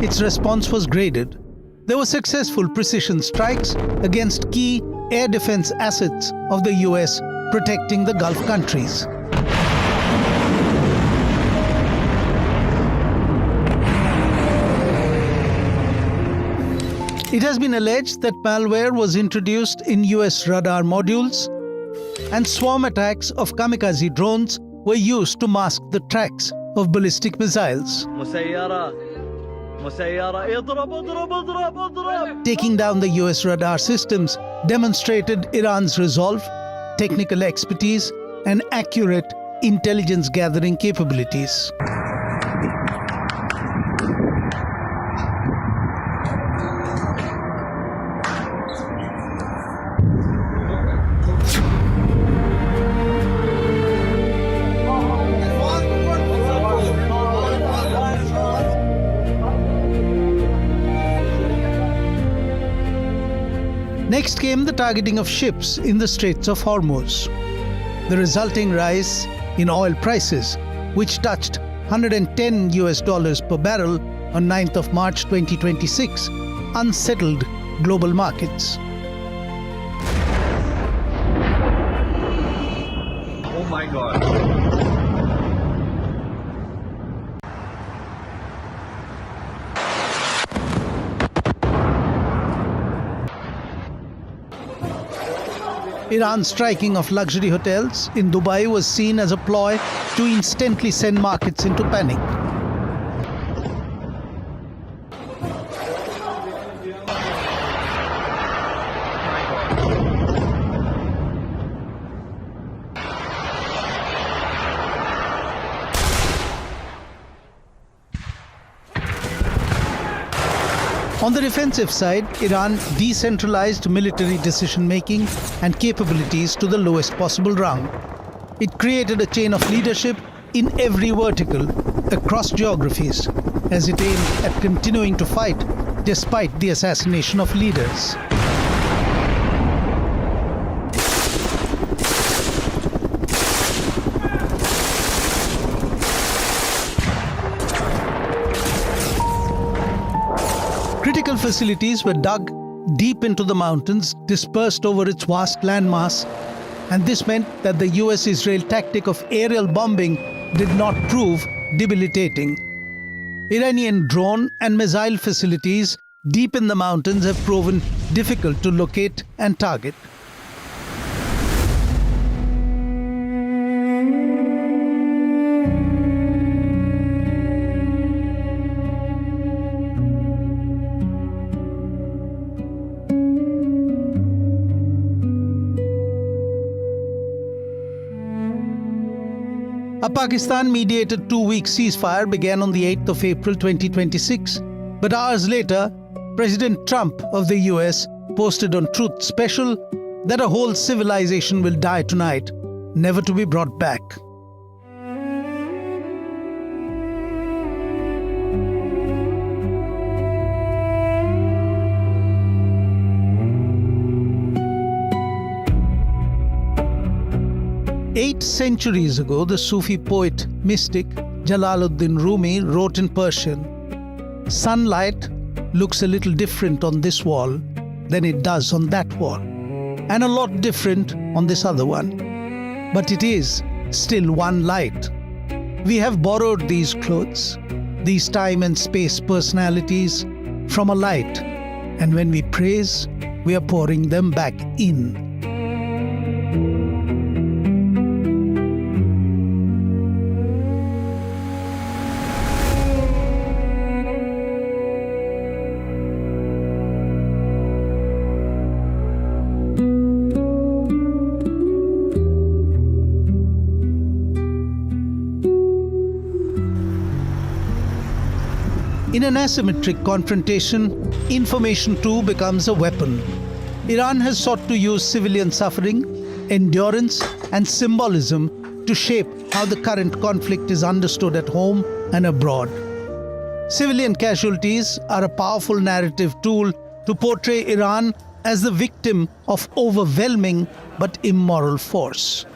its response was graded. There were successful precision strikes against key air defense assets of the US protecting the Gulf countries. It has been alleged that malware was introduced in US radar modules, and swarm attacks of kamikaze drones were used to mask the tracks of ballistic missiles. Taking down the US radar systems demonstrated Iran's resolve, technical expertise, and accurate intelligence gathering capabilities. Next came the targeting of ships in the Straits of Hormuz. The resulting rise in oil prices, which touched $110 per barrel on 9th of March 2026, unsettled global markets. Oh my God. Iran's striking of luxury hotels in Dubai was seen as a ploy to instantly send markets into panic. On the defensive side, Iran decentralized military decision-making and capabilities to the lowest possible rung. It created a chain of leadership in every vertical, across geographies, as it aimed at continuing to fight despite the assassination of leaders. Critical facilities were dug deep into the mountains, dispersed over its vast landmass, and this meant that the US-Israel tactic of aerial bombing did not prove debilitating. Iranian drone and missile facilities deep in the mountains have proven difficult to locate and target. A Pakistan-mediated two-week ceasefire began on the 8th of April 2026, but hours later, President Trump of the US posted on Truth Special that a whole civilization will die tonight, never to be brought back. Eight centuries ago, the Sufi poet, mystic Jalaluddin Rumi wrote in Persian, "Sunlight looks a little different on this wall than it does on that wall, and a lot different on this other one. But it is still one light. We have borrowed these clothes, these time and space personalities, from a light, and when we praise, we are pouring them back in." In an asymmetric confrontation, information too becomes a weapon. Iran has sought to use civilian suffering, endurance, and symbolism to shape how the current conflict is understood at home and abroad. Civilian casualties are a powerful narrative tool to portray Iran as the victim of overwhelming but immoral force.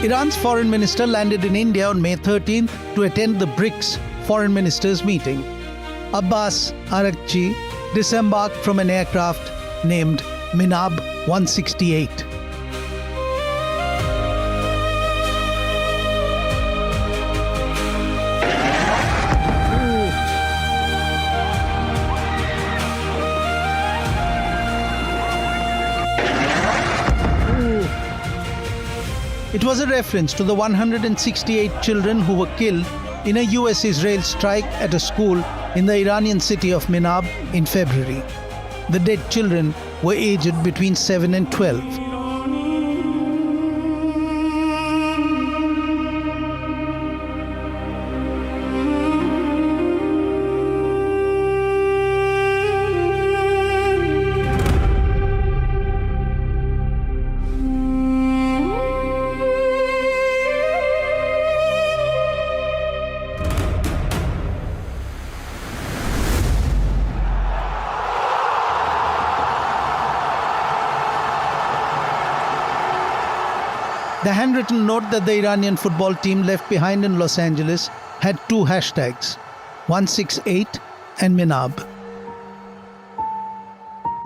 Iran's foreign minister landed in India on May 13th to attend the BRICS foreign ministers meeting. Abbas Araghchi disembarked from an aircraft named Minab 168. It was a reference to the 168 children who were killed in a US-Israel strike at a school in the Iranian city of Minab in February. The dead children were aged between 7 and 12. The handwritten note that the Iranian football team left behind in Los Angeles had two hashtags, 168 and Minab.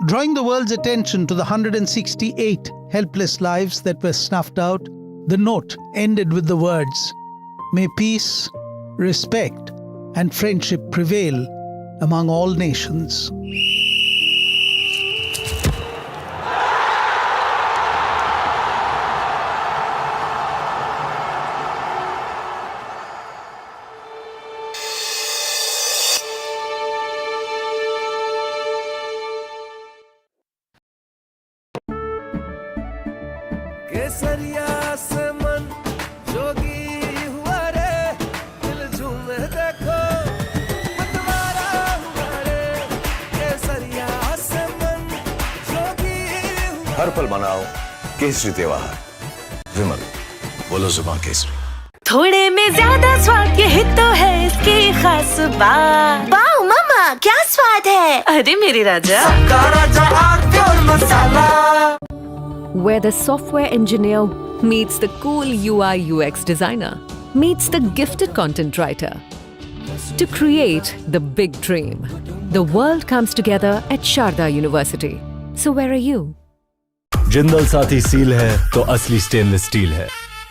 Drawing the world's attention to the 168 helpless lives that were snuffed out, the note ended with the words, "May peace, respect, and friendship prevail among all nations." केसरिया से मन जोगी हुआ रे दिल झूमे देखो मतवारा हुआ रे केसरिया से मन जोगी हुआ हर पल मनाओ केसरी त्योहार। विमल बोलो जुबान केसरी। थोड़े में ज्यादा स्वाद यही तो है इसकी खास बात। वाओ मामा क्या स्वाद है। अरे मेरे राजा, सबका राजा आग और मसाला। Where the software engineer meets the cool UI UX designer, meets the gifted content writer. To create the big dream, the world comes together at Sharda University. So where are you? Jindal साथी seal है तो असली stainless steel है।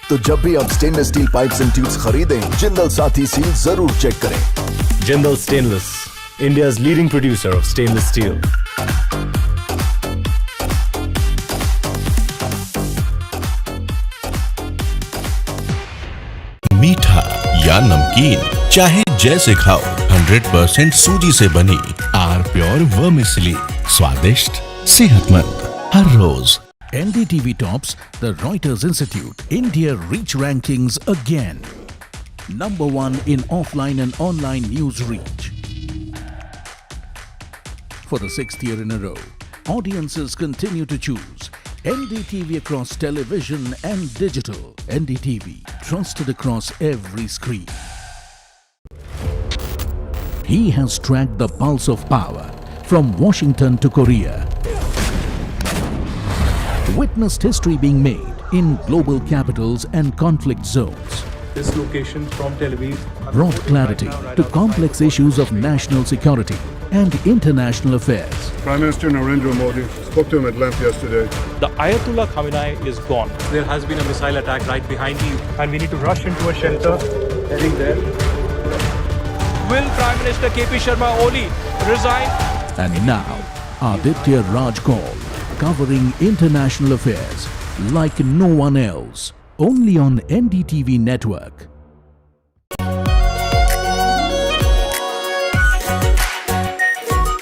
तो जब भी आप stainless steel pipes and tubes खरीदें, जिंदल साथी सील जरूर चेक करें। Jindal stainless, India's leading producer of stainless steel. मीठा या नमकीन चाहे जैसे खाओ, 100% सूजी से बनी आर प्योर वर्मिसेली, स्वादिष्ट सेहतमंद हर रोज। NDTV tops the Reuters Institute India Reach Rankings again. Number 1 in offline and online news reach. For the 6th year in a row, audiences continue to choose NDTV across television and digital. NDTV, trusted across every screen. He has tracked the pulse of power from Washington to Korea. Witnessed history being made in global capitals and conflict zones. This location from Tel Aviv Brought clarity to complex issues of national security and international affairs. Prime Minister Narendra Modi spoke to him at length yesterday. The Ayatollah Khamenei is gone. There has been a missile attack right behind you, and we need to rush into a shelter. Heading there. Will Prime Minister KP Sharma Oli resign? And now, Aditya Raj Kaul, covering international affairs like no one else. Only on NDTV network.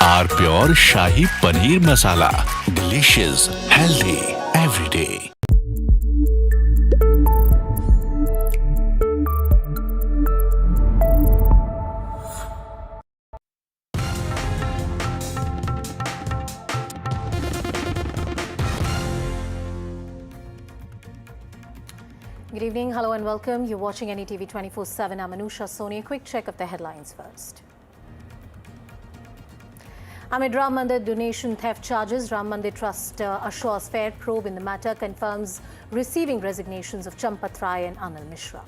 Our pure shahi paneer masala, delicious, healthy every day. Good evening, hello and welcome. You're watching NDTV 24/7. I'm Anusha Soni. A quick check of the headlines first. Amid Ram Mandir donation theft charges, Ram Mandir Trust assures fair probe in the matter, confirms receiving resignations of Champat Rai and Anil Mishra.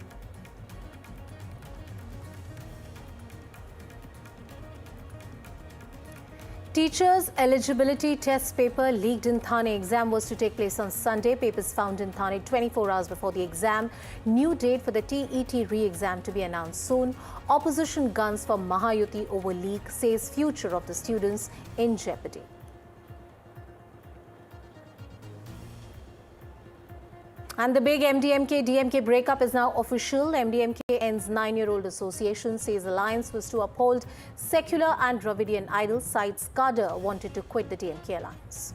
Teachers' eligibility test paper leaked in Thane. Exam was to take place on Sunday. Papers found in Thane 24 hours before the exam. New date for the TET re-exam to be announced soon. Opposition guns for Mahayuti over leak, says future of the students in jeopardy. And the big MDMK-DMK breakup is now official. MDMK ends 9-year-old association, says alliance was to uphold secular and Dravidian idols. Sides Kader wanted to quit the DMK alliance.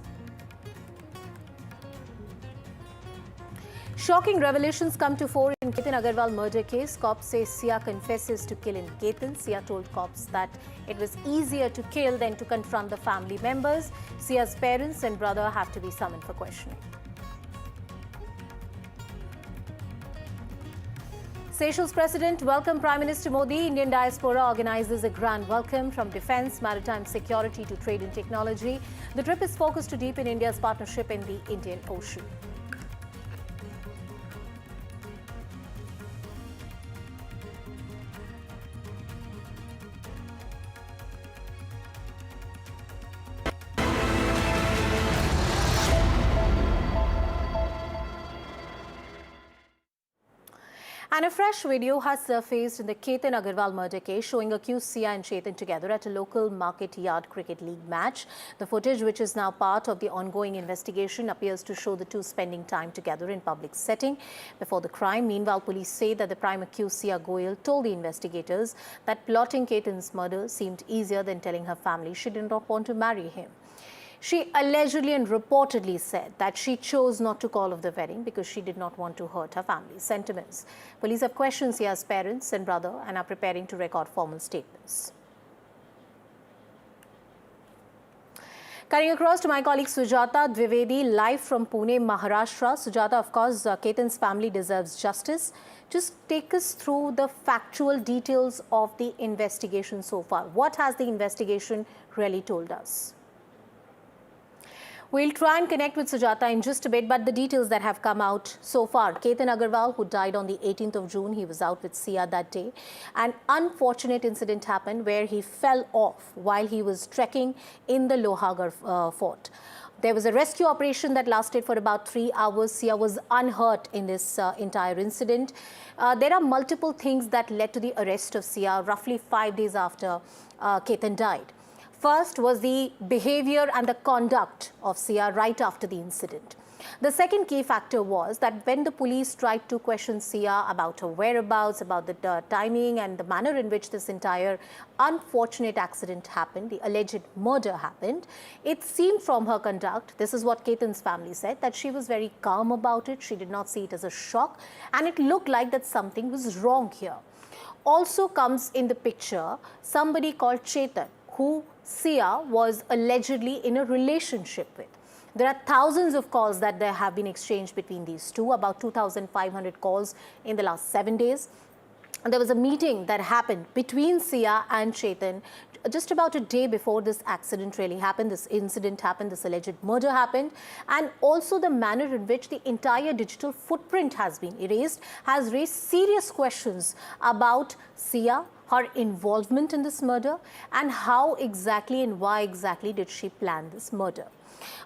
Shocking revelations come to fore in Ketan Agarwal murder case. Cops say Sia confesses to killing Ketan. Sia told cops that it was easier to kill than to confront the family members. Sia's parents and brother have to be summoned for questioning. Seychelles President welcomed Prime Minister Modi. Indian diaspora organizes a grand welcome from defence, maritime security to trade and technology. The trip is focused to deepen India's partnership in the Indian Ocean. And a fresh video has surfaced in the Ketan Agarwal murder case, showing accused Sia and Chetan together at a local market yard cricket league match. The footage, which is now part of the ongoing investigation, appears to show the two spending time together in public setting before the crime. Meanwhile, police say that the prime accused Sia Goyal told the investigators that plotting Ketan's murder seemed easier than telling her family she did not want to marry him. She allegedly and reportedly said that she chose not to call off the wedding because she did not want to hurt her family's sentiments. Police have questioned Sia's parents and brother and are preparing to record formal statements. Coming across to my colleague Sujata Dwivedi, live from Pune, Maharashtra. Sujata, of course, Ketan's family deserves justice. Just take us through the factual details of the investigation so far. What has the investigation really told us? We'll try and connect with Sujata in just a bit, but the details that have come out so far. Ketan Agarwal, who died on the 18th of June, he was out with Sia that day. An unfortunate incident happened where he fell off while he was trekking in the Lohagar fort. There was a rescue operation that lasted for about 3 hours. Sia was unhurt in this entire incident. There are multiple things that led to the arrest of Sia roughly 5 days after Ketan died. First was the behavior and the conduct of Sia right after the incident. The second key factor was that when the police tried to question Sia about her whereabouts, about the timing and the manner in which this entire unfortunate accident happened, the alleged murder happened, it seemed from her conduct, this is what Ketan's family said, that she was very calm about it. She did not see it as a shock, and it looked like that something was wrong here. Also comes in the picture somebody called Chetan, who Sia was allegedly in a relationship with. There are thousands of calls that there have been exchanged between these two, about 2,500 calls in the last 7 days. And there was a meeting that happened between Sia and Chetan just about a day before this accident really happened, this incident happened, this alleged murder happened. And also the manner in which the entire digital footprint has been erased has raised serious questions about Sia, her involvement in this murder, and how exactly and why exactly did she plan this murder.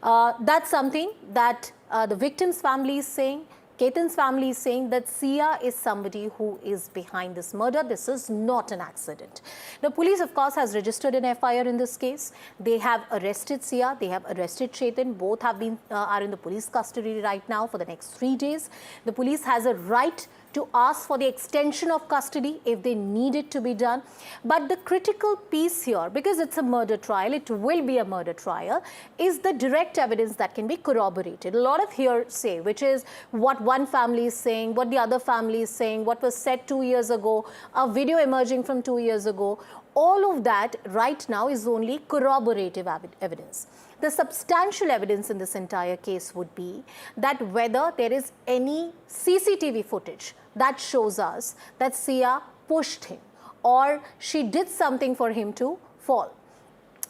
That's something that the victim's family is saying. Ketan's family is saying that Sia is somebody who is behind this murder. This is not an accident. The police, of course, has registered an FIR in this case. They have arrested Sia. They have arrested Chetan. Both have been are in the police custody right now for the next 3 days. The police has a right to ask for the extension of custody if they need it to be done. But the critical piece here, because it's a murder trial, it will be a murder trial, is the direct evidence that can be corroborated. A lot of hearsay, which is what one family is saying, what the other family is saying, what was said 2 years ago, a video emerging from 2 years ago, all of that right now is only corroborative evidence. The substantial evidence in this entire case would be that whether there is any CCTV footage that shows us that Sia pushed him or she did something for him to fall.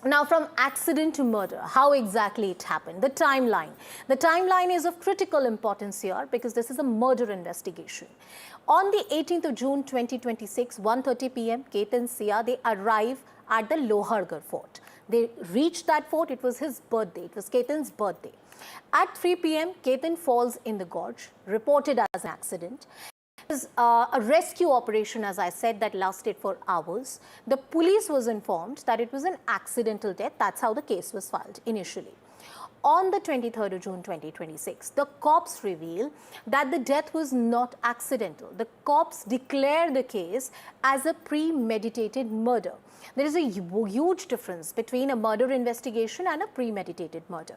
Now, from accident to murder, how exactly it happened, the timeline. The timeline is of critical importance here because this is a murder investigation. On the 18th of June 2026, 1:30 p.m., Quake and Sia, they arrive at the Lohargarh fort. They reached that fort. It was his birthday. It was Ketan's birthday. At 3 p.m., Ketan falls in the gorge, reported as an accident. It was a rescue operation, as I said, that lasted for hours. The police was informed that it was an accidental death. That's how the case was filed initially. On the 23rd of June 2026, the cops reveal that the death was not accidental. The cops declare the case as a premeditated murder. There is a huge difference between a murder investigation and a premeditated murder.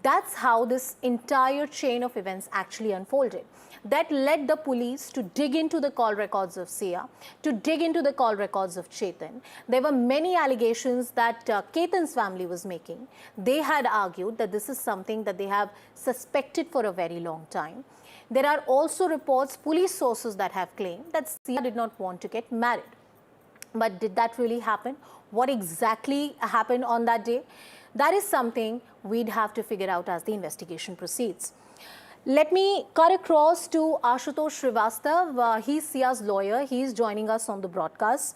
That's how this entire chain of events actually unfolded. That led the police to dig into the call records of Sia, to dig into the call records of Chetan. There were many allegations that Ketan's family was making. They had argued that this is something that they have suspected for a very long time. There are also reports, police sources that have claimed that Sia did not want to get married. But did that really happen? What exactly happened on that day? That is something we'd have to figure out as the investigation proceeds. Let me cut across to Ashutosh Srivastav. He's Sia's lawyer. He's joining us on the broadcast.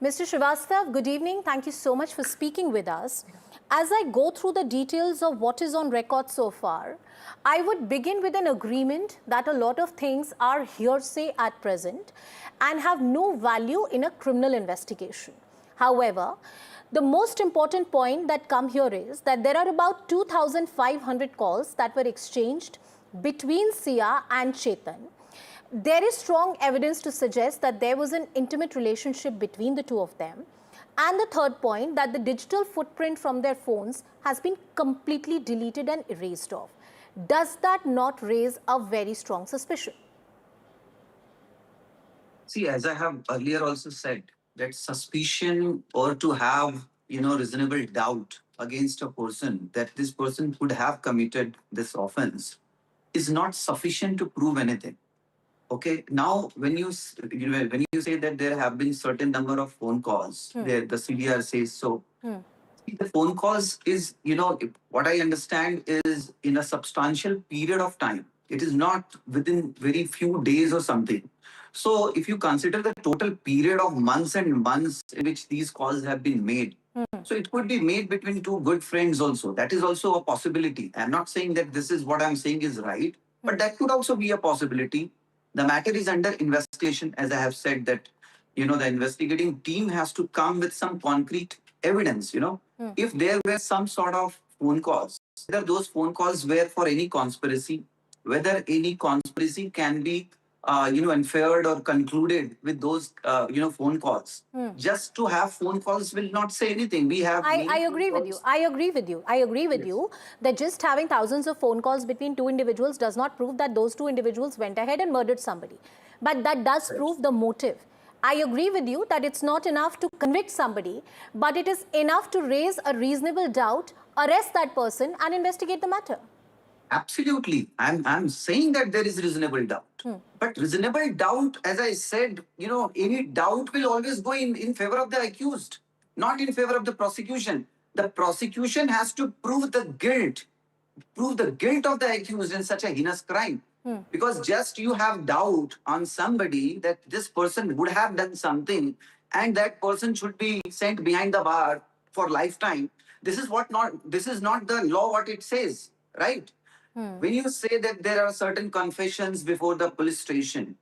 Mr. Srivastav, good evening. Thank you so much for speaking with us. As I go through the details of what is on record so far, I would begin with an agreement that a lot of things are hearsay at present and have no value in a criminal investigation. However, the most important point that come here is that there are about 2,500 calls that were exchanged between Sia and Chetan. There is strong evidence to suggest that there was an intimate relationship between the two of them. And the third point, that the digital footprint from their phones has been completely deleted and erased off. Does that not raise a very strong suspicion? See, as I have earlier also said, that suspicion or to have, reasonable doubt against a person that this person could have committed this offense is not sufficient to prove anything. Okay, now when you say that there have been certain number of phone calls, the CDR says so. The phone calls is, what I understand is in a substantial period of time. It is not within very few days or something. So if you consider the total period of months and months in which these calls have been made, so it could be made between two good friends also. That is also a possibility. I'm not saying that this is what I'm saying is right, but that could also be a possibility. The matter is under investigation, as I have said that, the investigating team has to come with some concrete evidence, If there were some sort of phone calls, whether those phone calls were for any conspiracy, whether any conspiracy can be, inferred or concluded with those, phone calls. Just to have phone calls will not say anything. We have. I agree with you. I agree with you. I agree with you that just having thousands of phone calls between two individuals does not prove that those two individuals went ahead and murdered somebody. But that does prove the motive. I agree with you that it's not enough to convict somebody, but it is enough to raise a reasonable doubt, arrest that person and investigate the matter. Absolutely. I'm saying that there is reasonable doubt. But reasonable doubt, as I said, any doubt will always go in favor of the accused, not in favor of the prosecution. The prosecution has to prove the guilt of the accused in such a heinous crime. Because just you have doubt on somebody that this person would have done something and that person should be sent behind the bar for lifetime. This is not the law what it says, right? When you say that there are certain confessions before the police station,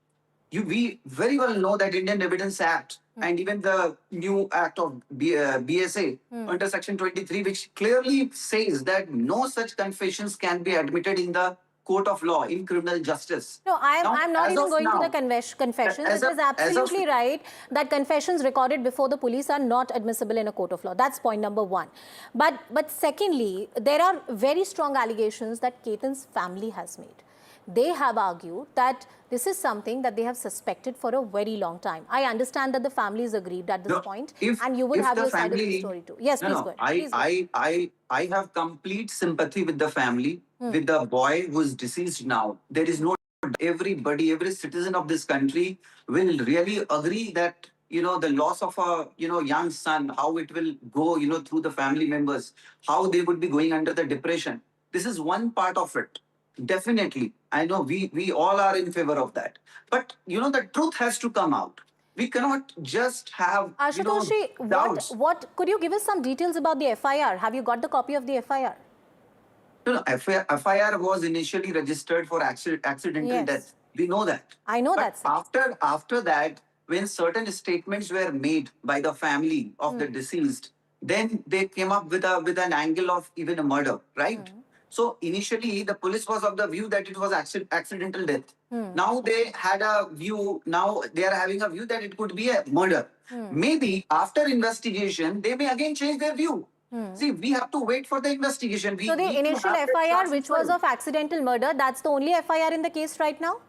we very well know that Indian Evidence Act and even the new act of BSA under section 23, which clearly says that no such confessions can be admitted in the court of law in criminal justice. No, I'm not even going to the confessions. It is absolutely right that confessions recorded before the police are not admissible in a court of law. That's point number one. But secondly, there are very strong allegations that Ketan's family has made. They have argued that this is something that they have suspected for a very long time. I understand that the family is aggrieved at this point, and you will have your side of the story too. Yes, please go ahead. I have complete sympathy with the family, with the boy who is deceased now. There is no every citizen of this country will really agree that the loss of a, young son, how it will go, through the family members, how they would be going under the depression. This is one part of it. Definitely. I know we all are in favor of that. But, the truth has to come out. We cannot just have, Ashutoshi, doubts. what could you give us some details about the FIR? Have you got the copy of the FIR? No, FIR was initially registered for accidental death. We know that. I know But that. after that, when certain statements were made by the family of the deceased, then they came up with an angle of even a murder, right? So initially, the police was of the view that it was accidental death. Now they had a view. Now they are having a view that it could be a murder. Maybe after investigation, they may again change their view. See, we have to wait for the investigation. So the initial FIR, which was of accidental murder, that's the only FIR in the case right now?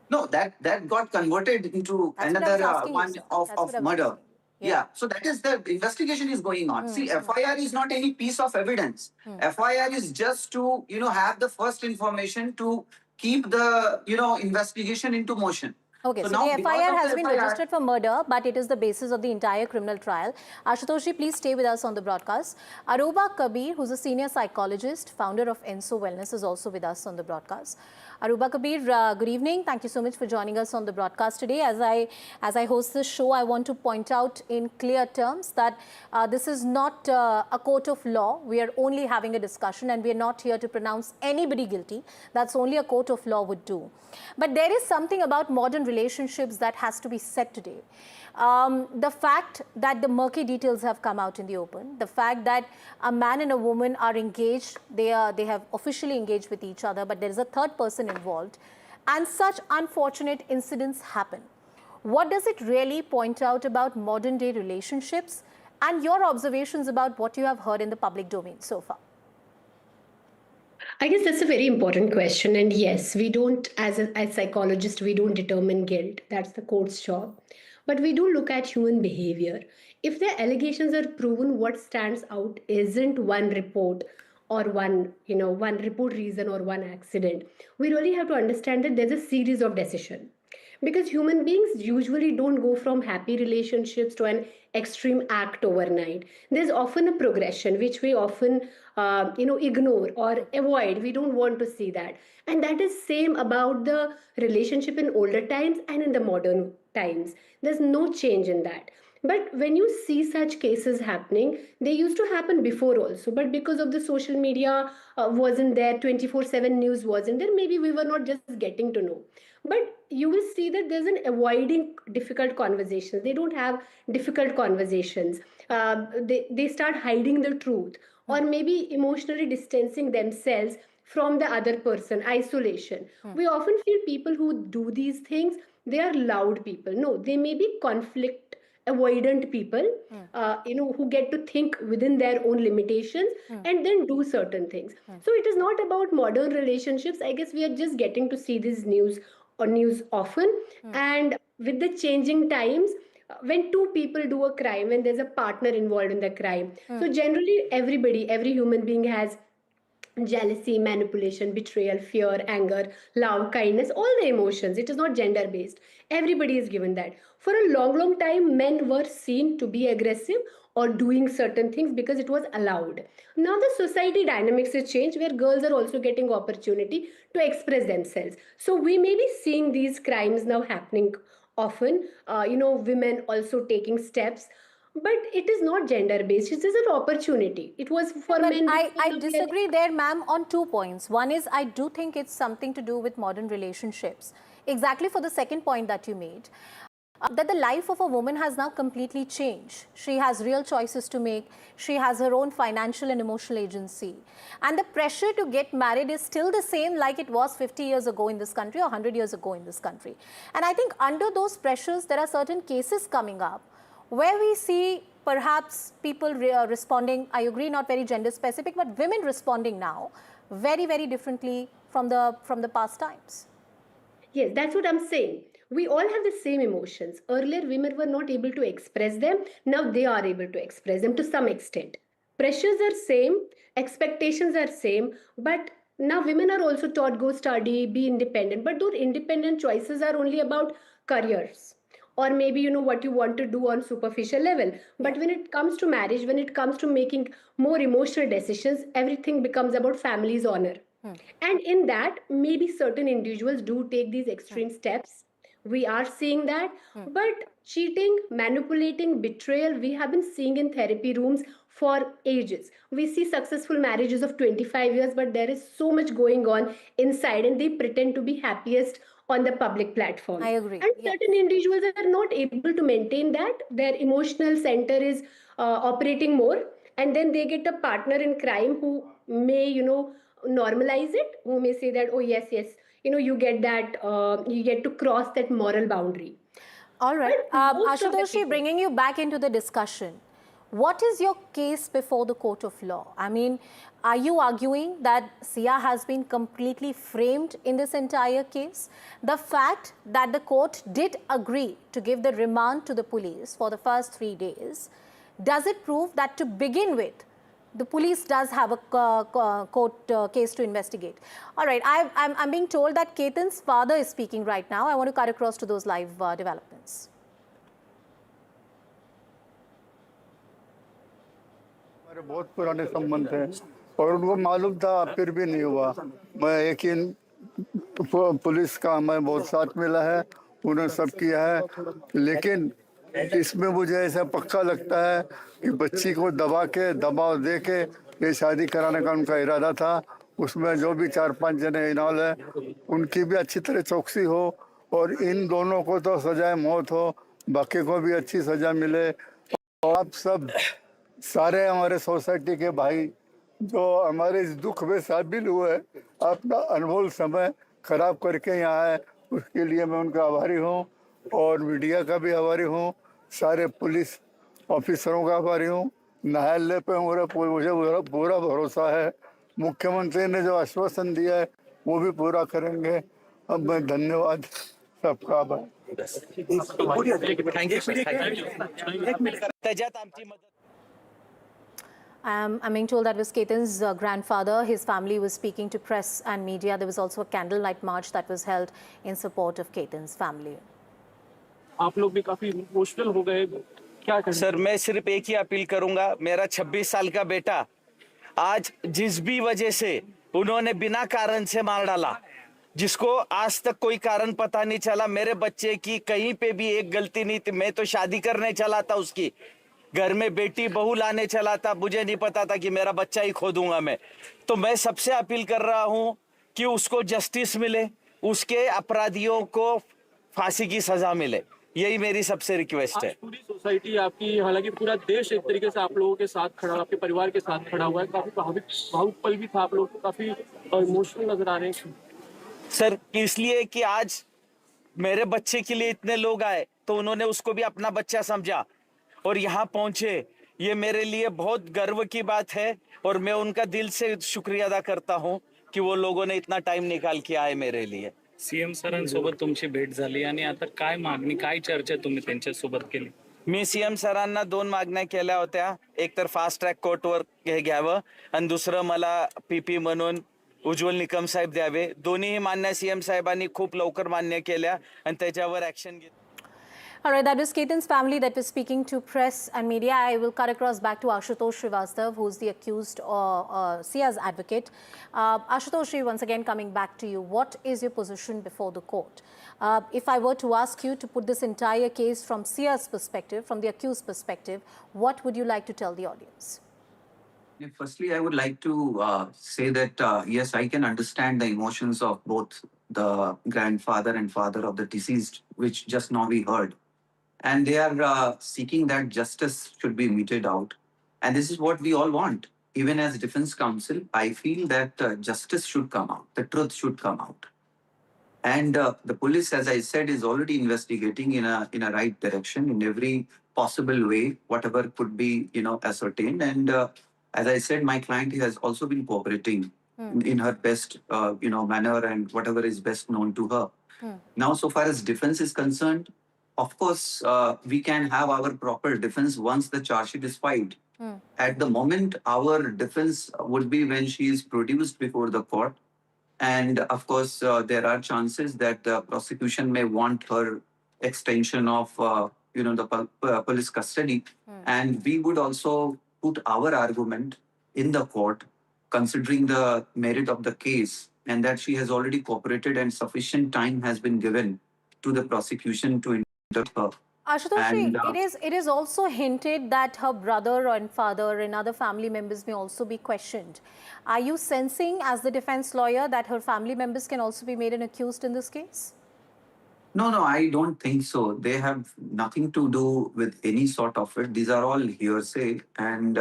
No, that got converted into another one of murder. Yeah. So that is the investigation is going on. See, FIR is not any piece of evidence. FIR is just to, have the first information to keep the, investigation into motion. Okay, so now the FIR has been registered for murder, but it is the basis of the entire criminal trial. Ashutoshi, please stay with us on the broadcast. Aruba Kabir, who's a senior psychologist, founder of Enso Wellness, is also with us on the broadcast. Aruba Kabir, good evening. Thank you so much for joining us on the broadcast today. As I host this show, I want to point out in clear terms that this is not a court of law. We are only having a discussion, and we are not here to pronounce anybody guilty. That's only a court of law would do. But there is something about modern relationships that has to be said today. The fact that the murky details have come out in the open, the fact that a man and a woman are engaged, they have officially engaged with each other, but there is a third person involved, and such unfortunate incidents happen. What does it really point out about modern day relationships and your observations about what you have heard in the public domain so far? I guess that's a very important question. And yes, we don't, as psychologists, we don't determine guilt. That's the court's job. But we do look at human behavior. If the allegations are proven, what stands out isn't one report or one report reason or one accident. We really have to understand that there's a series of decisions. Because human beings usually don't go from happy relationships to an extreme act overnight. There's often a progression which we often ignore or avoid. We don't want to see that. And that is same about the relationship in older times and in the modern times. There's no change in that. But when you see such cases happening, they used to happen before also. But because of the social media wasn't there, 24/7 news wasn't there, maybe we were not just getting to know. But you will see that there's an avoiding difficult conversations. They don't have difficult conversations. They start hiding the truth or maybe emotionally distancing themselves from the other person, isolation. We often feel people who do these things, they are loud people. No, they may be conflict avoidant people, who get to think within their own limitations and then do certain things. So it is not about modern relationships. I guess we are just getting to see this news often. And with the changing times, when two people do a crime, when there's a partner involved in the crime, so generally every human being has jealousy, manipulation, betrayal, fear, anger, love, kindness, all the emotions. It is not gender based. Everybody is given that. For a long time, men were seen to be aggressive or doing certain things because it was allowed. Now the society dynamics has changed where girls are also getting opportunity to express themselves. So we may be seeing these crimes now happening often, women also taking steps. But it is not gender-based. It is an opportunity. It was for men. I disagree there, ma'am, on 2 points. One is I do think it's something to do with modern relationships. Exactly for the second point that you made, that the life of a woman has now completely changed. She has real choices to make. She has her own financial and emotional agency. And the pressure to get married is still the same like it was 50 years ago in this country or 100 years ago in this country. And I think under those pressures, there are certain cases coming up where we see perhaps people responding, I agree, not very gender specific, but women responding now very, very differently from the past times. Yes, that's what I'm saying. We all have the same emotions. Earlier, women were not able to express them. Now they are able to express them to some extent. Pressures are same, expectations are same, but now women are also taught go study, be independent. But those independent choices are only about careers or maybe what you want to do on superficial level. But when it comes to marriage, when it comes to making more emotional decisions, everything becomes about family's honor. And in that, maybe certain individuals do take these extreme steps. We are seeing that. But cheating, manipulating, betrayal, we have been seeing in therapy rooms for ages. We see successful marriages of 25 years, but there is so much going on inside, and they pretend to be happiest on the public platform. I agree. And certain individuals are not able to maintain that. Their emotional center is operating more, and then they get a partner in crime who may, normalize it, who may say that, oh, yes, yes, you get that, you get to cross that moral boundary. All right. Most of the Ashutoshi, bringing you back into the discussion, what is your case before the court of law? I mean, are you arguing that Sia has been completely framed in this entire case? The fact that the court did agree to give the remand to the police for the first 3 days, does it prove that to begin with, the police does have a court case to investigate? All right, I'm being told that Ketan's father is speaking right now. I want to cut across to those live developments. हमारे बहुत पुराने संबंध थे और उनको मालूम था, फिर भी नहीं हुआ। मैं यकीन पुलिस का मैं बहुत साथ मिला है, उन्होंने सब किया है, लेकिन इसमें मुझे ऐसा पक्का लगता है कि बच्ची को दबा के दबाव दे के ये शादी कराने का उनका इरादा था। उसमें जो भी 4-5 जने इन्वॉल्व है उनकी भी अच्छी तरह चौकसी हो और इन दोनों को तो सजाए मौत हो, बाकी को भी अच्छी सजा मिले। और आप सब सारे हमारे सोसाइटी के भाई जो हमारे इस दुख में शामिल हुए, अपना अनमोल समय खराब करके यहाँ आए, उसके लिए मैं उनका आभारी हूँ और मीडिया का भी आभारी हूँ, सारे पुलिस ऑफिसरों का आभारी हूँ। न्यायालय पे मुझे पूरा भरोसा है। मुख्यमंत्री ने जो आश्वासन दिया है वो भी पूरा करेंगे। अब मैं धन्यवाद सबका आभार। I'm being told that was Ketan's grandfather. His family was speaking to press and media. There was also a candlelight march that was held in support of Ketan's family. आप लोग भी काफी इमोशनल हो गए, क्या करें? सर, मैं सिर्फ एक ही अपील करूंगा, मेरा 26 साल का बेटा आज जिस भी वजह से उन्होंने बिना कारण से मार डाला, जिसको आज तक कोई कारण पता नहीं चला, मेरे बच्चे की कहीं पे भी एक गलती नहीं थी। मैं तो शादी करने चला था, उसकी घर में बेटी बहू लाने चला था, मुझे नहीं पता था कि मेरा बच्चा ही खो दूंगा मैं। तो मैं सबसे अपील कर रहा हूं कि उसको जस्टिस मिले, उसके अपराधियों को फांसी की सजा मिले, यही मेरी सबसे रिक्वेस्ट है। पूरी सोसाइटी आपकी, हालांकि पूरा देश एक तरीके से आप लोगों के साथ खड़ा, आपके परिवार के साथ खड़ा हुआ है। काफी भावुक पल भी था, आप लोग काफी इमोशनल नजर आ रहे हैं सर, इसलिए कि आज मेरे बच्चे के लिए इतने लोग आए तो उन्होंने उसको भी अपना बच्चा समझा और यहाँ पहुंचे, ये मेरे लिए बहुत गर्व की बात है और मैं उनका दिल से शुक्रिया अदा करता हूं कि वो लोगों ने इतना टाइम निकाल के आए मेरे लिए। सीएम सरांसोबत तुमची भेट झाली आणि आता काय मागणी, काय चर्चा तुम्ही त्यांच्यासोबत केली? मी सीएम सरांना 2 मागण्या केल्या होत्या, एक तर फास्ट ट्रॅक कोर्टवर हे घ्यावं आणि दुसरं मला पीपी म्हणून उज्ज्वल निकम साहेब द्यावे। दोन्ही मान्य सीएम साहेबांनी खूप लवकर मान्य केल्या आणि त्याच्यावर ऍक्शन घेतली। All right, that is Ketan's family that was speaking to press and media. I will cut across back to Ashutosh Srivastav, who's the accused Sia's advocate. Ashutosh, once again coming back to you, what is your position before the court? If I were to ask you to put this entire case from Sia's perspective, from the accused perspective, what would you like to tell the audience? Firstly, I would like to say that, yes, I can understand the emotions of both the grandfather and father of the deceased, which just now we heard. And they are seeking that justice should be meted out. And this is what we all want. Even as defense counsel, I feel that justice should come out. The truth should come out. And the police, as I said, is already investigating in a right direction in every possible way, whatever could be, ascertained. And as I said, my client has also been cooperating in her best, manner and whatever is best known to her. Now, so far as defense is concerned, of course, we can have our proper defense once the charge sheet is filed. At the moment, our defense would be when she is produced before the court. And of course, there are chances that the prosecution may want her extension of the police custody, and we would also put our argument in the court, considering the merit of the case, and that she has already cooperated and sufficient time has been given to the prosecution to interview her. Ashutosh, it is also hinted that her brother and father and other family members may also be questioned. Are you sensing, as the defense lawyer, that her family members can also be made an accused in this case? No, I don't think so. They have nothing to do with any sort of it. These are all hearsay. And,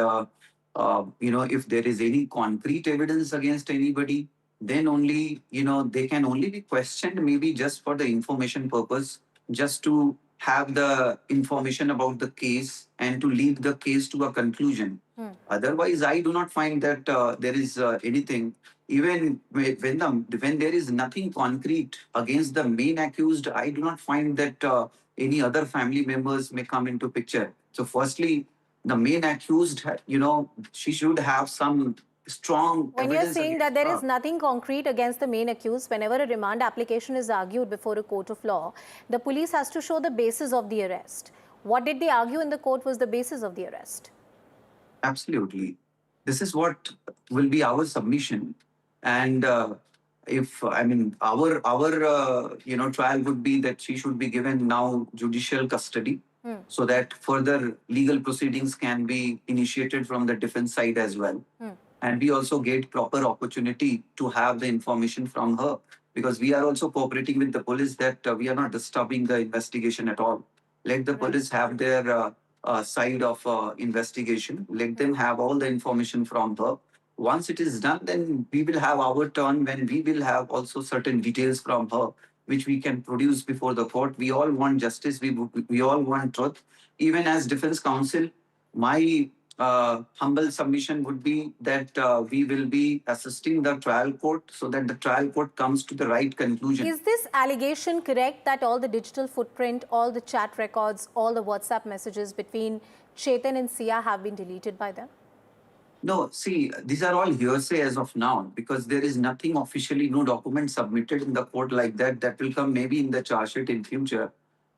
if there is any concrete evidence against anybody, then only, they can only be questioned maybe just for the information purpose, just to have the information about the case and to lead the case to a conclusion. Otherwise, I do not find that there is anything. Even when there is nothing concrete against the main accused, I do not find that any other family members may come into picture. So firstly, the main accused, she should have some strong When evidence you're saying that there is nothing concrete against the main accused, whenever a remand application is argued before a court of law, the police has to show the basis of the arrest. What did they argue in the court was the basis of the arrest? Absolutely. This is what will be our submission. And our trial would be that she should be given now judicial custody, so that further legal proceedings can be initiated from the defense side as well. And we also get proper opportunity to have the information from her, because we are also cooperating with the police that we are not disturbing the investigation at all. Let the police have their side of investigation. Let them have all the information from her. Once it is done, then we will have our turn when we will have also certain details from her, which we can produce before the court. We all want justice. We all want truth. Even as defense counsel, my humble submission would be that we will be assisting the trial court so that the trial court comes to the right conclusion. Is this allegation correct that all the digital footprint, all the chat records, all the WhatsApp messages between Chetan and Sia have been deleted by them? No, see, these are all hearsay as of now, because there is nothing officially, no document submitted in the court like that. That will come maybe in the charge sheet in future.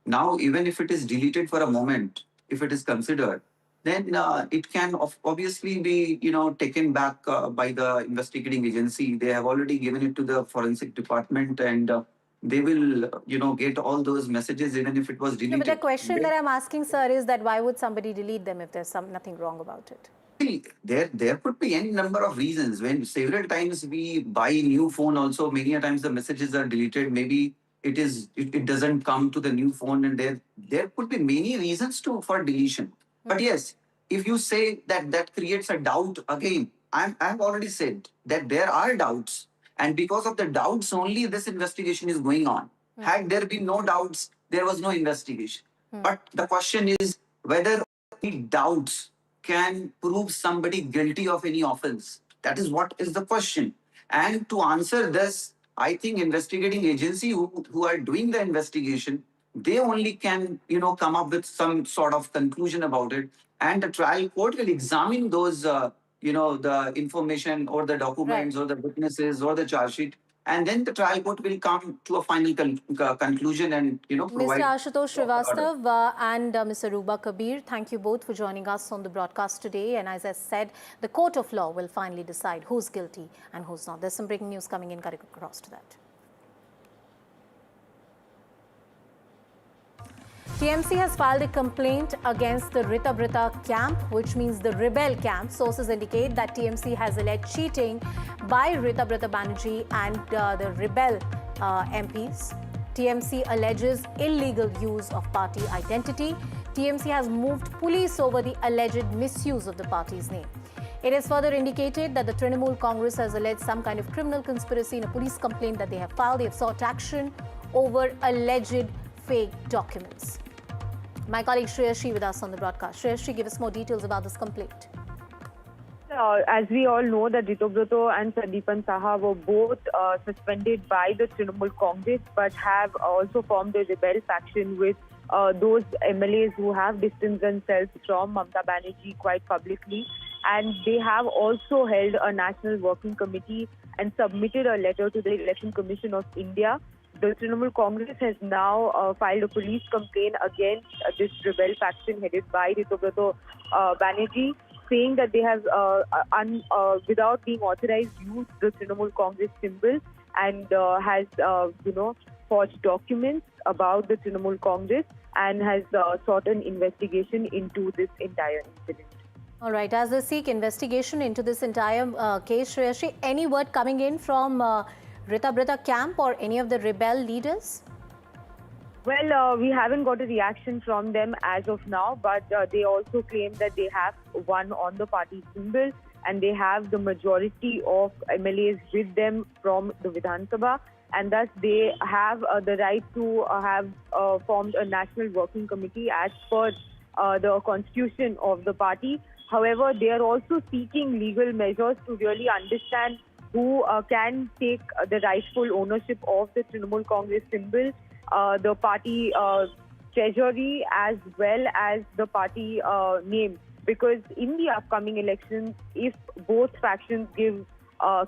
Now, even if it is deleted for a moment, if it is considered, then it can obviously be, taken back by the investigating agency. They have already given it to the forensic department, and they will, get all those messages, even if it was deleted. No, but the question that I'm asking, sir, is that why would somebody delete them if there's nothing wrong about it? There could be any number of reasons. When several times we buy a new phone also, many a times the messages are deleted. Maybe it doesn't come to the new phone, and there could be many reasons for deletion. But yes, if you say that creates a doubt, again, I've already said that there are doubts, and because of the doubts only this investigation is going on. Had there been no doubts, there was no investigation. But the question is whether any doubts can prove somebody guilty of any offense. That is what is the question. And to answer this, I think investigating agency who are doing the investigation, they only can, come up with some sort of conclusion about it. And the trial court will examine those, the information or the documents or the witnesses or the charge sheet. And then the trial court will come to a final conclusion and, provide... Mr. Ashutosh Srivastav and Mr. Ruba Kabir, thank you both for joining us on the broadcast today. And as I said, the court of law will finally decide who's guilty and who's not. There's some breaking news coming in. Cut across to that. TMC has filed a complaint against the Rita camp, which means the rebel camp. Sources indicate that TMC has alleged cheating by Rita Banerjee and the rebel MPs. TMC alleges illegal use of party identity. TMC has moved police over the alleged misuse of the party's name. It is further indicated that the Trinamool Congress has alleged some kind of criminal conspiracy in a police complaint that they have filed. They have sought action over alleged fake documents. My colleague Shreyashi with us on the broadcast. Shreyashi, give us more details about this complaint. As we all know, that Ritobroto and Sandeepan Saha were both suspended by the Trinamool Congress, but have also formed a rebel faction with those MLAs who have distanced themselves from Mamata Banerjee quite publicly. And they have also held a national working committee and submitted a letter to the Election Commission of India, the Trinamool Congress has now filed a police complaint against this rebel faction headed by Ritobroto Banerjee, saying that they have, without being authorized, used the Trinamool Congress symbol and has, forged documents about the Trinamool Congress and has sought an investigation into this entire incident. All right, as they seek investigation into this entire case, Shreyashri, any word coming in from Ritobroto camp or any of the rebel leaders? Well, we haven't got a reaction from them as of now, but they also claim that they have won on the party symbol and they have the majority of MLAs with them from the Vidhan Sabha, and thus they have the right to have formed a national working committee as per the constitution of the party. However, they are also seeking legal measures to really understand who can take the rightful ownership of the Trinamool Congress symbol, the party treasury as well as the party name. Because in the upcoming elections, if both factions give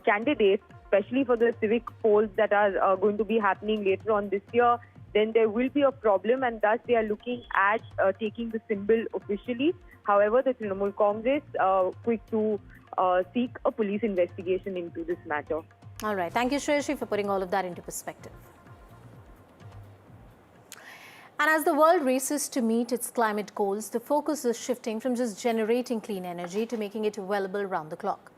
candidates, especially for the civic polls that are going to be happening later on this year, then there will be a problem, and thus they are looking at taking the symbol officially. However, the Trinamool Congress quick to seek a police investigation into this matter. All right. Thank you, Shreyashri, for putting all of that into perspective. And as the world races to meet its climate goals, the focus is shifting from just generating clean energy to making it available round the clock.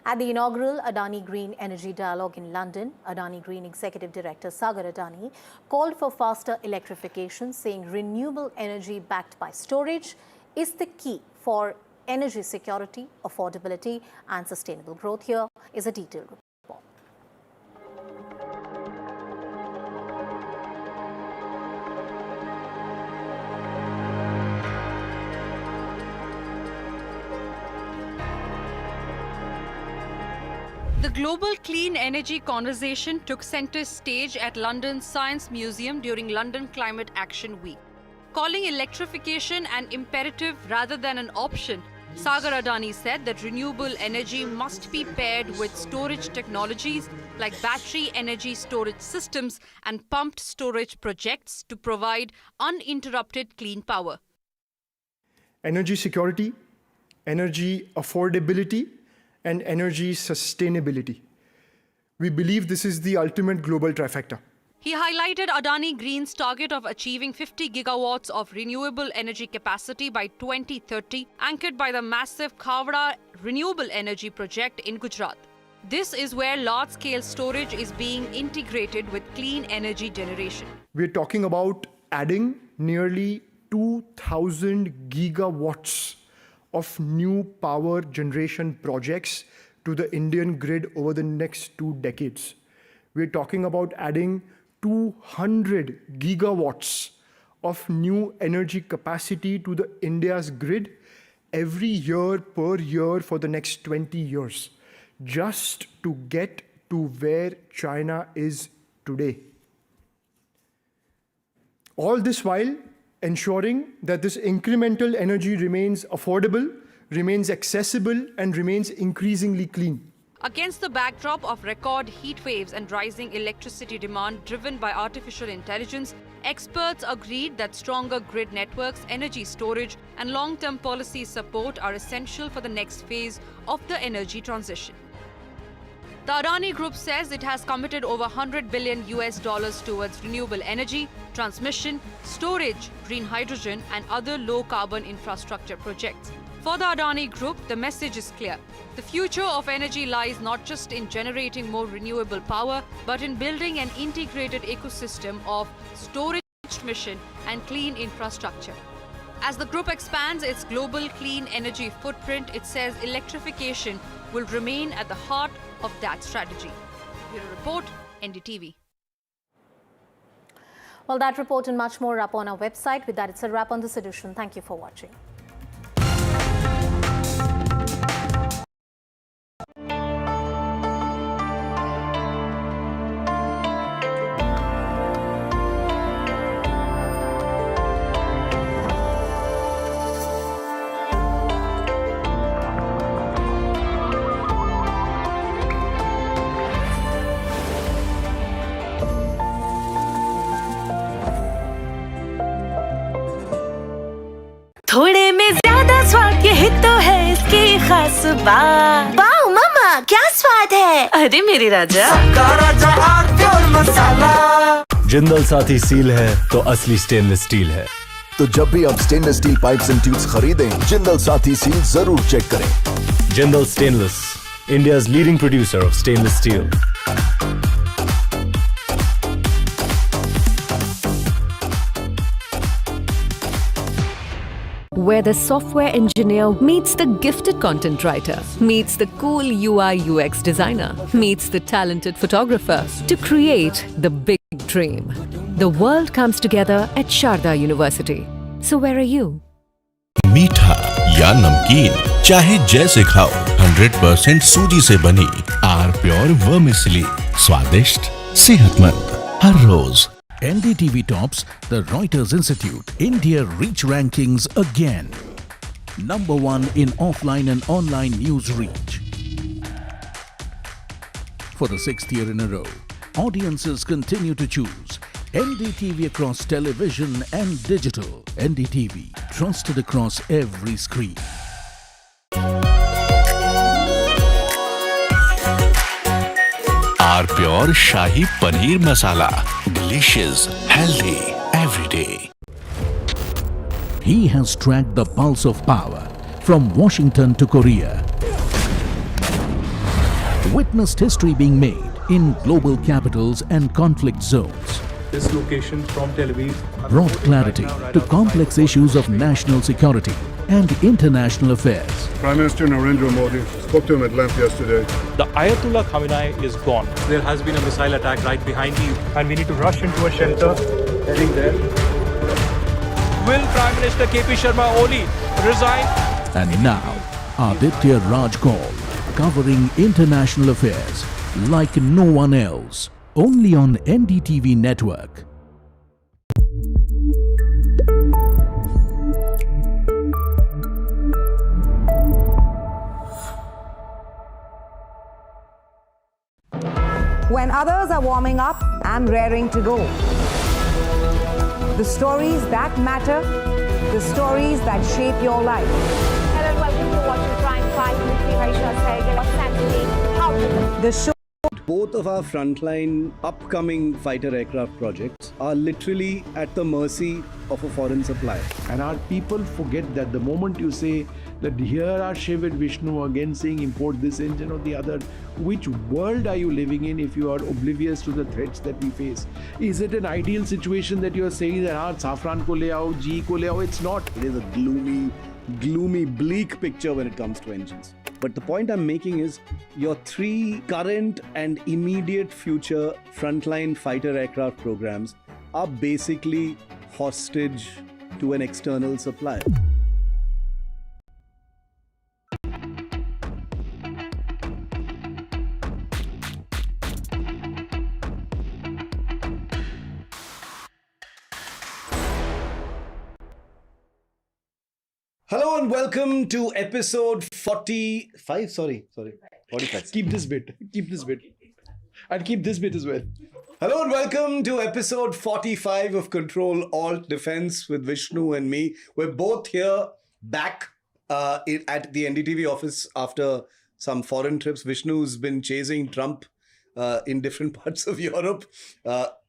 At the inaugural Adani Green Energy Dialogue in London, Adani Green Executive Director Sagar Adani called for faster electrification, saying renewable energy backed by storage is the key for energy security, affordability and sustainable growth. Here is a detailed report. The global clean energy conversation took centre stage at London's Science Museum during London Climate Action Week. Calling electrification an imperative rather than an option, Sagar Adani said that renewable energy must be paired with storage technologies like battery energy storage systems and pumped storage projects to provide uninterrupted clean power. Energy security, energy affordability, and energy sustainability. We believe this is the ultimate global trifecta. He highlighted Adani Green's target of achieving 50 gigawatts of renewable energy capacity by 2030, anchored by the massive Khavda renewable energy project in Gujarat. This is where large-scale storage is being integrated with clean energy generation. We're talking about adding nearly 2,000 gigawatts of new power generation projects to the Indian grid over the next 2 decades. We're talking about adding 200 gigawatts of new energy capacity to the India's grid every year per year for the next 20 years, just to get to where China is today. All this while ensuring that this incremental energy remains affordable, remains accessible, and remains increasingly clean. Against the backdrop of record heat waves and rising electricity demand driven by artificial intelligence, experts agreed that stronger grid networks, energy storage, and long-term policy support are essential for the next phase of the energy transition. The Adani Group says it has committed over $100 billion towards renewable energy, transmission, storage, green hydrogen, and other low-carbon infrastructure projects. For the Adani Group, the message is clear. The future of energy lies not just in generating more renewable power, but in building an integrated ecosystem of storage, transmission, and clean infrastructure. As the group expands its global clean energy footprint, it says electrification will remain at the heart of that strategy. Bureau Report, NDTV. Well, that report and much more up on our website. With that, it's a wrap on this edition. Thank you for watching. बात। Wow मम्मा, क्या स्वाद है? अरे मेरे राजा, राजा आग pure मसाला। जिंदल साथी seal है तो असली स्टेनलेस स्टील है। तो जब भी आप stainless steel pipes and tubes खरीदें, जिंदल साथी सील जरूर चेक करें। Jindal stainless, India's leading producer of stainless steel. Where the software engineer meets the gifted content writer, meets the cool UI UX designer, meets the talented photographer to create the big dream. The world comes together at Sharda University. So where are you? मीठा या नमकीन, चाहे जैसे खाओ, 100% सूजी से बनी are pure vermicelli, स्वादिष्ट सेहतमंद हर रोज। NDTV tops the Reuters Institute India Reach Rankings again. Number 1 in offline and online news reach. For the 6th year in a row, audiences continue to choose NDTV across television and digital. NDTV, trusted across every screen. Our pure shahi paneer masala, delicious, healthy every day. He has tracked the pulse of power from Washington to Korea. Witnessed history being made in global capitals and conflict zones. This location from Tel Aviv Brought clarity to complex issues of national security and international affairs. Prime Minister Narendra Modi spoke to him at length yesterday. The Ayatollah Khamenei is gone. There has been a missile attack right behind you, and we need to rush into a shelter. Heading there. Will Prime Minister KP Sharma Oli resign? And now, Aditya Raj Kaul, covering international affairs like no one else. Only on NDTV network. When others are warming up, I'm raring to go. The stories that matter, the stories that shape your life. Hello and welcome to Watching Prime 5 with me, Haisha Sehgal. What's happening? How The show. Both of our frontline upcoming fighter aircraft projects are literally at the mercy of a foreign supplier. And our people forget that the moment you say that here are Shiv and Vishnu again saying import this engine or the other, which world are you living in if you are oblivious to the threats that we face? Is it an ideal situation that you are saying that Safran ko le aao, GE ko le aao? It's not. It is a gloomy, bleak picture when it comes to engines. But the point I'm making is your 3 current and immediate future frontline fighter aircraft programs are basically hostage to an external supplier. Hello and welcome to episode 45. Sorry, 45. Keep this bit. And keep this bit as well. Hello and welcome to episode 45 of Control Alt Defense with Vishnu and me. We're both here back at the NDTV office after some foreign trips. Vishnu's been chasing Trump in different parts of Europe.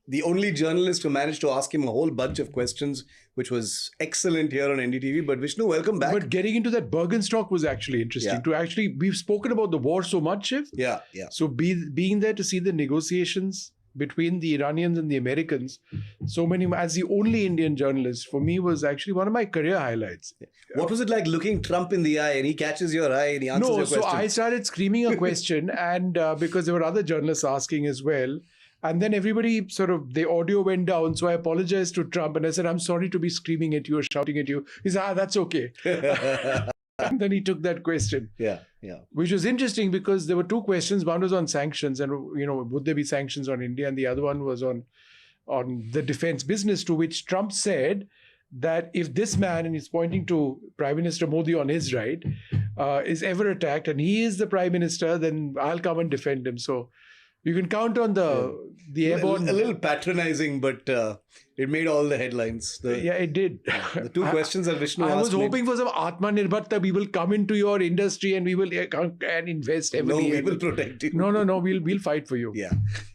The only journalist who managed to ask him a whole bunch of questions, which was excellent here on NDTV. But Vishnu, welcome back. But getting into that Bergenstock was actually interesting. We've spoken about the war so much, Shiv. Yeah. So being there to see the negotiations between the Iranians and the Americans, as the only Indian journalist, for me was actually one of my career highlights. What was it like looking Trump in the eye and he catches your eye and he answers your question? So I started screaming a question and because there were other journalists asking as well. And then everybody the audio went down. So I apologized to Trump and I said, I'm sorry to be screaming at you or shouting at you. He said, that's okay. And then he took that question. Yeah. Which was interesting because there were 2 questions. One was on sanctions and, would there be sanctions on India? And the other one was on the defense business, to which Trump said that if this man, and he's pointing to Prime Minister Modi on his right, is ever attacked and he is the Prime Minister, then I'll come and defend him. So you can count on the airborne. A little patronizing, but It made all the headlines. Yeah, it did. The two questions that Vishnu asked. I was hoping for some Atmanirbharta. We will come into your industry and we will and invest heavily. No, we will protect you. No. We'll fight for you. Yeah.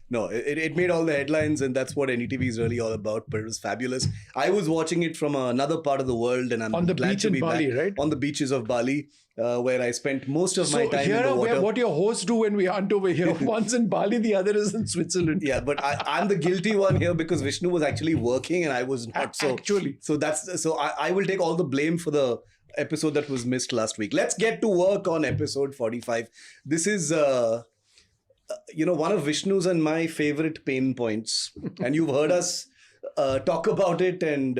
No, it made all the headlines, and that's what NDTV is really all about. But it was fabulous. I was watching it from another part of the world, and I'm on the glad beach to in be Bali, back right? On the beaches of Bali, where I spent most of my time in the water. What your hosts do when we aren't over here. One's in Bali, the other is in Switzerland. Yeah, but I'm the guilty one here because Vishnu was actually working and I was not. So actually, so I will take all the blame for the episode that was missed last week. Let's get to work on episode 45. This is one of Vishnu's and my favorite pain points, and you've heard us talk about it and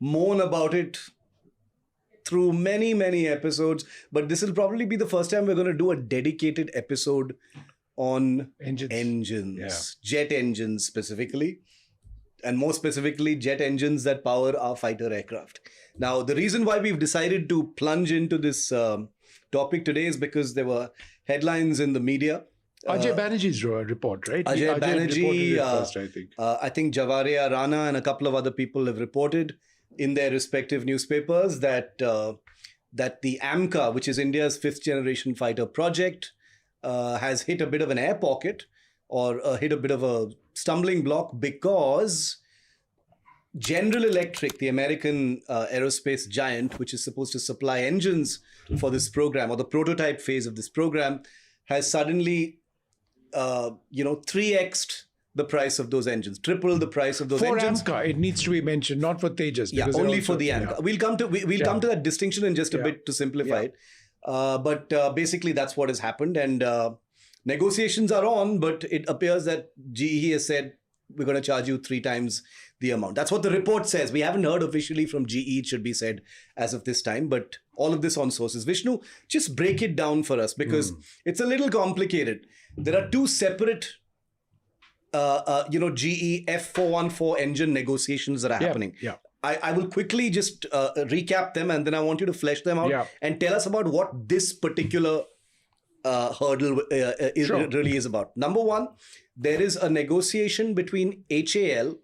moan about it through many episodes, but this will probably be the first time we're going to do a dedicated episode on engines. Jet engines specifically, and more specifically jet engines that power our fighter aircraft. Now, the reason why we've decided to plunge into this topic today is because there were headlines in the media. Ajay Banerjee's report, right? Ajay Banerjee, first, I think. I think Javaria Rana and a couple of other people have reported in their respective newspapers that the AMCA, which is India's 5th generation fighter project, has hit a bit of an air pocket or hit a bit of a stumbling block because General Electric, the American aerospace giant, which is supposed to supply engines for this program, or the prototype phase of this program, has suddenly 3x'd the price of those engines, triple the price of those engines. For AMCA, it needs to be mentioned, not for Tejas. Yeah, only for the AMCA. Yeah. We'll come to that distinction in just a bit to simplify it. But basically, that's what has happened. And negotiations are on, but it appears that GE has said, we're going to charge you 3 times the amount. That's what the report says. We haven't heard officially from GE, it should be said, as of this time. But all of this on sources. Vishnu, just break it down for us because it's a little complicated. There are 2 separate GE F414 engine negotiations that are happening. Yeah. I will quickly just recap them, and then I want you to flesh them out and tell us about what this particular hurdle really is about. Number one, there is a negotiation between HAL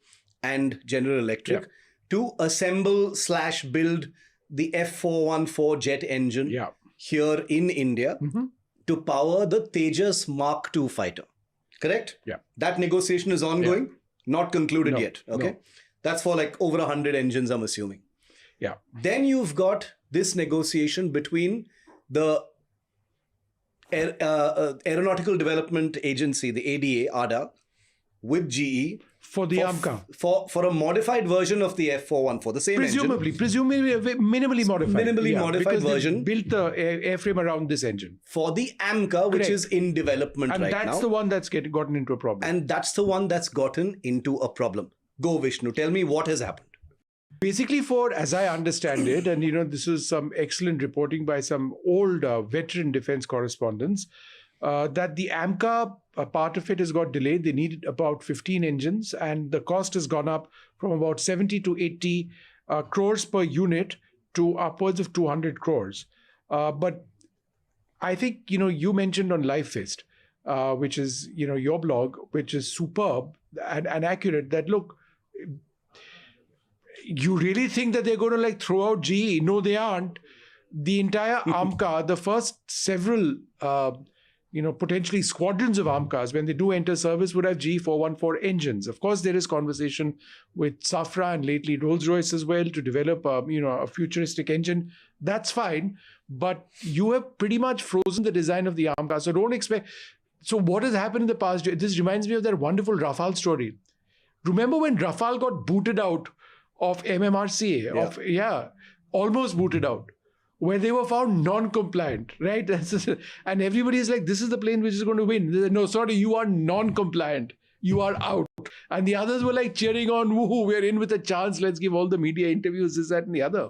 and General Electric to assemble/build the F414 jet engine here in India to power the Tejas Mark II fighter. Correct? Yeah. That negotiation is ongoing, not concluded yet. Okay. No. That's for like over 100 engines, I'm assuming. Yeah. Then you've got this negotiation between the Aeronautical Development Agency, the ADA, with GE. For the AMCA. For a modified version of the F414, the same engine. Presumably minimally modified. Minimally modified version. They built the airframe around this engine. For the AMCA, which is in development right now. And that's the one that's gotten into a problem. And that's the one that's gotten into a problem. Go, Vishnu. Tell me what has happened. Basically, as I understand it, and this is some excellent reporting by some old veteran defense correspondents, that the AMCA part of it has got delayed. They needed about 15 engines, and the cost has gone up from about 70 to 80 crores per unit to upwards of 200 crores. But I think, you mentioned on Live Fist, which is, your blog, which is superb and accurate, that look, you really think that they're going to throw out GE? No, they aren't. The entire AMCA, the first several potentially squadrons of AMCAs, when they do enter service, would have G414 engines. Of course, there is conversation with Safra and lately Rolls-Royce as well to develop a futuristic engine. That's fine. But you have pretty much frozen the design of the AMCA. So don't expect... So what has happened in the past? This reminds me of that wonderful Rafale story. Remember when Rafale got booted out of MMRCA? Almost booted out, where they were found non-compliant, right? And everybody is like, this is the plane which is going to win. No, sorry, you are non-compliant. You are out. And the others were cheering on, woohoo, we're in with a chance. Let's give all the media interviews, this, that, and the other.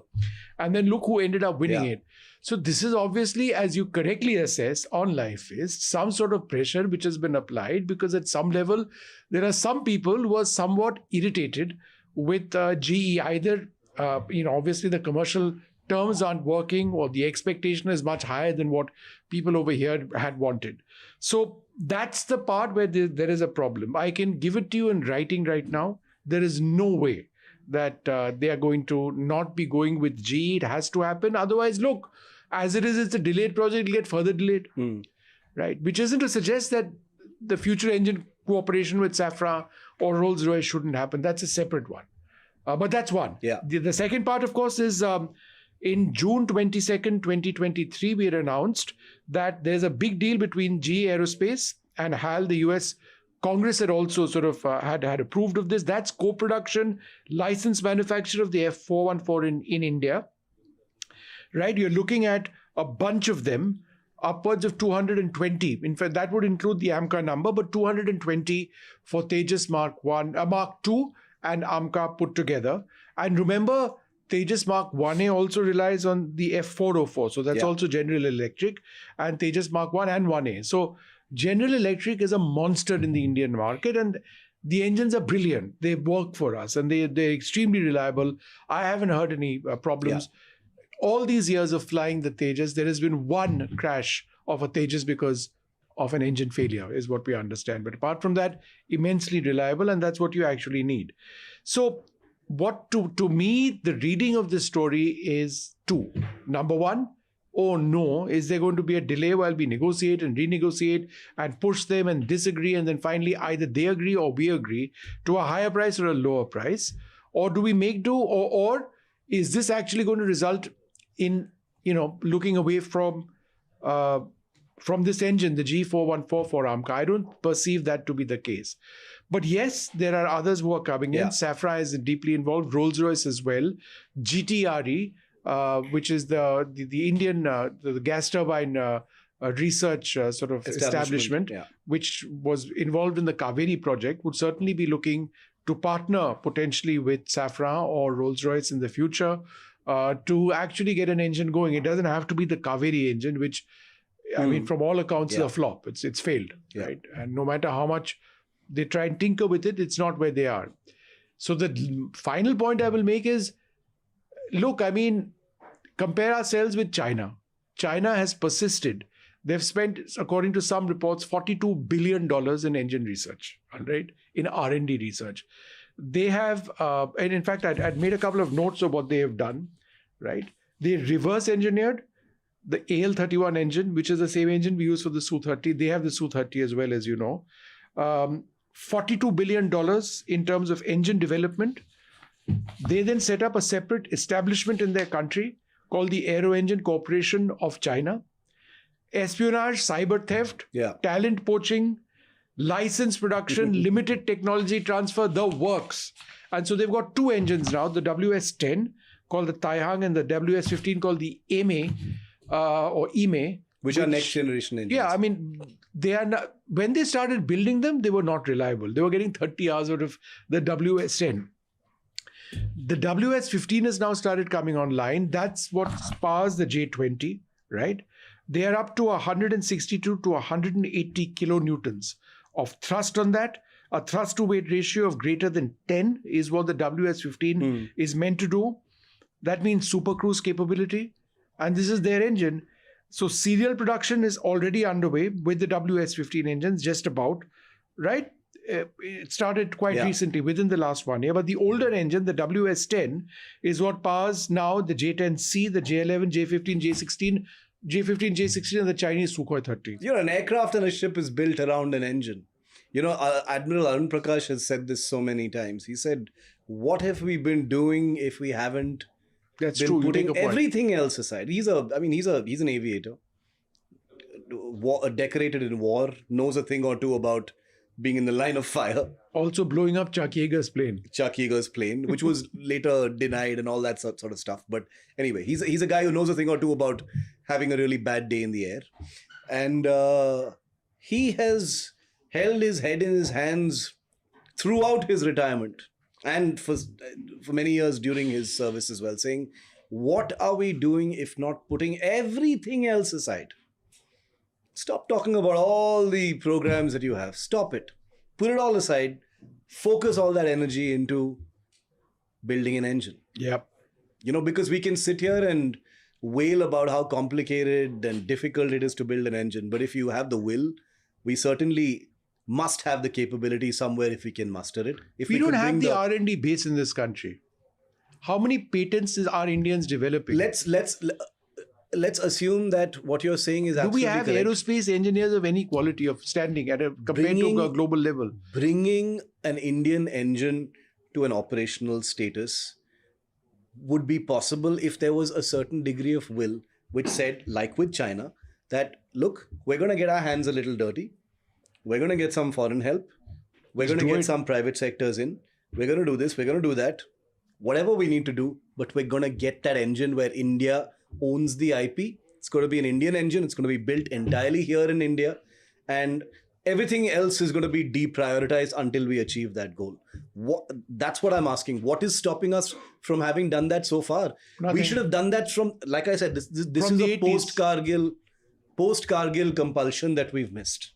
And then look who ended up winning it. So this is obviously, as you correctly assess on Live Fist, some sort of pressure which has been applied, because at some level, there are some people who are somewhat irritated with GE. Either, obviously the commercial terms aren't working, or the expectation is much higher than what people over here had wanted. So that's the part where there is a problem. I can give it to you in writing right now. there is no way that they are going to not be going with GE. It has to happen. Otherwise, look, as it is, it's a delayed project. It'll get further delayed, right? Which isn't to suggest that the future engine cooperation with Safran or Rolls-Royce shouldn't happen. That's a separate one. But that's one. Yeah. The second part, of course, is in June 22nd, 2023, we had announced that there's a big deal between GE Aerospace and HAL, the US. Congress had also sort of had approved of this. That's co-production, licensed manufacture of the F414 in India. Right? You're looking at a bunch of them, upwards of 220. In fact, that would include the AMCA number, but 220 for Tejas Mark II and AMCA put together. And remember, Tejas Mark 1A also relies on the F404. So that's also General Electric, and Tejas Mark 1 and 1A. So General Electric is a monster in the Indian market, and the engines are brilliant. They work for us, and they're extremely reliable. I haven't heard any problems. All these years of flying the Tejas, there has been one crash of a Tejas because of an engine failure, is what we understand. But apart from that, immensely reliable, and that's what you actually need. So what to me, the reading of this story is two. Number one, oh no, is there going to be a delay while we negotiate and renegotiate and push them and disagree, and then finally either they agree or we agree to a higher price or a lower price? Or do we make do, or is this actually going to result in, looking away from this engine, the G414 for AMCA? I don't perceive that to be the case. But yes, there are others who are coming in. Safran is deeply involved, Rolls-Royce as well, GTRE, which is the Indian the gas turbine research sort of establishment, which was involved in the Kaveri project, would certainly be looking to partner potentially with Safran or Rolls-Royce in the future to actually get an engine going. It doesn't have to be the Kaveri engine, which, I mean, from all accounts, is a flop. It's failed, right? And no matter how much they try and tinker with it, it's not where they are. So the final point I will make is, look, I mean, compare ourselves with China. China has persisted. They've spent, according to some reports, $42 billion in engine research, right? In R&D research. They have, and in fact, I'd made a couple of notes of what they have done, right? They reverse engineered the AL31 engine, which is the same engine we use for the Su-30. They have the Su-30 as well, as you know. $42 billion in terms of engine development. They then set up a separate establishment in their country called the Aero Engine Corporation of China. Espionage, cyber theft, talent poaching, license production, limited technology transfer, the works. And so they've got two engines now, the WS-10 called the Taihang and the WS-15 called the EME or EME. Which are next generation engines. Yeah, I mean, they are not, when they started building them, they were not reliable. They were getting 30 hours out of the WS-10. The WS-15 has now started coming online. That's what powers the J20, right? They are up to 162 to 180 kilonewtons of thrust on that. A thrust to weight ratio of greater than 10 is what the WS-15 is meant to do. That means super cruise capability. And this is their engine. So serial production is already underway with the WS-15 engines, just about, right? It started quite recently, within the last 1 year. But the older engine, the WS-10, is what powers now the J10C, the J11, J15, J16, J15, J16, and the Chinese Sukhoi 30. An aircraft and a ship is built around an engine. Admiral Arun Prakash has said this so many times. He said, what have we been doing if we haven't been putting everything else aside? He's an aviator, decorated in war, knows a thing or two about being in the line of fire. Also blowing up Chuck Yeager's plane. Which was later denied and all that sort of stuff. But anyway, he's a guy who knows a thing or two about having a really bad day in the air. And he has held his head in his hands throughout his retirement and for many years during his service as well, saying, what are we doing if not putting everything else aside? Stop talking about all the programs that you have. Stop it. Put it all aside. Focus all that energy into building an engine. Yep. Because we can sit here and wail about how complicated and difficult it is to build an engine. But if you have the will, we certainly must have the capability somewhere if we can muster it. If we don't could have bring the R&D base in this country. How many patents are Indians developing? Let's assume that what you're saying is absolutely correct. Do we have aerospace engineers of any quality of standing compared to a global level? Bringing an Indian engine to an operational status would be possible if there was a certain degree of will which said, like with China, that look, we're going to get our hands a little dirty. We're going to get some foreign help. We're going to get some private sectors in. We're going to do this. We're going to do that. Whatever we need to do, but we're going to get that engine where India owns the IP. It's going to be an Indian engine. It's going to be built entirely here in India. And everything else is going to be deprioritized until we achieve that goal. That's what I'm asking. What is stopping us from having done that so far? Nothing. We should have done that from, like I said, this is a post-Kargil compulsion that we've missed.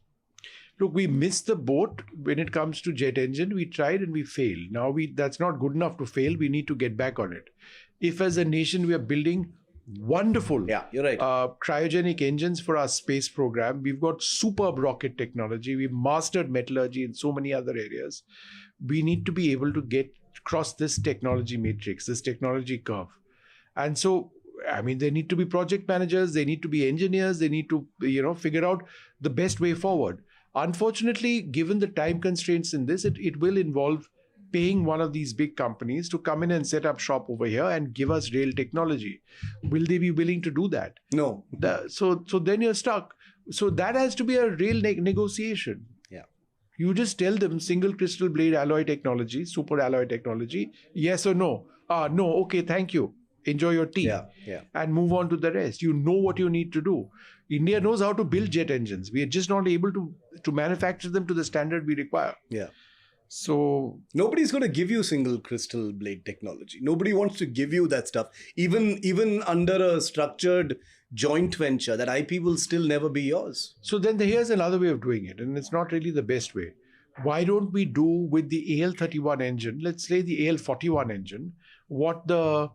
Look, we missed the boat when it comes to jet engine. We tried and we failed. Now that's not good enough to fail. We need to get back on it. If as a nation we are building wonderful you're right. Cryogenic engines for our space program, we've got superb rocket technology. We've mastered metallurgy in so many other areas. We need to be able to cross this technology matrix, this technology curve. And so, I mean, they need to be project managers. They need to be engineers. They need to, figure out the best way forward. Unfortunately, given the time constraints in this, it will involve paying one of these big companies to come in and set up shop over here and give us real technology. Will they be willing to do that? No. So then you're stuck. So that has to be a real negotiation. Yeah. You just tell them single crystal blade alloy technology, super alloy technology, yes or no? No, okay, thank you. Enjoy your tea. Yeah. And move on to the rest. You know what you need to do. India knows how to build jet engines. We are just not able to manufacture them to the standard we require. Yeah. So nobody's going to give you single crystal blade technology. Nobody wants to give you that stuff. Even under a structured joint venture, that IP will still never be yours. So then here's another way of doing it, and it's not really the best way. Why don't we do with the AL-31 engine, let's say the AL-41 engine, what the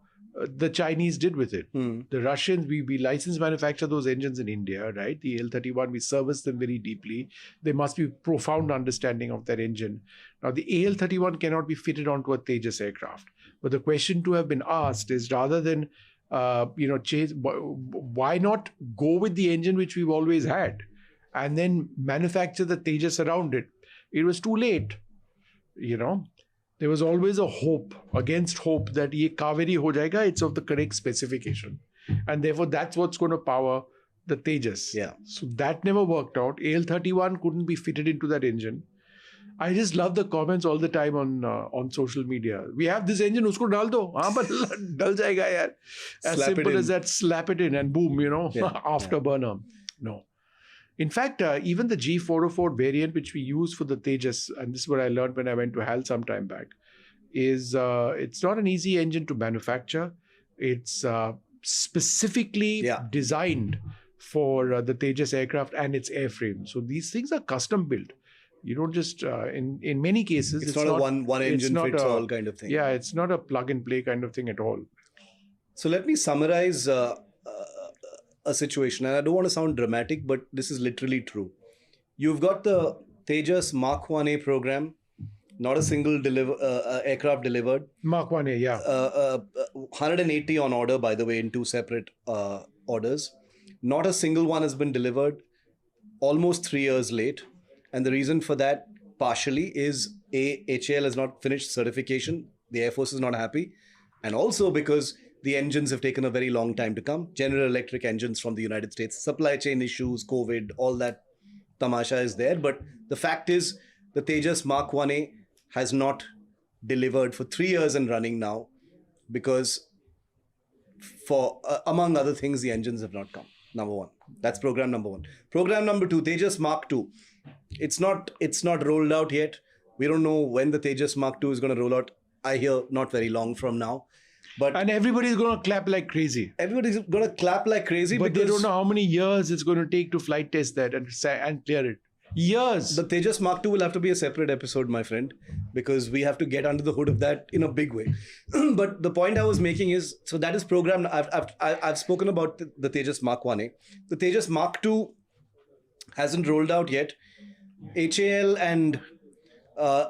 Chinese did with it. The Russians, we license manufacture those engines in India, right? The AL-31, we service them very deeply. There must be profound understanding of that engine. Now, the AL-31 cannot be fitted onto a Tejas aircraft. But the question to have been asked is, rather than, change, why not go with the engine which we've always had and then manufacture the Tejas around it? It was too late, There was always a hope, against hope, that ye Kaveri ho jayega, it's of the correct specification. And therefore, that's what's going to power the Tejas. Yeah. So that never worked out. AL-31 couldn't be fitted into that engine. I just love the comments all the time on social media. We have this engine, usko dal do. Haan, but dal jayega yaar. As simple as that, slap it in and boom, afterburner. No. In fact, even the G404 variant, which we use for the Tejas, and this is what I learned when I went to HAL some time back, is it's not an easy engine to manufacture. It's specifically designed for the Tejas aircraft and its airframe. So these things are custom built. You don't just, in many cases, it's not a one engine fits all kind of thing. Yeah, it's not a plug and play kind of thing at all. So let me summarize a situation, and I don't want to sound dramatic, but this is literally true. You've got the Tejas Mark 1A program, not a single aircraft delivered. Mark 1A, yeah. 180 on order, by the way, in two separate orders. Not a single one has been delivered, almost 3 years late. And the reason for that, partially, is HAL has not finished certification. The Air Force is not happy. And also because the engines have taken a very long time to come. General Electric engines from the United States. Supply chain issues, COVID, all that tamasha is there. But the fact is, the Tejas Mark 1A has not delivered for 3 years and running now because for, among other things, the engines have not come. Number one. That's program number one. Program number two, Tejas Mark 2. It's not rolled out yet. We don't know when the Tejas Mark 2 is going to roll out. I hear not very long from now. And everybody's going to clap like crazy. Everybody's going to clap like crazy. But they don't know how many years it's going to take to flight test that and clear it. Years. The Tejas Mark 2 will have to be a separate episode, my friend, because we have to get under the hood of that in a big way. But the point I was making is, so that is programmed. I've spoken about the Tejas Mark 1A. The Tejas Mark 2 hasn't rolled out yet. HAL and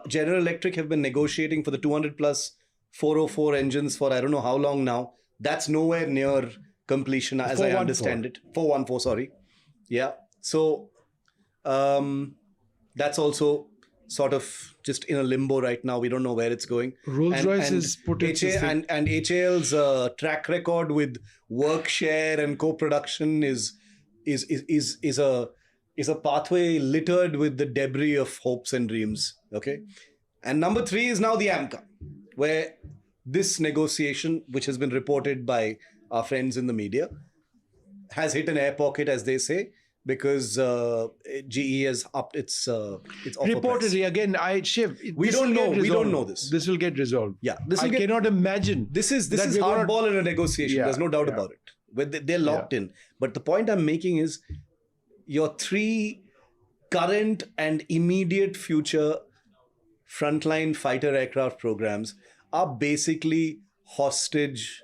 General Electric have been negotiating for the 200 plus 404 engines for I don't know how long now. That's nowhere near completion as I understand it. 414, sorry. Yeah. So that's also sort of just in a limbo right now. We don't know where it's going. Rolls-Royce has put its and HAL's track record with work share and co-production is a pathway littered with the debris of hopes and dreams. Okay. And number 3 is now the AMCA, where this negotiation, which has been reported by our friends in the media, has hit an air pocket, as they say, because GE has upped its offer reportedly price. Shiv, we don't know this. This will get resolved. Yeah, I cannot imagine. This is hardball in a negotiation. There's no doubt about it. They're locked in. But the point I'm making is your 3 current and immediate future frontline fighter aircraft programs are basically hostage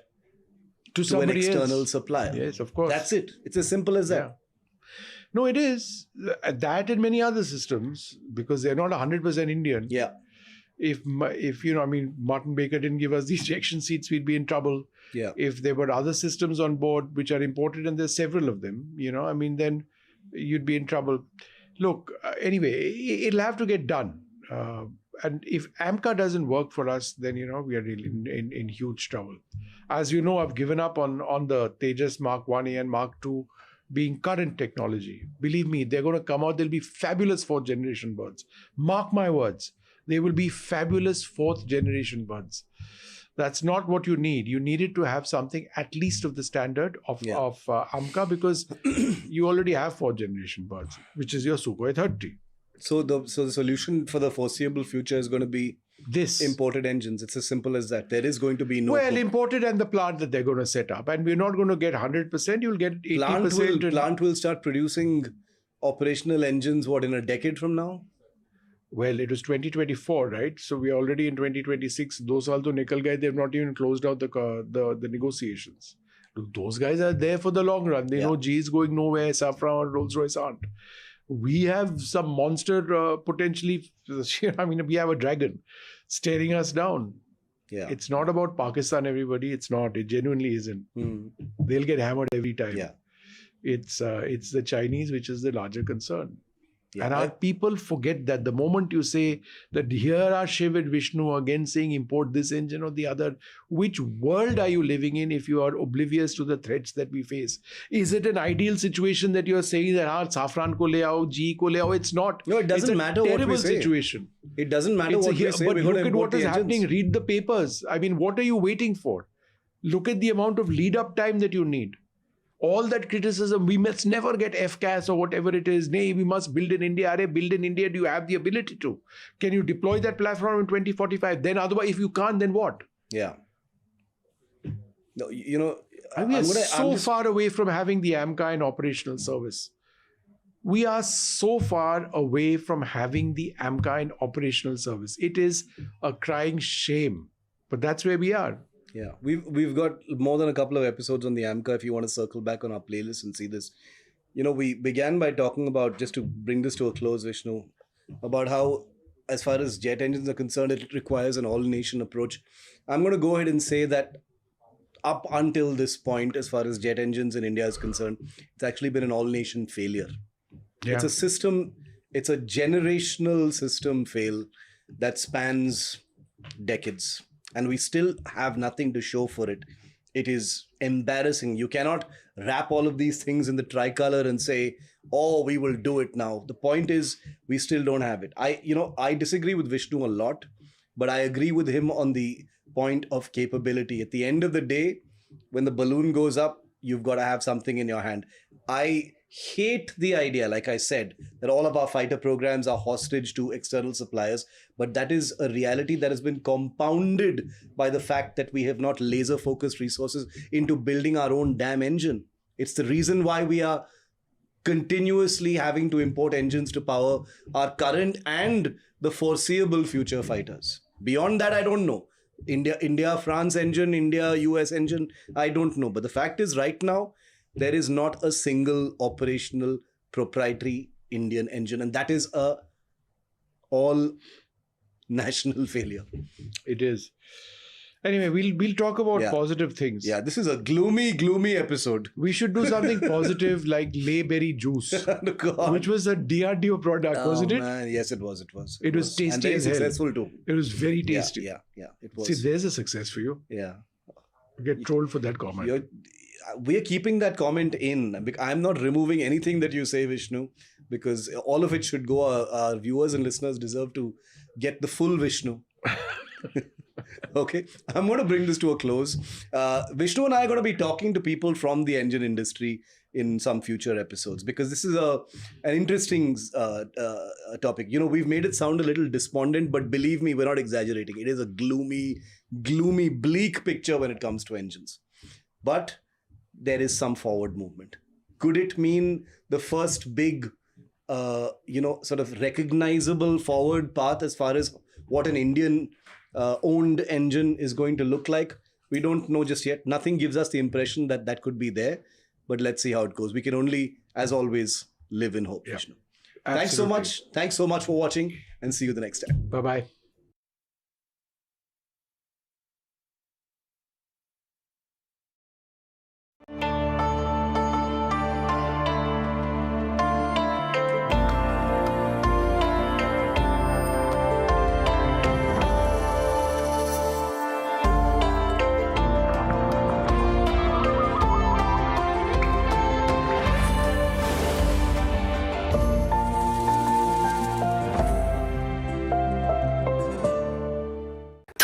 to an external supplier. Yes, of course. That's it. It's as simple as that. No, it is. That and many other systems, because they're not 100% Indian. Yeah. If Martin Baker didn't give us the ejection seats, we'd be in trouble. Yeah. If there were other systems on board which are imported, and there's several of them, then you'd be in trouble. Look, anyway, it'll have to get done. And if AMCA doesn't work for us, then, we are really in huge trouble. As you know, I've given up on the Tejas Mark 1A and Mark 2 being current technology. Believe me, they're going to come out. They'll be fabulous 4th generation birds. Mark my words. They will be fabulous 4th generation birds. That's not what you need. You needed to have something at least of the standard of AMCA, because you already have 4th generation birds, which is your Sukhoi 30. So the solution for the foreseeable future is going to be this imported engines. It's as simple as that. There is going to be no... Well, imported and the plant that they're going to set up. And we're not going to get 100%. You'll get 80%. Plant will start producing operational engines, in a decade from now? Well, it was 2024, right? So we're already in 2026. Those saal to nikal gaye. They've not even closed out the negotiations. Look, those guys are there for the long run. They know G is going nowhere. Safran and Rolls-Royce aren't. We have some monster potentially. We have a dragon staring us down. Yeah. It's not about Pakistan, everybody. It's not. It genuinely isn't. They'll get hammered every time. Yeah. It's the Chinese which is the larger concern. Yeah, and our people forget that the moment you say that here are Shiv and Vishnu again saying import this engine or the other, which world are you living in if you are oblivious to the threats that we face? Is it an ideal situation that you are saying that Safran ko le aao, GE ko le aao? It's not. No, it doesn't matter what we say. It's a terrible situation. It doesn't matter what we say. But look at what is happening. Read the papers. What are you waiting for? Look at the amount of lead-up time that you need. All that criticism, we must never get FCAS or whatever it is. Nay, we must build in India. Build in India, do you have the ability to? Can you deploy that platform in 2045? Then otherwise, if you can't, then what? Yeah. No, we are so far away from having the AMCA in operational service. We are so far away from having the AMCA in operational service. It is a crying shame. But that's where we are. Yeah, we've got more than a couple of episodes on the AMCA if you want to circle back on our playlist and see this. We began by talking about, just to bring this to a close, Vishnu, about how, as far as jet engines are concerned, it requires an all-nation approach. I'm going to go ahead and say that up until this point, as far as jet engines in India is concerned, it's actually been an all-nation failure. Yeah. It's a system, it's a generational system fail that spans decades. And we still have nothing to show for it. It is embarrassing. You cannot wrap all of these things in the tricolor and say, oh, we will do it now. The point is, we still don't have it. I disagree with Vishnu a lot, but I agree with him on the point of capability. At the end of the day, when the balloon goes up, you've got to have something in your hand. I hate the idea, like I said, that all of our fighter programs are hostage to external suppliers, but that is a reality that has been compounded by the fact that we have not laser-focused resources into building our own damn engine. It's the reason why we are continuously having to import engines to power our current and the foreseeable future fighters. Beyond that, I don't know. India, France engine, India, US engine, I don't know. But the fact is, right now, there is not a single operational proprietary Indian engine. And that is a all national failure. It is. Anyway, we'll talk about positive things. Yeah, this is a gloomy episode. We should do something positive like Layberry juice, which was a DRDO product, wasn't it? Man. Yes, it was. It was tasty and very as hell. successful too. It was very tasty. Yeah. It was. See, there's a success for you. Yeah. Get trolled for that comment. We're keeping that comment in. I'm not removing anything that you say, Vishnu, because all of it should go. Our viewers and listeners deserve to get the full Vishnu. Okay, I'm going to bring this to a close. Vishnu and I are going to be talking to people from the engine industry in some future episodes, because this is an interesting topic. You know, we've made it sound a little despondent, but believe me, we're not exaggerating. It is a gloomy, bleak picture when it comes to engines. But there is some forward movement. Could it mean the first big, sort of recognizable forward path as far as what an Indian owned engine is going to look like? We don't know just yet. Nothing gives us the impression that that could be there, but let's see how it goes. We can only, as always, live in hope. Vishnu. Thanks so much. Thanks so much for watching, and see you the next time. Bye-bye.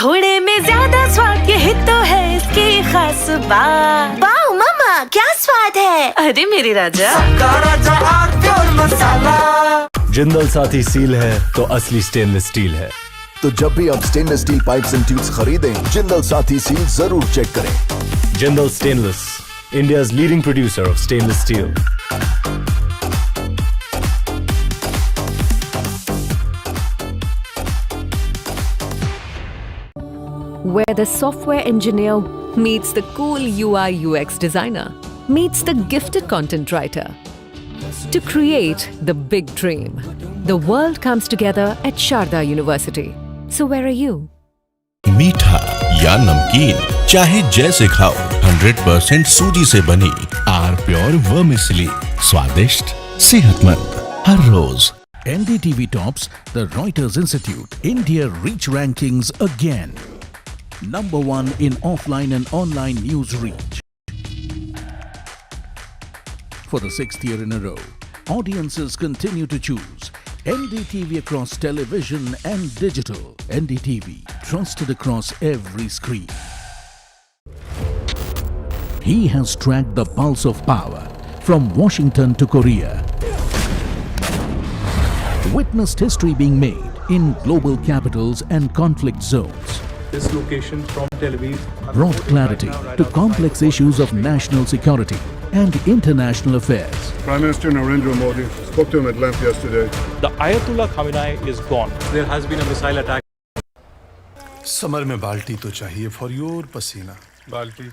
थोड़े में ज्यादा स्वाद यही तो है इसकी खास बात। वाओ मम्मा, क्या स्वाद है? अरे मेरे राजा, जिंदल साथी सील है तो असली स्टेनलेस स्टील है। तो जब भी आप stainless steel pipes and tubes खरीदें, जिंदल साथी सील जरूर चेक करें। Jindal stainless, India's leading producer of stainless steel. Where the software engineer meets the cool UI UX designer, meets the gifted content writer. To create the big dream, the world comes together at Sharda University. So where are you? मीठा या नमकीन, चाहे जैसे खाओ, 100% सूजी से बनी are pure vermicelli, स्वादिष्ट, सेहतमंद, हर रोज। NDTV tops the Reuters Institute India Reach Rankings again. Number 1 in offline and online news reach. For the 6th year in a row, audiences continue to choose NDTV across television and digital. NDTV, trusted across every screen. He has tracked the pulse of power from Washington to Korea. Witnessed history being made in global capitals and conflict zones. This location from Tel Aviv Brought clarity to complex issues of national security and international affairs. Prime Minister Narendra Modi spoke to him at length yesterday. The Ayatollah Khamenei is gone. There has been a missile attack. Summer में बाल्टी तो चाहिए for your पसीना, बाल्टी।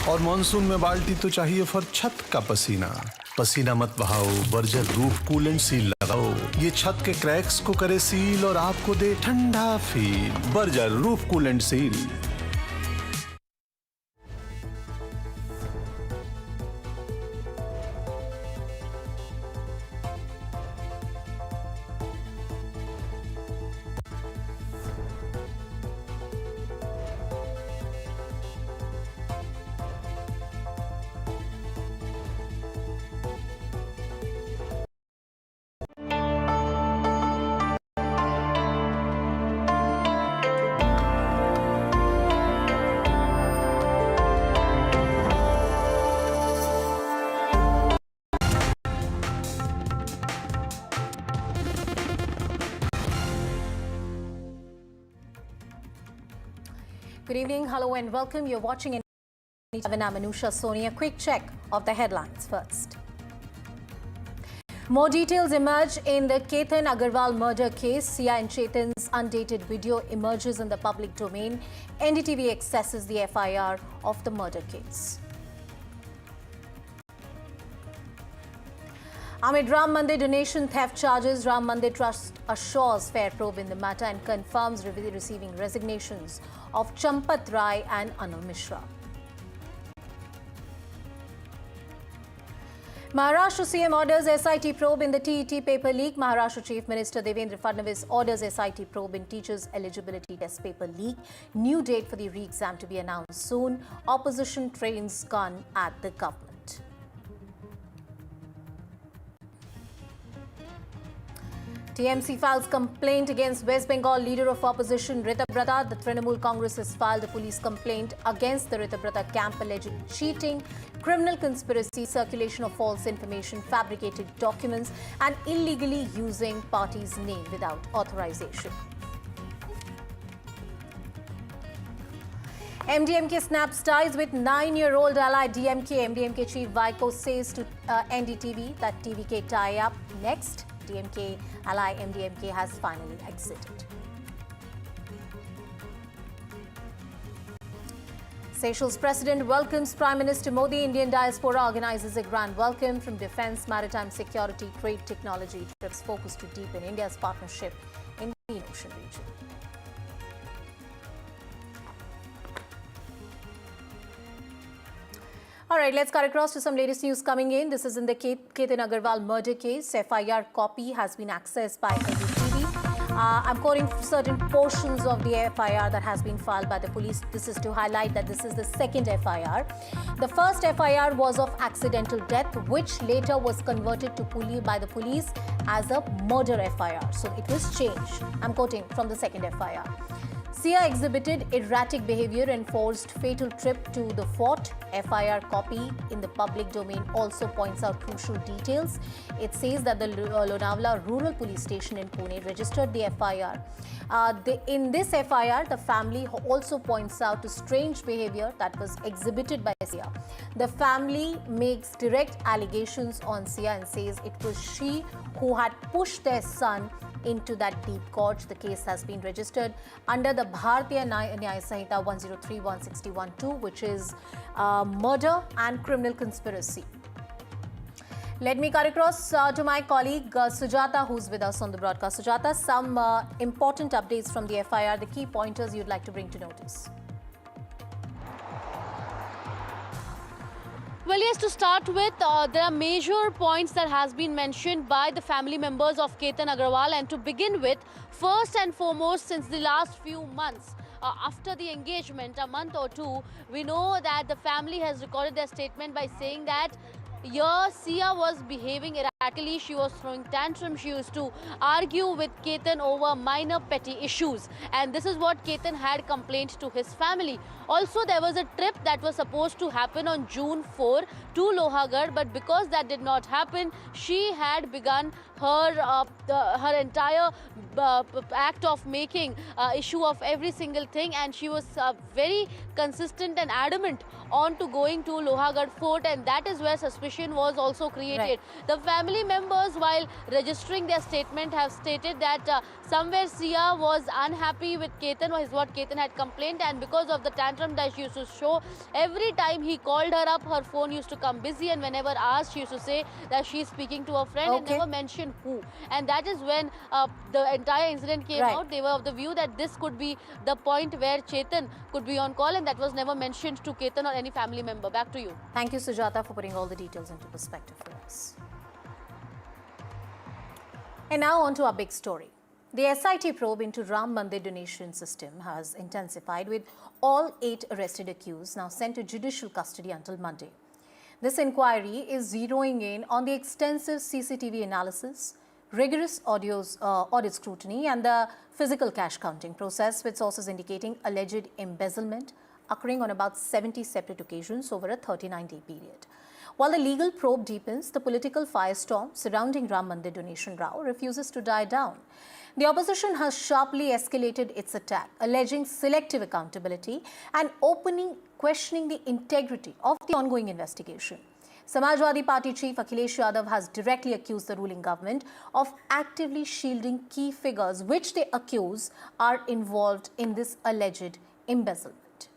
और monsoon में बाल्टी तो चाहिए फॉर छत का पसीना। पसीना मत बहाओ, बर्जर रूफ कूलेंट सील लगाओ। ये छत के क्रैक्स को करे सील और आपको दे ठंडा feel. Berger roof coolant seal. Good evening, hello and welcome. You're watching NDTV. I'm Anusha Soni. A quick check of the headlines first. More details emerge in the Ketan Agarwal murder case. Sia and Chetan's undated video emerges in the public domain. NDTV accesses the FIR of the murder case. Amid Ram Mandir donation theft charges, Ram Mandir Trust assures fair probe in the matter and confirms receiving resignations of Champat Rai and Anil Mishra. Maharashtra CM orders SIT probe in the TET paper leak. Maharashtra Chief Minister Devendra Fadnavis orders SIT probe in teachers' eligibility test paper leak. New date for the re-exam to be announced soon. Opposition trains gun at the government. TMC files complaint against West Bengal leader of opposition Ritabrata. The Trinamool Congress has filed a police complaint against the Ritabrata camp alleging cheating, criminal conspiracy, circulation of false information, fabricated documents and illegally using party's name without authorization. MDMK snaps ties with 9-year-old ally DMK. MDMK chief Vaiko says to NDTV that TVK tie-up next. DMK ally MDMK has finally exited. Seychelles President welcomes Prime Minister Modi. Indian diaspora organizes a grand welcome from defense, maritime security, trade, technology. Trips focused to deepen India's partnership in the Indian Ocean region. All right, let's cut across to some latest news coming in. This is in the Ketan Agarwal murder case. FIR copy has been accessed by NDTV. I'm quoting certain portions of the FIR that has been filed by the police. This is to highlight that this is the second FIR. The first FIR was of accidental death, which later was converted to by the police as a murder FIR. So it was changed. I'm quoting from the second FIR. Sia exhibited erratic behavior and forced fatal trip to the fort. FIR copy in the public domain also points out crucial details. It says that the Lonavala Rural Police Station in Pune registered the FIR. In this FIR, the family also points out the strange behavior that was exhibited by Sia. The family makes direct allegations on Sia and says it was she who had pushed their son into that deep gorge. The case has been registered under the Bharatiya Nyaya Sanhita 103-161-2, which is murder and criminal conspiracy. Let me cut across to my colleague Sujata, who's with us on the broadcast. Sujata, some important updates from the FIR, the key pointers you'd like to bring to notice. Well, yes, to start with, there are major points that has been mentioned by the family members of Ketan Agarwal. And to begin with, first and foremost, since the last few months, after the engagement, a month or two, we know that the family has recorded their statement by saying that Sia was behaving erratically. She was throwing tantrums. She used to argue with Ketan over minor petty issues. And this is what Ketan had complained to his family. Also, there was a trip that was supposed to happen on June 4 to Lohagarh, but because that did not happen, she had begun her entire act of making issue of every single thing, and she was very consistent and adamant on to going to Lohagarh Fort, and that is where suspicion was also created. Right. The family members, while registering their statement, have stated that somewhere Sia was unhappy with Ketan, or is what Ketan had complained, and because of the tantrum that she used to show, every time he called her up, her phone used to come busy, and whenever asked, she used to say that she is speaking to a friend and never mention who. And that is when the entire incident came out. They were of the view that this could be the point where Chetan could be on call, and that was never mentioned to Ketan or any family member. Back to you. Thank you, Sujata, for putting all the details into perspective for us. And now on to our big story. The SIT probe into Ram Mandir donation system has intensified, with all 8 arrested accused now sent to judicial custody until Monday. This inquiry is zeroing in on the extensive CCTV analysis, rigorous audit scrutiny and the physical cash counting process, with sources indicating alleged embezzlement occurring on about 70 separate occasions over a 39-day period. While the legal probe deepens, the political firestorm surrounding Ram Mandir donation row refuses to die down. The opposition has sharply escalated its attack, alleging selective accountability and openly questioning the integrity of the ongoing investigation. Samajwadi Party chief Akhilesh Yadav has directly accused the ruling government of actively shielding key figures, which they accuse are involved in this alleged embezzlement.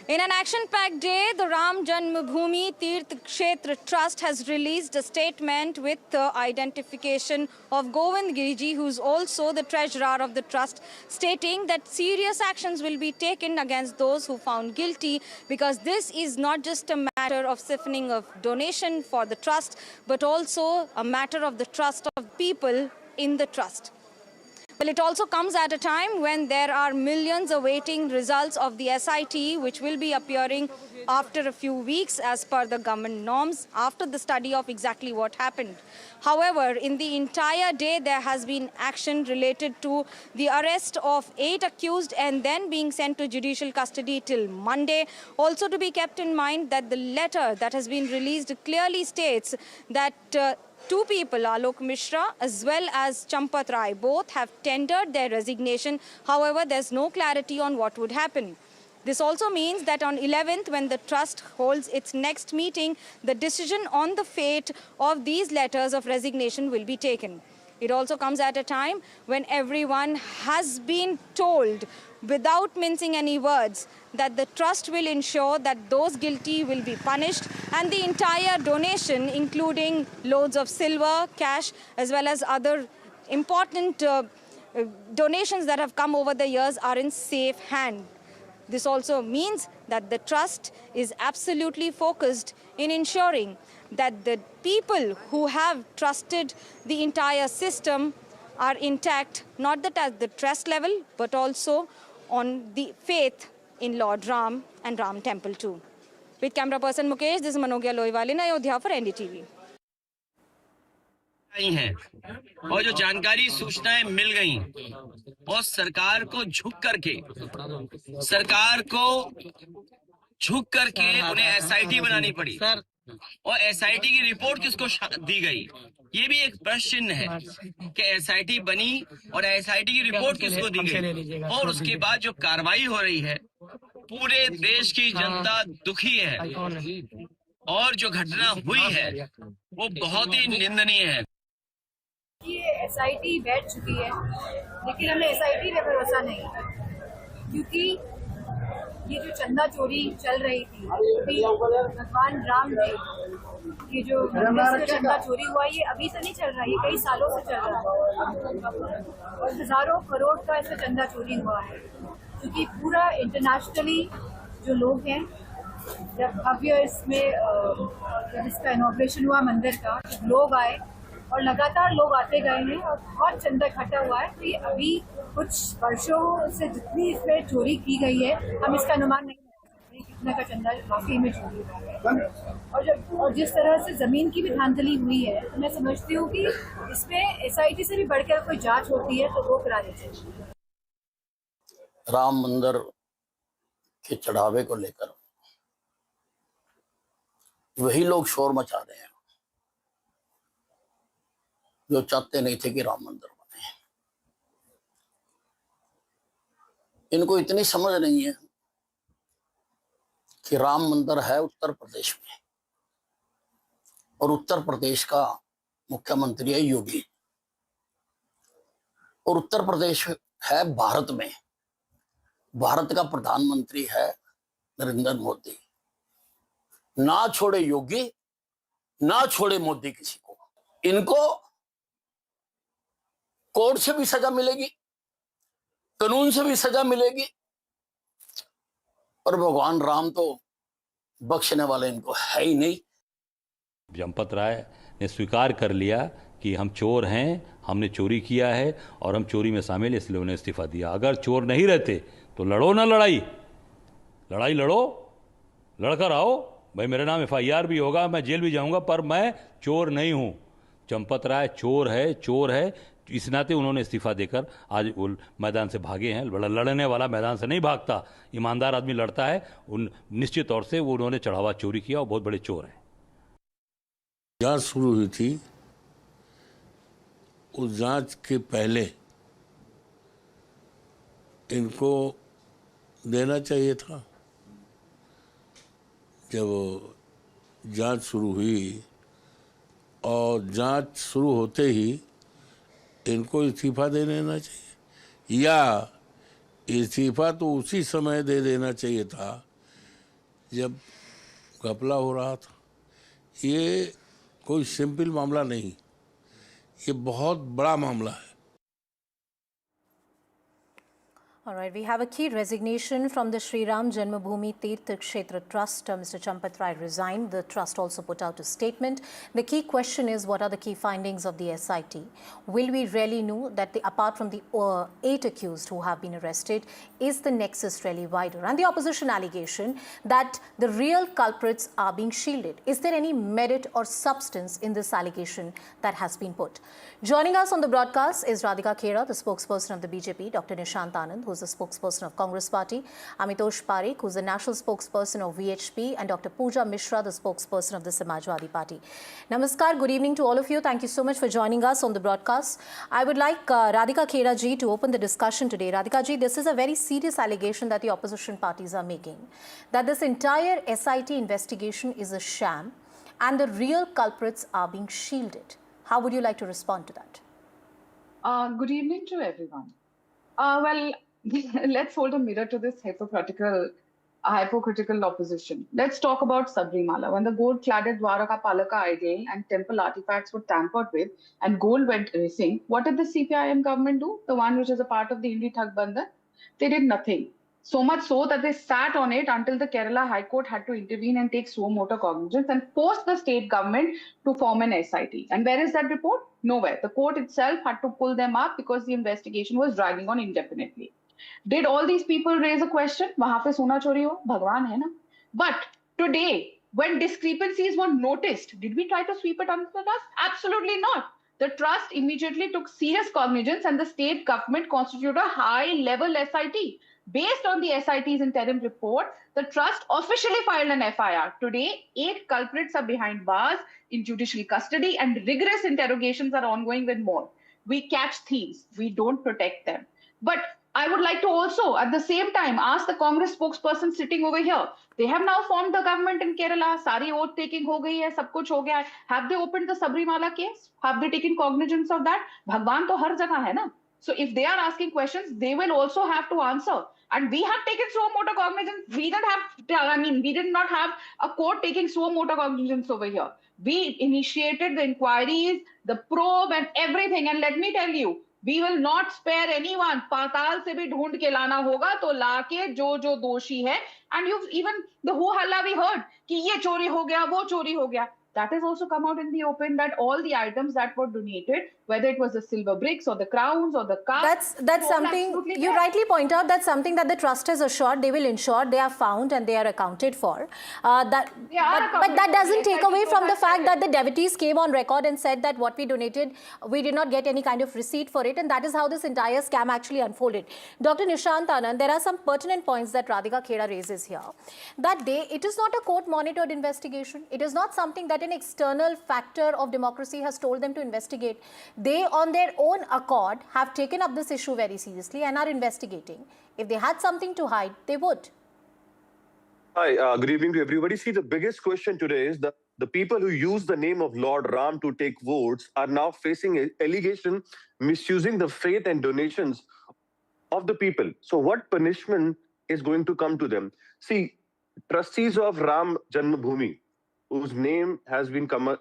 In an action-packed day, the Ram Janmabhoomi Tirth Kshetra Trust has released a statement with the identification of Govind Giriji, who's also the treasurer of the trust, stating that serious actions will be taken against those who found guilty, because this is not just a matter of siphoning of donation for the trust, but also a matter of the trust of people in the trust. Well, it also comes at a time when there are millions awaiting results of the SIT, which will be appearing after a few weeks as per the government norms, after the study of exactly what happened. However, in the entire day, there has been action related to the arrest of 8 accused and then being sent to judicial custody till Monday. Also to be kept in mind that the letter that has been released clearly states that two people, Alok Mishra as well as Champat Rai, both have tendered their resignation. However, there's no clarity on what would happen. This also means that on 11th, when the trust holds its next meeting, the decision on the fate of these letters of resignation will be taken. It also comes at a time when everyone has been told, without mincing any words, that the trust will ensure that those guilty will be punished, and the entire donation, including loads of silver, cash, as well as other important donations that have come over the years, are in safe hand. This also means that the trust is absolutely focused in ensuring that the people who have trusted the entire system are intact, not that at the trust level, but also on the faith in Lord Ram and Ram Temple too. With camera person Mukesh, this is Manogya Loiwal in Ayodhya for NDTV. हैं और जो जानकारी सूचनाएं मिल गई और सरकार को झुक करके उन्हें एसआईटी बनानी पड़ी और एसआईटी की रिपोर्ट किसको दी गई, ये भी एक प्रश्न चिन्ह है कि एसआईटी बनी और एसआईटी की रिपोर्ट किसको दी गई। और उसके बाद जो कार्रवाई हो रही है, पूरे देश की जनता दुखी है और जो घटना हुई है वो बहुत ही निंदनीय है। ये एसआईटी बैठ चुकी है, लेकिन हमें एसआईटी पे भरोसा नहीं, क्योंकि ये जो चंदा चोरी चल रही थी, भगवान राम ने ये जो मंदिर से चंदा चोरी हुआ, ये अभी से नहीं चल रहा है, ये कई सालों से चल रहा है और हजारों करोड़ का इसमें चंदा चोरी हुआ है। क्योंकि पूरा इंटरनेशनली जो लोग हैं, जब भव्य इसमें जब इसका इनॉग्रेशन हुआ मंदिर का, लोग आए और लगातार लोग आते गए हैं और बहुत चंदा इकट्ठा हुआ है। तो ये अभी कुछ वर्षों से जितनी इसमें चोरी की गई है, हम इसका अनुमान नहीं लगा सकते कितना का चंदा वाकई में चोरी हुआ है। और जिस तरह से जमीन की भी धांधली हुई है, तो मैं समझती हूँ कि इसमें एसआईटी से भी बढ़कर कोई जांच होती है तो वो करानी चाहिए। राम मंदिर के चढ़ावे को लेकर वही लोग शोर मचा रहे हैं जो चाहते नहीं थे कि राम मंदिर बने। इनको इतनी समझ नहीं है कि राम मंदिर है उत्तर प्रदेश में और उत्तर प्रदेश का मुख्यमंत्री है योगी और उत्तर प्रदेश है भारत में, भारत का प्रधानमंत्री है नरेंद्र मोदी। ना छोड़े योगी, ना छोड़े मोदी किसी को। इनको कोर्ट से भी सजा मिलेगी, कानून से भी सजा मिलेगी, और भगवान राम तो बख्शने वाले इनको है ही नहीं। चंपत राय ने स्वीकार कर लिया कि हम चोर हैं, हमने चोरी किया है और हम चोरी में शामिल, इसलिए उन्हें इस्तीफा दिया। अगर चोर नहीं रहते तो लड़ो ना लड़ाई लड़ो, लड़कर आओ भाई, मेरे नाम FIR भी होगा, मैं जेल भी जाऊंगा, पर मैं चोर नहीं हूं। चंपत राय चोर है, इस नाते उन्होंने इस्तीफा देकर आज वो मैदान से भागे हैं। लड़ने वाला मैदान से नहीं भागता, ईमानदार आदमी लड़ता है। उन निश्चित तौर से वो उन्होंने चढ़ावा चोरी किया और बहुत बड़े चोर हैं। जांच शुरू हुई थी, उस जांच के पहले इनको देना चाहिए था। जब जांच शुरू हुई और जांच शुरू होते ही इनको इस्तीफा दे देना चाहिए, या इस्तीफा तो उसी समय दे देना चाहिए था जब घपला हो रहा था, ये कोई सिंपल मामला नहीं, ये बहुत बड़ा मामला है। All right, we have a key resignation from the Sri Ram Janmabhoomi Tirth Kshetra Trust. Mr. Champat Rai resigned. The trust also put out a statement. The key question is, what are the key findings of the SIT? Will we really know that apart from the 8 accused who have been arrested, is the nexus really wider? And the opposition allegation that the real culprits are being shielded. Is there any merit or substance in this allegation that has been put? Joining us on the broadcast is Radhika Khera, the spokesperson of the BJP, Dr. Nishant Anand, who's the spokesperson of Congress Party, Amitosh Parikh, who's the national spokesperson of VHP, and Dr. Pooja Mishra, the spokesperson of the Samajwadi Party. Namaskar, good evening to all of you. Thank you so much for joining us on the broadcast. I would like Radhika Khera ji to open the discussion today. Radhika ji, this is a very serious allegation that the opposition parties are making, that this entire SIT investigation is a sham and the real culprits are being shielded. How would you like to respond to that? Good evening to everyone. Well, let's hold a mirror to this hypocritical opposition. Let's talk about Sabrimala. When the gold-cladded Dwaraka Palaka idol and temple artifacts were tampered with and gold went missing, what did the CPIM government do? The one which is a part of the Indi Thak Bandhan? They did nothing. So much so that they sat on it until the Kerala High Court had to intervene and take suo motu cognizance and force the state government to form an SIT. And where is that report? Nowhere. The court itself had to pull them up because the investigation was dragging on indefinitely. Did all these people raise a question? Wahan pe sona chori ho? Bhagwan hai na? But today, when discrepancies were noticed, did we try to sweep it under the dust? Absolutely not. The trust immediately took serious cognizance and the state government constituted a high-level SIT. Based on the SIT's interim report, the trust officially filed an FIR. Today, 8 culprits are behind bars in judicial custody and rigorous interrogations are ongoing with more. We catch thieves. We don't protect them. But I would like to also, at the same time, ask the Congress spokesperson sitting over here. They have now formed the government in Kerala. Sari oath taking ho gayi hai, sab kuch ho gaya hai. Have they opened the Sabrimala case? Have they taken cognizance of that? Bhagwan to har jagah hai na. So if they are asking questions, they will also have to answer. And we have taken suo motu cognizance. We did not have a court taking suo motu cognizance over here. We initiated the inquiries, the probe and everything. And let me tell you, we will not spare anyone. Patal se bhi dhoond ke lana hoga, to laake jo doshi hai. And you've even, the ho halla we heard, ki ye chori ho gaya, wo chori ho gaya. That has also come out in the open that all the items that were donated, whether it was the silver bricks or the crowns or the cars. That's something, you rightly point out, that's something that the trust has assured they will ensure they are found and they are accounted for. But that doesn't take away from the fact that the devotees came on record and said that what we donated, we did not get any kind of receipt for it, and that is how this entire scam actually unfolded. Dr. Nishant Anand, there are some pertinent points that Radhika Khera raises here. That it is not a court-monitored investigation. It is not something that an external factor of democracy has told them to investigate. They, on their own accord, have taken up this issue very seriously and are investigating. If they had something to hide, they would. Hi, good evening to everybody. See, the biggest question today is that the people who use the name of Lord Ram to take votes are now facing an allegation misusing the faith and donations of the people. So what punishment is going to come to them? See, trustees of Ram Janmabhoomi, whose name has been coming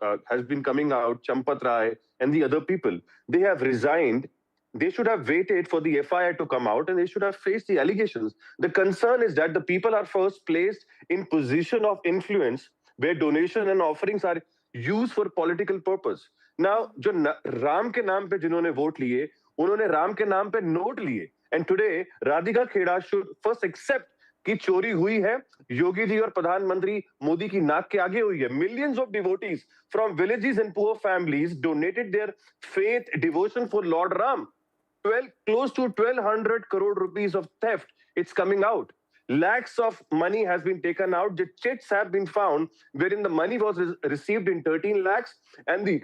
out, Champat Rai and the other people, they have resigned. They should have waited for the FIR to come out and they should have faced the allegations. The concern is that the people are first placed in position of influence where donation and offerings are used for political purpose. Now, जो राम के नाम पे जिन्होंने vote लिए, उन्होंने राम के नाम पे नोट लिए. And today, Radhika Khera should first accept कि चोरी हुई है, योगी जी और प्रधानमंत्री मोदी की नाक के आगे हुई है. Millions of devotees from villages and poor families donated their faith, devotion for Lord Ram. Close to 1,200 crore rupees of theft. It's coming out. Lakhs of money has been taken out. The checks have been found wherein the money was received in 13 lakhs and the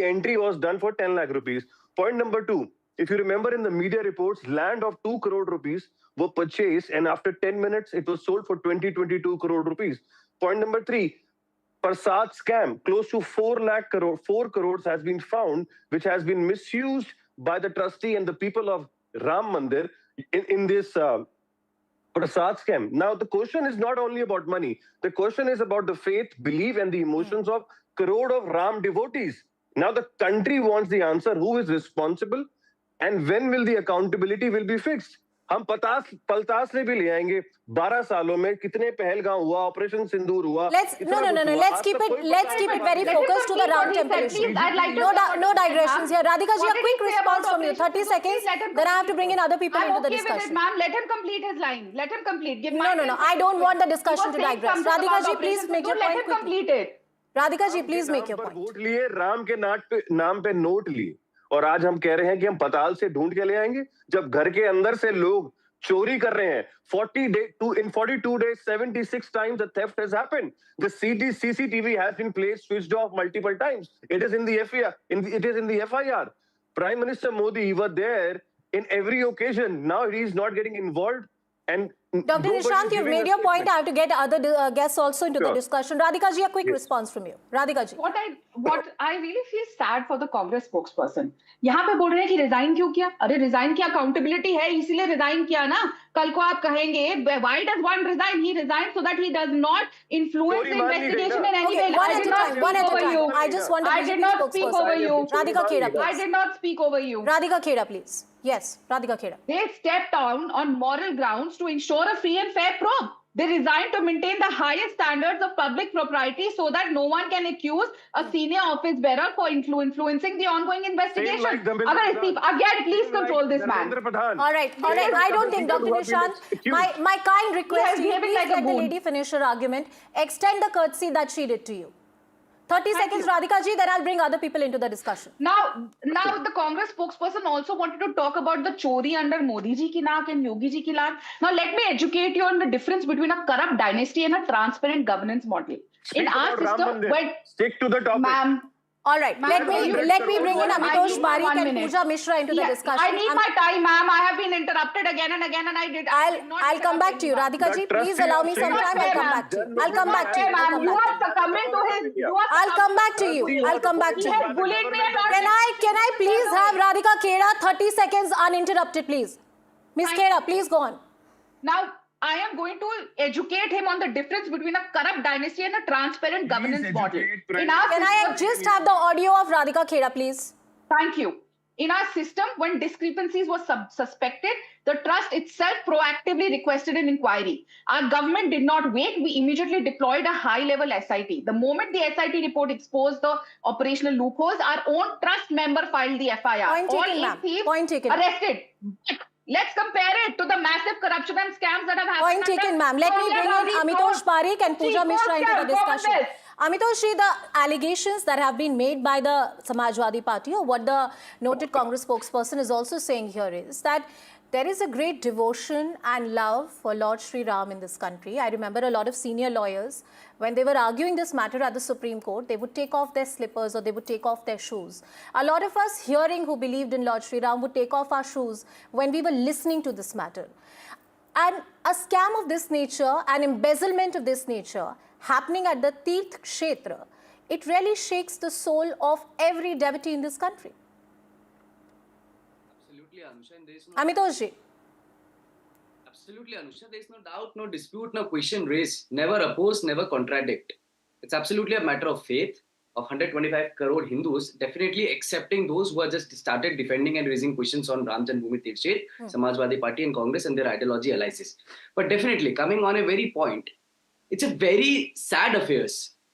entry was done for 10 lakh rupees. Point number 2. If you remember in the media reports, land of 2 crore rupees were purchased and after 10 minutes, it was sold for 22 crore rupees. Point number 3, Prasad scam, close to 4 crores has been found, which has been misused by the trustee and the people of Ram Mandir in this Prasad scam. Now, the question is not only about money. The question is about the faith, belief, and the emotions of crore of Ram devotees. Now, the country wants the answer. Who is responsible? And when will the accountability will be fixed? हम पलतास ले भी ले आएंगे 12 सालों में कितने पहलगाम हुआ, operation सिंदूर हुआ. No. Let's keep it very focused to the Ram temple issue. No digressions here. Radhika ji, a quick response from you, 30 seconds. Then I have to bring in other people into the discussion. Ma'am, let him complete his line. Let him complete. No. I don't want the discussion to digress. Radhika ji, please make your point. Let him complete it. Radhika ji, please make your point. Vote लिए, राम के नाम पे note लिए, और आज हम कह रहे हैं कि हम पताल से ढूंढ के ले आएंगे, जब घर के अंदर से लोग चोरी कर रहे हैं. 42 days 76 times the theft has happened. The CCTV has been placed switched off multiple times. It is in the FIR. Prime Minister Modi, he was there in every occasion. Now he is not getting involved. And Dr. Nishant, you've made your point. I have to get other guests also into the discussion. Radhika ji, a quick response from you. Radhika ji. What I really feel sad for the Congress spokesperson. यहाँ पे बोल रहे हैं कि resign क्यों किया? अरे resign की accountability है, इसीलिए रिजाइन किया ना. कल को आप कहेंगे, why does one resign? He resigned so that he does not influence the investigation in any way. One at a time. I just want to I did not speak over you. Radhika Kheda, please. I did not speak over you. Radhika Kheda, please. Yes, Radhika Kheda. They stepped down on moral grounds to ensure a free and fair probe. They resigned to maintain the highest standards of public propriety so that no one can accuse a senior office bearer for influencing the ongoing investigation. Again, please control this man. All right. I don't think, Dr. Nishant, my kind request to you, please let the lady finish her argument. Extend the courtesy that she did to you. 30 seconds, Radhika ji, then I'll bring other people into the discussion. Now the Congress spokesperson also wanted to talk about the chori under Modi ji ki naak and Yogi ji ki naak. Now let me educate you on the difference between a corrupt dynasty and a transparent governance model. In our system, stick to the topic. Ma'am. All right, let me bring in Amitosh Parikh and Pooja Mishra into the discussion. I need my time, ma'am. I have been interrupted again and again, and I'll come back to you, Radhika ji. Please allow me some time. I'll come back to you. I'll come back to you. You are succumbing to his. I'll come back to you. I'll come back to you. Can I please have Radhika Kheda 30 seconds uninterrupted, please? Miss Kheda, please go on. Now, I am going to educate him on the difference between a corrupt dynasty and a transparent governance model. Can I just have the audio of Radhika Kheda, please? Thank you. In our system, when discrepancies were suspected, the trust itself proactively requested an inquiry. Our government did not wait. We immediately deployed a high-level SIT. The moment the SIT report exposed the operational loopholes, our own trust member filed the FIR. Point taken. Arrested. Let's compare it to the massive corruption and scams that have happened. Point taken, ma'am. Let me bring in Amitosh Parikh and Pooja Mishra into the discussion. Amitosh ji, the allegations that have been made by the Samajwadi Party, or what the noted Congress spokesperson is also saying here, is that there is a great devotion and love for Lord Sri Ram in this country. I remember a lot of senior lawyers, when they were arguing this matter at the Supreme Court, they would take off their slippers or they would take off their shoes. A lot of us hearing who believed in Lord Sri Ram would take off our shoes when we were listening to this matter. And a scam of this nature, an embezzlement of this nature, happening at the Tirth Kshetra, it really shakes the soul of every devotee in this country. Absolutely, Anusha. And there is Amitosh ji. Absolutely, Anusha. There is no doubt, no dispute, no question raised. Never oppose, never contradict. It's absolutely a matter of faith of 125 crore Hindus definitely accepting those who are just started defending and raising questions on Ram Janmabhoomi Tirth Kshetra, Samajwadi Party and Congress and their ideology alliances. But definitely, coming on a very point, it's a very sad affair.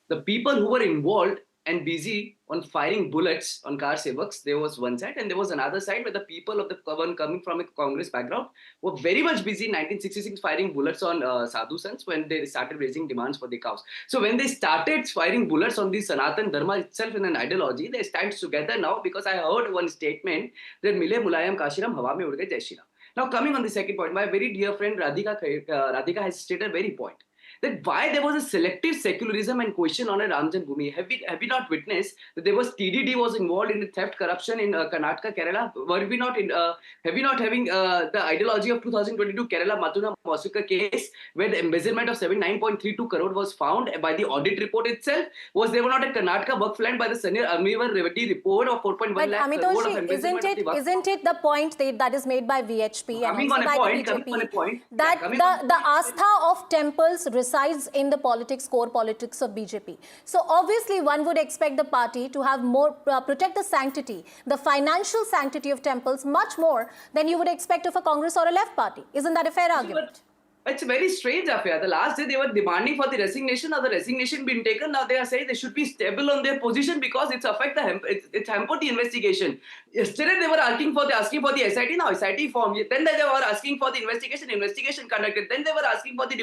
The people who were involved and busy on firing bullets on car sevaks, there was one side, and there was another side where the people of the one coming from a Congress background were very much busy in 1966 firing bullets on sadhu sants when they started raising demands for the cows. So when they started firing bullets on the Sanatan Dharma itself in an ideology, they stand together now, because I heard one statement that Mile Mulayam Kashiram Hawa Mein Ud Gaye Jai Shri Ram. Now coming on the second point, my very dear friend Radhika has stated a very point, that why there was a selective secularism and question on a Ram Janmabhoomi. Have we not witnessed that there was TDD was involved in the theft, corruption in Karnataka, Kerala? Were we not have we not having the ideology of 2022 Kerala Matuna Masuka case, where the embezzlement of 79.32 crore was found by the audit report itself? Was there not a Karnataka work land by the Sanir Amivar Revati report of 4.1 but lakh crore of Amitoshi, embezzlement of the work? isn't it the point that is made by VHP and also by the BJP that the astha of temples resides in the core politics of BJP? So obviously one would expect the party to have more protect the sanctity, the financial sanctity of temples much more than you would expect of a Congress or a left party. Isn't that a fair argument? It's a very strange affair. The last day they were demanding for the resignation, or the resignation being taken. Now they are saying they should be stable on their position because it's hampered the investigation. Yesterday they were asking for the SIT. Now SIT formed. Then they were asking for the investigation conducted. Then they were asking for the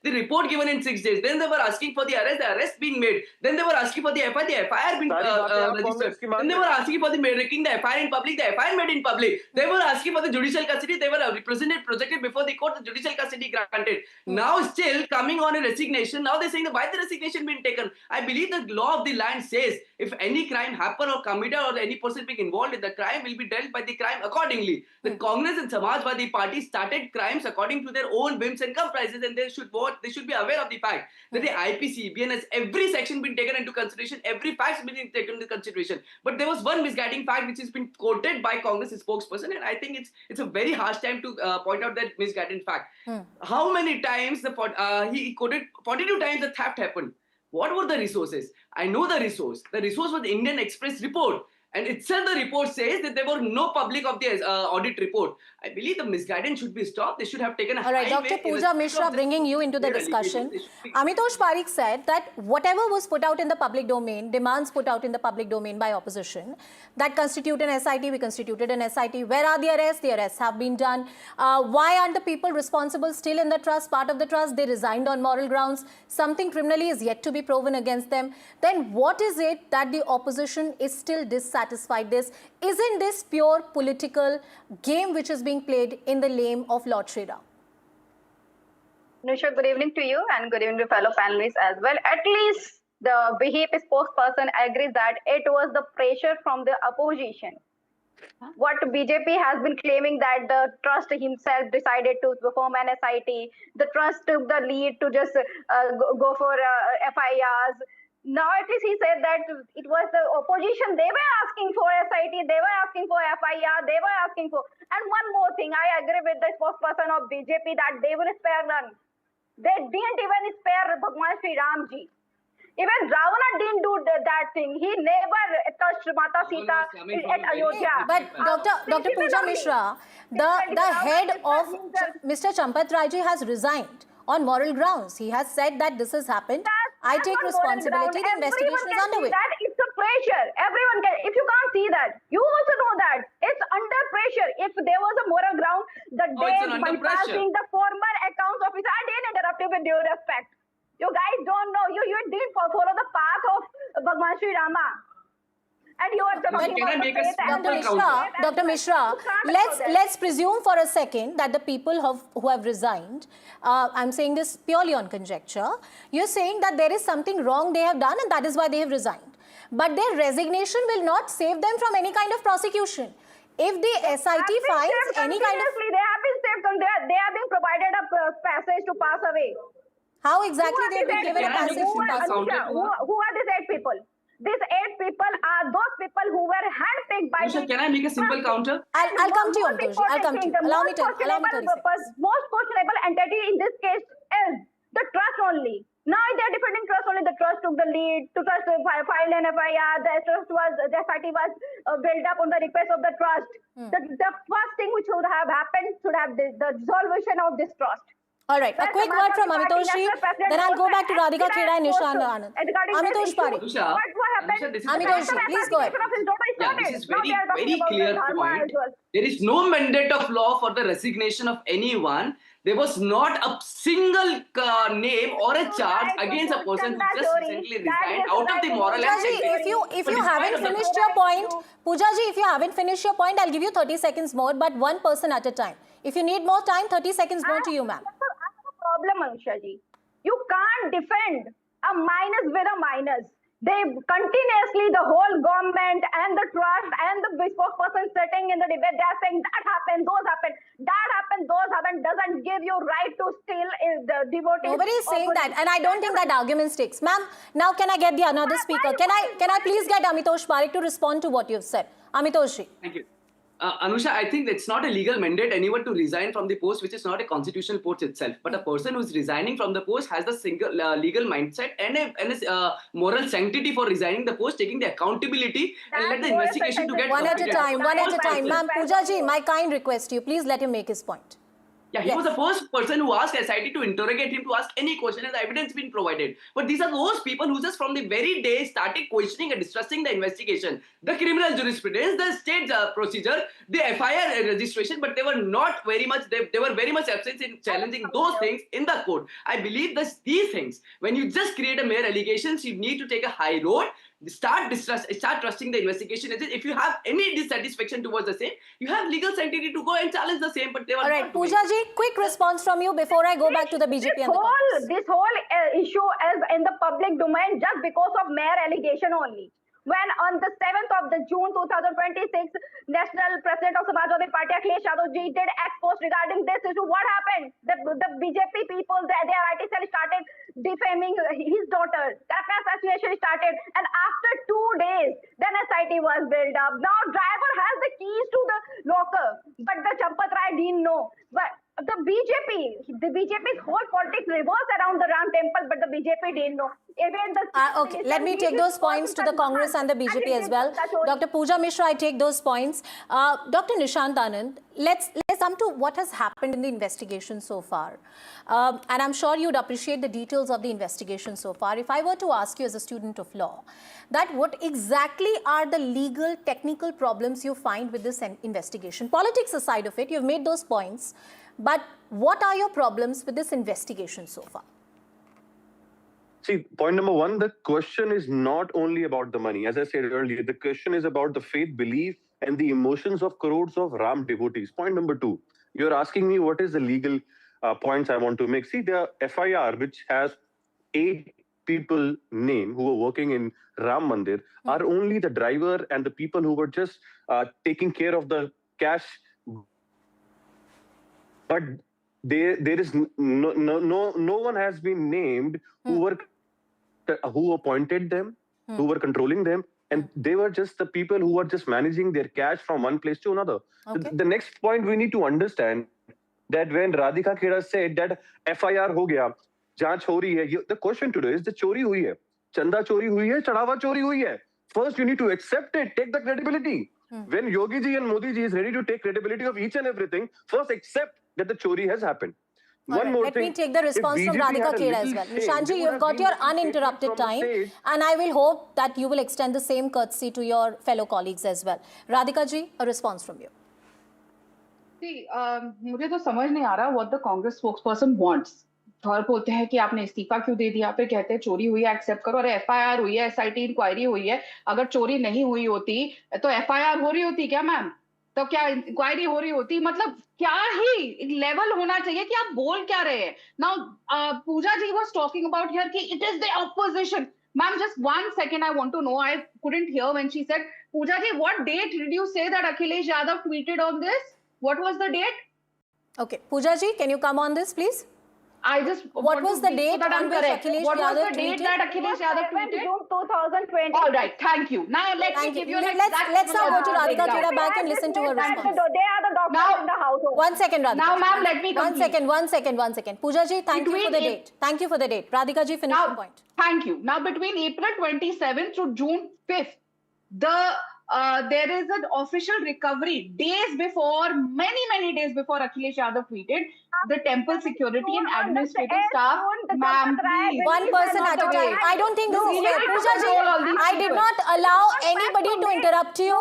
report given in 6 days. Then they were asking for the arrest being made. Then they were asking for the FIR being registered. Then they were asking for making the FIR in public. The FIR made in public. They were asking for the judicial custody. They were projected before the court. The judicial custody granted. Now still coming on a resignation. Now they're saying that why the resignation being taken. I believe the law of the land says if any crime happen or committed or any person being involved in the crime will be dealt by the crime accordingly. The Congress and Samajwadi Party started crimes according to their own whims and caprices, and they should be aware of the fact that the IPC, BNS, every section been taken into consideration, every fact been taken into consideration. But there was one misguiding fact which has been quoted by Congress spokesperson, and I think it's a very harsh time to point out that misguiding fact. How many times he quoted 42 times the theft happened? What were the resources? I know the resource. The resource was the Indian Express report. And itself the report says that there were no public of the audit report. I believe the misguidance should be stopped. They should have taken a All right, Dr. Pooja Mishra bringing you into the discussion. Amitosh Parikh said that whatever was put out in the public domain, demands put out in the public domain by opposition, that constitute an SIT, we constituted an SIT. Where are the arrests? The arrests have been done. Why aren't the people responsible still in the trust, part of the trust? They resigned on moral grounds. Something criminally is yet to be proven against them. Then what is it that the opposition is still dissatisfied with? Isn't this pure political game which is being played in the name of Lord Shri Ram? Nusha, good evening to you and good evening to fellow panelists as well. At least the BHP spokesperson agrees that it was the pressure from the opposition. What BJP has been claiming that the trust himself decided to perform an SIT, the trust took the lead to just go for FIRs. Now at least he said that it was the opposition, they were asking for SIT, they were asking for FIR, they were asking for... And one more thing, I agree with the spokesperson of BJP that they will spare none. They didn't even spare Bhagwan Sri Ram ji. Even Ravana didn't do that thing. He never touched Mata Sita at Ayodhya. But Dr. Pooja Mishra, the head of Mr. Champat Raiji has resigned on moral grounds. He has said that this has happened. I take responsibility. The investigation is underway. That it's a pressure. Everyone can. If you can't see that, you also know that it's under pressure. If there was a moral ground, the day bypassing the former accounts officer, I didn't interrupt you with due respect. You guys don't know. You didn't follow the path of Bhagwan Sri Rama. And you are talking about Dr. Mishra, let's presume for a second that the people who have resigned, I'm saying this purely on conjecture, you're saying that there is something wrong they have done and that is why they have resigned. But their resignation will not save them from any kind of prosecution. If the SIT finds any kind of... They have been saved. They have been provided a passage to pass away. How exactly they have been given a passage to pass away? Who are these 8 people? These 8 people are those people who were handpicked by... Can I make a simple counter? I'll come to you, Amitosh. I'll come to you. Allow me 30 seconds. Most questionable entity in this case is the trust only. Now they are defending trust only. The trust took the lead. To trust filed an FIR. The SIT was built up on the request of the trust. The first thing which should have happened should have the dissolution of this trust. All right, a quick word from Amitosh Ji, then I'll go back to Radhika Kheda and Nishan Anand. Amitosh Parikh. Amitosh Ji, please go ahead. Yeah, this is very clear point. There is no mandate of law for the resignation of anyone. There was not a single name or a charge against a person who just recently resigned out of the moral and if you haven't finished your point, Pooja Ji, if you haven't finished your point, I'll give you 30 seconds more, but one person at a time. If you need more time, 30 seconds more to you, ma'am. Problem, Anusha ji. You can't defend a minus with a minus. They continuously, the whole government and the trust and the spokesperson sitting in the debate, they are saying that happened, those happened, that happened, those happened, doesn't give you right to steal the devotees. Nobody is saying that, and I don't think that argument sticks. Ma'am, now can I get the another speaker? Can I please get Amitosh Parekh to respond to what you've said? Amitosh ji. Thank you. Anusha, I think it's not a legal mandate anyone to resign from the post, which is not a constitutional post itself. But a person who's resigning from the post has the single legal mindset and a moral sanctity for resigning the post, taking the accountability and let the investigation to get one at a time. Ma'am, Pooja ji, my kind request to you, please let him make his point. Yeah, he was the first person who asked SIT to interrogate him, to ask any question, and the evidence been provided. But these are those people who just from the very day started questioning and distrusting the investigation, the criminal jurisprudence, the state procedure, the FIR registration, but they were not very much, they were very much absent in challenging those things in the court. I believe that these things, when you just create a mere allegations, you need to take a high road, start trusting the investigation. If you have any dissatisfaction towards the same, you have legal sanctity to go and challenge the same. But they were all right, Pooja ji, quick response from you before I go back to the BJP and the Congress. This whole issue is in the public domain just because of mere allegation only. When on the 7th of the June 2026, National President of Samajwadi Party Akhilesh Yadav ji did expose regarding this issue. What happened? The BJP people, their IT cell started defaming his daughter. Character assassination started, and after 2 days, then SIT was built up. Now driver has the keys to the locker, but the Champat Rai didn't know. But the BJP's whole politics revolves around the Ram temple, but the BJP didn't know. Even the okay, let me take those points to the Congress and the BJP as well. Dr. Pooja Mishra, I take those points. Dr. Nishant Anand, let's come to what has happened in the investigation so far. And I'm sure you'd appreciate the details of the investigation so far. If I were to ask you as a student of law, that what exactly are the legal, technical problems you find with this investigation? Politics aside of it, you've made those points. But what are your problems with this investigation so far? See, point number one, the question is not only about the money. As I said earlier, the question is about the faith, belief, and the emotions of crores of Ram devotees. Point number two, you're asking me what is the legal points I want to make. See, the FIR, which has 8 people name who were working in Ram Mandir, are only the driver and the people who were just taking care of the cash. But there is no one has been named who appointed them, who were controlling them, and they were just the people who were just managing their cash from one place to another. Okay. The next point we need to understand that when Radhika Khera said that FIR ho gaya, जांच हो रही है, the question today is the चोरी हुई है, चंदा चोरी हुई है, चढ़ावा चोरी हुई है. First you need to accept it, take the credibility. When Yogi ji and Modi ji is ready to take credibility of each and everything, first accept that the chori has happened. One more thing. Let me take the response from Radhika Khera as well. Nishantji, you've got your uninterrupted time, and I will hope that you will extend the same courtesy to your fellow colleagues as well. Radhika ji, a response from you. See, मुझे तो समझ नहीं आ रहा what the Congress spokesperson wants. Thor बोलते हैं कि आपने इस्तीफा क्यों दे दिया, फिर कहते हैं चोरी हुई है एक्सेप्ट करो. अरे FIR हुई है, SIT इंक्वायरी हुई है. अगर चोरी नहीं हुई होती तो FIR हो रही होती क्या मैम? तो क्या इंक्वायरी हो रही होती? मतलब क्या ही लेवल होना चाहिए कि आप बोल क्या रहे हैं. Now Puja ji was talking about here कि it is the opposition. Ma'am, just 1 second, I want to know. I couldn't hear when she said, Pooja ji, what date did you say that Akhilesh Yadav tweeted on this? What was the date? Okay, Pooja ji, can you come on this, please? I just what was the date on which Akhilesh what Yadav was the date that Akhilesh Yadav tweeted? June 2020. All right, thank you. Now let me give you an exact. Let's now go to Radhika Khera back and listen to her response. They are the doctors in the household. 1 second, Radhika. Now, ma'am, let me complete. One second. Pooja ji, thank you for the date. Thank you for the date. Radhika ji, finish the point. Thank you. Now, between April 27th to June 5th, there is an official recovery days before, many days before Akhilesh Yadav tweeted. The temple security and administrative staff, ma'am, please. One person at a time. I don't think this is fair. Pooja ji, I did not allow anybody to interrupt you.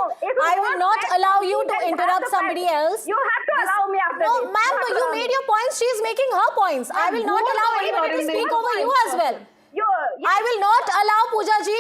I will not allow you to interrupt somebody else. You have to allow me after this. No, ma'am, you made your points. She is making her points. I will not allow anybody to speak over you as well. I will not allow Pooja ji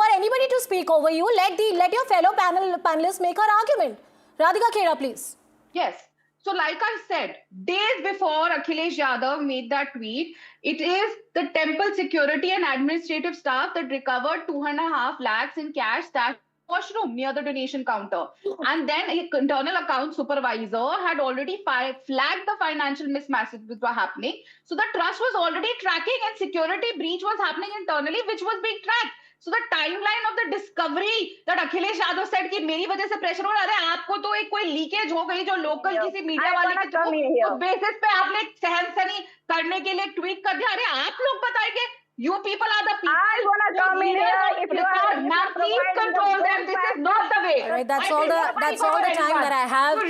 for anybody to speak over you. Let your fellow panelists make her argument. Radhika Khera, please. Yes. So like I said, days before Akhilesh Yadav made that tweet, it is the temple security and administrative staff that recovered 2.5 lakhs in cash stashed washroom near the donation counter. And then an internal account supervisor had already flagged the financial mismatches which were happening. So the trust was already tracking and security breach was happening internally, which was being tracked. So the timeline of the discovery that Akhilesh Yadav said कि मेरी वजह से pressure हो रहा है, आपको तो एक कोई लीकेज हो गई जो लोकल किसी मीडिया वाले के थ्रू उस बेसिस पे आपने सहनसनी करने के लिए ट्वीट कर दिया. अरे आप लोग बताएंगे. You people are the people. I want to come in here if you are now please control them. This is not the way. All right, that's all the time that I have.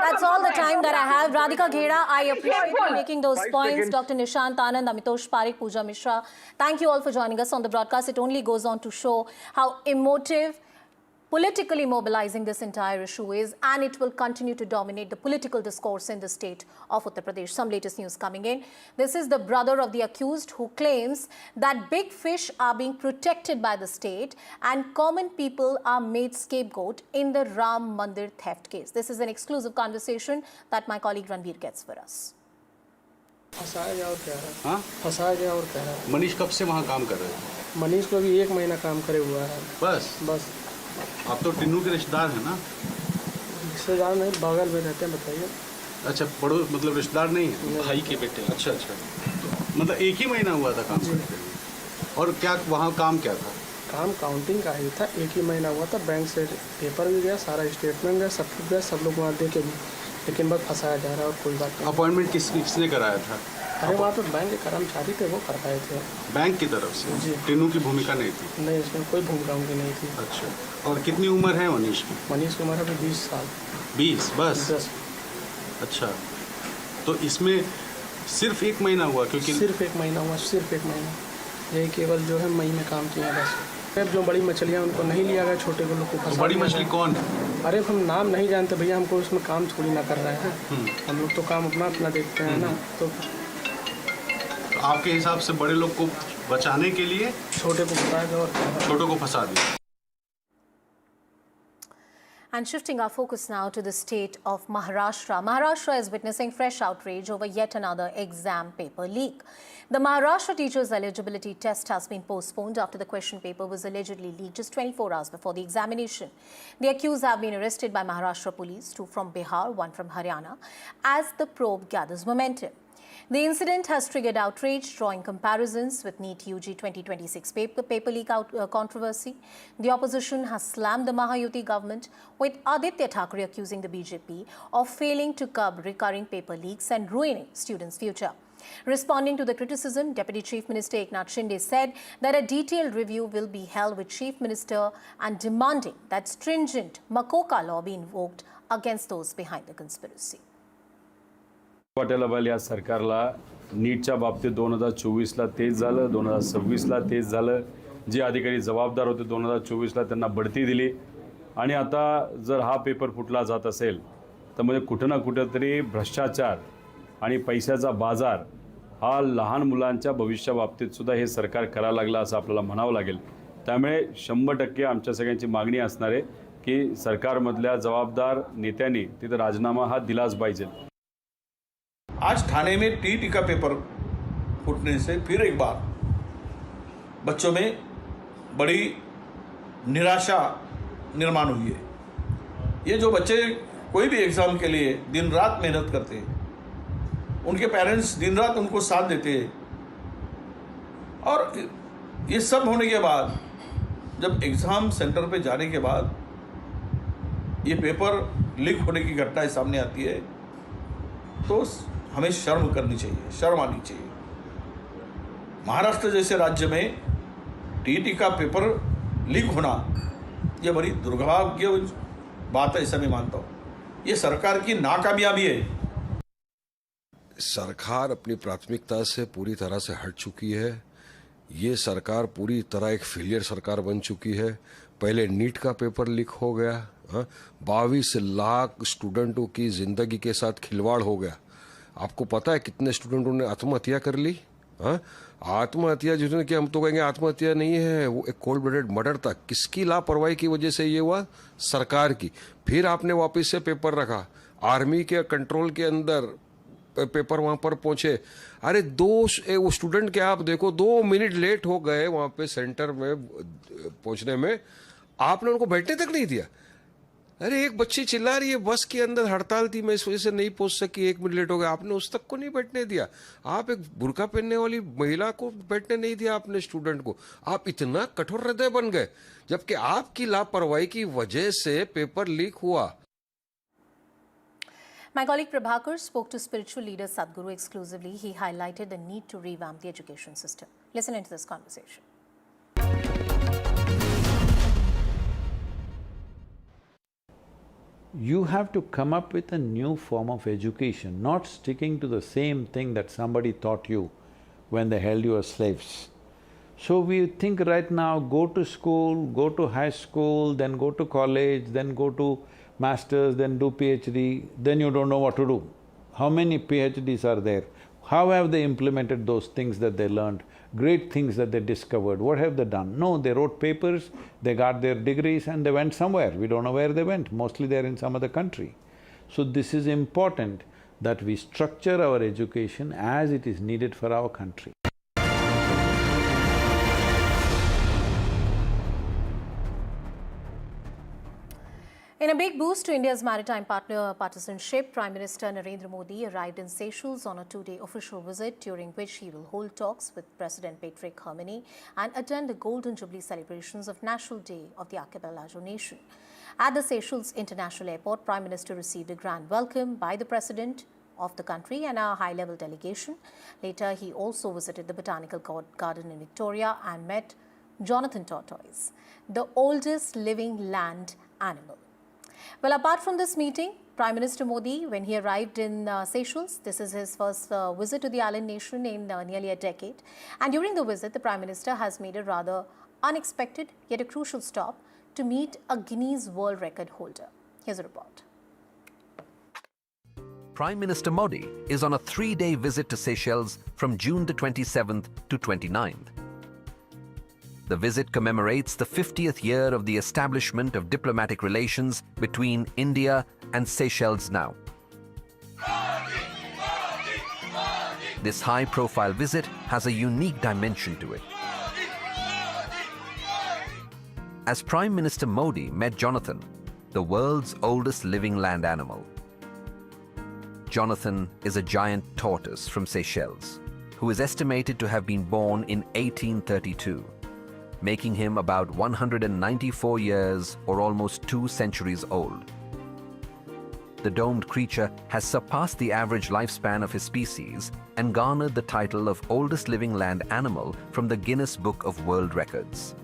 That's all the time that I have. Radhika Gheda, I appreciate you making those points. Dr. Nishant Anand, Amitosh Parikh, Pooja Mishra. Thank you all for joining us on the broadcast. It only goes on to show how emotive, politically mobilizing this entire issue is, and it will continue to dominate the political discourse in the state of Uttar Pradesh. Some latest news coming in. This is the brother of the accused who claims that big fish are being protected by the state and common people are made scapegoat in the Ram Mandir theft case. This is an exclusive conversation that my colleague Ranveer gets for us. फंसाया गया और कह रहा है. फंसाया गया और कह रहा है. मनीष कब से वहाँ काम कर रहे हैं? मनीष को भी 1 महीना काम करे हुआ है. बस आप तो टिन्नू के रिश्तेदार हैं ना? रिश्तेदार नहीं, बगल में रहते हैं. बताइए. अच्छा, पड़ो मतलब रिश्तेदार नहीं है? भाई के बेटे. अच्छा. मतलब 1 ही महीना हुआ था काम करते हुए. और क्या वहाँ काम क्या था? काम काउंटिंग का ही था. 1 ही महीना हुआ था. बैंक से पेपर भी गया, सारा स्टेटमेंट गया, सब कुछ गया, सब लोग वहाँ दे के भी, लेकिन बस फंसाया जा रहा है और कोई बात नहीं. अपॉइंटमेंट किसने कराया था? अरे वहाँ तो बैंक के कर्मचारी थे, वो कर पाए थे. बैंक की तरफ से? जी. टिन्नू की भूमिका नहीं थी? नहीं, इसमें कोई भूमिका उनकी नहीं थी. अच्छा. और कितनी उम्र है मनीष की? मनीष की उम्र अभी 20 साल. 20 बस? 10. अच्छा, तो इसमें सिर्फ 1 महीना हुआ? क्योंकि सिर्फ 1 महीना हुआ, सिर्फ 1 महीना. यही केवल जो है मई में काम किया बस. जो बड़ी मछलियाँ उनको नहीं लिया गया, छोटे को लोग को फंसा. बड़ी मछली कौन है? अरे हम नाम नहीं जानते भैया, हमको उसमें काम थोड़ी ना कर रहे हैं. हम लोग तो काम अपना देखते हैं ना. तो आपके हिसाब से बड़े लोग को बचाने के लिए छोटे को बताया और छोटों को फंसा दिया. And shifting our focus now to the state of Maharashtra. Maharashtra is witnessing fresh outrage over yet another exam paper leak. The Maharashtra teachers' eligibility test has been postponed after the question paper was allegedly leaked just 24 hours before the examination. The accused have been arrested by Maharashtra police, 2 from Bihar, 1 from Haryana, as the probe gathers momentum. The incident has triggered outrage, drawing comparisons with NEET UG 2026 paper leak controversy. The opposition has slammed the Mahayuti government, with Aditya Thackeray accusing the BJP of failing to curb recurring paper leaks and ruining students' future. Responding to the criticism, Deputy Chief Minister Eknath Shinde said that a detailed review will be held with Chief Minister and demanding that stringent Makoka law be invoked against those behind the conspiracy. वाटेल या सरकारला नीटच्या बाबतीत 2024ला तेच झालं, 2026ला तेच झालं. जे अधिकारी जबाबदार होते 2024ला त्यांना बढती दिली आणि आता जर हा पेपर फुटला जात असेल तर म्हणजे कुठे ना कुठेतरी भ्रष्टाचार आणि पैशाचा बाजार हा लहान मुलांच्या भविष्याबाबतीत सुद्धा हे सरकार करायला लागलं असं आपल्याला म्हणावं लागेल. त्यामुळे 100% आमच्या सगळ्यांची मागणी असणार आहे की सरकारमधल्या जबाबदार नेत्यांनी तिथे राजीनामा हा दिलाच पाहिजे. आज ठाणे में टीटी का पेपर फूटने से फिर एक बार बच्चों में बड़ी निराशा निर्माण हुई है. ये जो बच्चे कोई भी एग्ज़ाम के लिए दिन रात मेहनत करते हैं, उनके पेरेंट्स दिन रात उनको साथ देते हैं, और ये सब होने के बाद जब एग्ज़ाम सेंटर पे जाने के बाद ये पेपर लीक होने की घटनाएं सामने आती है तो हमें शर्म करनी चाहिए, शर्म आनी चाहिए. महाराष्ट्र जैसे राज्य में टीटी का पेपर लीक होना यह बड़ी दुर्भाग्य बात है, ऐसा मैं मानता हूँ. ये सरकार की नाकामयाबी है. सरकार अपनी प्राथमिकता से पूरी तरह से हट चुकी है. ये सरकार पूरी तरह एक फेलियर सरकार बन चुकी है. पहले नीट का पेपर लीक हो गया, 22 लाख स्टूडेंटों की जिंदगी के साथ खिलवाड़ हो गया. आपको पता है कितने स्टूडेंटों ने आत्महत्या कर ली? हाँ, आत्महत्या जिन्होंने किया, हम तो कहेंगे आत्महत्या नहीं है, वो एक कोल्ड ब्लडेड मर्डर था। किसकी लापरवाही की वजह से ये हुआ? सरकार की। फिर आपने वापस से पेपर रखा, आर्मी के कंट्रोल के अंदर पेपर वहां पर पहुंचे। अरे वो स्टूडेंट के आप देखो 2 मिनट लेट हो गए वहां पे सेंटर में पहुंचने में, आपने उनको बैठने तक नहीं दिया। अरे एक बच्ची चिल्ला रही है, बस के अंदर हड़ताल थी, मैं इस वजह से नहीं पहुंच सकी, 1 मिनट लेट हो गया, आपने उस तक को नहीं बैठने दिया। आप एक बुर्का पहनने वाली महिला को बैठने नहीं दिया आपने, स्टूडेंट को। आप इतना कठोर हृदय बन गए, जबकि आपकी लापरवाही की वजह से पेपर लीक हुआ। My colleague Prabhakar spoke to spiritual leader Sadhguru exclusively. He highlighted the need to revamp the education system. Listen into this conversation. You have to come up with a new form of education, not sticking to the same thing that somebody taught you when they held you as slaves. So we think right now, go to school, go to high school, then go to college, then go to masters, then do PhD, then you don't know what to do. How many PhDs are there? How have they implemented those things that they learned, great things that they discovered? What have they done? No, they wrote papers, they got their degrees and they went somewhere. We don't know where they went. Mostly they're in some other country. So this is important that we structure our education as it is needed for our country. In a big boost to India's maritime partisanship, Prime Minister Narendra Modi arrived in Seychelles on a 2-day official visit, during which he will hold talks with President Patrick Hermine and attend the Golden Jubilee celebrations of National Day of the Archipelago nation. At the Seychelles International Airport, Prime Minister received a grand welcome by the President of the country and a high-level delegation. Later, he also visited the Botanical Garden in Victoria and met Jonathan Tortoise, the oldest living land animal. Well, apart from this meeting, Prime Minister Modi, when he arrived in Seychelles, this is his first visit to the island nation in nearly a decade. And during the visit, the Prime Minister has made a rather unexpected yet a crucial stop to meet a Guinness World Record holder. Here's a report. Prime Minister Modi is on a 3-day visit to Seychelles from June the 27th to 29th. The visit commemorates the 50th year of the establishment of diplomatic relations between India and Seychelles now. This high-profile visit has a unique dimension to it. As Prime Minister Modi met Jonathan, the world's oldest living land animal. Jonathan is a giant tortoise from Seychelles, who is estimated to have been born in 1832. Making him about 194 years or almost 2 centuries old. The domed creature has surpassed the average lifespan of his species and garnered the title of oldest living land animal from the Guinness Book of World Records.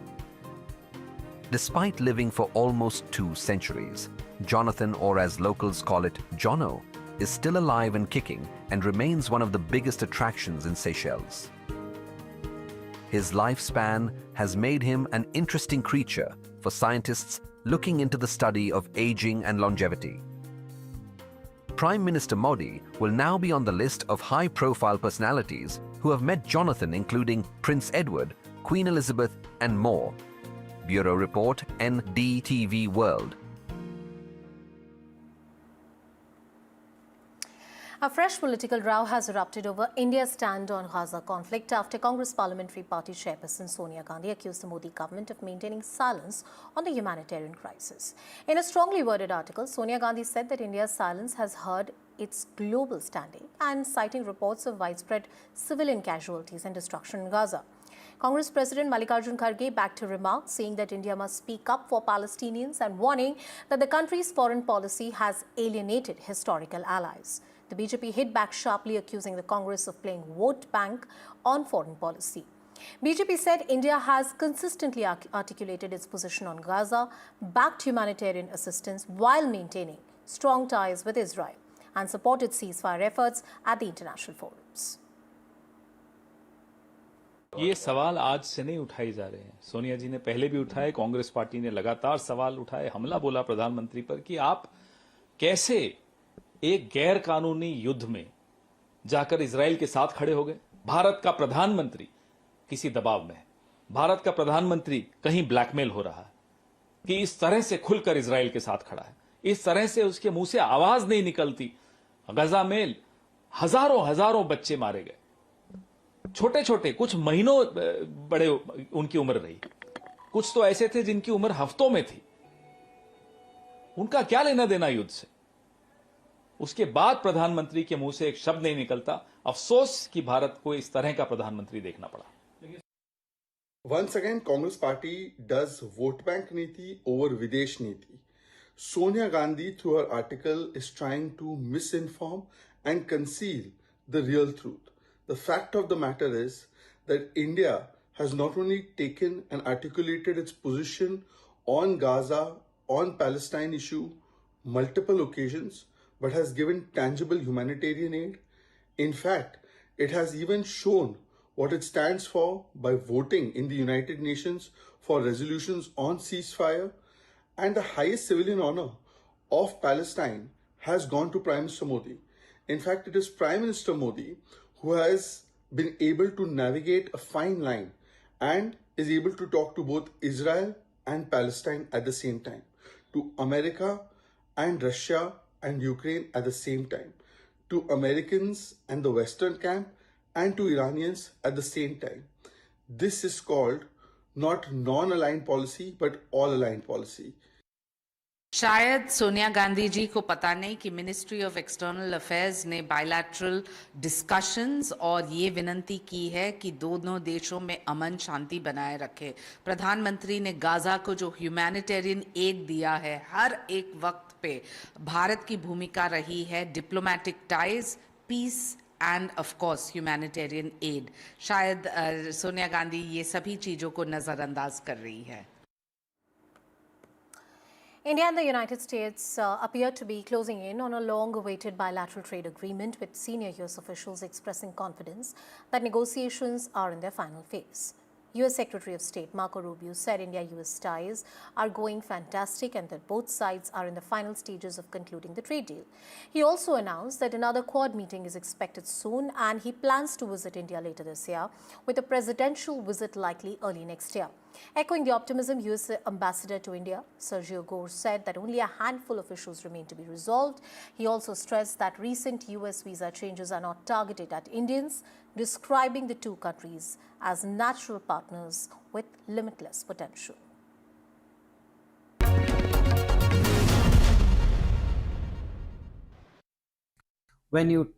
Despite living for almost 2 centuries, Jonathan, or as locals call it, Jono, is still alive and kicking and remains one of the biggest attractions in Seychelles. His lifespan has made him an interesting creature for scientists looking into the study of aging and longevity. Prime Minister Modi will now be on the list of high-profile personalities who have met Jonathan, including Prince Edward, Queen Elizabeth, and more. Bureau Report, NDTV World. A fresh political row has erupted over India's stand on Gaza conflict after Congress Parliamentary Party chairperson Sonia Gandhi accused the Modi government of maintaining silence on the humanitarian crisis. In a strongly worded article, Sonia Gandhi said that India's silence has hurt its global standing and citing reports of widespread civilian casualties and destruction in Gaza. Congress President Mallikarjun Kharge backed her remarks, saying that India must speak up for Palestinians and warning that the country's foreign policy has alienated historical allies. The BJP hit back sharply, accusing the Congress of playing vote bank on foreign policy. BJP said India has consistently articulated its position on Gaza, backed humanitarian assistance while maintaining strong ties with Israel, and supported ceasefire efforts at the international forums. ये सवाल आज से नहीं उठाए जा रहे हैं। सोनिया जी ने पहले भी उठाए, कांग्रेस पार्टी ने लगातार सवाल उठाए, हमला बोला प्रधानमंत्री पर कि आप कैसे एक गैर कानूनी युद्ध में जाकर इजराइल के साथ खड़े हो गए। भारत का प्रधानमंत्री किसी दबाव में है, भारत का प्रधानमंत्री कहीं ब्लैकमेल हो रहा है कि इस तरह से खुलकर इजराइल के साथ खड़ा है, इस तरह से उसके मुंह से आवाज नहीं निकलती। गजा में हजारों हजारों बच्चे मारे गए, छोटे छोटे, कुछ महीनों बड़े उनकी उम्र रही, कुछ तो ऐसे थे जिनकी उम्र हफ्तों में थी। उनका क्या लेना देना युद्ध से? उसके बाद प्रधानमंत्री के मुंह से एक शब्द नहीं निकलता। अफसोस कि भारत को इस तरह का प्रधानमंत्री देखना पड़ा। Once again, Congress party does vote bank niti over Videsh niti. Sonia Gandhi, through her article, is trying to misinform and conceal the real truth. The fact of the matter is that India has not only taken and articulated its position on Gaza, on Palestine issue, multiple occasions, but has given tangible humanitarian aid. In fact, it has even shown what it stands for by voting in the United Nations for resolutions on ceasefire, and the highest civilian honor of Palestine has gone to Prime Minister Modi. In fact, it is Prime Minister Modi who has been able to navigate a fine line and is able to talk to both Israel and Palestine at the same time, to America and Russia and Ukraine at the same time, to Americans and the Western camp and to Iranians at the same time. This is called not non-aligned policy, but all-aligned policy. शायद सोनिया गांधी जी को पता नहीं कि ministry of external affairs ने bilateral discussions और ये विनंती की है कि दोनों देशों में अमन शांति बनाए रखे। प्रधानमंत्री ने गाजा को जो ह्यूमैनिटेरियन एड दिया है, हर एक वक्त पे भारत की भूमिका रही है diplomatic ties, peace and of course humanitarian aid. शायद सोनिया गांधी ये सभी चीज़ों को नज़रअंदाज कर रही है। India and the United States appear to be closing in on a long-awaited bilateral trade agreement, with senior US officials expressing confidence that negotiations are in their final phase. US Secretary of State Marco Rubio said India-US ties are going fantastic and that both sides are in the final stages of concluding the trade deal. He also announced that another Quad meeting is expected soon, and he plans to visit India later this year, with a presidential visit likely early next year. Echoing the optimism, US Ambassador to India, Sergio Gore, said that only a handful of issues remain to be resolved. He also stressed that recent US visa changes are not targeted at Indians, describing the two countries as natural partners with limitless potential. When you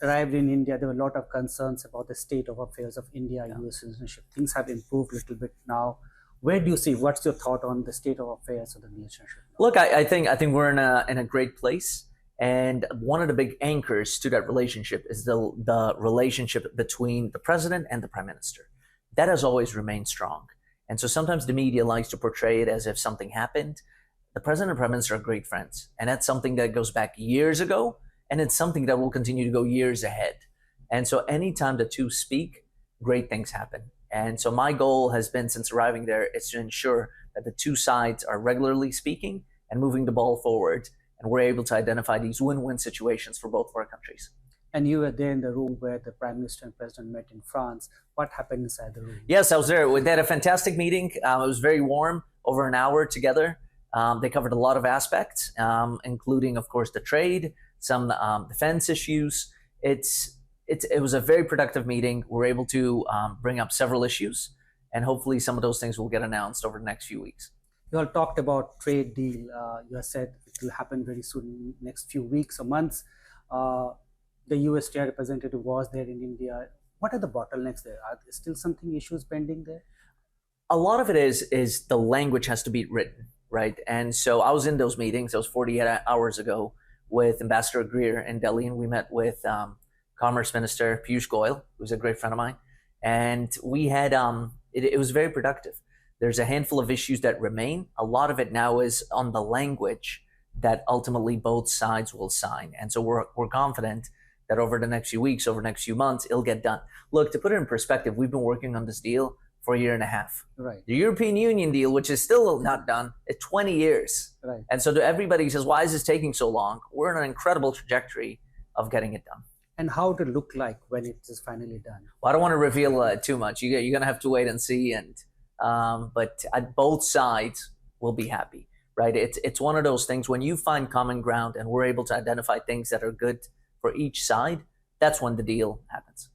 arrived in India, there were a lot of concerns about the state of affairs of India-US relationship. Things have improved a little bit now. Where do you see, what's your thought on the state of affairs of the relationship? Look, I think we're in a great place. And one of the big anchors to that relationship is the relationship between the president and the prime minister. That has always remained strong. And so sometimes the media likes to portray it as if something happened. The president and prime minister are great friends. And that's something that goes back years ago. And it's something that will continue to go years ahead. And so anytime the two speak, great things happen. And so my goal has been, since arriving there, is to ensure that the two sides are regularly speaking and moving the ball forward. And we're able to identify these win-win situations for both of our countries. And you were there in the room where the Prime Minister and President met in France. What happened inside the room? Yes, I was there. We had a fantastic meeting. It was very warm, over an hour together. They covered a lot of aspects, including, of course, the trade, some defense issues. It was a very productive meeting. We're able to bring up several issues, and hopefully some of those things will get announced over the next few weeks. You all talked about trade deal. You have said it will happen very soon, next few weeks or months. The US Trade Representative was there in India. What are the bottlenecks there? Are there still something issues pending there? A lot of it is the language has to be written, right? And so I was in those meetings. That was 48 hours ago with Ambassador Greer in Delhi, and we met with Commerce Minister Piyush Goyal, who's a great friend of mine. And we had, it was very productive. There's a handful of issues that remain. A lot of it now is on the language that ultimately both sides will sign. And so we're confident that over the next few weeks, over the next few months, it'll get done. Look, to put it in perspective, we've been working on this deal for a year and a half. Right. The European Union deal, which is still not done, is 20 years. Right. And so to everybody who says, why is this taking so long? We're on an incredible trajectory of getting it done. and how it will look like when it is finally done? Well, I don't want to reveal too much. You're going to have to wait and see. But both sides will be happy, right? It's one of those things when you find common ground and we're able to identify things that are good for each side, that's when the deal happens.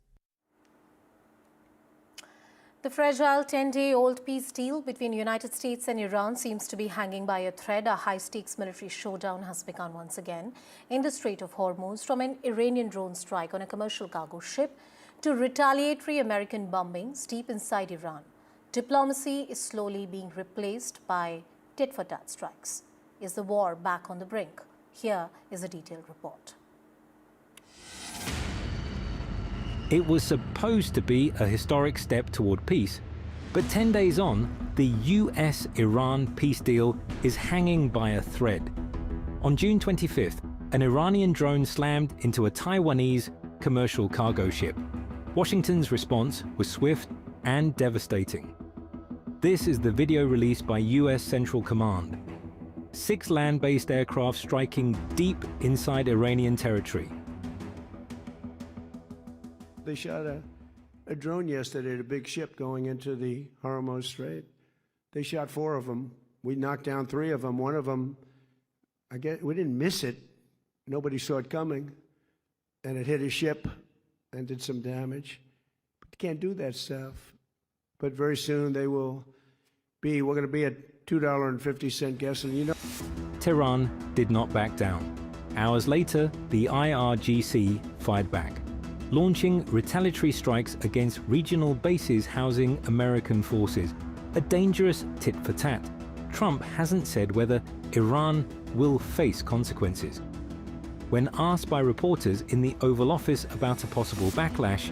The fragile 10-day-old peace deal between the United States and Iran seems to be hanging by a thread. A high-stakes military showdown has begun once again in the Strait of Hormuz, from an Iranian drone strike on a commercial cargo ship to retaliatory American bombings deep inside Iran. Diplomacy is slowly being replaced by tit-for-tat strikes. Is the war back on the brink? Here is a detailed report. It was supposed to be a historic step toward peace, but 10 days on, the US-Iran peace deal is hanging by a thread. On June 25th, an Iranian drone slammed into a Taiwanese commercial cargo ship. Washington's response was swift and devastating. This is the video released by US Central Command. 6 land-based aircraft striking deep inside Iranian territory. They shot a drone yesterday at a big ship going into the Hormuz Strait. They shot 4 of them. We knocked down 3 of them. One of them, I guess, we didn't miss it. Nobody saw it coming. And it hit a ship and did some damage. But you can't do that stuff. But very soon we're going to be at $2.50 gasoline. You know. Tehran did not back down. Hours later, the IRGC fired back, launching retaliatory strikes against regional bases housing American forces, a dangerous tit-for-tat. Trump hasn't said whether Iran will face consequences. When asked by reporters in the Oval Office about a possible backlash,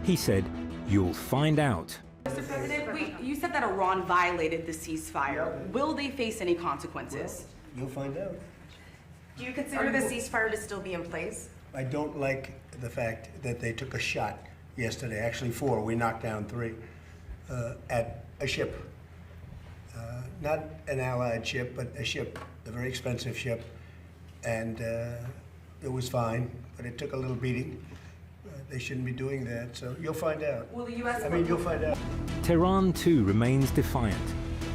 he said, "You'll find out." Mr. President, you said that Iran violated the ceasefire. Will they face any consequences? You'll find out. Do you consider the ceasefire to still be in place? I don't like the fact that they took a shot yesterday, actually 4, we knocked down 3, at a ship. Not an allied ship, but a ship, a very expensive ship. And it was fine, but it took a little beating. They shouldn't be doing that, so you'll find out. Will the U.S. You'll find out. Tehran too remains defiant.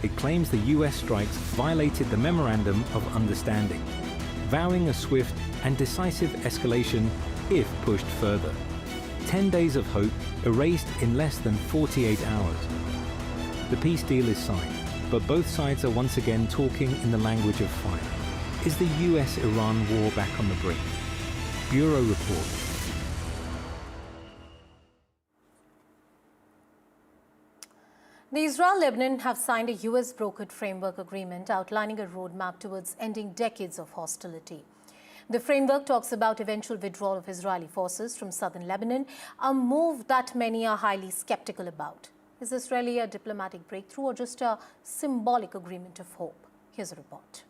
It claims the US strikes violated the Memorandum of Understanding, vowing a swift and decisive escalation if pushed further. 10 days of hope erased in less than 48 hours. The peace deal is signed, but both sides are once again talking in the language of fire. Is the US-Iran war back on the brink? Bureau Report. The Israel-Lebanon have signed a US-brokered framework agreement outlining a roadmap towards ending decades of hostility. The framework talks about eventual withdrawal of Israeli forces from southern Lebanon, a move that many are highly skeptical about. Is this really a diplomatic breakthrough or just a symbolic agreement of hope? Here's a report.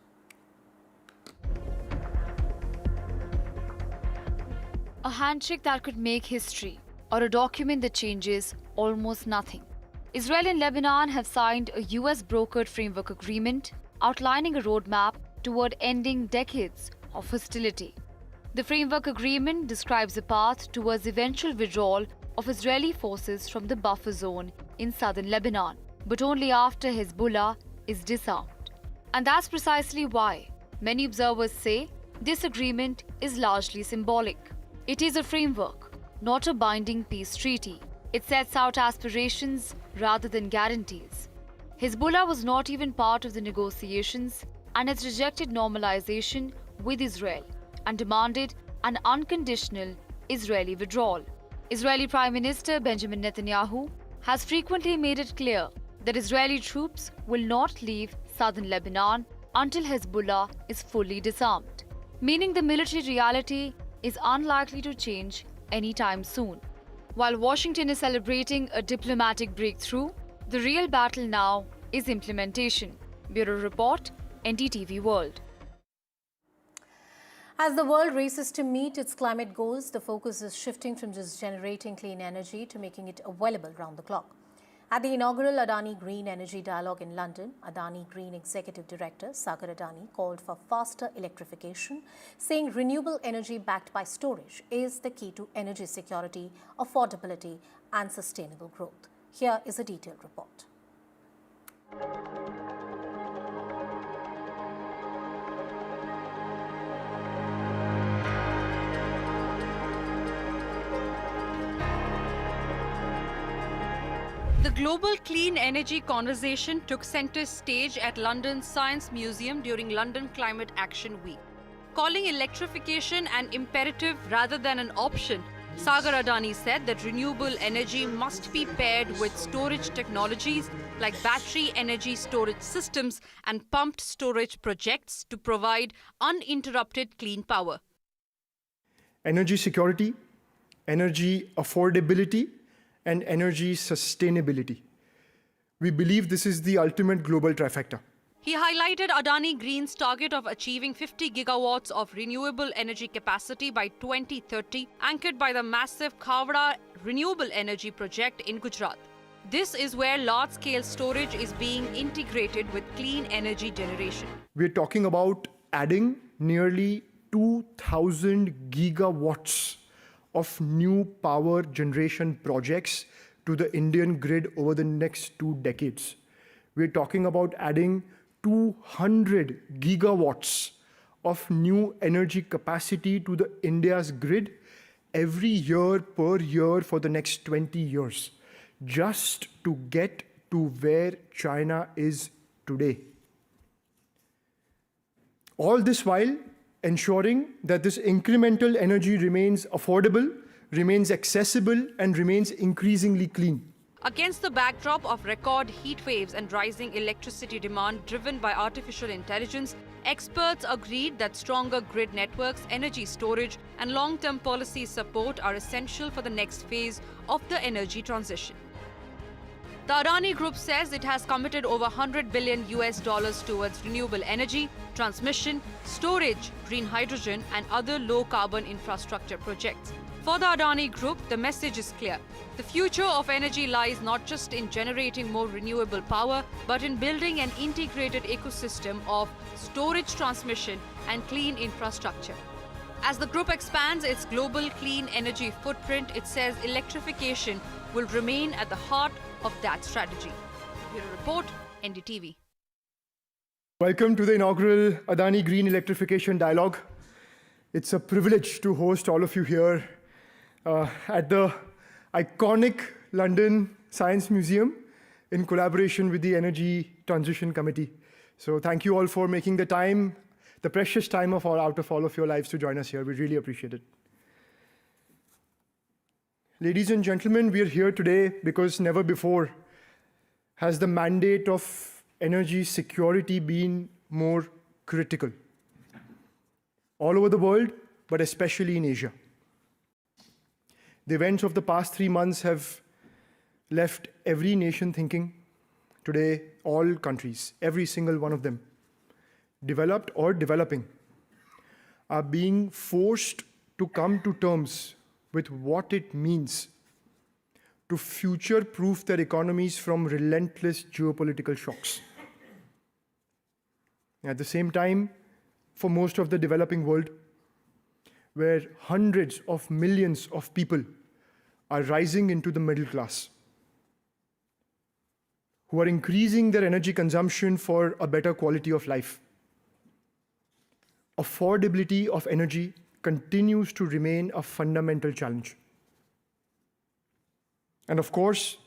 A handshake that could make history, or a document that changes almost nothing. Israel and Lebanon have signed a US-brokered framework agreement outlining a roadmap toward ending decades of hostility. The framework agreement describes a path towards eventual withdrawal of Israeli forces from the buffer zone in southern Lebanon, but only after Hezbollah is disarmed. And that's precisely why many observers say this agreement is largely symbolic. It is a framework, not a binding peace treaty. It sets out aspirations rather than guarantees. Hezbollah was not even part of the negotiations and has rejected normalization with Israel and demanded an unconditional Israeli withdrawal. Israeli Prime Minister Benjamin Netanyahu has frequently made it clear that Israeli troops will not leave southern Lebanon until Hezbollah is fully disarmed, meaning the military reality is unlikely to change anytime soon. While Washington is celebrating a diplomatic breakthrough, the real battle now is implementation. Bureau Report, NDTV World. As the world races to meet its climate goals, the focus is shifting from just generating clean energy to making it available round the clock. At the inaugural Adani Green Energy Dialogue in London, Adani Green Executive Director Sagar Adani called for faster electrification, saying renewable energy backed by storage is the key to energy security, affordability and sustainable growth. Here is a detailed report. The global clean energy conversation took center stage at London's Science Museum during London Climate Action Week. Calling electrification an imperative rather than an option, Sagar Adani said that renewable energy must be paired with storage technologies like battery energy storage systems and pumped storage projects to provide uninterrupted clean power. Energy security, energy affordability, and energy sustainability. We believe this is the ultimate global trifecta. He highlighted Adani Green's target of achieving 50 gigawatts of renewable energy capacity by 2030, anchored by the massive Khavda renewable energy project in Gujarat. This is where large-scale storage is being integrated with clean energy generation. We're talking about adding nearly 2,000 gigawatts of new power generation projects to the Indian grid over the next 2 decades. We're talking about adding 200 gigawatts of new energy capacity to the India's grid every year per year for the next 20 years, just to get to where China is today. All this while ensuring that this incremental energy remains affordable, remains accessible, and remains increasingly clean. Against the backdrop of record heat waves and rising electricity demand driven by artificial intelligence, experts agreed that stronger grid networks, energy storage, and long-term policy support are essential for the next phase of the energy transition. The Adani Group says it has committed over $100 billion towards renewable energy, transmission, storage, green hydrogen, and other low-carbon infrastructure projects. For the Adani Group, the message is clear. The future of energy lies not just in generating more renewable power, but in building an integrated ecosystem of storage, transmission, and clean infrastructure. As the group expands its global clean energy footprint, it says electrification will remain at the heart of that strategy. Bureau Report, NDTV. Welcome to the inaugural Adani Green Electrification Dialogue. It's a privilege to host all of you here at the iconic London Science Museum in collaboration with the Energy Transition Committee. So thank you all for making the time, the precious time out of all of your lives to join us here. We really appreciate it. Ladies and gentlemen, we are here today because never before has the mandate of energy security been more critical. All over the world, but especially in Asia. The events of the past 3 months have left every nation thinking. Today, all countries, every single one of them, developed or developing, are being forced to come to terms with what it means to future-proof their economies from relentless geopolitical shocks. At the same time, for most of the developing world, where hundreds of millions of people are rising into the middle class, who are increasing their energy consumption for a better quality of life. Affordability of energy continues to remain a fundamental challenge. And of course,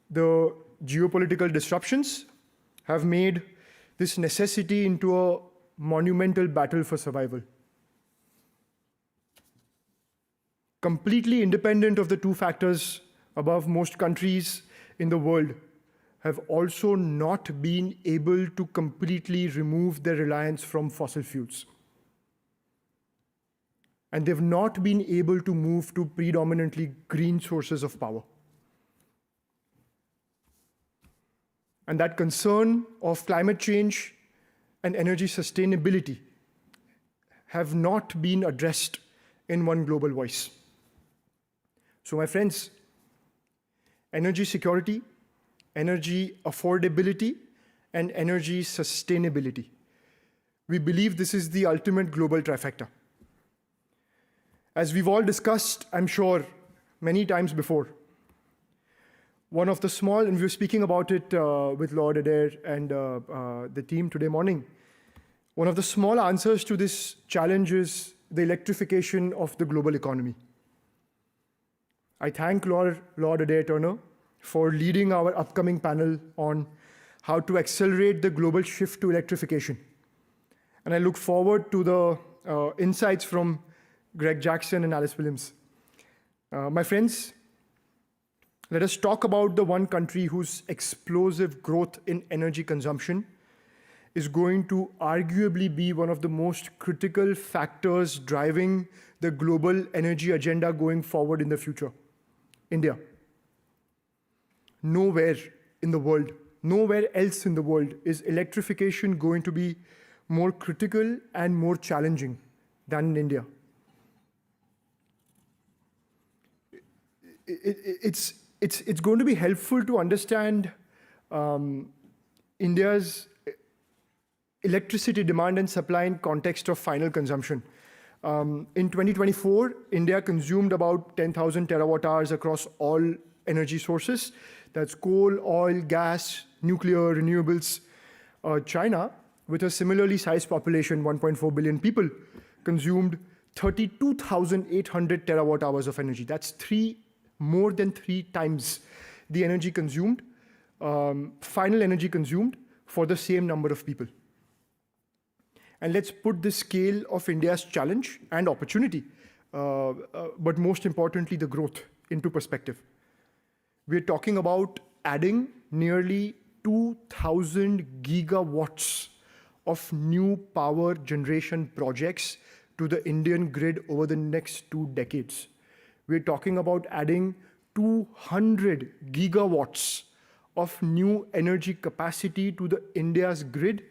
the geopolitical disruptions have made this necessity into a monumental battle for survival. Completely independent of the two factors above, most countries in the world have also not been able to completely remove their reliance from fossil fuels. And they've not been able to move to predominantly green sources of power. And that concern of climate change and energy sustainability have not been addressed in one global voice. So my friends, energy security, energy affordability, and energy sustainability. We believe this is the ultimate global trifecta. As we've all discussed, I'm sure, many times before, one of the small, and we were speaking about it with Lord Adair and the team today morning, one of the small answers to this challenge is the electrification of the global economy. I thank Lord Adair Turner for leading our upcoming panel on how to accelerate the global shift to electrification. And I look forward to the insights from Greg Jackson and Alice Williams. My friends, let us talk about the one country whose explosive growth in energy consumption is going to arguably be one of the most critical factors driving the global energy agenda going forward in the future. India. Nowhere in the world, nowhere else in the world is electrification going to be more critical and more challenging than in India. It's going to be helpful to understand India's electricity demand and supply in context of final consumption. In 2024, India consumed about 10,000 terawatt hours across all energy sources. That's coal, oil, gas, nuclear, renewables. China, with a similarly sized population, 1.4 billion people, consumed 32,800 terawatt hours of energy. That's more than 3 times the energy consumed, final energy consumed for the same number of people. And let's put the scale of India's challenge and opportunity, but most importantly, the growth into perspective. We're talking about adding nearly 2,000 gigawatts of new power generation projects to the Indian grid over the next 2 decades. We're talking about adding 200 gigawatts of new energy capacity to the India's grid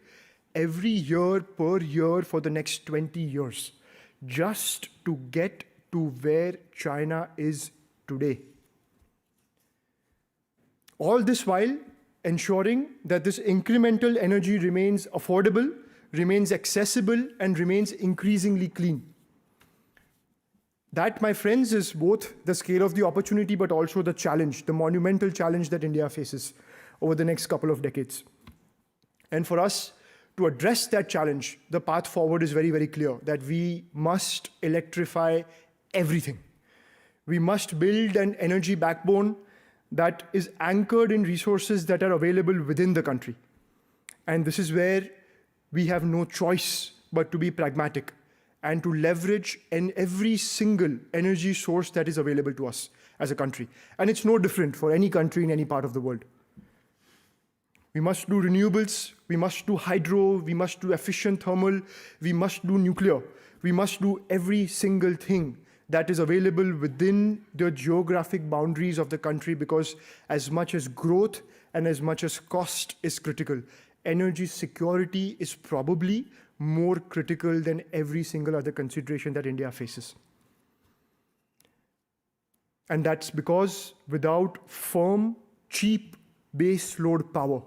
every year per year for the next 20 years, just to get to where China is today. All this while ensuring that this incremental energy remains affordable, remains accessible, and remains increasingly clean. That, my friends, is both the scale of the opportunity, but also the challenge, the monumental challenge that India faces over the next couple of decades. And for us to address that challenge, the path forward is very, very clear, that we must electrify everything. We must build an energy backbone that is anchored in resources that are available within the country. And this is where we have no choice but to be pragmatic and to leverage every single energy source that is available to us as a country. And it's no different for any country in any part of the world. We must do renewables, we must do hydro, we must do efficient thermal, we must do nuclear. We must do every single thing that is available within the geographic boundaries of the country, because as much as growth and as much as cost is critical, energy security is probably more critical than every single other consideration that India faces. And that's because without firm, cheap base load power,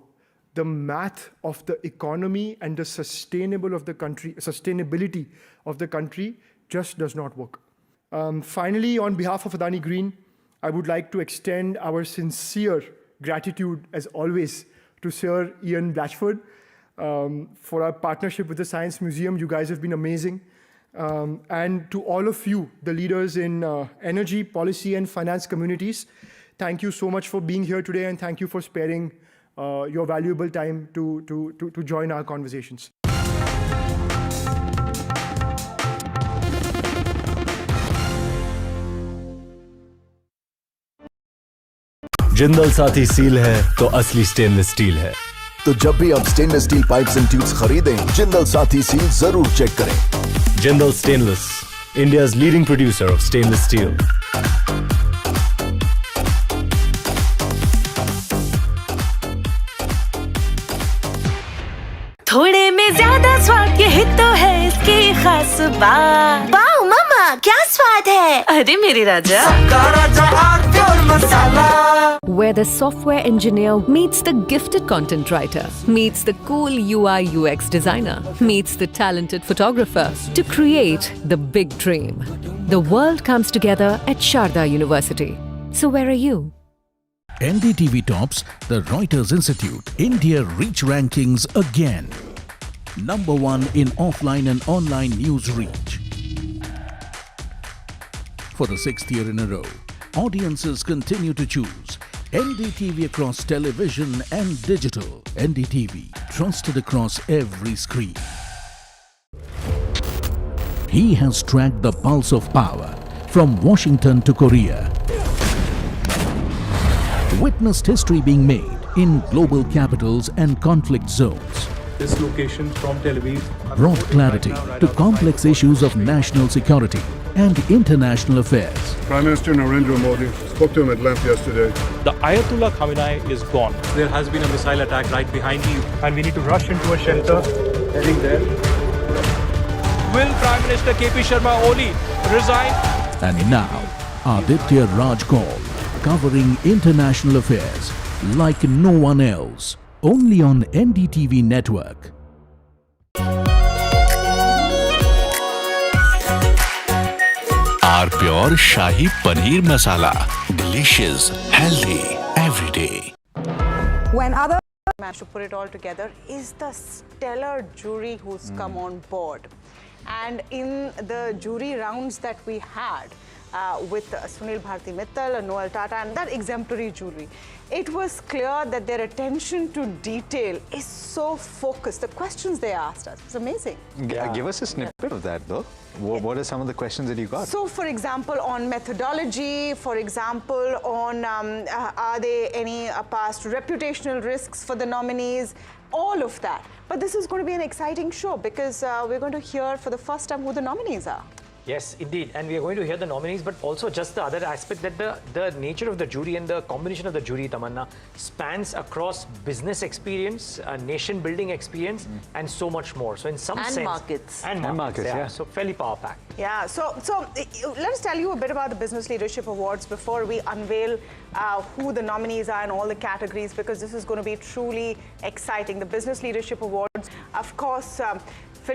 the math of the economy and the sustainability of the country just does not work. Finally, on behalf of Adani Green, I would like to extend our sincere gratitude, as always, to Sir Ian Blatchford for our partnership with the Science Museum. You guys have been amazing. And to all of you, the leaders in energy, policy, and finance communities, thank you so much for being here today, and thank you for sparing your valuable time to join our conversations. Jindal साथी seal है तो असली stainless steel है। तो जब भी आप stainless steel pipes and tubes खरीदें, जिंदल साथी सील जरूर चेक करें। Jindal stainless, India's leading producer of stainless steel. थोड़े में ज्यादा स्वाद, यही तो है इसकी खास बात। वाओ मम्मा, क्या स्वाद है। अरे मेरे राजा, सबका राजा आग और मसाला। where the software engineer meets the gifted content writer, meets the cool UI UX designer, meets the talented photographer to create the big dream. The world comes together at Sharda University. So where are you? NDTV tops the Reuters Institute India Reach Rankings again. Number 1 in offline and online news reach. For the 6th year in a row, audiences continue to choose NDTV across television and digital. NDTV, trusted across every screen. He has tracked the pulse of power from Washington to Korea. Witnessed history being made in global capitals and conflict zones. This location from Tel Aviv Brought clarity to complex issues of national security and international affairs. Prime Minister Narendra Modi spoke to him at length yesterday. The Ayatollah Khamenei is gone. There has been a missile attack right behind you, and we need to rush into a shelter. Heading there. Will Prime Minister KP Sharma Oli resign? And now, Aditya Raj Kaul, covering international affairs like no one else. Only on NDTV network. Our pure Shahi Paneer Masala. Delicious, healthy, every day. When other managed to put it all together is the stellar jury who's come on board. And in the jury rounds that we had, with Sunil Bharti Mittal, Noel Tata, and that exemplary jury, it was clear that their attention to detail is so focused. The questions they asked us was amazing. Give us a snippet of that, though. What are some of the questions that you got? So, for example, on methodology, for example, on are there any past reputational risks for the nominees, all of that. But this is going to be an exciting show because we're going to hear for the first time who the nominees are. Yes, indeed. And we are going to hear the nominees, but also just the other aspect that the nature of the jury and the combination of the jury, Tamanna, spans across business experience, nation-building experience, and so much more. So in some sense... Markets. And markets, yeah. So fairly power-packed. Yeah, so let us tell you a bit about the Business Leadership Awards before we unveil who the nominees are in all the categories, because this is going to be truly exciting. The Business Leadership Awards, of course,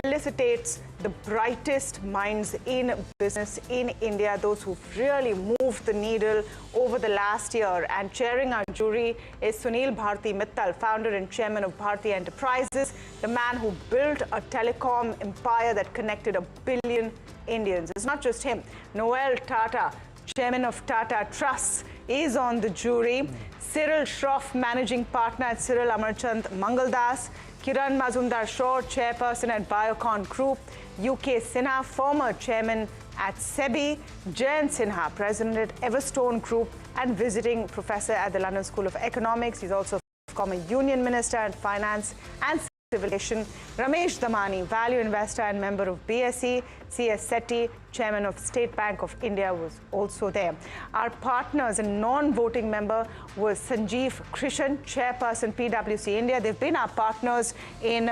felicitates the brightest minds in business in India, those who've really moved the needle over the last year. And chairing our jury is Sunil Bharti Mittal, founder and chairman of Bharti Enterprises, the man who built a telecom empire that connected 1 billion Indians. It's not just him. Noel Tata, chairman of Tata Trusts, is on the jury. Cyril Shroff, managing partner at Cyril Amarchand Mangaldas. Kiran Mazumdar-Shaw, chairperson at Biocon Group. UK Sinha, former chairman at SEBI. Jayant Sinha, president at Everstone Group and visiting professor at the London School of Economics. He's also former union minister and finance and civilization. Ramesh Damani, value investor and member of BSE. C.S. Sethi, chairman of State Bank of India, was also there. Our partners and non-voting member was Sanjeev Krishan, chairperson PwC India. They've been our partners in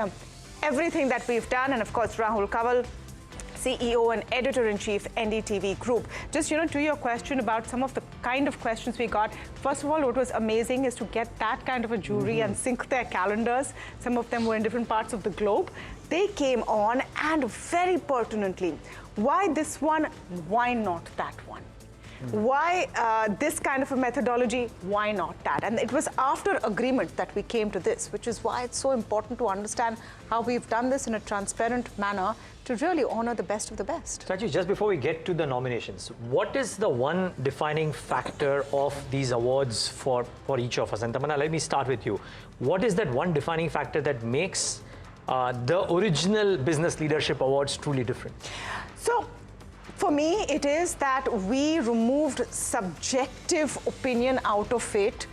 everything that we've done. And of course, Rahul Kaval, CEO and editor-in-chief, NDTV Group. Just, to your question about some of the kind of questions we got, first of all, what was amazing is to get that kind of a jury and sync their calendars. Some of them were in different parts of the globe. They came on, and very pertinently, why this one, why not that one? Why this kind of a methodology, why not that? And it was after agreement that we came to this, which is why it's so important to understand how we've done this in a transparent manner to really honor the best of the best. Sachi, just before we get to the nominations, what is the one defining factor of these awards for each of us? And Tamanna, let me start with you. What is that one defining factor that makes the original Business Leadership Awards truly different? So, for me, it is that we removed subjective opinion out of it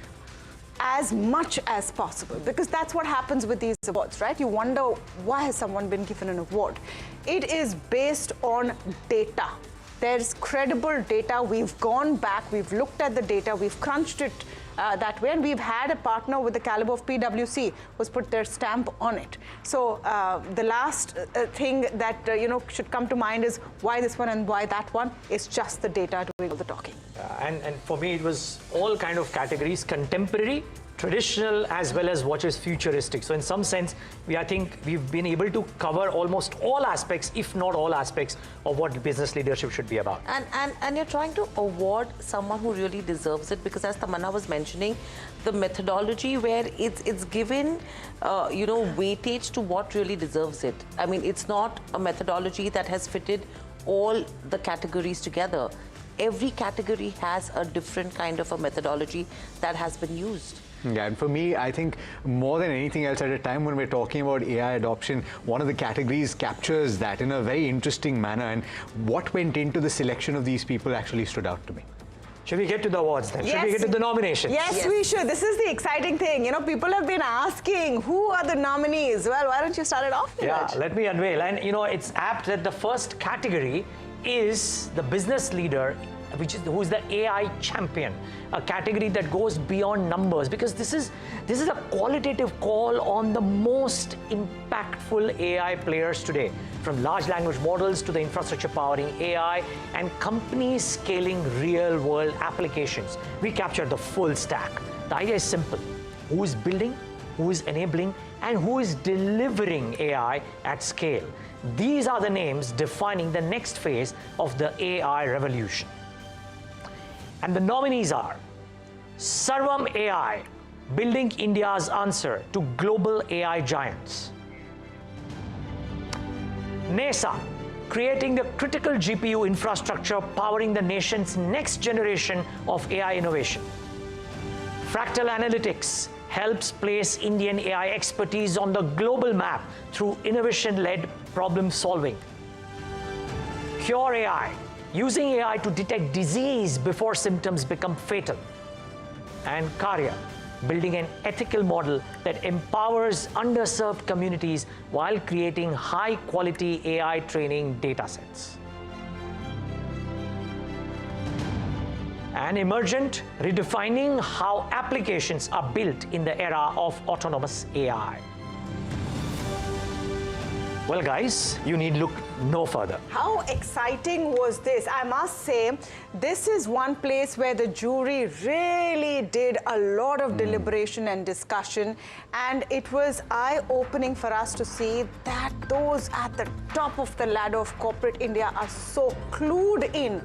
as much as possible, because that's what happens with these awards, right? You wonder, why has someone been given an award? It is based on data. There's credible data. We've gone back, we've looked at the data, we've crunched it that way. And we've had a partner with the caliber of PwC who's put their stamp on it. So the last thing that should come to mind is why this one and why that one. Is just the data doing all the talking. And for me, it was all kind of categories: contemporary, traditional, as well as what is futuristic. So in some sense, I think we've been able to cover almost all aspects, if not all aspects, of what business leadership should be about. And you're trying to award someone who really deserves it, because as Tamanna was mentioning, the methodology where it's given, weightage to what really deserves it. I mean, it's not a methodology that has fitted all the categories together. Every category has a different kind of a methodology that has been used. Yeah, and for me, I think more than anything else, at a time when we're talking about AI adoption, one of the categories captures that in a very interesting manner, and what went into the selection of these people actually stood out to me. Should we get to the awards then? Yes. Should we get to the nominations? Yes, we should. This is the exciting thing. People have been asking, who are the nominees? Well, why don't you start it off, Neeraj? Yeah, let me unveil. And, it's apt that the first category is the business leader, who is the AI champion, a category that goes beyond numbers, because this is a qualitative call on the most impactful AI players today, from large language models to the infrastructure powering AI and companies scaling real-world applications. We captured the full stack. The idea is simple: who is building, who is enabling, and who is delivering AI at scale. These are the names defining the next phase of the AI revolution. And the nominees are Sarvam AI, building India's answer to global AI giants; NESA, creating the critical GPU infrastructure powering the nation's next generation of AI innovation; Fractal Analytics helps place Indian AI expertise on the global map through innovation-led problem solving; Cure AI, using AI to detect disease before symptoms become fatal; and Karya, building an ethical model that empowers underserved communities while creating high-quality AI training datasets. And Emergent, redefining how applications are built in the era of autonomous AI. Well, guys, you need look no further. How exciting was this? I must say, this is one place where the jury really did a lot of deliberation and discussion, and it was eye-opening for us to see that those at the top of the ladder of corporate India are so clued in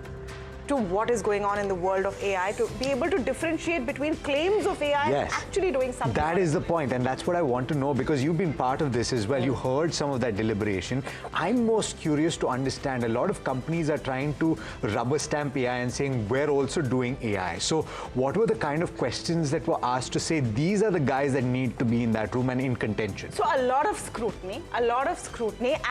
to what is going on in the world of AI, to be able to differentiate between claims of AI and actually doing something. That is the point, and that's what I want to know, because you've been part of this as well. You heard some of that deliberation. I'm most curious to understand, a lot of companies are trying to rubber stamp AI and saying, we're also doing AI. So what were the kind of questions that were asked to say, these are the guys that need to be in that room and in contention? So a lot of scrutiny,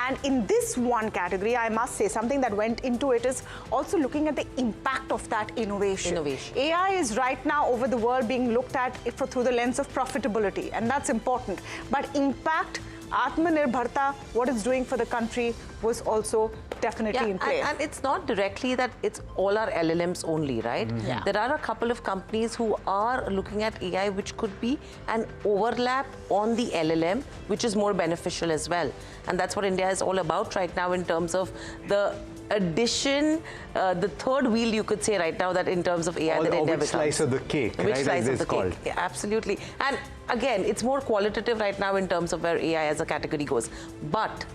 and in this one category, I must say, something that went into it is also looking at the impact of that innovation. AI is right now over the world being looked at through the lens of profitability, and that's important. But impact, Atmanirbharta, what it's doing for the country was also definitely in play. And it's not directly that it's all our LLMs only, right? There are a couple of companies who are looking at AI which could be an overlap on the LLM, which is more beneficial as well. And that's what India is all about right now in terms of the addition, the third wheel, you could say right now, that in terms of AI that India becomes. Which slice of the cake, which right, slice as of the it's called. cake. Yeah, absolutely. And again, it's more qualitative right now in terms of where AI as a category goes. But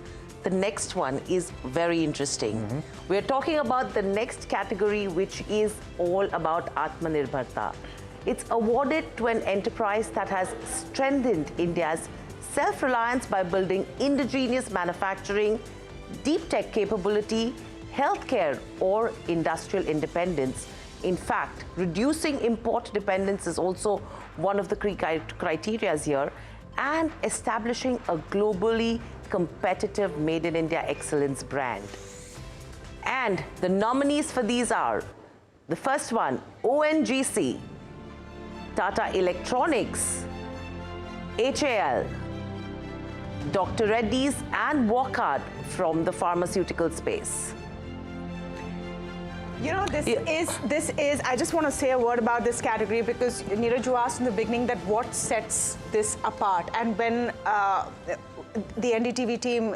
the next one is very interesting. We're talking about the next category, which is all about Atmanirbharta. It's awarded to an enterprise that has strengthened India's self-reliance by building indigenous manufacturing, deep tech capability, healthcare, or industrial independence. In fact, reducing import dependence is also one of the criteria here, and establishing a globally competitive Made in India excellence brand. And the nominees for these are, the first one, ONGC, Tata Electronics, HAL, Dr. Reddy's, and Wockhardt from the pharmaceutical space. You know, this is, I just want to say a word about this category because Neeraj, you asked in the beginning that what sets this apart. And when the NDTV team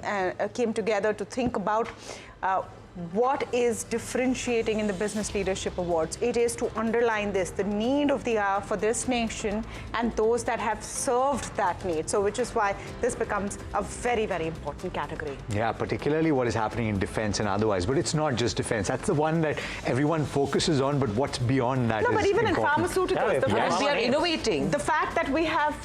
came together to think about what is differentiating in the Business Leadership Awards, it is to underline this, the need of the hour for this nation and those that have served that need. So which is why this becomes a very, very important category. Yeah, particularly what is happening in defense and otherwise. But it's not just defense. That's the one that everyone focuses on, but what's beyond that is but even important. in pharmaceuticals, the fact we are innovating. The fact that we have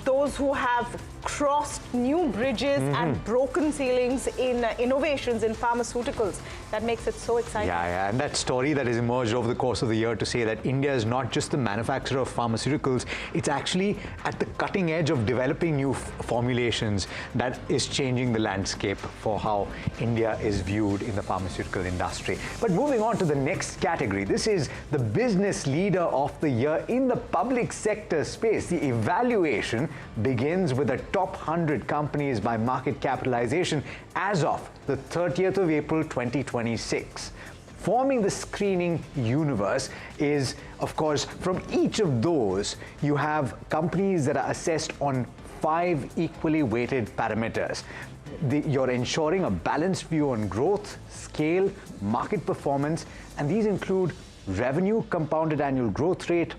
those who have crossed new bridges and broken ceilings in innovations in pharmaceuticals. That makes it so exciting. Yeah, and that story that has emerged over the course of the year to say that India is not just the manufacturer of pharmaceuticals, it's actually at the cutting edge of developing new formulations that is changing the landscape for how India is viewed in the pharmaceutical industry. But moving on to the next category, this is the Business Leader of the Year in the public sector space. The evaluation begins with the top 100 companies by market capitalization as of the 30th of April 2026. Forming the screening universe is, of course, from each of those, you have companies that are assessed on 5 equally weighted parameters. You're ensuring a balanced view on growth, scale, market performance, and these include revenue compounded annual growth rate,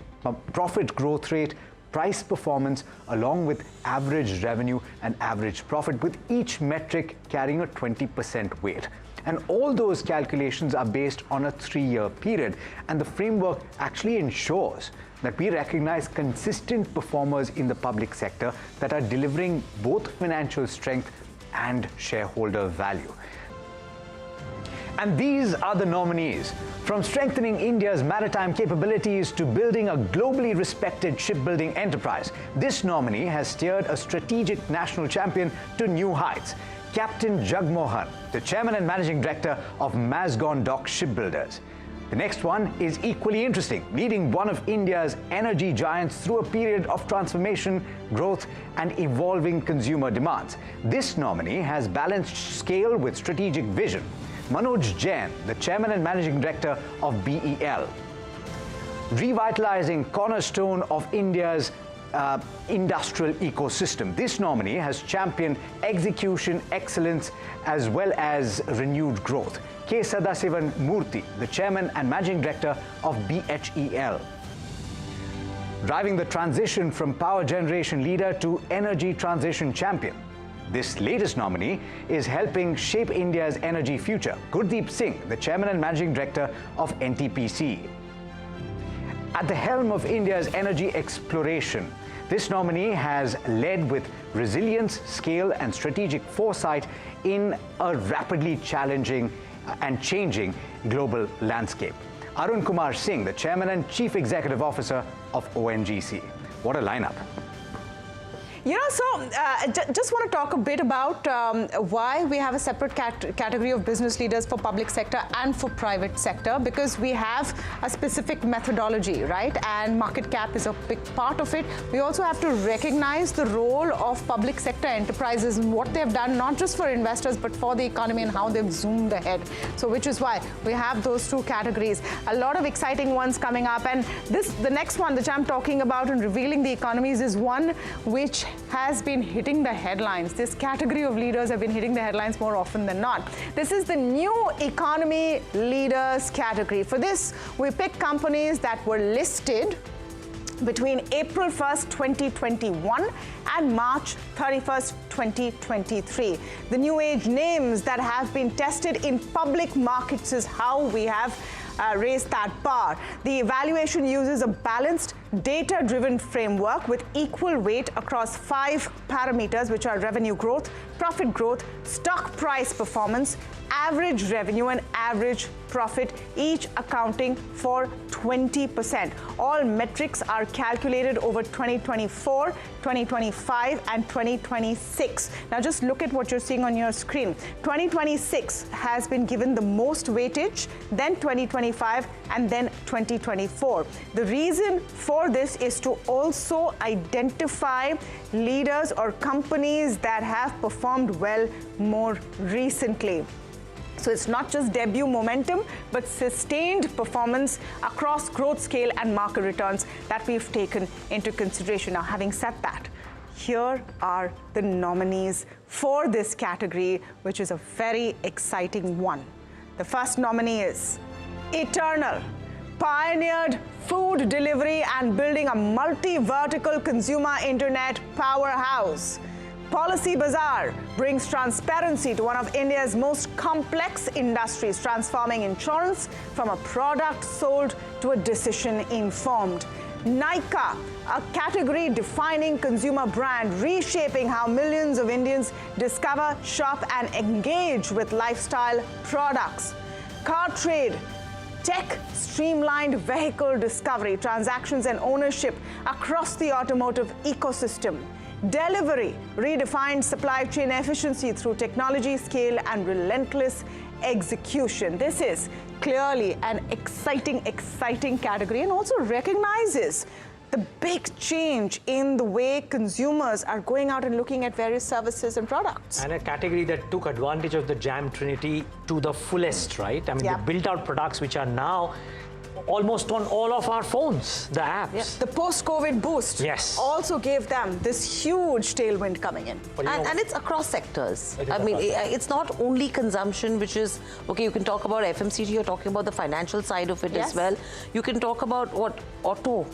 profit growth rate, price performance, along with average revenue and average profit, with each metric carrying a 20% weight. And all those calculations are based on a 3-year period. And the framework actually ensures that we recognize consistent performers in the public sector that are delivering both financial strength and shareholder value. And these are the nominees. From strengthening India's maritime capabilities to building a globally respected shipbuilding enterprise, this nominee has steered a strategic national champion to new heights. Captain Jagmohan, the Chairman and Managing Director of Mazgon Dock Shipbuilders. The next one is equally interesting, leading one of India's energy giants through a period of transformation, growth, and evolving consumer demands. This nominee has balanced scale with strategic vision. Manoj Jain, the Chairman and Managing Director of BEL. Revitalizing cornerstone of India's industrial ecosystem. This nominee has championed execution excellence as well as renewed growth. K. Sadasivan Murthy, the Chairman and Managing Director of BHEL. Driving the transition from power generation leader to energy transition champion. This latest nominee is helping shape India's energy future. Gurdeep Singh, the Chairman and Managing Director of NTPC. At the helm of India's energy exploration, this nominee has led with resilience, scale, and strategic foresight in a rapidly challenging and changing global landscape. Arun Kumar Singh, the Chairman and Chief Executive Officer of ONGC. What a lineup. You know, so just want to talk a bit about why we have a separate category of business leaders for public sector and for private sector, because we have a specific methodology, right? And market cap is a big part of it. We also have to recognize the role of public sector enterprises and what they've done, not just for investors, but for the economy and how they've zoomed ahead. So which is why we have those 2 categories. A lot of exciting ones coming up. And the next one that I'm talking about in revealing the economies is one which has been hitting the headlines. This category of leaders have been hitting the headlines more often than not. This is the new economy leaders category. For this, we pick companies that were listed between April 1st, 2021 and March 31st, 2023. The new age names that have been tested in public markets is how we have raised that bar. The evaluation uses a balanced, data-driven framework with equal weight across 5 parameters, which are revenue growth, profit growth, stock price performance, average revenue, and average profit, each accounting for 20%. All metrics are calculated over 2024, 2025, and 2026. Now just look at what you're seeing on your screen. 2026 has been given the most weightage, then 2025, and then 2024. The reason for this is to also identify leaders or companies that have performed well more recently. So it's not just debut momentum, but sustained performance across growth scale and market returns that we've taken into consideration. Now, having said that, here are the nominees for this category, which is a very exciting one. The first nominee is Eternal, pioneered food delivery and building a multi-vertical consumer internet powerhouse. Policy Bazaar brings transparency to one of India's most complex industries, transforming insurance from a product sold to a decision-informed. Nykaa, a category-defining consumer brand, reshaping how millions of Indians discover, shop, and engage with lifestyle products. Car Trade, tech streamlined vehicle discovery, transactions, and ownership across the automotive ecosystem. Delivery redefined supply chain efficiency through technology, scale, and relentless execution. This is clearly an exciting category, and also recognizes the big change in the way consumers are going out and looking at various services and products. And a category that took advantage of the Jam Trinity to the fullest, right? I mean, they built out products which are now almost on all of our phones, the apps. Yeah. The post-COVID boost also gave them this huge tailwind coming in. And it's across sectors. I mean, it's not only consumption, which is, okay, you can talk about FMCG, you're talking about the financial side of it as well. You can talk about what, auto.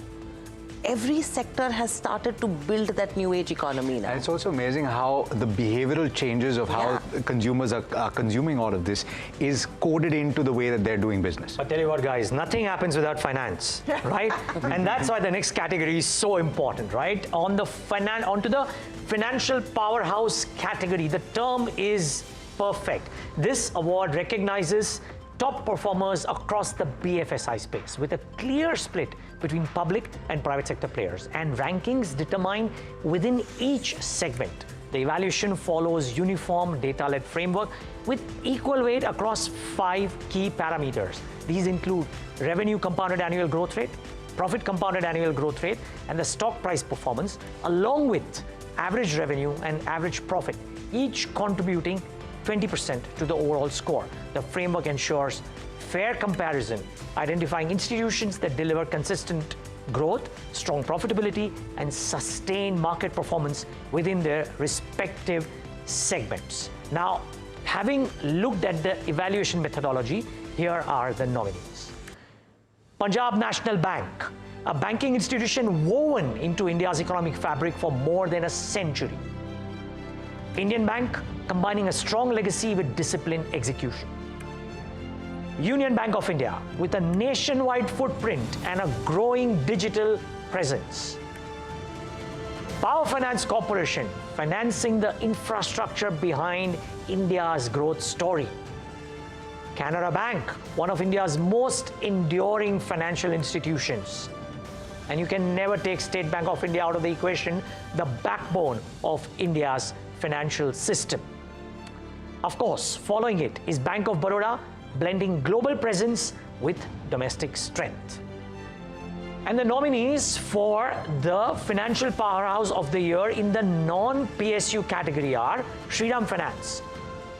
Every sector has started to build that new age economy now. And it's also amazing how the behavioral changes of how consumers are consuming all of this is coded into the way that they're doing business. But tell you what, guys, nothing happens without finance, right? And that's why the next category is so important, right? Onto the financial powerhouse category, the term is perfect. This award recognizes top performers across the BFSI space with a clear split between public and private sector players, and rankings determined within each segment. The evaluation follows uniform data-led framework with equal weight across 5 key parameters. These include revenue compounded annual growth rate, profit compounded annual growth rate, and the stock price performance, along with average revenue and average profit, each contributing 20% to the overall score. The framework ensures fair comparison, identifying institutions that deliver consistent growth, strong profitability, and sustained market performance within their respective segments. Now, having looked at the evaluation methodology, here are the nominees. Punjab National Bank, a banking institution woven into India's economic fabric for more than a century. Indian Bank, combining a strong legacy with disciplined execution. Union Bank of India, with a nationwide footprint and a growing digital presence. Power Finance Corporation, financing the infrastructure behind India's growth story. Canara Bank, one of India's most enduring financial institutions. And you can never take State Bank of India out of the equation, the backbone of India's financial system. Of course, following it is Bank of Baroda, blending global presence with domestic strength. And the nominees for the Financial Powerhouse of the Year in the non-PSU category are Shriram Finance,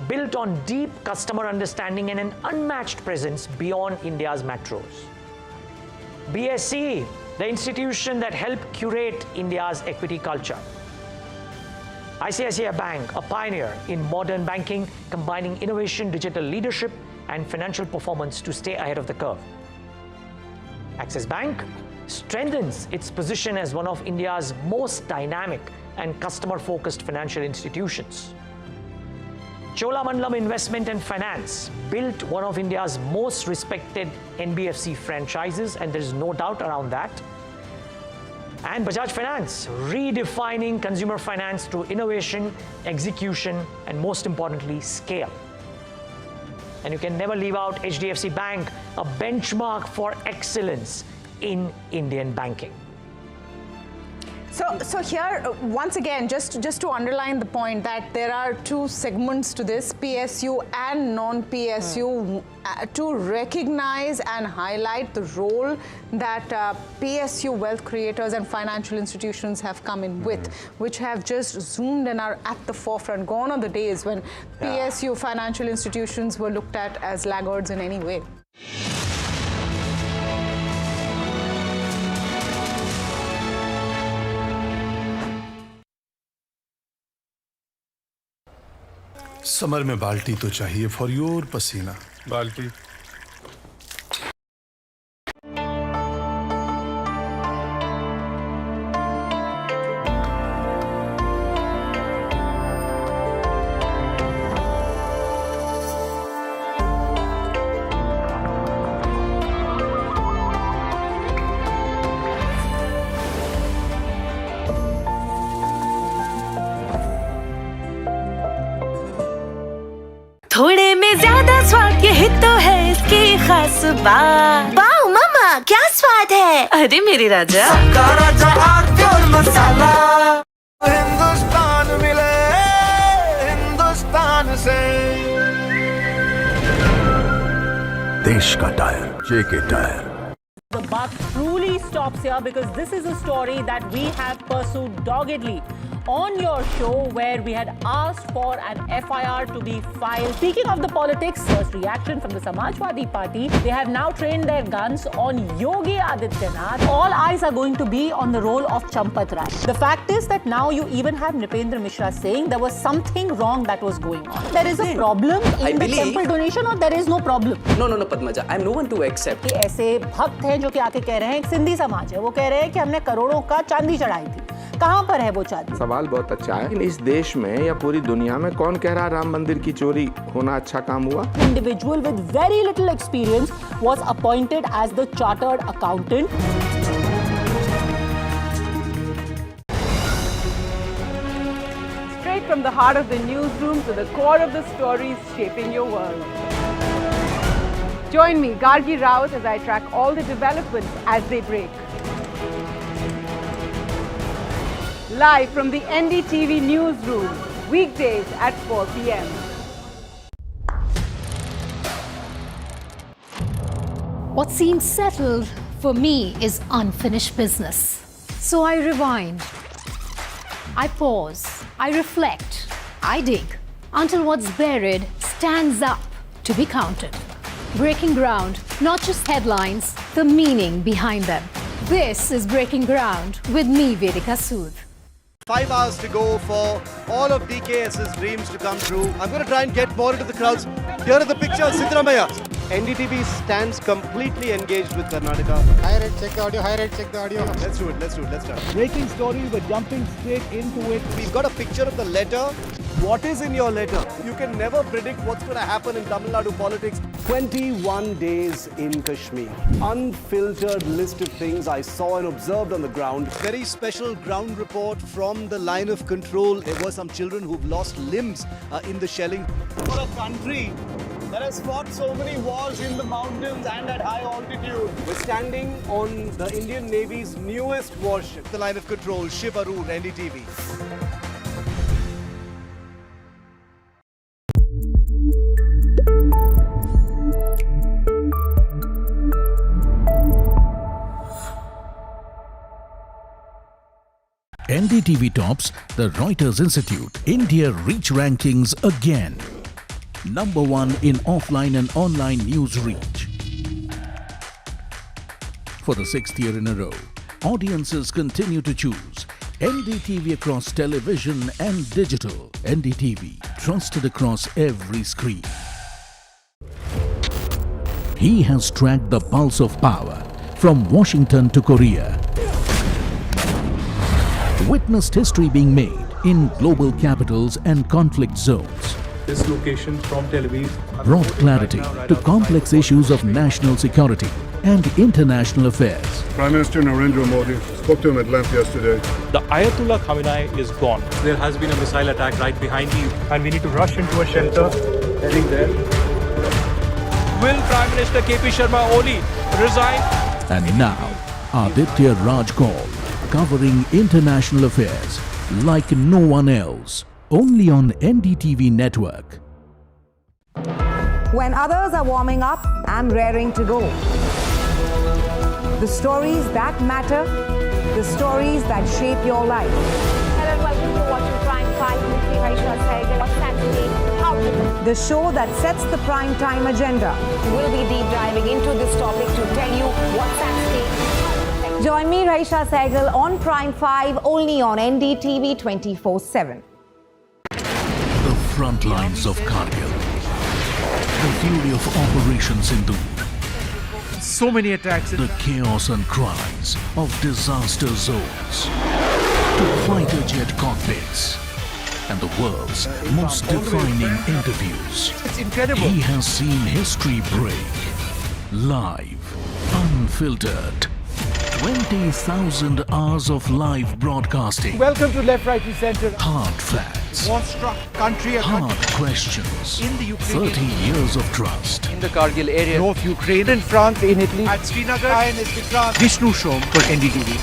built on deep customer understanding and an unmatched presence beyond India's metros. BSE, the institution that helped curate India's equity culture. ICICI Bank, a pioneer in modern banking, combining innovation, digital leadership, and financial performance to stay ahead of the curve. Axis Bank strengthens its position as one of India's most dynamic and customer-focused financial institutions. Cholamandalam Investment and Finance built one of India's most respected NBFC franchises, and there is no doubt around that. And Bajaj Finance, redefining consumer finance through innovation, execution, and most importantly, scale. And you can never leave out HDFC Bank, a benchmark for excellence in Indian banking. So here, once again, just to underline the point that there are two segments to this, PSU and non-PSU, to recognize and highlight the role that PSU wealth creators and financial institutions have come in with, which have just zoomed and are at the forefront. Gone are the days when PSU financial institutions were looked at as laggards in any way. Summer में बाल्टी तो चाहिए for your पसीना। बाल्टी थोड़े में ज्यादा स्वाद, यही तो है इसकी खास बात। वाओ मामा, क्या स्वाद है। अरे मेरे राजा, सबका राजा और मसाला। हिंदुस्तान मिले हिंदुस्तान से। देश का tyre, JK tyre. The buck truly stops here because this is a story that we have pursued doggedly on your show, where we had asked for an FIR to be filed. Speaking of the politics, first reaction from the Samajwadi Party, they have now trained their guns on Yogi Adityanath. All eyes are going to be on the role of Champat Rai. The fact is that now you even have Nipendra Mishra saying there was something wrong that was going on. There is a problem in the temple donation, or there is no problem? No, Padmaja, I'm no one to accept. ऐसे भक्त हैं जो कि आके कह रहे हैं, एक सिंधी समाज है, वो कह रहे हैं कि हमने करोड़ों का चांदी चढ़ाई थी। कहाँ पर है वो चांदी? सवाल बहुत अच्छा है। इस देश में या पूरी दुनिया में कौन कह रहा राम मंदिर की चोरी होना अच्छा काम हुआ? Individual with very little experience was appointed as the chartered accountant. Straight from the heart of the newsroom to the core of the stories shaping your world. Join me, Gargi Raut, as I track all the developments as they break. Live from the NDTV newsroom, weekdays at 4 p.m. What seems settled for me is unfinished business. So I rewind, I pause, I reflect, I dig until what's buried stands up to be counted. Breaking ground, not just headlines, the meaning behind them. This is Breaking Ground with me, Vedika Sood. 5 hours to go for all of DKS's dreams to come true. I'm going to try and get more into the crowds. Here are the pictures, Siddaramaiah. NDTV stands completely engaged with Karnataka. High rate, check the audio. High rate, check the audio. Let's do it. Let's start. Breaking story, we're jumping straight into it. We've got a picture of the letter. What is in your letter? You can never predict what's going to happen in Tamil Nadu politics. 21 days in Kashmir. Unfiltered list of things I saw and observed on the ground. Very special ground report from the line of control. There were some children who've lost limbs in the shelling. For a country that has fought so many wars in the mountains and at high altitude. We're standing on the Indian Navy's newest warship. The line of control, Shiv Arur, NDTV. NDTV tops the Reuters Institute India Reach Rankings again. Number 1 in offline and online news reach. For the 6th year in a row, audiences continue to choose NDTV across television and digital. NDTV, trusted across every screen. He has tracked the pulse of power from Washington to Korea. Witnessed history being made in global capitals and conflict zones. This location from Tel Aviv Brought clarity to complex issues of national security and international affairs. Prime Minister Narendra Modi spoke to him at length yesterday. The Ayatollah Khamenei is gone. There has been a missile attack right behind you, and we need to rush into a shelter. Heading there. Will Prime Minister KP Sharma Oli resign? And now, Aditya Raj call. covering international affairs like no one else. Only on NDTV network. When others are warming up, I'm raring to go. The stories that matter, the stories that shape your life. Hello and welcome to watching Prime 5 with me, Raisha Sehgal. What's happening? How to... The show that sets the prime time agenda. We'll be deep diving into this topic to tell you what's at stake. Join me, Raisha Sehgal, on Prime 5, only on NDTV 24/7. The front lines of Kargil. The fury of Operation Sindhu. So many attacks. The chaos and cries of disaster zones. To fighter jet cockpits. And the world's most defining interviews. It's incredible. He has seen history break. Live. Unfiltered. 20,000 hours of live broadcasting. Welcome to Left, Right and Centre. Hard facts. War-struck country. Hard questions. In the Ukraine. 30 years of trust. In the Kargil area. North Ukraine. In France, in Italy. At Srinagar. Vishnu Shom for NDTV.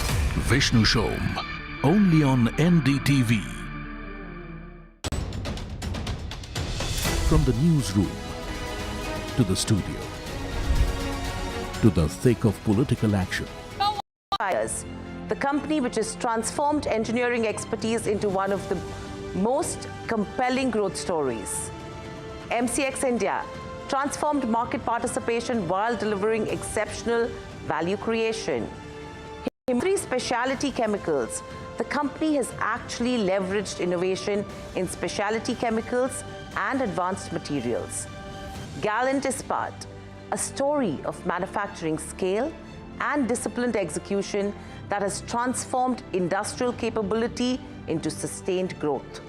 Vishnu Shom. Only on NDTV. From the newsroom to the studio to the thick of political action. The company which has transformed engineering expertise into one of the most compelling growth stories. MCX India transformed market participation while delivering exceptional value creation. Himalayan Specialty Chemicals, the company has actually leveraged innovation in specialty chemicals and advanced materials. Gallant Ispat, a story of manufacturing scale and disciplined execution that has transformed industrial capability into sustained growth.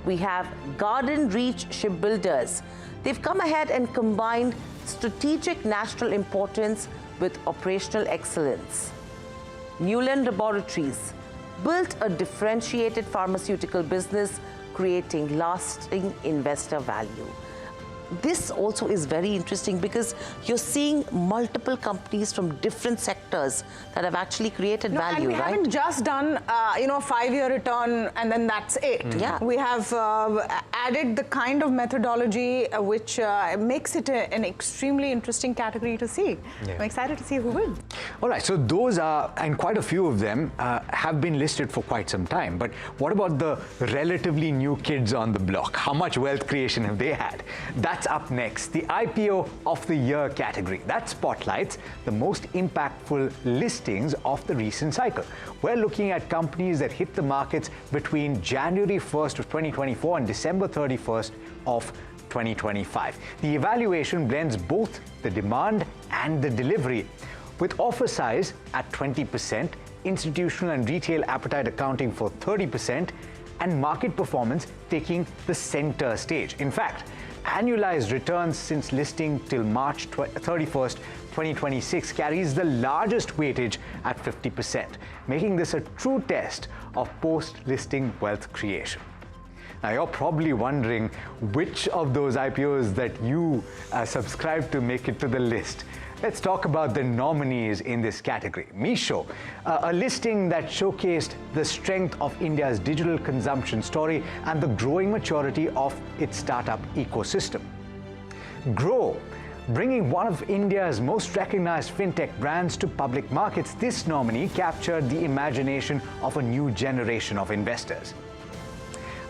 We have Garden Reach Shipbuilders. They've come ahead and combined strategic national importance with operational excellence. Newland Laboratories built a differentiated pharmaceutical business, creating lasting investor value. This also is very interesting because you're seeing multiple companies from different sectors that have actually created value, and we right? haven't just done, 5-year return and then that's it. Yeah. We have added the kind of methodology which makes it an extremely interesting category to see. Yeah. I'm excited to see who wins. All right, so those are, and quite a few of them have been listed for quite some time. But what about the relatively new kids on the block? How much wealth creation have they had? That's up next, the IPO of the Year category. That spotlights the most impactful listings of the recent cycle. We're looking at companies that hit the markets between January 1st of 2024 and December 31st of 2025. The evaluation blends both the demand and the delivery, with offer size at 20%, institutional and retail appetite accounting for 30%, and market performance taking the center stage. In fact, annualized returns since listing till March 31st, 2026 carries the largest weightage at 50%, making this a true test of post-listing wealth creation. Now, you're probably wondering which of those IPOs that you subscribe to make it to the list. Let's talk about the nominees in this category. Meesho, a listing that showcased the strength of India's digital consumption story and the growing maturity of its startup ecosystem. Grow, bringing one of India's most recognized fintech brands to public markets, this nominee captured the imagination of a new generation of investors.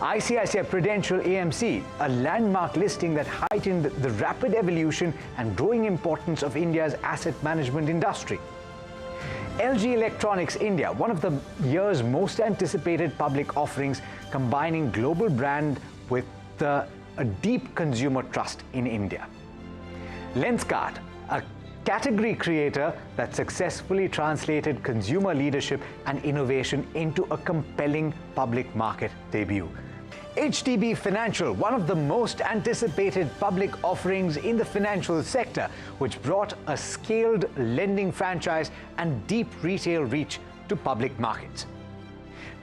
ICICI Prudential AMC, a landmark listing that heightened the rapid evolution and growing importance of India's asset management industry. LG Electronics India, one of the year's most anticipated public offerings, combining global brand with a deep consumer trust in India. Lenskart, a category creator that successfully translated consumer leadership and innovation into a compelling public market debut. HDB Financial, one of the most anticipated public offerings in the financial sector, which brought a scaled lending franchise and deep retail reach to public markets.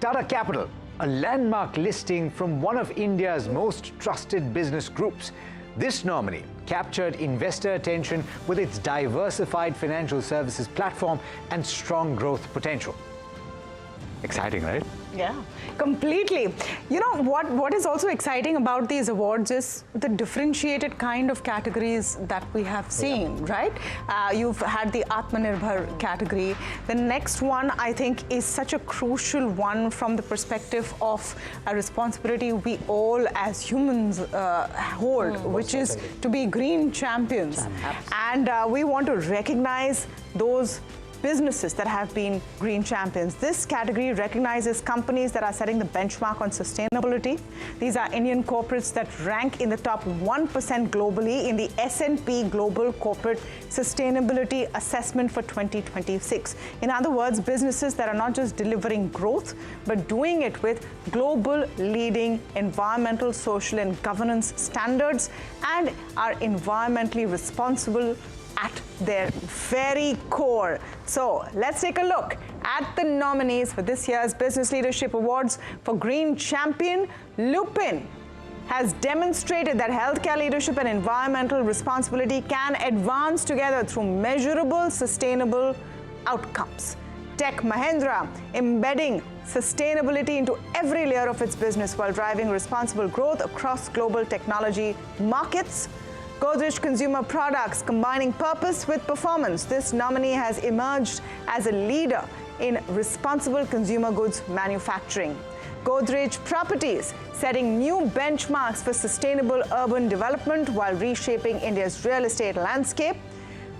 Tata Capital, a landmark listing from one of India's most trusted business groups. This nominee captured investor attention with its diversified financial services platform and strong growth potential. Exciting, right? Yeah, completely. You know, what is also exciting about these awards is the differentiated kind of categories that we have seen, right? You've had the Atmanirbhar category. The next one, I think, is such a crucial one from the perspective of a responsibility we all as humans hold, which is to be green champions. And we want to recognize those businesses that have been green champions. This category recognizes companies that are setting the benchmark on sustainability. These are Indian corporates that rank in the top 1% globally in the S&P Global Corporate Sustainability Assessment for 2026. In other words, businesses that are not just delivering growth, but doing it with global leading environmental, social, and governance standards and are environmentally responsible at their very core. So let's take a look at the nominees for this year's Business Leadership Awards. For Green Champion, Lupin has demonstrated that healthcare leadership and environmental responsibility can advance together through measurable, sustainable outcomes. Tech Mahindra, embedding sustainability into every layer of its business while driving responsible growth across global technology markets. Godrej Consumer Products, combining purpose with performance. This nominee has emerged as a leader in responsible consumer goods manufacturing. Godrej Properties, setting new benchmarks for sustainable urban development while reshaping India's real estate landscape.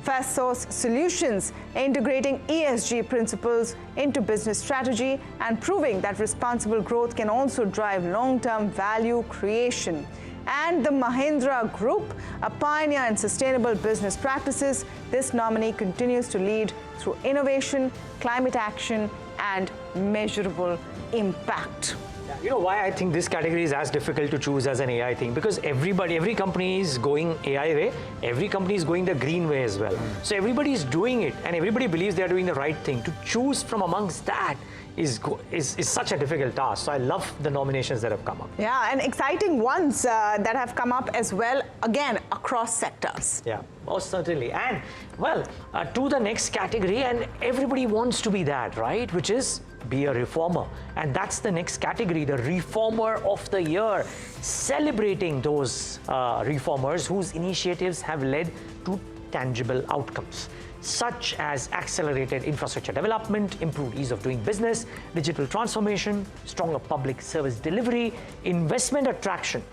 First Source Solutions, integrating ESG principles into business strategy and proving that responsible growth can also drive long-term value creation. And the Mahindra Group, a pioneer in sustainable business practices. This nominee continues to lead through innovation, climate action, and measurable impact. You know why I think this category is as difficult to choose as an AI thing? Because every company is going AI way, every company is going the green way as well. So everybody is doing it and everybody believes they are doing the right thing. To choose from amongst that is such a difficult task. So I love the nominations that have come up. Yeah, and exciting ones that have come up as well, again, across sectors. Yeah, most certainly. And well, to the next category, and everybody wants to be that, right? Which is be a reformer. And that's the next category, the Reformer of the Year, celebrating those reformers whose initiatives have led to tangible outcomes, such as accelerated infrastructure development, improved ease of doing business, digital transformation, stronger public service delivery, investment attraction,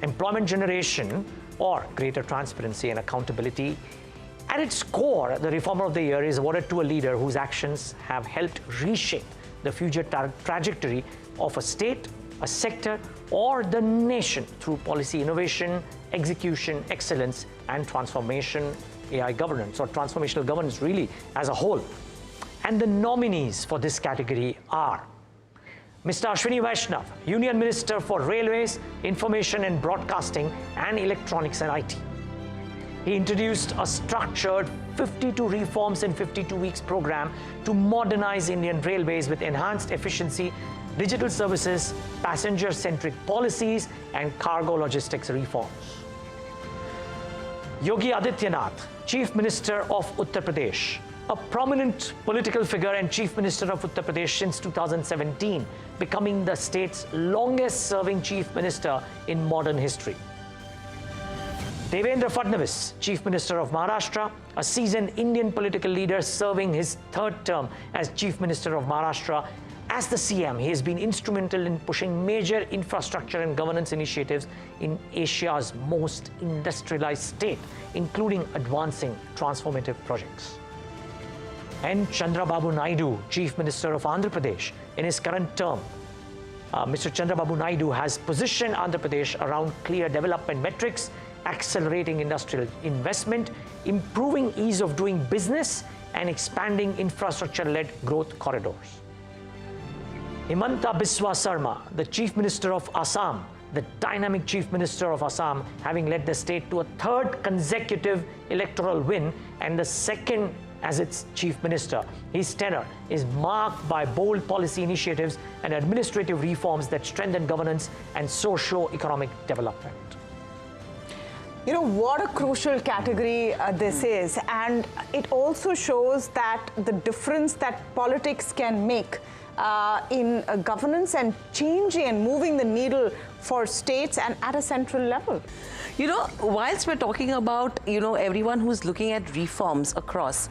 employment generation, or greater transparency and accountability. At its core, the Reformer of the Year is awarded to a leader whose actions have helped reshape the future trajectory of a state, a sector, or the nation through policy innovation, execution, excellence, and transformation, AI governance, or transformational governance really as a whole. And the nominees for this category are Mr. Ashwini Vaishnav, Union Minister for Railways, Information and Broadcasting, and Electronics and IT. He introduced a structured 52 reforms in 52 weeks program to modernize Indian railways with enhanced efficiency, digital services, passenger-centric policies, and cargo logistics reforms. Yogi Adityanath, Chief Minister of Uttar Pradesh, a prominent political figure and Chief Minister of Uttar Pradesh since 2017, becoming the state's longest-serving Chief Minister in modern history. Devendra Fadnavis, Chief Minister of Maharashtra, a seasoned Indian political leader serving his third term as Chief Minister of Maharashtra. As the CM, he has been instrumental in pushing major infrastructure and governance initiatives in Asia's most industrialized state, including advancing transformative projects. And Chandrababu Naidu, Chief Minister of Andhra Pradesh, in his current term, Mr. Chandrababu Naidu has positioned Andhra Pradesh around clear development metrics, accelerating industrial investment, improving ease of doing business, and expanding infrastructure-led growth corridors. Himanta Biswa Sarma, the Chief Minister of Assam, the dynamic Chief Minister of Assam, having led the state to a third consecutive electoral win and the second as its Chief Minister. His tenure is marked by bold policy initiatives and administrative reforms that strengthen governance and socio-economic development. You know, what a crucial category this is. And it also shows that the difference that politics can make in governance and changing and moving the needle for states and at a central level. You know, whilst we're talking about, you know, everyone who's looking at reforms across,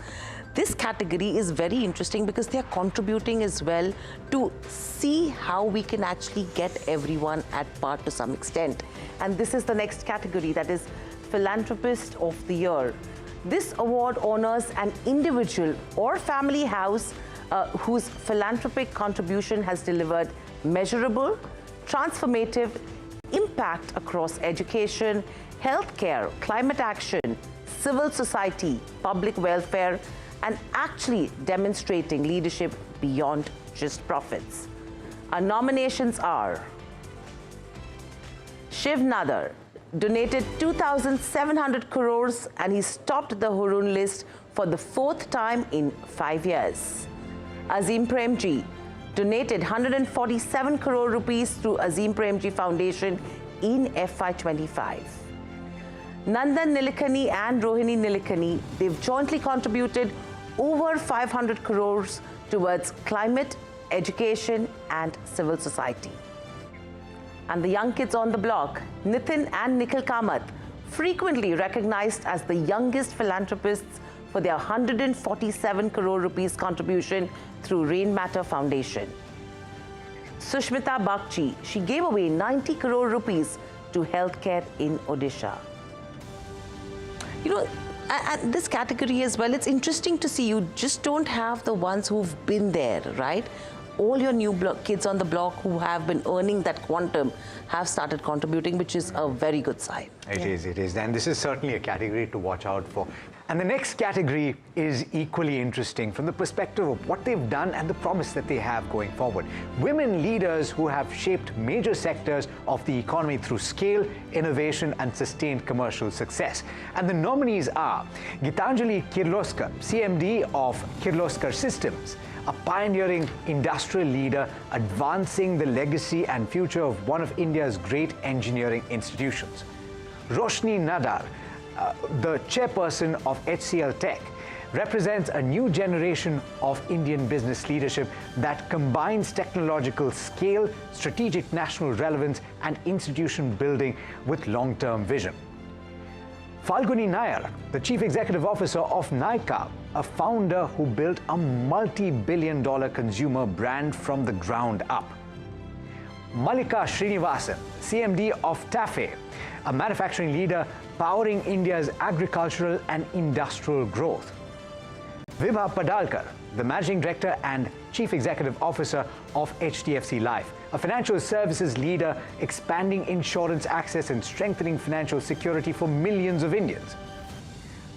this category is very interesting because they are contributing as well to see how we can actually get everyone at par to some extent. And this is the next category, that is Philanthropist of the Year. This award honors an individual or family house whose philanthropic contribution has delivered measurable, transformative impact across education, healthcare, climate action, civil society, public welfare, and actually demonstrating leadership beyond just profits. Our nominations are Shiv Nadar, donated 2,700 crores and he's topped the Hurun list for the 4th time in 5 years. Azim Premji donated 147 crore rupees through Azim Premji Foundation in FY25. Nandan Nilekani and Rohini Nilekani, they've jointly contributed over 500 crores towards climate, education and civil society. And the young kids on the block, Nitin and Nikhil Kamath, frequently recognized as the youngest philanthropists for their 147 crore rupees contribution through Rain Matter Foundation. Sushmita Bakchi, she gave away 90 crore rupees to healthcare in Odisha. You know, and this category as well, it's interesting to see you just don't have the ones who've been there, right? All your new kids on the block who have been earning that quantum have started contributing, which is a very good sign. It is. And this is certainly a category to watch out for. And the next category is equally interesting from the perspective of what they've done and the promise that they have going forward. Women leaders who have shaped major sectors of the economy through scale, innovation, and sustained commercial success. And the nominees are Gitanjali Kirloskar, CMD of Kirloskar Systems, a pioneering industrial leader advancing the legacy and future of one of India's great engineering institutions. Roshni Nadar, the chairperson of HCL Tech, represents a new generation of Indian business leadership that combines technological scale, strategic national relevance, and institution building with long-term vision. Falguni Nair, the Chief Executive Officer of Nykaa, a founder who built a multi-billion-dollar consumer brand from the ground up. Malika Srinivasan, CMD of TAFE, a manufacturing leader powering India's agricultural and industrial growth. Vibha Padalkar, the Managing Director and Chief Executive Officer of HDFC Life, a financial services leader expanding insurance access and strengthening financial security for millions of Indians.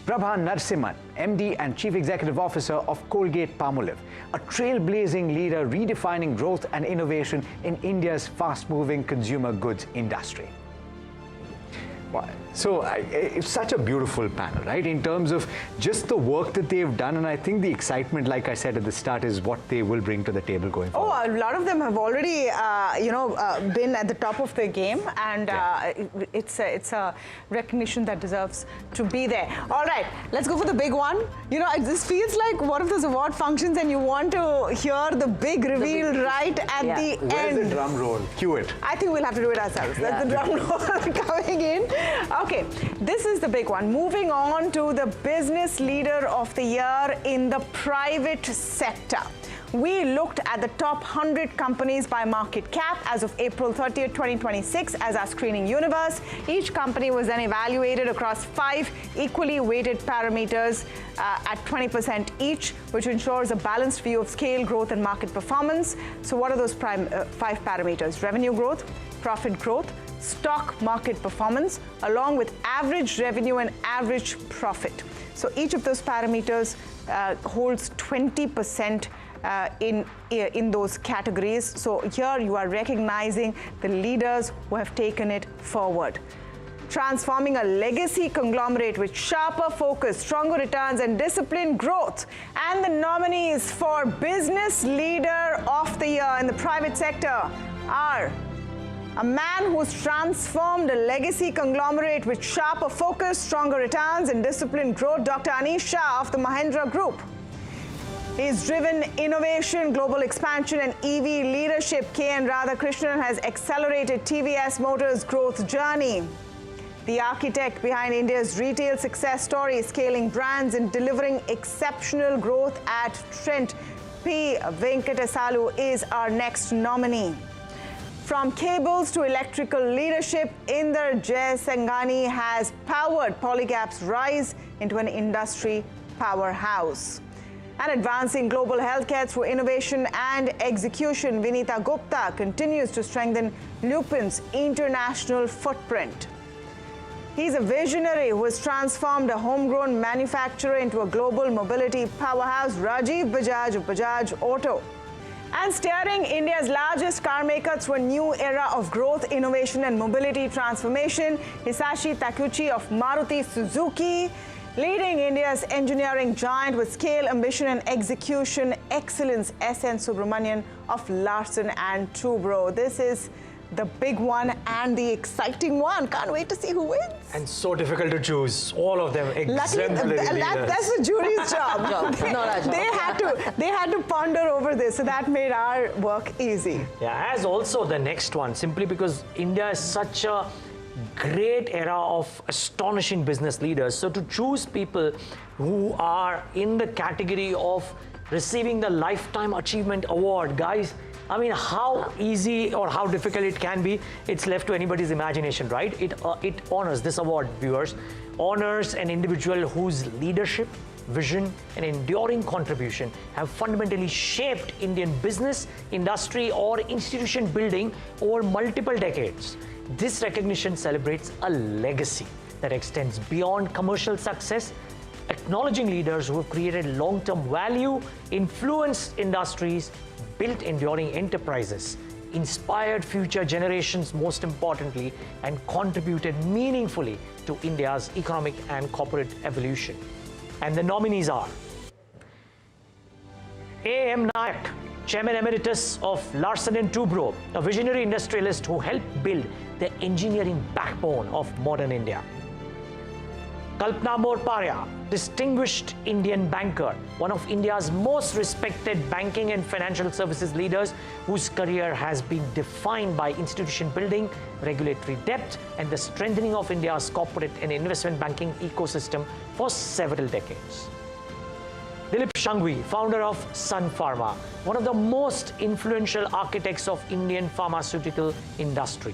Prabha Narasimhan, MD and Chief Executive Officer of Colgate-Palmolive, a trailblazing leader redefining growth and innovation in India's fast-moving consumer goods industry. So it's such a beautiful panel, right? In terms of just the work that they've done, and I think the excitement, like I said at the start, is what they will bring to the table going forward. Oh, a lot of them have already, been at the top of their game, and it's a recognition that deserves to be there. All right, let's go for the big one. You know, this feels like one of those award functions, and you want to hear the big reveal right at the end. Where's the drum roll? Cue it. I think we'll have to do it ourselves. That's the drum roll coming in. Okay, this is the big one. Moving on to the Business Leader of the Year in the private sector. We looked at the top 100 companies by market cap as of April 30th, 2026 as our screening universe. Each company was then evaluated across 5 equally weighted parameters at 20% each, which ensures a balanced view of scale, growth, and market performance. So what are those 5 parameters? Revenue growth, profit growth, stock market performance, along with average revenue and average profit. So each of those parameters holds 20% in those categories. So here you are recognizing the leaders who have taken it forward. Transforming a legacy conglomerate with sharper focus, stronger returns, and disciplined growth. And the nominees for Business Leader of the Year in the private sector are A man who's transformed a legacy conglomerate with sharper focus, stronger returns, and disciplined growth, Dr. Anish Shah of the Mahindra Group. He's driven innovation, global expansion, and EV leadership. K.N. Radhakrishnan has accelerated TVS Motors' growth journey. The architect behind India's retail success story, scaling brands and delivering exceptional growth at Trent, P. Venkatasalu is our next nominee. From cables to electrical leadership, Inder Jaisinghani has powered Polycab's rise into an industry powerhouse. And advancing global healthcare through innovation and execution, Vinita Gupta continues to strengthen Lupin's international footprint. He's a visionary who has transformed a homegrown manufacturer into a global mobility powerhouse, Rajiv Bajaj of Bajaj Auto. And steering India's largest car maker through a new era of growth, innovation, and mobility transformation, Hisashi Takuchi of Maruti Suzuki, leading India's engineering giant with scale, ambition, and execution excellence, S.N. Subramanian of Larsen & Toubro. This is the big one and the exciting one. Can't wait to see who wins. And so difficult to choose. All of them exemplary leaders. That's the jury's job. They had to ponder over this, so that made our work easy. Yeah, as also the next one, simply because India is such a great era of astonishing business leaders. So to choose people who are in the category of receiving the Lifetime Achievement Award, guys, I mean, how easy or how difficult it can be, it's left to anybody's imagination, right? It honors, this award, viewers, honors an individual whose leadership, vision, and enduring contribution have fundamentally shaped Indian business, industry, or institution building over multiple decades. This recognition celebrates a legacy that extends beyond commercial success, acknowledging leaders who have created long-term value, influenced industries, built enduring enterprises, inspired future generations most importantly, and contributed meaningfully to India's economic and corporate evolution. And the nominees are A.M. Nayak, Chairman Emeritus of Larsen & Toubro, a visionary industrialist who helped build the engineering backbone of modern India. Kalpana Morparia, distinguished Indian banker, one of India's most respected banking and financial services leaders whose career has been defined by institution building, regulatory depth, and the strengthening of India's corporate and investment banking ecosystem for several decades. Dilip Shanghvi, founder of Sun Pharma, one of the most influential architects of Indian pharmaceutical industry.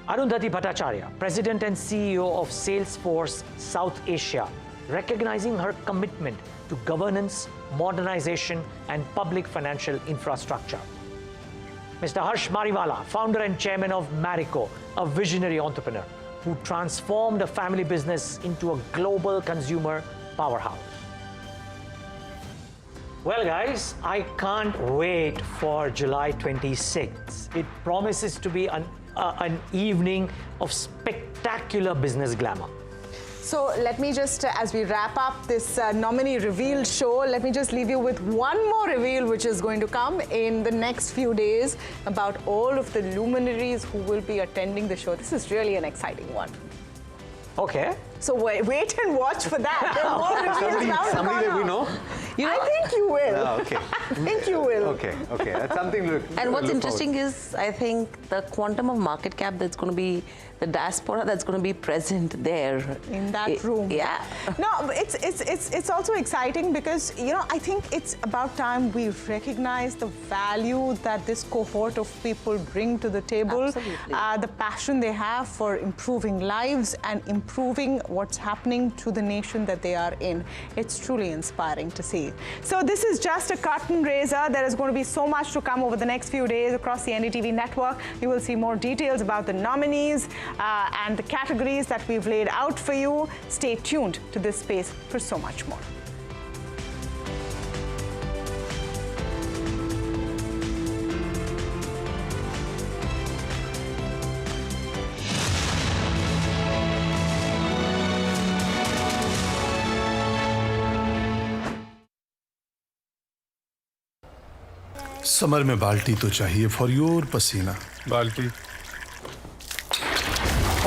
Arundhati Bhattacharya, President and CEO of Salesforce South Asia, recognizing her commitment to governance, modernization, and public financial infrastructure. Mr. Harsh Mariwala, founder and chairman of Marico, a visionary entrepreneur who transformed a family business into a global consumer powerhouse. Well, guys, I can't wait for July 26th. It promises to be an evening of spectacular business glamour. So let me just, as we wrap up this nominee reveal show, let me just leave you with one more reveal which is going to come in the next few days about all of the luminaries who will be attending the show. This is really an exciting one. Okay. So wait and watch for that. There are more reveals somebody that we know? I think you will. Oh, okay. I think you will. Okay. That's something to look And what's look interesting forward. is, I think, the quantum of market cap that's going to be, the diaspora that's going to be present there. In that room. Yeah. No, but it's also exciting because, I think it's about time we recognize the value that this cohort of people bring to the table. Absolutely. The passion they have for improving lives and improving what's happening to the nation that they are in. It's truly inspiring to see. So this is just a curtain raiser. There is going to be so much to come over the next few days across the NDTV network. You will see more details about the nominees and the categories that we've laid out for you. Stay tuned to this space for so much more. Summer में बाल्टी तो चाहिए for your पसीना बाल्टी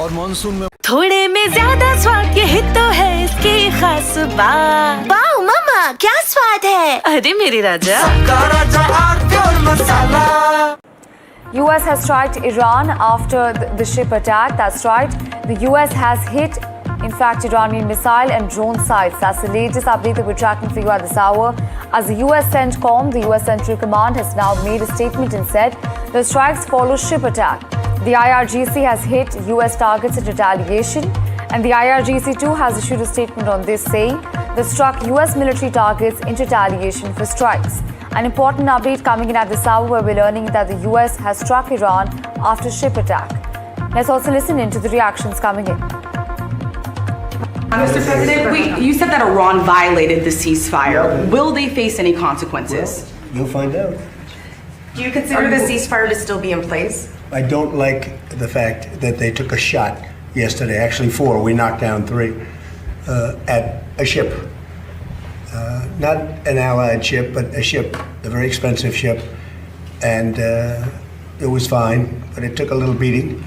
और monsoon में थोड़े में ज्यादा स्वाद यही तो है इसकी खास बात। वाओ मामा क्या स्वाद है। अरे मेरे राजा सबका राजा आरती और मसाला। US has struck Iran after the ship attack. That's right. The US has hit, in fact, Iranian missile and drone sites. That's the latest update that we're tracking for you at this hour. As the US CENTCOM, the US Central Command, has now made a statement and said the strikes follow ship attack. The IRGC has hit US targets in retaliation, and the IRGC too has issued a statement on this, saying they struck US military targets in retaliation for strikes. An important update coming in at this hour where we're learning that the US has struck Iran after ship attack. Let's also listen in to the reactions coming in. Mr. President, you said that Iran violated the ceasefire. Will they face any consequences? Well, you'll find out. Do you consider the ceasefire to still be in place? I don't like the fact that they took a shot yesterday, actually 4, we knocked down 3, at a ship. Not an allied ship, but a ship, a very expensive ship. And it was fine, but it took a little beating.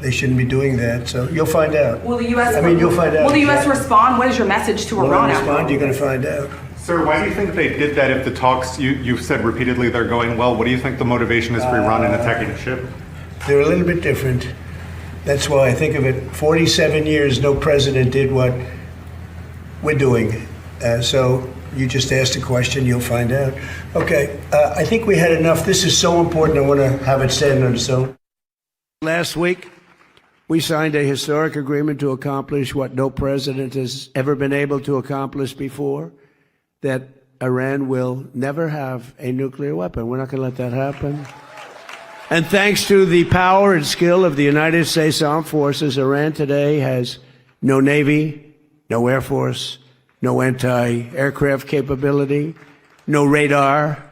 They shouldn't be doing that, so you'll find out. Will the U.S. you'll find out. Will the U.S. respond? What is your message to Iran? Will respond? You're going to find out. Sir, why do you think they did that if the talks, you've said repeatedly they're going well? What do you think the motivation is for Iran in attacking a ship? They're a little bit different. That's why I think of it. 47 years, no president did what we're doing. So you just asked a question, you'll find out. Okay, I think we had enough. This is so important, I want to have it stand on its own. Last week, we signed a historic agreement to accomplish what no president has ever been able to accomplish before, that Iran will never have a nuclear weapon. We're not going to let that happen. And thanks to the power and skill of the United States Armed Forces, Iran today has no Navy, no Air Force, no anti-aircraft capability, no radar,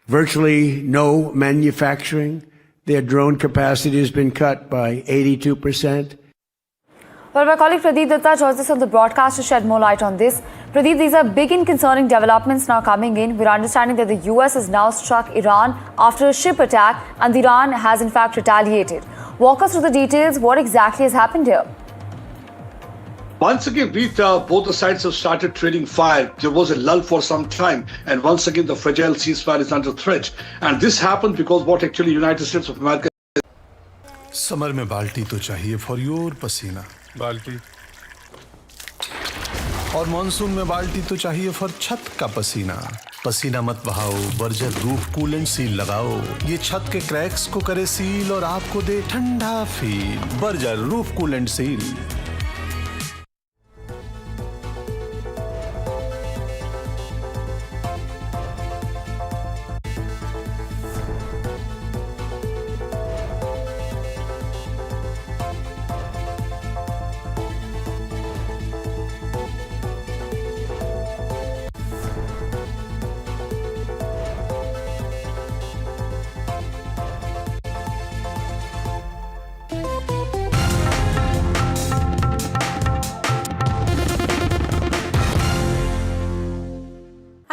virtually no manufacturing. Their drone capacity has been cut by 82%. Well, my colleague Pradeep Datta joins us on the broadcast to shed more light on this. Pradeep, these are big and concerning developments now coming in. We're understanding that the US has now struck Iran after a ship attack, and Iran has in fact retaliated. Walk us through the details. What exactly has happened here? Once again, both the sides have started trading fire. There was a lull for some time, and once again, the fragile ceasefire is under threat. And this happened because what actually United States of America. Summer में बाल्टी तो चाहिए for your पसीना बाल्टी और monsoon में बाल्टी तो चाहिए फॉर छत का पसीना पसीना मत बहाओ बर्जर रूफ कूलेंट सील लगाओ ये छत के क्रैक्स को करे सील और आपको दे ठंडा feel Berger roof coolant seal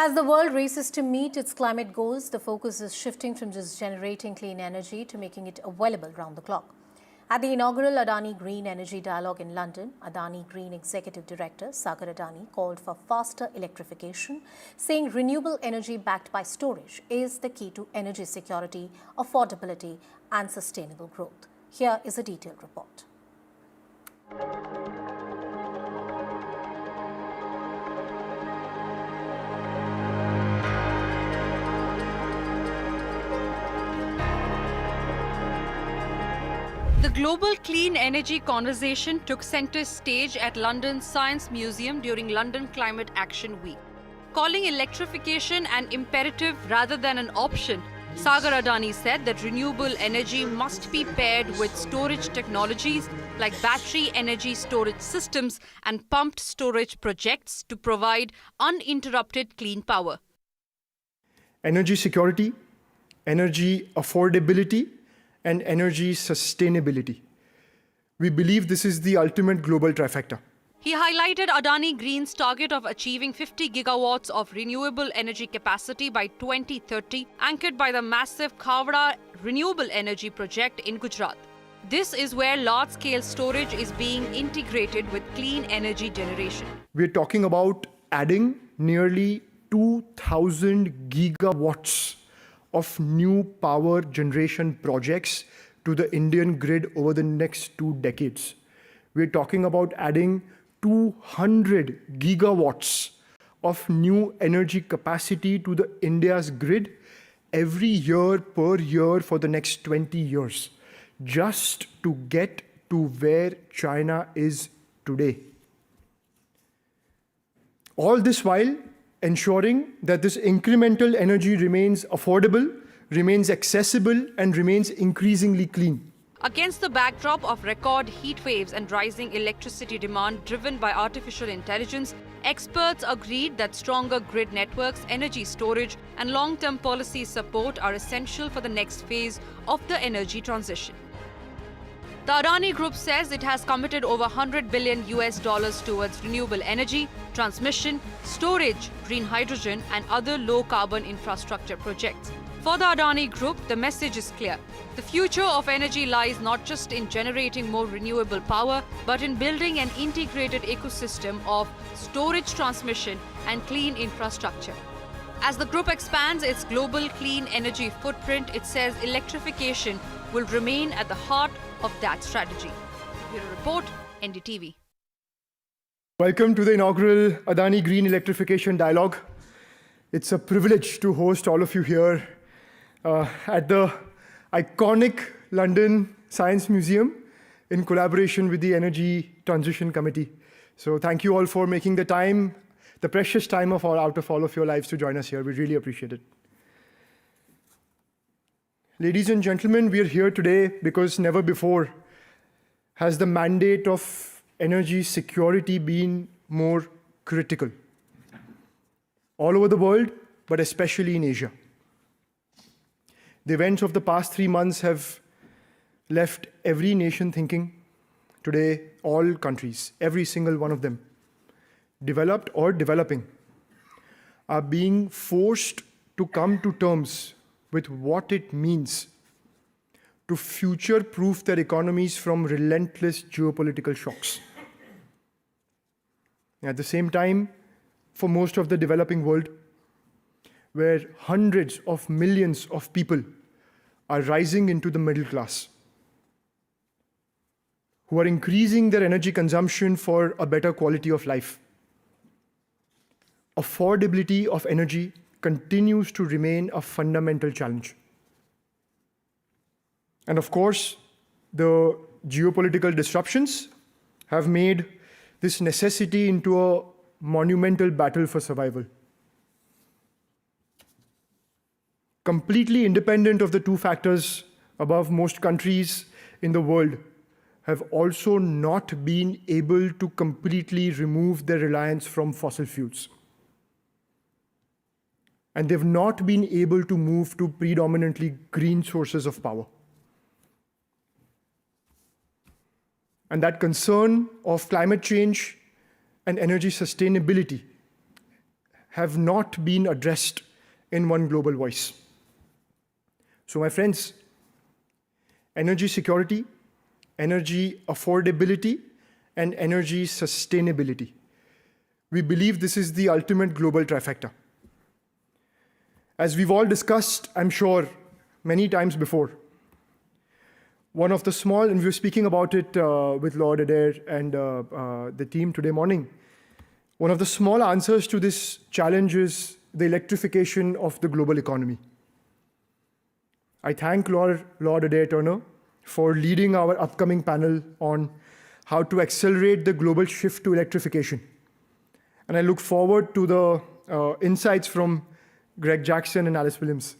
As the world races to meet its climate goals, the focus is shifting from just generating clean energy to making it available round the clock. At the inaugural Adani Green Energy Dialogue in London, Adani Green Executive Director Sagar Adani called for faster electrification, saying renewable energy backed by storage is the key to energy security, affordability and sustainable growth. Here is a detailed report. The global clean energy conversation took centre stage at London's Science Museum during London Climate Action Week. Calling electrification an imperative rather than an option, Sagar Adani said that renewable energy must be paired with storage technologies like battery energy storage systems and pumped storage projects to provide uninterrupted clean power. Energy security, energy affordability, and energy sustainability. We believe this is the ultimate global trifecta. He highlighted Adani Green's target of achieving 50 gigawatts of renewable energy capacity by 2030, anchored by the massive Khavda renewable energy project in Gujarat. This is where large-scale storage is being integrated with clean energy generation. We're talking about adding nearly 2,000 gigawatts of new power generation projects to the Indian grid over the next 2 decades. We're talking about adding 200 gigawatts of new energy capacity to the India's grid every year per year for the next 20 years, just to get to where China is today. All this while ensuring that this incremental energy remains affordable, remains accessible, and remains increasingly clean. Against the backdrop of record heat waves and rising electricity demand driven by artificial intelligence, experts agreed that stronger grid networks, energy storage, and long-term policy support are essential for the next phase of the energy transition. The Adani Group says it has committed over $100 billion towards renewable energy, transmission, storage, green hydrogen, and other low-carbon infrastructure projects. For the Adani Group, the message is clear. The future of energy lies not just in generating more renewable power, but in building an integrated ecosystem of storage, transmission, and clean infrastructure. As the group expands its global clean energy footprint, it says electrification will remain at the heart of that strategy. Bureau Report, NDTV. Welcome to the inaugural Adani Green Electrification Dialogue. It's a privilege to host all of you here at the iconic London Science Museum in collaboration with the Energy Transition Committee. So thank you all for making the time, the precious time out of all of your lives to join us here. We really appreciate it. Ladies and gentlemen, we are here today because never before has the mandate of energy security been more critical. All over the world, but especially in Asia. The events of the past 3 months have left every nation thinking. Today, all countries, every single one of them, developed or developing, are being forced to come to terms with what it means to future-proof their economies from relentless geopolitical shocks. At the same time, for most of the developing world, where hundreds of millions of people are rising into the middle class, who are increasing their energy consumption for a better quality of life. Affordability of energy continues to remain a fundamental challenge. And of course, the geopolitical disruptions have made this necessity into a monumental battle for survival. Completely independent of the two factors above, most countries in the world have also not been able to completely remove their reliance from fossil fuels. And they've not been able to move to predominantly green sources of power. And that concern of climate change and energy sustainability have not been addressed in one global voice. So my friends, energy security, energy affordability, and energy sustainability. We believe this is the ultimate global trifecta. As we've all discussed, I'm sure, many times before, one of the small, and we were speaking about it with Lord Adair and the team today morning, one of the small answers to this challenge is the electrification of the global economy. I thank Lord Adair Turner for leading our upcoming panel on how to accelerate the global shift to electrification. And I look forward to the insights from Greg Jackson and Alice Williams.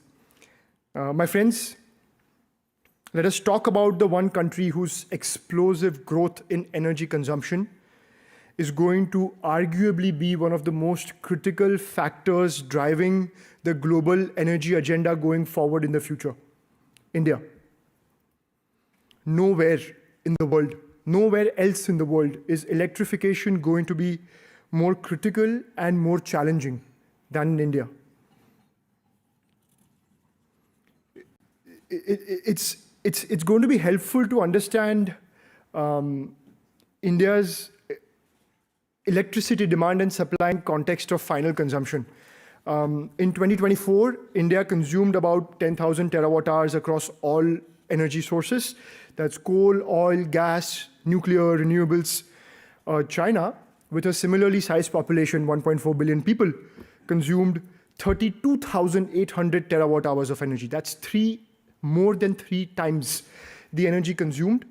My friends, let us talk about the one country whose explosive growth in energy consumption is going to arguably be one of the most critical factors driving the global energy agenda going forward in the future. India. Nowhere in the world nowhere else in the world is electrification going to be more critical and more challenging than in India. It's going to be helpful to understand India's electricity demand and supply in context of final consumption. In 2024, India consumed about 10,000 terawatt hours across all energy sources. That's coal, oil, gas, nuclear, renewables. China, with a similarly sized population, 1.4 billion people, consumed 32,800 terawatt hours of energy. That's more than 3 times the energy consumed,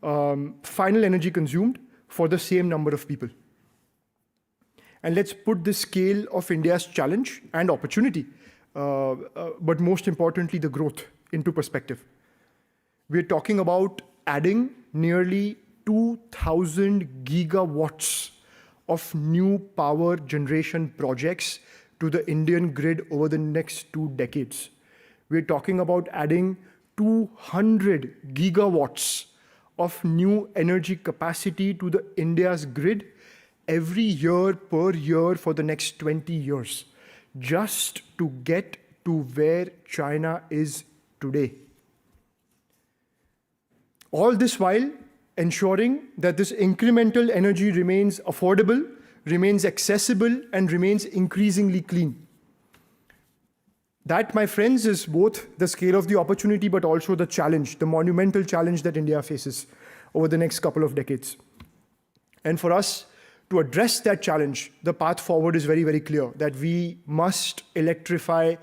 final energy consumed for the same number of people. And let's put the scale of India's challenge and opportunity, but most importantly, the growth into perspective. We're talking about adding nearly 2,000 gigawatts of new power generation projects to the Indian grid over the next 2 decades. We're talking about adding 200 gigawatts of new energy capacity to the India's grid every year per year for the next 20 years, just to get to where China is today. All this while ensuring that this incremental energy remains affordable, remains accessible, and remains increasingly clean. That, my friends, is both the scale of the opportunity, but also the challenge, the monumental challenge that India faces over the next couple of decades. And for us to address that challenge, the path forward is very, very clear, that we must electrify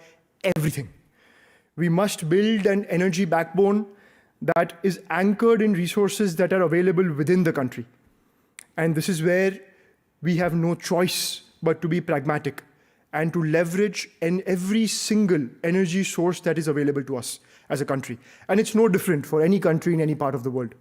everything. We must build an energy backbone that is anchored in resources that are available within the country. And this is where we have no choice but to be pragmatic and to leverage every single energy source that is available to us as a country. And it's no different for any country in any part of the world.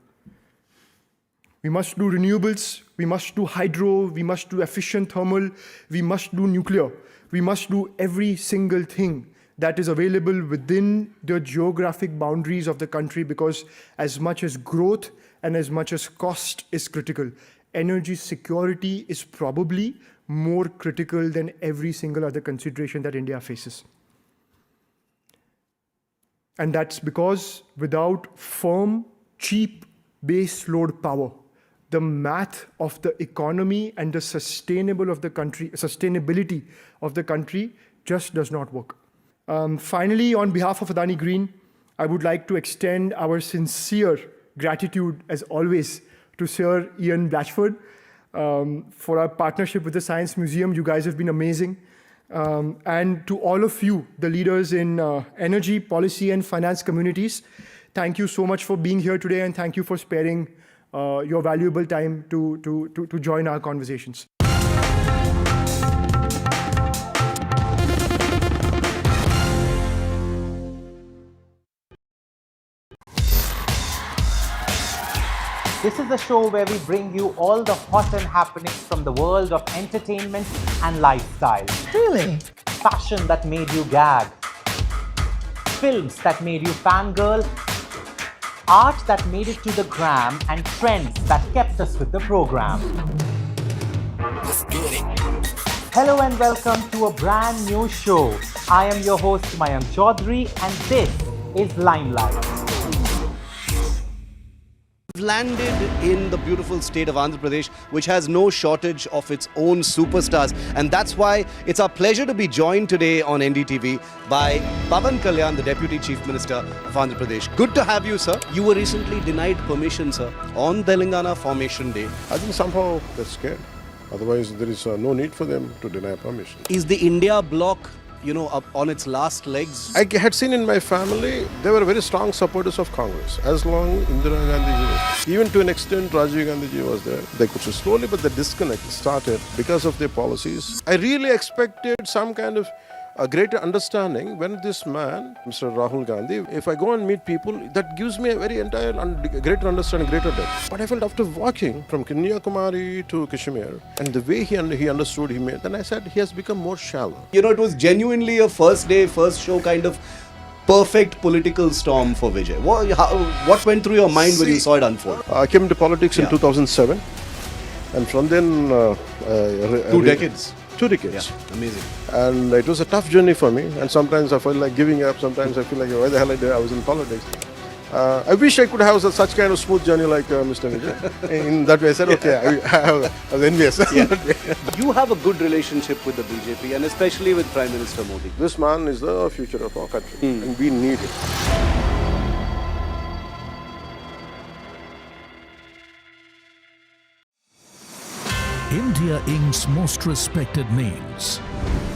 We must do renewables, we must do hydro, we must do efficient thermal, we must do nuclear. We must do every single thing that is available within the geographic boundaries of the country, because as much as growth and as much as cost is critical, energy security is probably more critical than every single other consideration that India faces. And that's because without firm, cheap base load power, the math of the economy and the sustainability of the country just does not work. Finally, on behalf of Adani Green, I would like to extend our sincere gratitude, as always, to Sir Ian Blatchford for our partnership with the Science Museum. You guys have been amazing. And to all of you, the leaders in energy, policy, and finance communities, thank you so much for being here today, and thank you for sparing your valuable time to join our conversations. This is the show where we bring you all the hot and happenings from the world of entertainment and lifestyle. Really? Fashion that made you gag. Films that made you fangirl. Art that made it to the gram, and trends that kept us with the program. Let's get it. Hello and welcome to a brand new show. I am your host Mayank Chaudhary, and this is Limelight. Landed in the beautiful state of Andhra Pradesh, which has no shortage of its own superstars, and that's why it's our pleasure to be joined today on NDTV by Pawan Kalyan, the Deputy Chief Minister of Andhra Pradesh. Good to have you, sir. You were recently denied permission, sir, on Telangana Formation Day. I think somehow they're scared. Otherwise, there is no need for them to deny permission. Is the India bloc, up on its last legs? I had seen in my family, they were very strong supporters of Congress. As long Indira Gandhi was, even to an extent Rajiv Gandhi was there, they could slowly, but the disconnect started because of their policies. I really expected some kind of a greater understanding when this man, Mr. Rahul Gandhi, if I go and meet people, that gives me a very greater understanding, greater depth. But I felt after walking from Kanyakumari to Kashmir, and the way he understood, then I said he has become more shallow. It was genuinely a first day, first show kind of perfect political storm for Vijay? What went through your mind when you saw it unfold? I came into politics in 2007, and from then 2 decades. 2 decades. Yeah, amazing. And it was a tough journey for me. And sometimes I felt like giving up. Sometimes I feel like, why the hell I was in politics. I wish I could have such kind of smooth journey like Mr. Vijay. In that way, I said, okay, I was envious. Yeah. You have a good relationship with the BJP and especially with Prime Minister Modi. This man is the future of our country, and we need it. India Inc.'s most respected names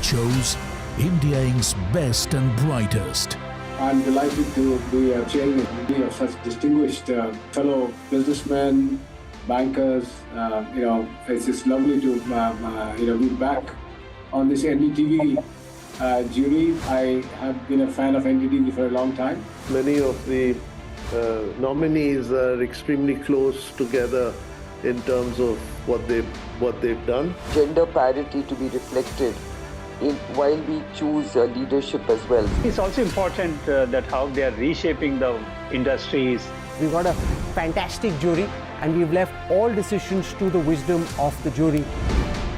chose India Inc.'s best and brightest. I'm delighted to be chairing a committee of such distinguished fellow businessmen, bankers. It's just lovely to be back on this NDTV jury. I have been a fan of NDTV for a long time. Many of the nominees are extremely close together in terms of what they've done. Gender parity to be reflected while we choose leadership as well. It's also important that how they are reshaping the industries. We've got a fantastic jury and we've left all decisions to the wisdom of the jury.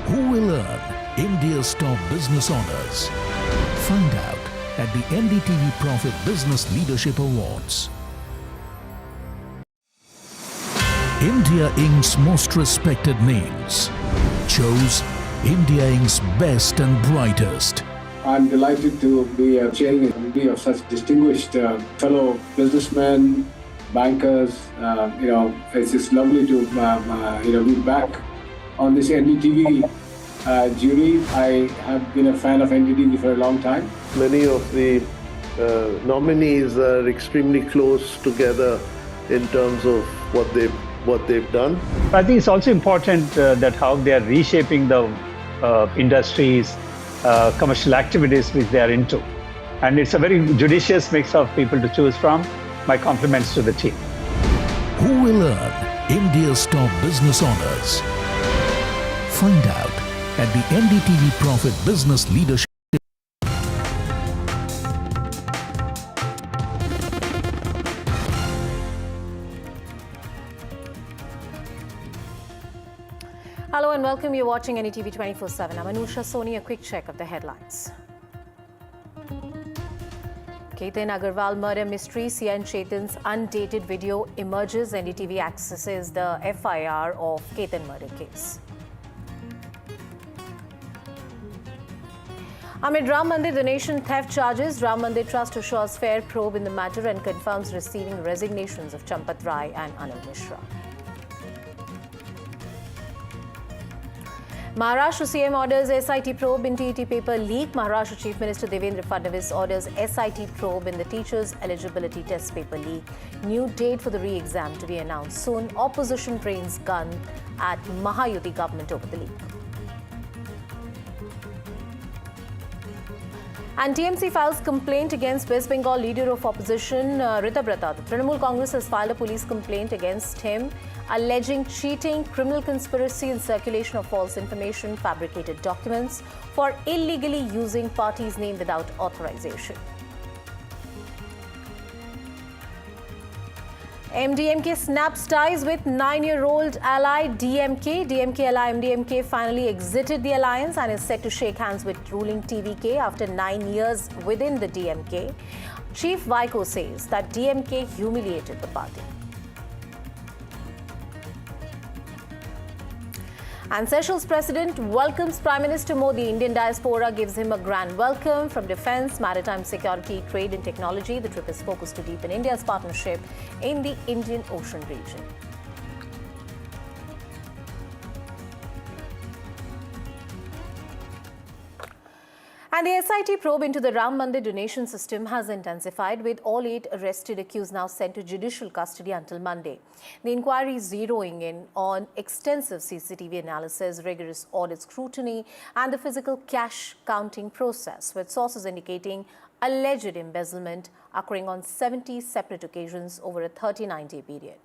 Who will earn India's top business honors? Find out at the NDTV Profit Business Leadership Awards. India Inc.'s most respected names chose India Inc.'s best and brightest. I'm delighted to be chairing a committee of such distinguished fellow businessmen, bankers. It's just lovely to be back on this NDTV jury. I have been a fan of NDTV for a long time. Many of the nominees are extremely close together in terms of what they've done. I think it's also important that how they are reshaping the industries, commercial activities which they are into. And it's a very judicious mix of people to choose from. My compliments to the team. Who will earn India's top business honors? Find out at the NDTV Profit Business Leadership. Hello and welcome. You're watching NDTV 24/7. I'm Anusha Soni. A quick check of the headlines. Ketan Agarwal murder mystery. CN Chetan's undated video emerges. NDTV accesses the FIR of Ketan murder case. Amid Ram Mandir donation theft charges, Ram Mandir Trust assures fair probe in the matter and confirms receiving resignations of Champat Rai and Anil Mishra. Maharashtra CM orders SIT probe in TET paper leak. Maharashtra Chief Minister Devendra Fadnavis orders SIT probe in the teachers' eligibility test paper leak. New date for the re-exam to be announced soon. Opposition rains gun at Mahayuti government over the leak. And TMC files complaint against West Bengal leader of opposition, Ritabrata. The Trinamool Congress has filed a police complaint against him, alleging cheating, criminal conspiracy and circulation of false information, fabricated documents for illegally using party's name without authorization. MDMK snaps ties with 9-year-old ally DMK. DMK ally MDMK finally exited the alliance and is set to shake hands with ruling TVK after 9 years within the DMK. Chief Vaiko says that DMK humiliated the party. And Seychelles President welcomes Prime Minister Modi. Indian diaspora gives him a grand welcome. From defence, maritime security, trade and technology, the trip is focused to deepen India's partnership in the Indian Ocean region. And the SIT probe into the Ram Mandir donation system has intensified, with all 8 arrested accused now sent to judicial custody until Monday. The inquiry is zeroing in on extensive CCTV analysis, rigorous audit scrutiny, and the physical cash counting process, with sources indicating alleged embezzlement occurring on 70 separate occasions over a 39-day period.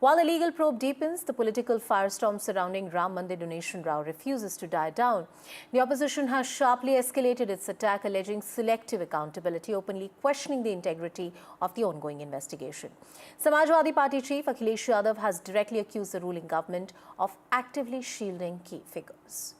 While the legal probe deepens, the political firestorm surrounding Ram Mandir donation row refuses to die down. The opposition has sharply escalated its attack, alleging selective accountability, openly questioning the integrity of the ongoing investigation. Samajwadi Party chief Akhilesh Yadav has directly accused the ruling government of actively shielding key figures.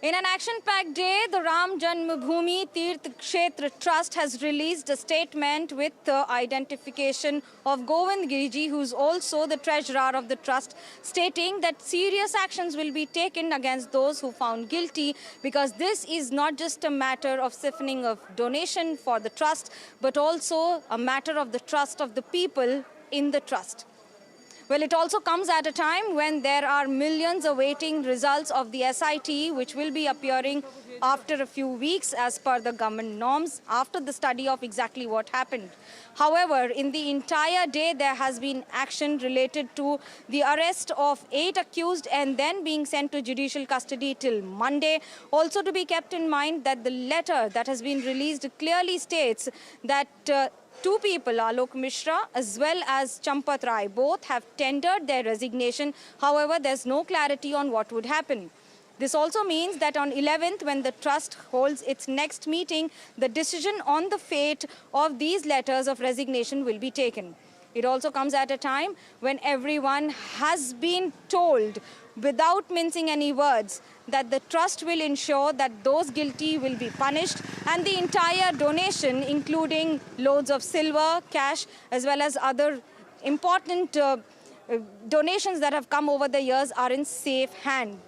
In an action-packed day, the Ram Janmabhoomi Tirth Kshetra Trust has released a statement with the identification of Govind Giriji, who is also the treasurer of the trust, stating that serious actions will be taken against those who found guilty, because this is not just a matter of siphoning of donation for the trust, but also a matter of the trust of the people in the trust. Well, it also comes at a time when there are millions awaiting results of the SIT, which will be appearing after a few weeks as per the government norms, after the study of exactly what happened. However, in the entire day, there has been action related to the arrest of 8 accused and then being sent to judicial custody till Monday. Also to be kept in mind that the letter that has been released clearly states that 2 people, Alok Mishra as well as Champat Rai, both have tendered their resignation. However, there's no clarity on what would happen. This also means that on 11th, when the trust holds its next meeting, the decision on the fate of these letters of resignation will be taken. It also comes at a time when everyone has been told, without mincing any words, that the trust will ensure that those guilty will be punished, and the entire donation, including loads of silver, cash, as well as other important donations that have come over the years, are in safe hand.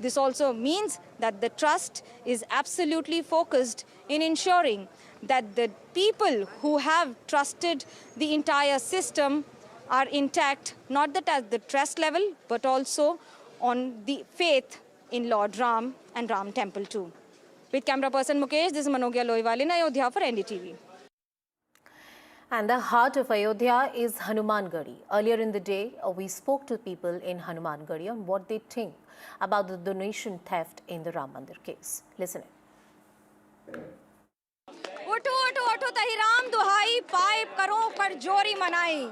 This also means that the trust is absolutely focused in ensuring that the people who have trusted the entire system are intact, not that at the trust level, but also on the faith in Lord Ram and Ram Temple too. With camera person Mukesh, this is Manogya Loiwal in Ayodhya for NDTV. And the heart of Ayodhya is Hanumangadi. Earlier in the day, we spoke to people in Hanumangadi on what they think about the donation theft in the Ram Mandir case. Listen in. उठो उठो उठो तही राम दुहाई पाए करो कर जोरी मनाई.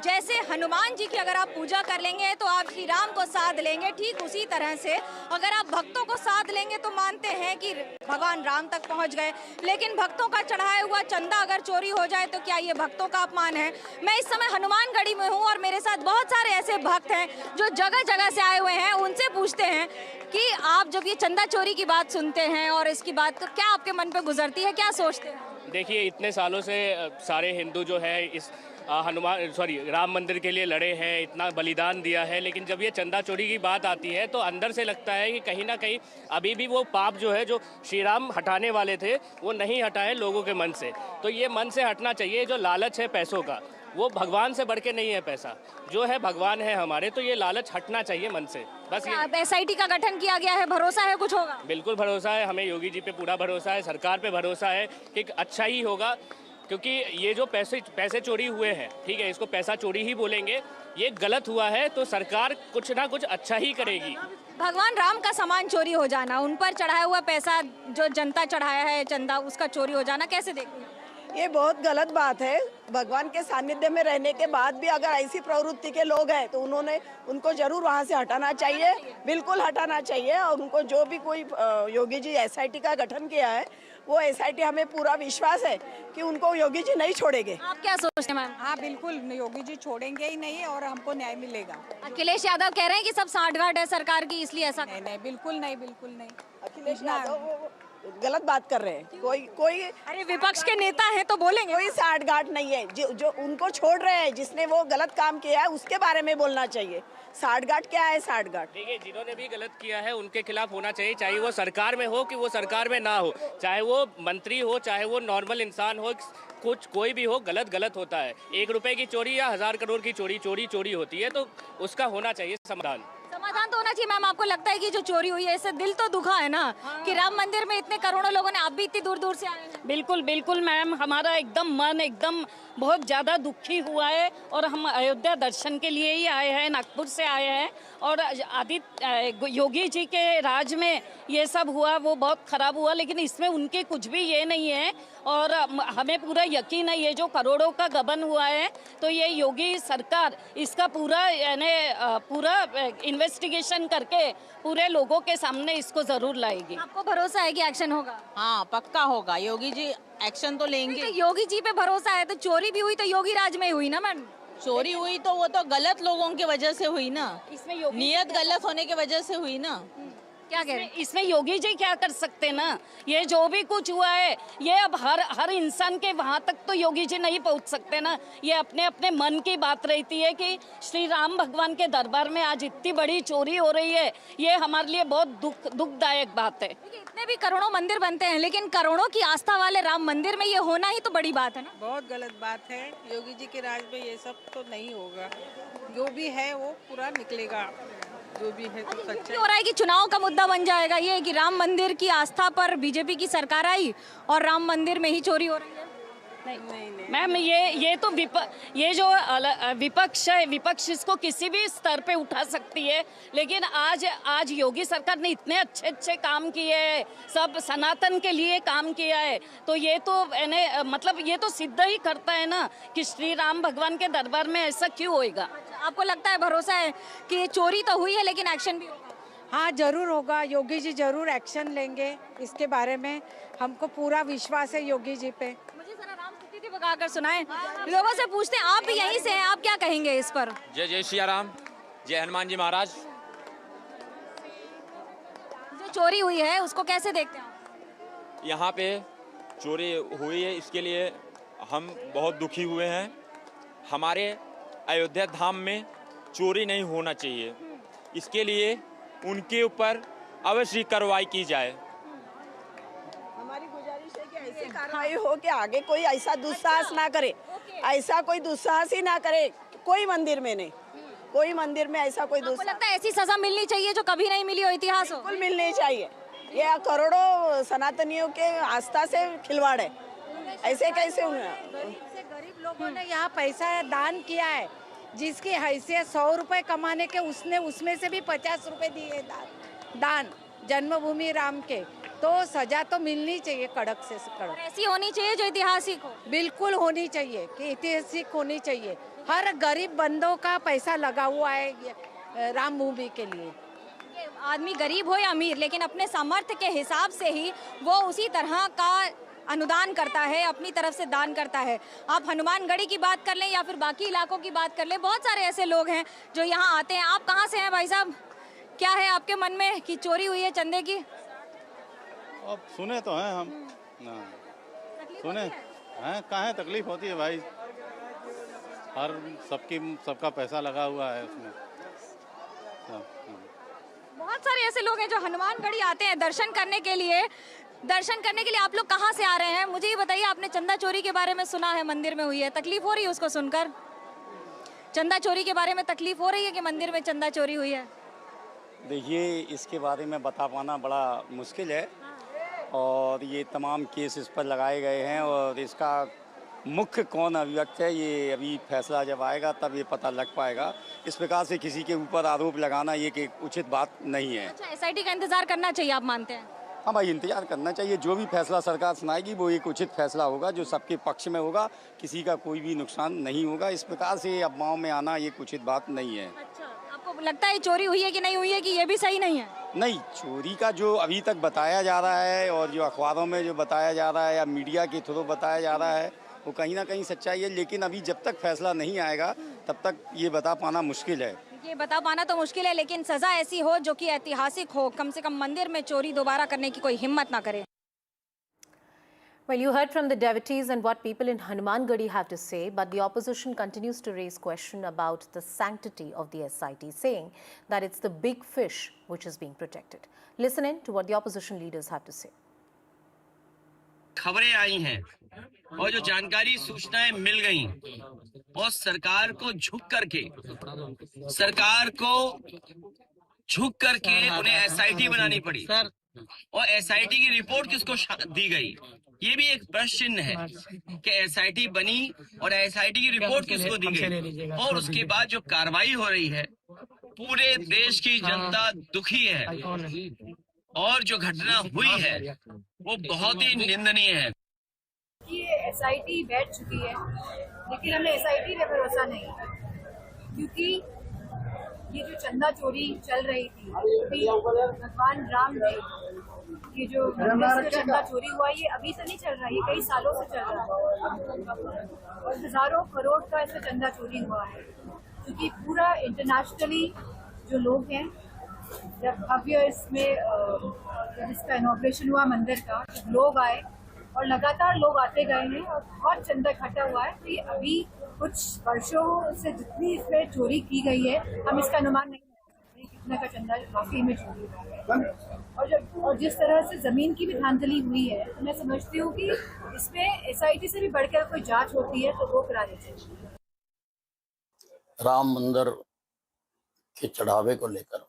जैसे हनुमान जी की अगर आप पूजा कर लेंगे तो आप श्री राम को साध लेंगे, ठीक उसी तरह से अगर आप भक्तों को साध लेंगे तो मानते हैं कि भगवान राम तक पहुंच गए. लेकिन भक्तों का चढ़ाया हुआ चंदा अगर चोरी हो जाए तो क्या ये भक्तों का अपमान है? मैं इस समय हनुमानगढ़ी में हूं और मेरे साथ बहुत सारे ऐसे भक्त हैं जो जगह जगह से आए हुए हैं. उनसे पूछते हैं कि आप जब ये चंदा चोरी की बात सुनते हैं और इसकी बात, तो क्या आपके मन पे गुजरती है, क्या सोचते हैं? देखिए, इतने सालों से सारे हिंदू जो है इस राम मंदिर के लिए लड़े हैं, इतना बलिदान दिया है, लेकिन जब ये चंदा चोरी की बात आती है तो अंदर से लगता है कि कहीं ना कहीं अभी भी वो पाप जो है, जो श्री राम हटाने वाले थे, वो नहीं हटाए लोगों के मन से. तो ये मन से हटना चाहिए. जो लालच है पैसों का, वो भगवान से बढ़ के नहीं है. पैसा जो है भगवान है हमारे, तो ये लालच हटना चाहिए मन से. बस ये SIT का गठन किया गया है, भरोसा है कुछ होगा? बिल्कुल भरोसा है, हमें योगी जी पे पूरा भरोसा है, सरकार पे भरोसा है कि अच्छा ही होगा. क्योंकि ये जो पैसे चोरी हुए हैं, ठीक है, इसको पैसा चोरी ही बोलेंगे, ये गलत हुआ है तो सरकार कुछ ना कुछ अच्छा ही करेगी. भगवान राम का सामान चोरी हो जाना, उन पर चढ़ाया हुआ पैसा जो जनता चढ़ाया है चंदा, उसका चोरी हो जाना कैसे देखते हैं? ये बहुत गलत बात है. भगवान के सानिध्य में रहने के बाद भी अगर ऐसी प्रवृत्ति के लोग हैं तो उनको जरूर वहाँ से हटाना चाहिए, बिल्कुल हटाना चाहिए. और उनको जो भी कोई योगी जी SIT का गठन किया है, वो SIT हमें पूरा विश्वास है कि उनको योगी जी नहीं छोड़ेंगे. आप क्या सोचते हैं मैम? हाँ बिल्कुल, योगी जी छोड़ेंगे ही नहीं और हमको न्याय मिलेगा. अखिलेश यादव कह रहे हैं कि सब सांठगांठ है सरकार की, इसलिए ऐसा. नहीं, बिल्कुल नहीं, बिल्कुल नहीं. अखिलेश यादव गलत बात कर रहे हैं. कोई अरे विपक्ष के नेता हैं तो बोलेंगे. कोई सांठगांठ नहीं है. जो उनको छोड़ रहे हैं, जिसने वो गलत काम किया है उसके बारे में बोलना चाहिए. सांठगांठ क्या है? सांठगांठ देखिए, जिन्होंने भी गलत किया है उनके खिलाफ होना चाहिए, चाहे वो सरकार में हो कि वो सरकार में ना हो, चाहे वो मंत्री हो, चाहे वो नॉर्मल इंसान हो, कोई भी हो, गलत होता है. 1 रुपए की चोरी या 1000 करोड़ की चोरी होती है, तो उसका होना चाहिए समाधान. समाधान तो होना चाहिए. मैम, आपको लगता है कि जो चोरी हुई है इससे दिल तो दुखा है ना, कि राम मंदिर में इतने करोड़ों लोगों ने, आप भी इतनी दूर दूर से आए हैं. बिल्कुल बिल्कुल मैम, हमारा एकदम मन एकदम बहुत ज़्यादा दुखी हुआ है। और हम अयोध्या दर्शन के लिए ही आए हैं, नागपुर से आए हैं। और आदित्य योगी जी के राज में ये सब हुआ, वो बहुत ख़राब हुआ, लेकिन इसमें उनके कुछ भी ये नहीं है। और हमें पूरा यकीन है ये जो करोड़ों का गबन हुआ है, तो ये योगी सरकार इसका पूरा यानी पूरा इन्वेस्टिगेशन करके पूरे लोगों के सामने इसको ज़रूर लाएगी। आपको भरोसा है कि एक्शन होगा? हाँ, पक्का होगा। योगी जी एक्शन तो लेंगे। तो योगी जी पे भरोसा है, तो चोरी भी हुई तो योगी राज में हुई ना मैडम? चोरी हुई तो वो तो गलत लोगों की वजह से हुई ना, इसमें योगी नियत गलत होने की वजह से हुई ना। क्या कह रहे हैं? इसमें योगी जी क्या कर सकते ना? ये जो भी कुछ हुआ है, ये अब हर इंसान के वहाँ तक तो योगी जी नहीं पहुँच सकते ना। ये अपने अपने मन की बात रहती है कि श्री राम भगवान के दरबार में आज इतनी बड़ी चोरी हो रही है, ये हमारे लिए बहुत दुखदायक बात है। इतने भी करोड़ों मंदिर बनते हैं, लेकिन करोड़ों की आस्था वाले राम मंदिर में ये होना ही तो बड़ी बात है ना। बहुत गलत बात है। योगी जी के राज में ये सब तो नहीं होगा। जो भी है वो पूरा निकलेगा, जो भी है तो सच्चा हो रहा है कि चुनाव का मुद्दा बन जाएगा ये कि राम मंदिर की आस्था पर बीजेपी की सरकार आई और राम मंदिर में ही चोरी हो रही है। नहीं मैम, ये तो ये जो विपक्ष है, विपक्ष इसको किसी भी स्तर पे उठा सकती है, लेकिन आज योगी सरकार ने इतने अच्छे काम किए हैं, सब सनातन के लिए काम किया है, तो ये तो मतलब ये तो सिद्ध ही करता है ना कि श्री राम भगवान के दरबार में ऐसा क्यों होएगा। आपको लगता है, भरोसा है कि ये चोरी तो हुई है लेकिन एक्शन भी होगा? हाँ, जरूर होगा। योगी जी जरूर एक्शन लेंगे इसके बारे में, हमको पूरा विश्वास है योगी जी पे। मुझे जरा राम स्तुति बगाकर सुनाएं। लोगों से पूछते हैं, आप भी यहीं से हैं, आप क्या कहेंगे इस पर? जय जय श्री राम, जय हनुमान जी महाराज। जो चोरी हुई है उसको कैसे देखते हैं? यहाँ पे चोरी हुई है, इसके लिए हम बहुत दुखी हुए हैं। हमारे अयोध्या धाम में चोरी नहीं होना चाहिए, इसके लिए उनके ऊपर अवश्य कार्रवाई की जाए। हमारी गुजारिश है कि ऐसी कार्रवाई हो कि आगे कोई ऐसा दुस्साहस ना करे, ऐसा कोई दुस्साहस ही ना करे, कोई मंदिर में नहीं, कोई मंदिर में ऐसा कोई दुस्साहस। लगता है ऐसी सजा मिलनी चाहिए जो कभी नहीं मिली हो, इतिहास हो। बिल्कुल मिलनी चाहिए। ये करोड़ों सनातनियों के आस्था से खिलवाड़ है, ऐसे कैसे गरीब लोगों ने यहाँ पैसा दान किया है, जिसकी हैसियत 100 रुपए कमाने के उसने उसमें से भी 50 रुपए दिए दान जन्मभूमि राम के, तो सजा तो मिलनी चाहिए कड़क से कड़क। ऐसी होनी चाहिए जो ऐतिहासिक हो। बिल्कुल होनी चाहिए कि ऐतिहासिक होनी चाहिए। हर गरीब बंदों का पैसा लगा हुआ है राम भूमि के लिए। आदमी गरीब हो या अमीर, लेकिन अपने सामर्थ्य के हिसाब से ही वो उसी तरह का अनुदान करता है, अपनी तरफ से दान करता है। आप हनुमानगढ़ी की बात कर लें या फिर बाकी इलाकों की बात कर लें, बहुत सारे ऐसे लोग हैं जो यहाँ आते हैं। आप कहाँ से हैं भाई साहब? क्या है आपके मन में कि चोरी हुई है चंदे की? अब सुने तो हैं हम, सुने हैं, कहाँ है तकलीफ होती है भाई, हर सबका पैसा लगा हुआ है उसमें। बहुत सारे ऐसे लोग हैं जो हनुमानगढ़ी आते हैं दर्शन करने के लिए। आप लोग कहाँ से आ रहे हैं? मुझे ये बताइए, आपने चंदा चोरी के बारे में सुना है, मंदिर में हुई है, तकलीफ हो रही है उसको सुनकर? चंदा चोरी के बारे में तकलीफ हो रही है कि मंदिर में चंदा चोरी हुई है? देखिए, इसके बारे में बता पाना बड़ा मुश्किल है, और ये तमाम केस इस पर लगाए गए हैं, और इसका मुख्य कौन अभियुक्त है ये अभी फैसला जब आएगा तब ये पता लग पाएगा। इस प्रकार से किसी के ऊपर आरोप लगाना ये कि उचित बात नहीं है। अच्छा, एसआईटी का इंतजार करना चाहिए आप मानते हैं? हाँ भाई, इंतजार करना चाहिए। जो भी फैसला सरकार सुनाएगी वो एक उचित फैसला होगा, जो सबके पक्ष में होगा, किसी का कोई भी नुकसान नहीं होगा। इस प्रकार से अफवाहों में आना ये उचित बात नहीं है। अच्छा, आपको लगता है चोरी हुई है कि नहीं हुई है, कि ये भी सही नहीं है? नहीं, चोरी का जो अभी तक बताया जा रहा है और जो अखबारों में जो बताया जा रहा है या मीडिया के थ्रू बताया जा रहा है वो कहीं ना कहीं सच्चाई है, लेकिन अभी जब तक फैसला नहीं आएगा तब तक ये बता पाना मुश्किल है। ये बता पाना तो मुश्किल है, लेकिन सजा ऐसी हो जो कि ऐतिहासिक हो, कम से कम मंदिर में चोरी दोबारा करने की कोई हिम्मत ना करे। Well, you heard from the devotees and what people in Hanumangadi have to say, but the opposition continues to raise question about the sanctity of the SIT, saying that it's the big fish which is being protected. Listen in to what the opposition leaders have to say. खबरें आई हैं और जो जानकारी सूचनाएं मिल गई और सरकार को झुक करके उन्हें एसआईटी बनानी पड़ी, और एसआईटी की रिपोर्ट किसको दी गई ये भी एक प्रश्न चिन्ह है कि एसआईटी बनी और एसआईटी की रिपोर्ट किसको दी गई, और उसके बाद जो कार्रवाई हो रही है, पूरे देश की जनता दुखी है और जो घटना हुई है वो बहुत ही निंदनीय है। ये एसआईटी बैठ चुकी है, लेकिन हमें एसआईटी पे भरोसा नहीं, क्योंकि ये जो चंदा चोरी चल रही थी, अभी भगवान राम ने ये जो मंदिर से चंदा चोरी हुआ, ये अभी से नहीं चल रहा है, ये कई सालों से चल रहा है और हजारों करोड़ का इससे चंदा चोरी हुआ है। क्योंकि पूरा इंटरनेशनली जो लोग हैं, जब भव्य इसमें जब इसका इनॉग्रेशन हुआ मंदिर का, लोग आए और लगातार लोग आते गए हैं और बहुत चंदा इकट्ठा हुआ है। तो ये अभी कुछ वर्षों से जितनी इसमें चोरी की गई है, हम इसका अनुमान नहीं लगा सकते कितना का चंदा वाकई में चोरी हुआ है। और जिस तरह से जमीन की भी धांधली हुई है, तो मैं समझती हूँ कि इसमें एसआईटी से भी बढ़कर कोई जांच होती है तो वो करानी चाहिए। राम मंदिर के चढ़ावे को लेकर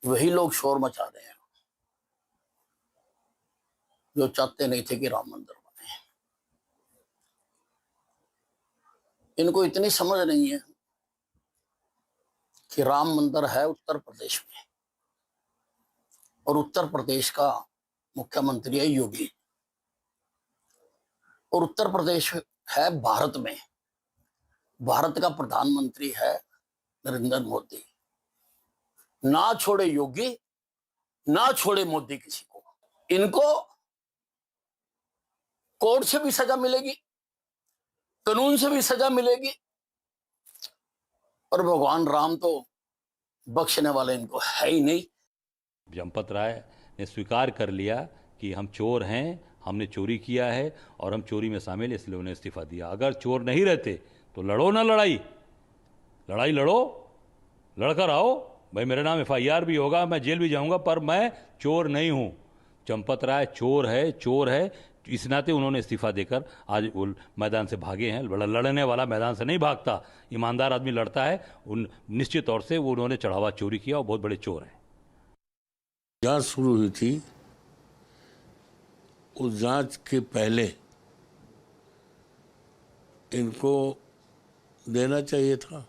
वही लोग शोर मचा रहे हैं जो चाहते नहीं थे कि राम मंदिर बने। इनको इतनी समझ नहीं है कि राम मंदिर है उत्तर प्रदेश में और उत्तर प्रदेश का मुख्यमंत्री है योगी, और उत्तर प्रदेश है भारत में, भारत का प्रधानमंत्री है नरेंद्र मोदी। ना छोड़े योगी, ना छोड़े मोदी किसी को। इनको कोर्ट से भी सजा मिलेगी, कानून से भी सजा मिलेगी, और भगवान राम तो बख्शने वाले इनको है ही नहीं। जमपत राय ने स्वीकार कर लिया कि हम चोर हैं, हमने चोरी किया है और हम चोरी में शामिल, इसलिए उन्हें इस्तीफा दिया। अगर चोर नहीं रहते तो लड़ो ना लड़ाई, लड़ाई लड़ो, लड़कर आओ भाई, मेरे नाम एफआईआर भी होगा, मैं जेल भी जाऊंगा, पर मैं चोर नहीं हूं। जमपत राय चोर है, चोर है, इस नाते उन्होंने इस्तीफा देकर आज वो मैदान से भागे हैं। लड़ने वाला मैदान से नहीं भागता, ईमानदार आदमी लड़ता है। उन निश्चित तौर से वो उन्होंने चढ़ावा चोरी किया और बहुत बड़े चोर हैं। जांच शुरू हुई थी, उस जांच के पहले इनको देना चाहिए था।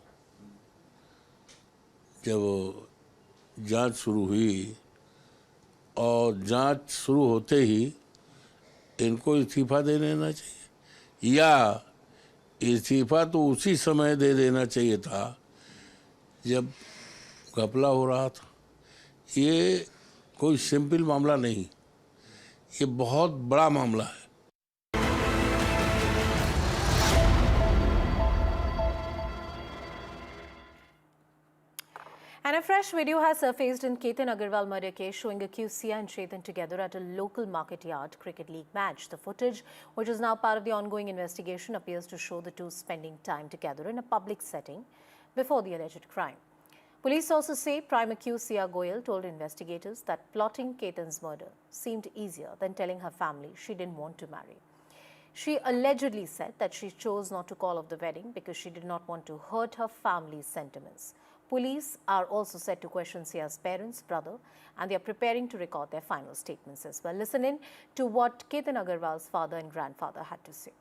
जब जांच शुरू हुई और जांच शुरू होते ही इनको इस्तीफा दे देना चाहिए, या इस्तीफा तो उसी समय दे देना चाहिए था जब घपला हो रहा था। ये कोई सिंपल मामला नहीं, ये बहुत बड़ा मामला है। And a fresh video has surfaced in Ketan Agarwal murder case showing accused and Chetan together at a local market yard cricket league match. The footage, which is now part of the ongoing investigation, appears to show the two spending time together in a public setting before the alleged crime. Police sources say prime accused Sia Goyal told investigators that plotting Ketan's murder seemed easier than telling her family she didn't want to marry. She allegedly said that she chose not to call off the wedding because she did not want to hurt her family's sentiments. Police are also set to question Sia's parents, brother, and they are preparing to record their final statements as well. Listen in to what Ketan Agarwal's father and grandfather had to say.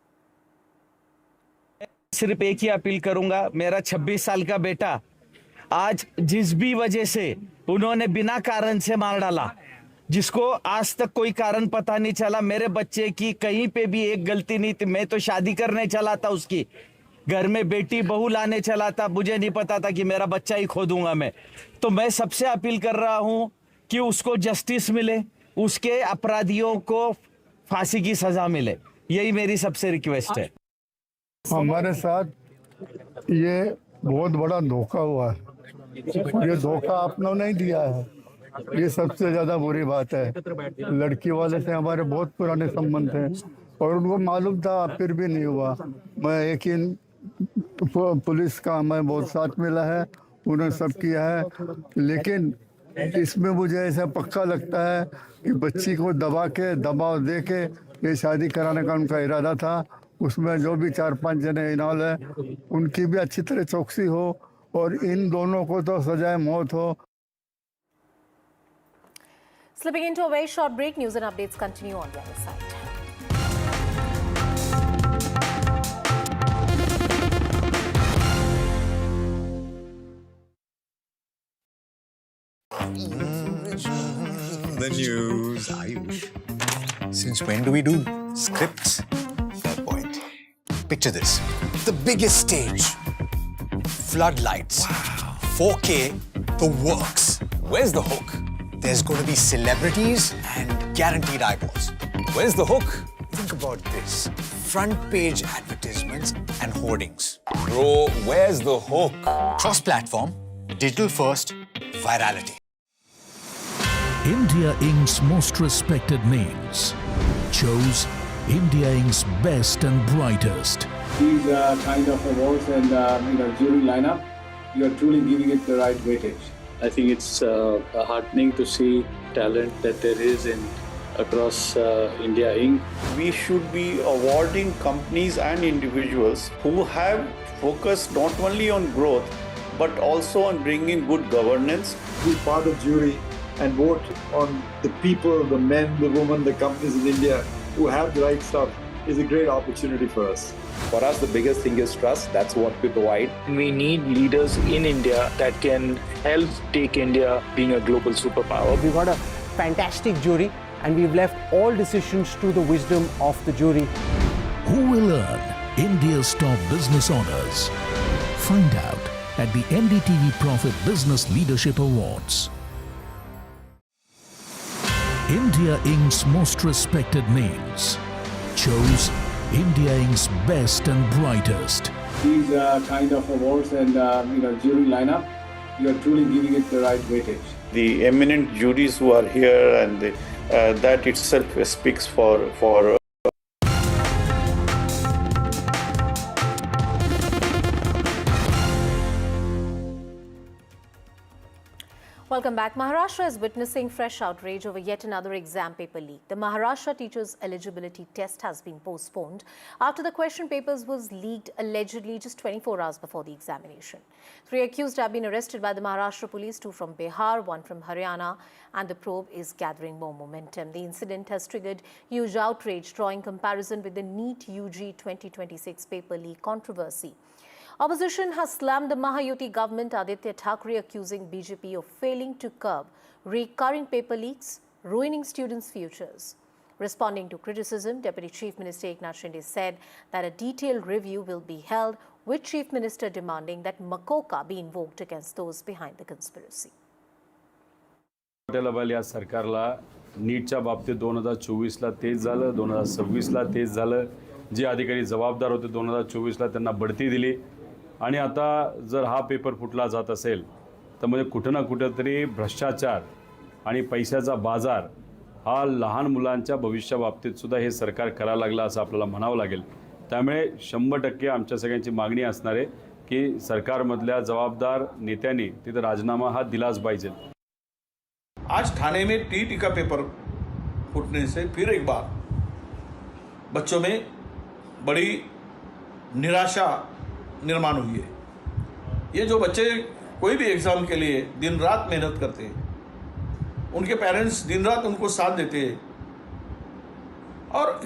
सिर्फ एक ही appeal करूंगा, मेरा 26 साल का बेटा आज जिस भी वजह से उन्होंने बिना कारण से मार डाला, जिसको आज तक कोई कारण पता नहीं चला, मेरे बच्चे की कहीं पे भी एक गलती नहीं थी। मैं तो शादी करने चला था, उसकी घर में बेटी बहू लाने चला था, मुझे नहीं पता था कि मेरा बच्चा ही खो दूंगा मैं। तो मैं सबसे अपील कर रहा हूं कि उसको जस्टिस मिले, उसके अपराधियों को फांसी की सजा मिले, यही मेरी सबसे रिक्वेस्ट है। हमारे साथ ये बहुत बड़ा धोखा हुआ है, ये धोखा आपने नहीं दिया है, ये सबसे ज्यादा बुरी बात है। लड़की वाले से हमारे बहुत पुराने संबंध हैं और उनको मालूम था, फिर भी नहीं हुआ। मैं यकीन पुलिस का हमें बहुत साथ मिला है, उन्होंने सब किया है, लेकिन इसमें मुझे ऐसा पक्का लगता है कि बच्ची को दबाव दे के ये शादी कराने का उनका इरादा था। उसमें जो भी 4-5 जने इन्वॉल्व है, उनकी भी अच्छी तरह चौकसी हो और इन दोनों को तो सजाए मौत हो। Slipping into a very short break, news and updates continue on the other side. The news, Ayush. Since when do we do scripts? Fair point. Picture this. The biggest stage. Floodlights. Wow. 4K, the works. Where's the hook? There's going to be celebrities and guaranteed eyeballs. Where's the hook? Think about this. Front page advertisements and hoardings. Bro, where's the hook? Cross-platform, digital first, virality. India Inc.'s most respected names chose India Inc.'s best and brightest. These kind of awards and jury lineup, you are truly giving it the right weightage. I think it's heartening to see talent that there is across India Inc. We should be awarding companies and individuals who have focused not only on growth but also on bringing good governance. Be part of jury and vote on the people, the men, the women, the companies in India who have the right stuff is a great opportunity for us. For us, the biggest thing is trust. That's what we provide. We need leaders in India that can help take India being a global superpower. We've got a fantastic jury and we've left all decisions to the wisdom of the jury. Who will earn India's top business honors? Find out at the NDTV Profit Business Leadership Awards. India Inc.'s most respected names chose India Inc.'s best and brightest. These kind of awards and jury lineup, you are truly giving it the right weightage. The eminent juries who are here and that itself speaks for Welcome back. Maharashtra is witnessing fresh outrage over yet another exam paper leak. The Maharashtra Teachers Eligibility Test has been postponed after the question papers was leaked allegedly just 24 hours before the examination. 3 accused have been arrested by the Maharashtra police, 2 from Bihar, 1 from Haryana, and the probe is gathering more momentum. The incident has triggered huge outrage, drawing comparison with the NEET UG 2026 paper leak controversy. Opposition has slammed the Mahayuti government, Aditya Thackeray accusing BJP of failing to curb recurring paper leaks, ruining students' futures. Responding to criticism, Deputy Chief Minister Eknath Shinde said that a detailed review will be held, with Chief Minister demanding that Makoka be invoked against those behind the conspiracy. या सरकारला नीटच्या बाबतीत 2024ला तेच झालं, 2026ला तेच झालं. जे अधिकारी जबाबदार होते 2024ला त्यांना बढती दिली आणि आता जर हा पेपर फुटला जात असेल तर म्हणजे कुठे ना कुठेतरी भ्रष्टाचार आणि पैशाचा बाजार हा लहान मुलांच्या भविष्याबाबतीत सुद्धा हे सरकार करायला लागला असं आपल्याला म्हणावं लागेल. त्यामुळे 100% आमच्या सगळ्यांची मागणी असणार आहे की सरकारमधल्या जबाबदार नेत्यांनी तिथे राजीनामा हा दिलाच पाहिजे. आज ठाणे में टीटी का पेपर फूटने से फिर एक बार बच्चों में बड़ी निराशा निर्माण हुई है. ये जो बच्चे कोई भी एग्ज़ाम के लिए दिन रात मेहनत करते हैं, उनके पेरेंट्स दिन रात उनको साथ देते हैं, और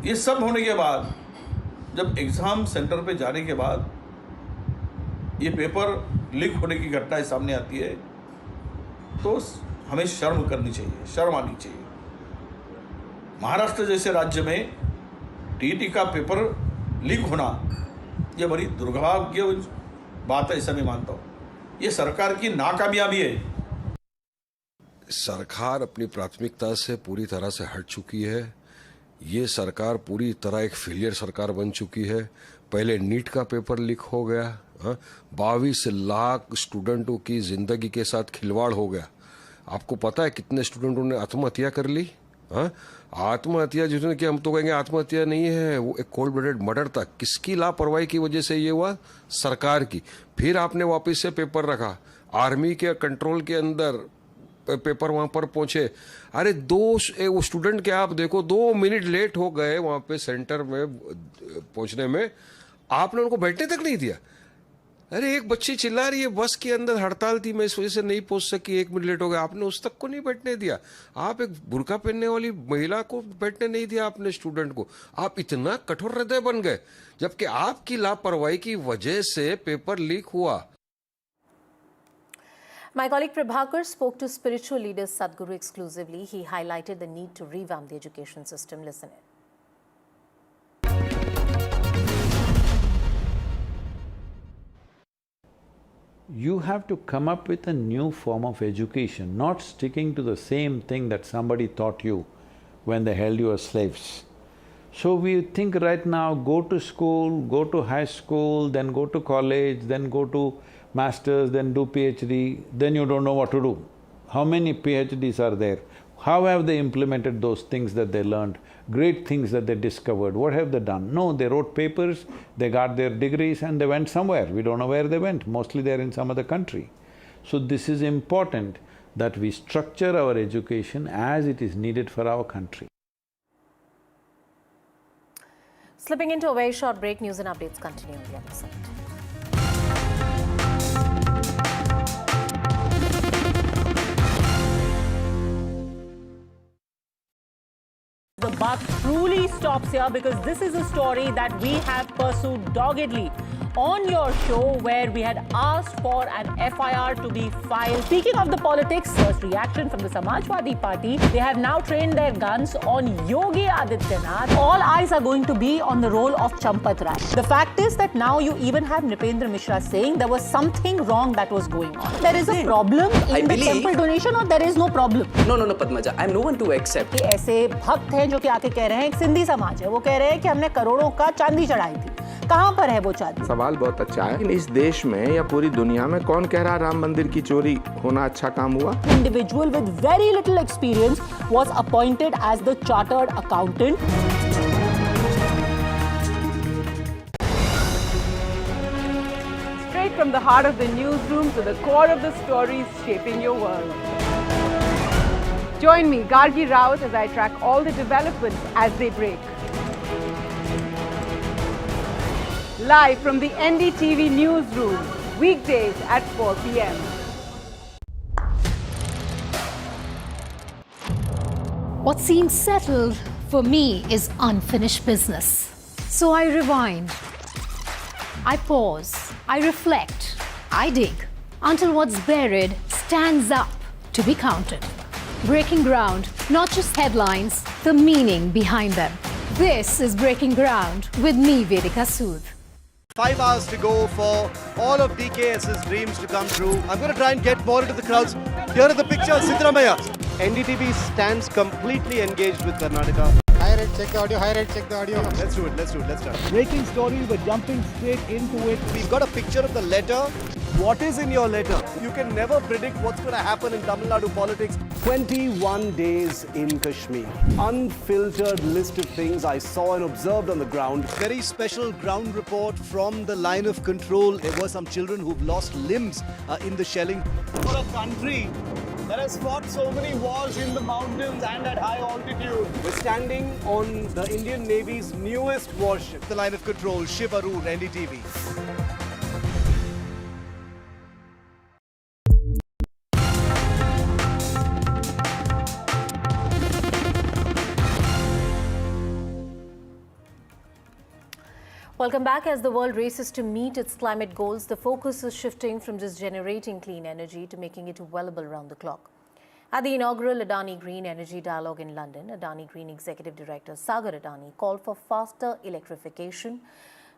ये सब होने के बाद जब एग्ज़ाम सेंटर पे जाने के बाद ये पेपर लीक होने की घटनाएं सामने आती है तो हमें शर्म करनी चाहिए, शर्म आनी चाहिए. महाराष्ट्र जैसे राज्य में टीटी का पेपर लीक होना ये बड़ी दुर्भाग्य बात है, ऐसा मैं मानता हूँ. ये सरकार की नाकामयाबी है. सरकार अपनी प्राथमिकता से पूरी तरह से हट चुकी है. ये सरकार पूरी तरह एक फेलियर सरकार बन चुकी है. पहले नीट का पेपर लीक हो गया, 22 लाख स्टूडेंटों की जिंदगी के साथ खिलवाड़ हो गया. आपको पता है कितने स्टूडेंटों ने आत्महत्या कर ली? आत्महत्या जिसने कि हम तो कहेंगे आत्महत्या नहीं है, वो एक कोल्ड ब्लडेड मर्डर था. किसकी लापरवाही की वजह से ये हुआ? सरकार की. फिर आपने वापस से पेपर रखा, आर्मी के कंट्रोल के अंदर पेपर वहां पर पहुंचे. अरे वो स्टूडेंट के आप देखो 2 मिनट लेट हो गए वहां पे सेंटर में पहुंचने में, आपने उनको बैठने तक नहीं दिया. अरे एक बच्ची चिल्ला रही है, बस के अंदर हड़ताल थी, मैं इस वजह से नहीं पहुंच सकी, 1 मिनट लेट हो गया, आपने उस तक को नहीं बैठने दिया। आप एक बुर्का पहनने वाली महिला को बैठने नहीं दिया आपने, स्टूडेंट को। आप इतना कठोर हृदय बन गए, जबकि आपकी लापरवाही की वजह से पेपर लीक हुआ। My colleague Prabhakar spoke to spiritual leader Sadhguru exclusively. He highlighted the need to revamp the education system. Listen in. You have to come up with a new form of education, not sticking to the same thing that somebody taught you when they held you as slaves. So we think right now, go to school, go to high school, then go to college, then go to masters, then do PhD, then you don't know what to do. How many PhDs are there? How have they implemented those things that they learned, great things that they discovered? What have they done? No, they wrote papers, they got their degrees and they went somewhere. We don't know where they went. Mostly they're in some other country. So this is important that we structure our education as it is needed for our country. Slipping into a very short break, news and updates continue on the other side. The buck truly stops here, because this is a story that we have pursued doggedly on your show, where we had asked for an FIR to be filed. Speaking of the politics, first reaction from the Samajwadi Party, they have now trained their guns on Yogi Adityanath. All eyes are going to be on the role of Champat Rai. The fact is that now you even have Nripendra Mishra saying there was something wrong that was going on. There is a problem in the temple donation, or there is no problem? No, Padmaja, I am no one to accept. ऐसे भक्त हैं जो कि आके कह रहे हैं, एक सिंधी समाज है, वो कह रहे हैं कि हमने करोड़ों का चांदी चढ़ाई थी। कहाँ पर है वो चांदी? सवाल बहुत अच्छा है, लेकिन इस देश में या पूरी दुनिया में कौन कह रहा राम मंदिर की चोरी होना अच्छा काम हुआ? Individual with very little experience was appointed as the chartered accountant. Straight from the heart of the newsroom to the core of the stories shaping your world. Join me, Gargi Raut, as I track all the developments as they break. Live from the NDTV newsroom, weekdays at 4 p.m. What seems settled for me is unfinished business. So I rewind, I pause, I reflect, I dig until what's buried stands up to be counted. Breaking ground, not just headlines, the meaning behind them. This is Breaking Ground with me, Vedika Sood. 5 hours to go for all of DKS's dreams to come true. I'm going to try and get more into the crowds. Here are the pictures, Siddaramaiah. NDTV stands completely engaged with Karnataka. High rate, check the audio, high rate, check the audio. Let's do it, let's start. Breaking stories, we're jumping straight into it. We've got a picture of the letter. What is in your letter? You can never predict what's going to happen in Tamil Nadu politics. 21 days in Kashmir. Unfiltered list of things I saw and observed on the ground. Very special ground report from the line of control. There were some children who've lost limbs in the shelling. For a country that has fought so many wars in the mountains and at high altitude. We're standing on the Indian Navy's newest warship. The line of control, Shiv Arur, NDTV. Welcome back. As the world races to meet its climate goals, the focus is shifting from just generating clean energy to making it available around the clock. At the inaugural Adani Green Energy Dialogue in London, Adani Green Executive Director Sagar Adani called for faster electrification,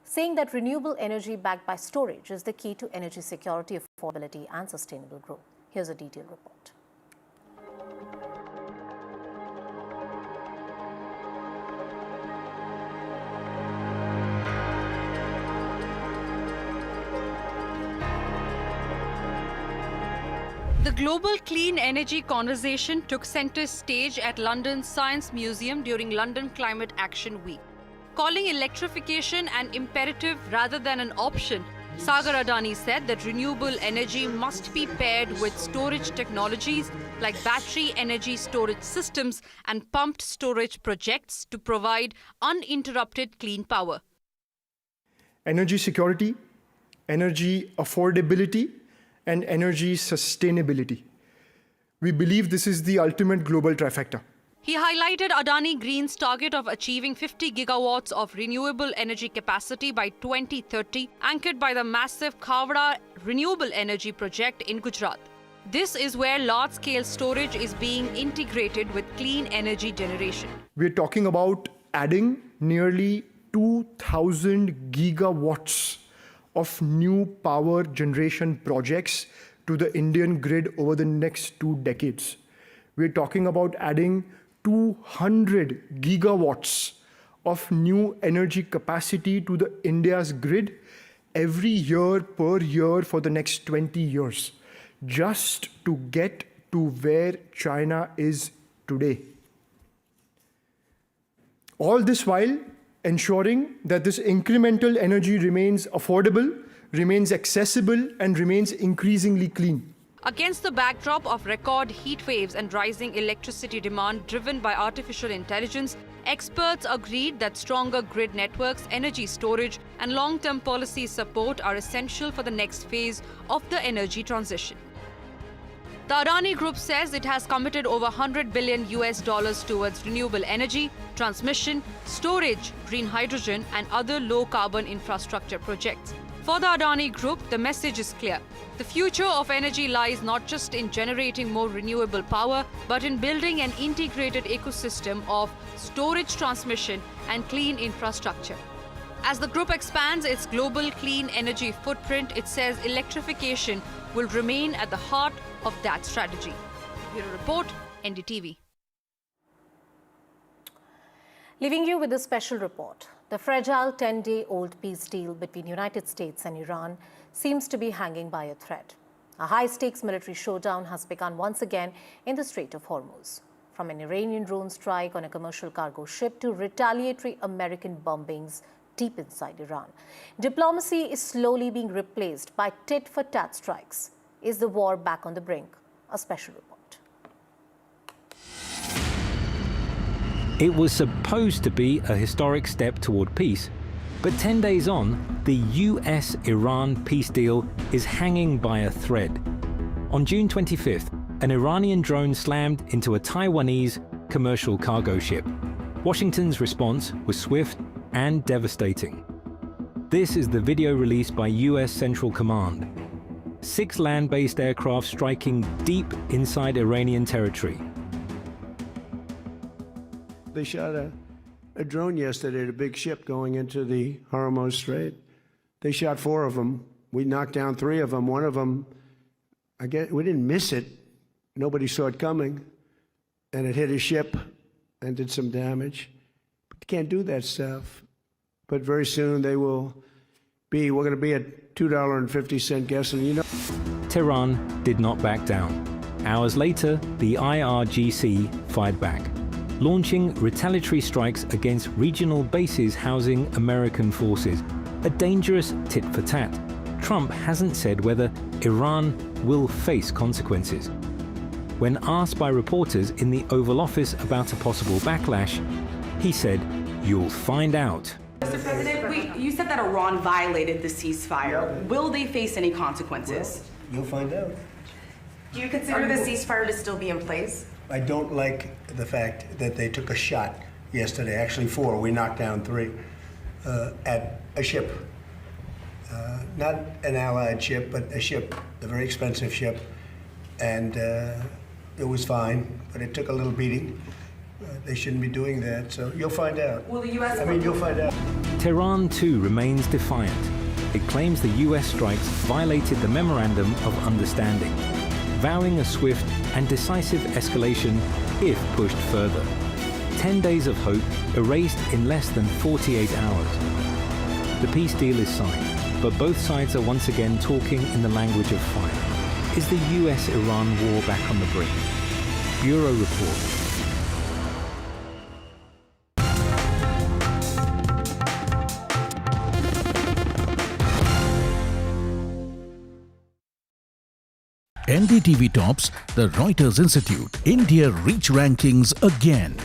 saying that renewable energy backed by storage is the key to energy security, affordability and sustainable growth. Here's a detailed report. The global clean energy conversation took center stage at London's Science Museum during London Climate Action Week. Calling electrification an imperative rather than an option, Sagar Adani said that renewable energy must be paired with storage technologies like battery energy storage systems and pumped storage projects to provide uninterrupted clean power. Energy security energy affordability, and energy sustainability. We believe this is the ultimate global trifecta. He highlighted Adani Green's target of achieving 50 gigawatts of renewable energy capacity by 2030, anchored by the massive Khavda renewable energy project in Gujarat. This is where large-scale storage is being integrated with clean energy generation. We're talking about adding nearly 2,000 gigawatts of new power generation projects to the Indian grid over the next 2 decades. We're talking about adding 200 gigawatts of new energy capacity to the India's grid every year per year for the next 20 years, just to get to where China is today. All this while ensuring that this incremental energy remains affordable, remains accessible, and remains increasingly clean. Against the backdrop of record heat waves and rising electricity demand driven by artificial intelligence, experts agreed that stronger grid networks, energy storage, and long-term policy support are essential for the next phase of the energy transition. The Adani Group says it has committed over $100 billion towards renewable energy, transmission, storage, green hydrogen, and other low-carbon infrastructure projects. For the Adani Group, the message is clear. The future of energy lies not just in generating more renewable power, but in building an integrated ecosystem of storage, transmission, and clean infrastructure. As the group expands its global clean energy footprint, it says electrification will remain at the heart of that strategy. Bureau Report, NDTV. Leaving you with a special report. The fragile 10-day-old peace deal between United States and Iran seems to be hanging by a thread. A high-stakes military showdown has begun once again in the Strait of Hormuz. From an Iranian drone strike on a commercial cargo ship to retaliatory American bombings deep inside Iran, diplomacy is slowly being replaced by tit-for-tat strikes. Is the war back on the brink? A special report. It was supposed to be a historic step toward peace, but 10 days on, the US-Iran peace deal is hanging by a thread. On June 25th, an Iranian drone slammed into a Taiwanese commercial cargo ship. Washington's response was swift and devastating. This is the video released by US Central Command. 6 land-based aircraft striking deep inside Iranian territory. They shot a drone yesterday at a big ship going into the Hormuz Strait. They shot 4 of them. We knocked down 3 of them. One of them, I guess, we didn't miss it. Nobody saw it coming. And it hit a ship and did some damage. But you can't do that stuff. But very soon we're going to be at $2.50 gasoline. Tehran did not back down. Hours later, the IRGC fired back, launching retaliatory strikes against regional bases housing American forces, a dangerous tit-for-tat. Trump hasn't said whether Iran will face consequences. When asked by reporters in the Oval Office about a possible backlash, he said, "You'll find out." Mr. President, you said that Iran violated the ceasefire. Will they face any consequences? You'll find out. Do you consider the ceasefire to still be in place? I don't like the fact that they took a shot yesterday, actually 4, we knocked down 3, at a ship. Not an allied ship, but a ship, a very expensive ship. And it was fine, but it took a little beating. They shouldn't be doing that, so you'll find out. Will the U.S. you'll find out. Tehran too remains defiant. It claims the US strikes violated the Memorandum of Understanding, vowing a swift and decisive escalation if pushed further. 10 days of hope erased in less than 48 hours. The peace deal is signed, but both sides are once again talking in the language of fire. Is the US-Iran war back on the brink? Bureau Report. NDTV tops the Reuters Institute India Reach Rankings again.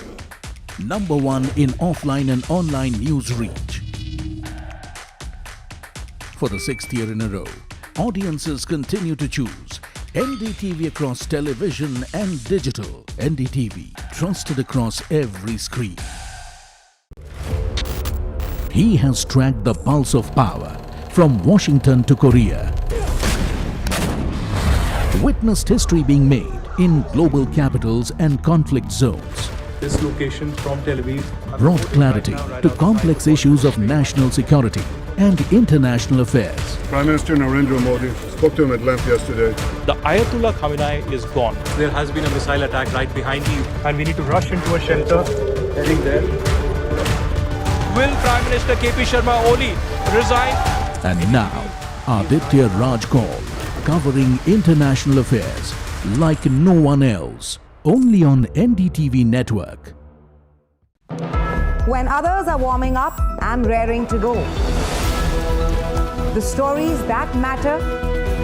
Number 1 in offline and online news reach. For the 6th year in a row, audiences continue to choose NDTV across television and digital. NDTV, trusted across every screen. He has tracked the pulse of power from Washington to Korea. Witnessed history being made in global capitals and conflict zones. This location from Tel Aviv Brought clarity to complex issues of national security and international affairs. Prime Minister Narendra Modi spoke to him at length yesterday. The Ayatollah Khamenei is gone. There has been a missile attack right behind you, and we need to rush into a shelter. Heading there. Will Prime Minister KP Sharma Oli resign? And now, Aditya Raj Kaul, covering international affairs like no one else, only on NDTV network. When others are warming up, I'm raring to go. The stories that matter,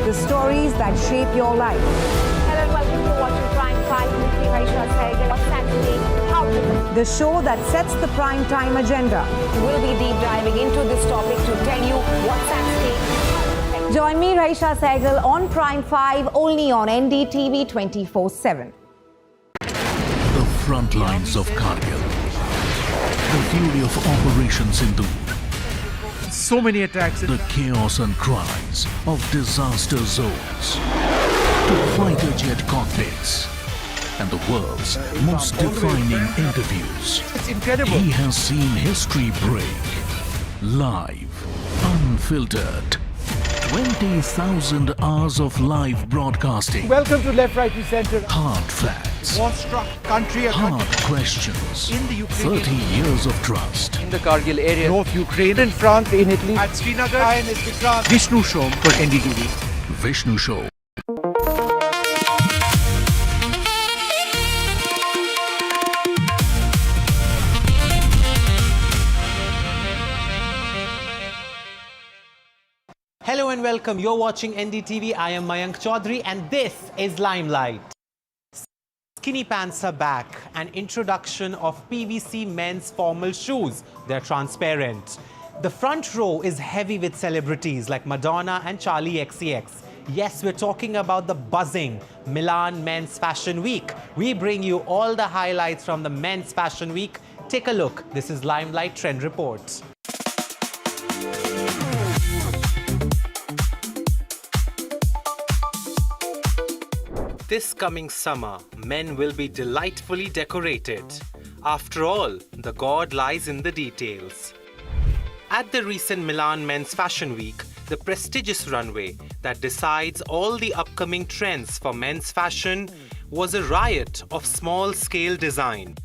the stories that shape your life. Hello and welcome to watching Prime 5 with me, Raisha Sehgal. What's Saturday? How to... The show that sets the prime time agenda. We'll be deep diving into this topic to tell you what's at stake. Join me, Raisha Sehgal, on Prime 5, only on NDTV 24/7. The front lines of Kargil. The fury of Operation Sindhu. So many attacks. The chaos and cries of disaster zones. To fighter jet cockpits. And the world's most defining interviews. It's incredible. He has seen history break. Live. Unfiltered. 20,000 hours of live broadcasting. Welcome to Left, Right, Centre. Hard facts. War-struck country. Hard questions. In the Ukraine. 30 years of trust. In the Kargil area. North Ukraine. In France, in Italy. At Srinagar. And it's Vikrant. Vishnu Show for NDTV. Vishnu Show. Hello and welcome. You're watching NDTV. I am Mayank Chaudhary and this is Limelight. Skinny pants are back. An introduction of PVC men's formal shoes. They're transparent. The front row is heavy with celebrities like Madonna and Charlie XCX. Yes, we're talking about the buzzing Milan Men's Fashion Week. We bring you all the highlights from the Men's Fashion Week. Take a look. This is Limelight Trend Report. This coming summer, men will be delightfully decorated. After all, the god lies in the details. At the recent Milan Men's Fashion Week, the prestigious runway that decides all the upcoming trends for men's fashion was a riot of small-scale design.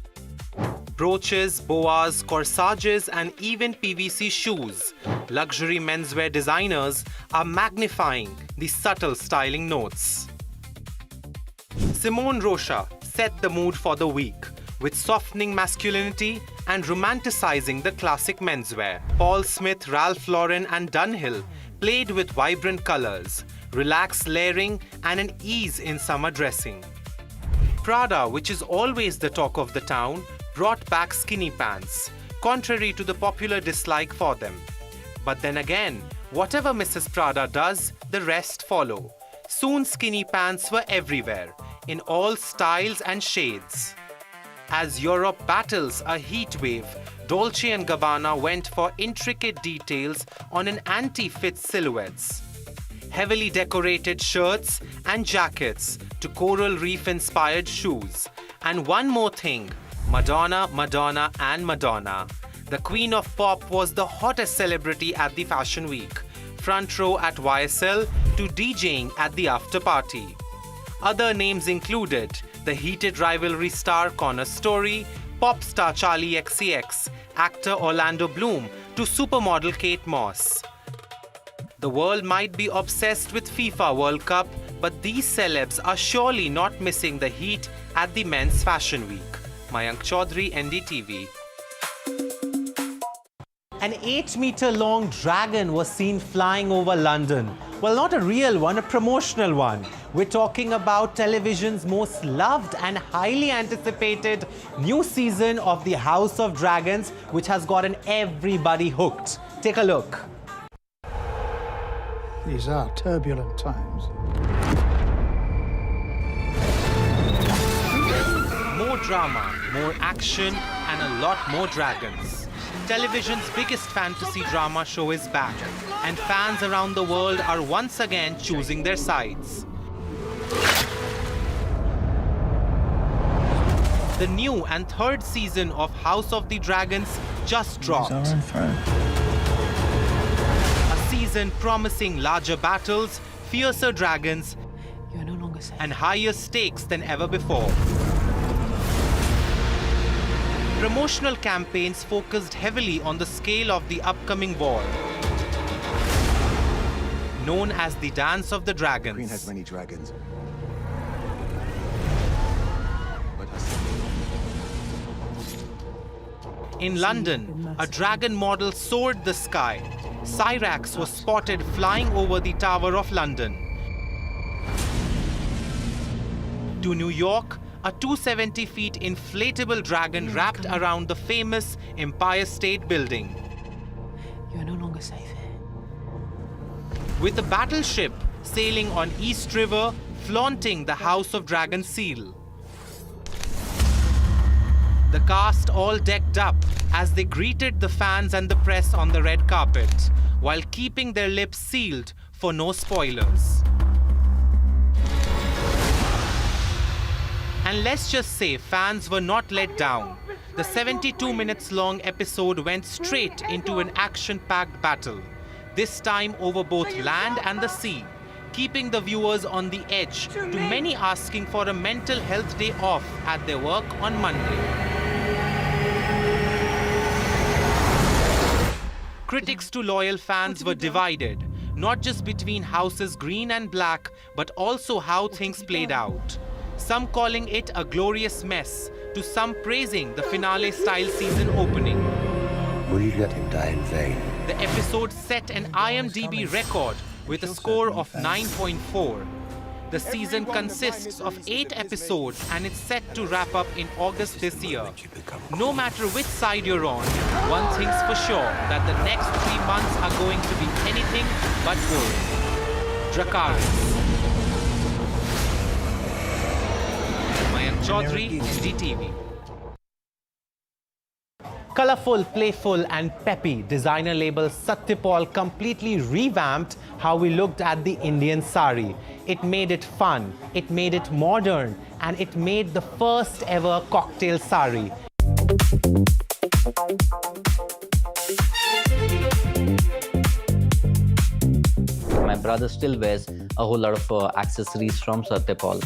Brooches, boas, corsages, and even PVC shoes, luxury menswear designers are magnifying the subtle styling notes. Simone Rocha set the mood for the week with softening masculinity and romanticizing the classic menswear. Paul Smith, Ralph Lauren and Dunhill played with vibrant colors, relaxed layering and an ease in summer dressing. Prada, which is always the talk of the town, brought back skinny pants, contrary to the popular dislike for them. But then again, whatever Mrs. Prada does, the rest follow. Soon skinny pants were everywhere, in all styles and shades. As Europe battles a heat wave, Dolce & Gabbana went for intricate details on an anti-fit silhouettes. Heavily decorated shirts and jackets to coral reef-inspired shoes. And one more thing, Madonna, Madonna and Madonna. The queen of pop was the hottest celebrity at the Fashion Week. Front row at YSL to DJing at the after party. Other names included the heated rivalry star Connor Story, pop star Charlie XCX, actor Orlando Bloom to supermodel Kate Moss. The world might be obsessed with FIFA World Cup, but these celebs are surely not missing the heat at the Men's Fashion Week. Mayank Chaudhary, NDTV. An 8-meter-long dragon was seen flying over London. Well, not a real one, a promotional one. We're talking about television's most loved and highly anticipated new season of The House of Dragons, which has gotten everybody hooked. Take a look. These are turbulent times. More drama, more action, and a lot more dragons. Television's biggest fantasy drama show is back, and fans around the world are once again choosing their sides. The new and third season of House of the Dragons just dropped. A season promising larger battles, fiercer dragons, and higher stakes than ever before. Promotional campaigns focused heavily on the scale of the upcoming war, known as the Dance of the Dragons. Queen has many dragons. In London, a dragon model soared the sky. Cyrax was spotted flying over the Tower of London. To New York, a 270 feet inflatable dragon wrapped around the famous Empire State Building. You're no longer safe. With a battleship sailing on East River, flaunting the House of Dragon seal. The cast all decked up as they greeted the fans and the press on the red carpet, while keeping their lips sealed for no spoilers. And let's just say fans were not let down. The 72 minutes long episode went straight into an action-packed battle, this time over both land and the sea, keeping the viewers on the edge, to many asking for a mental health day off at their work on Monday. Critics to loyal fans were divided, not just between houses green and black, but also how things played out. Some calling it a glorious mess, to some praising the finale-style season opening. Will you let him die in vain? The episode set an IMDb record with a score of 9.4. The season consists of 8 episodes and it's set to wrap up in August this year. No matter which side you're on, one thing's for sure, that the next 3 months are going to be anything but good. Dracarys. Mayank Chaudhary, NDTV. Colorful, playful and peppy, designer label Satyapal completely revamped how we looked at the Indian sari. It made it fun, it made it modern, and it made the first ever cocktail sari. My brother still wears a whole lot of accessories from Satyapal.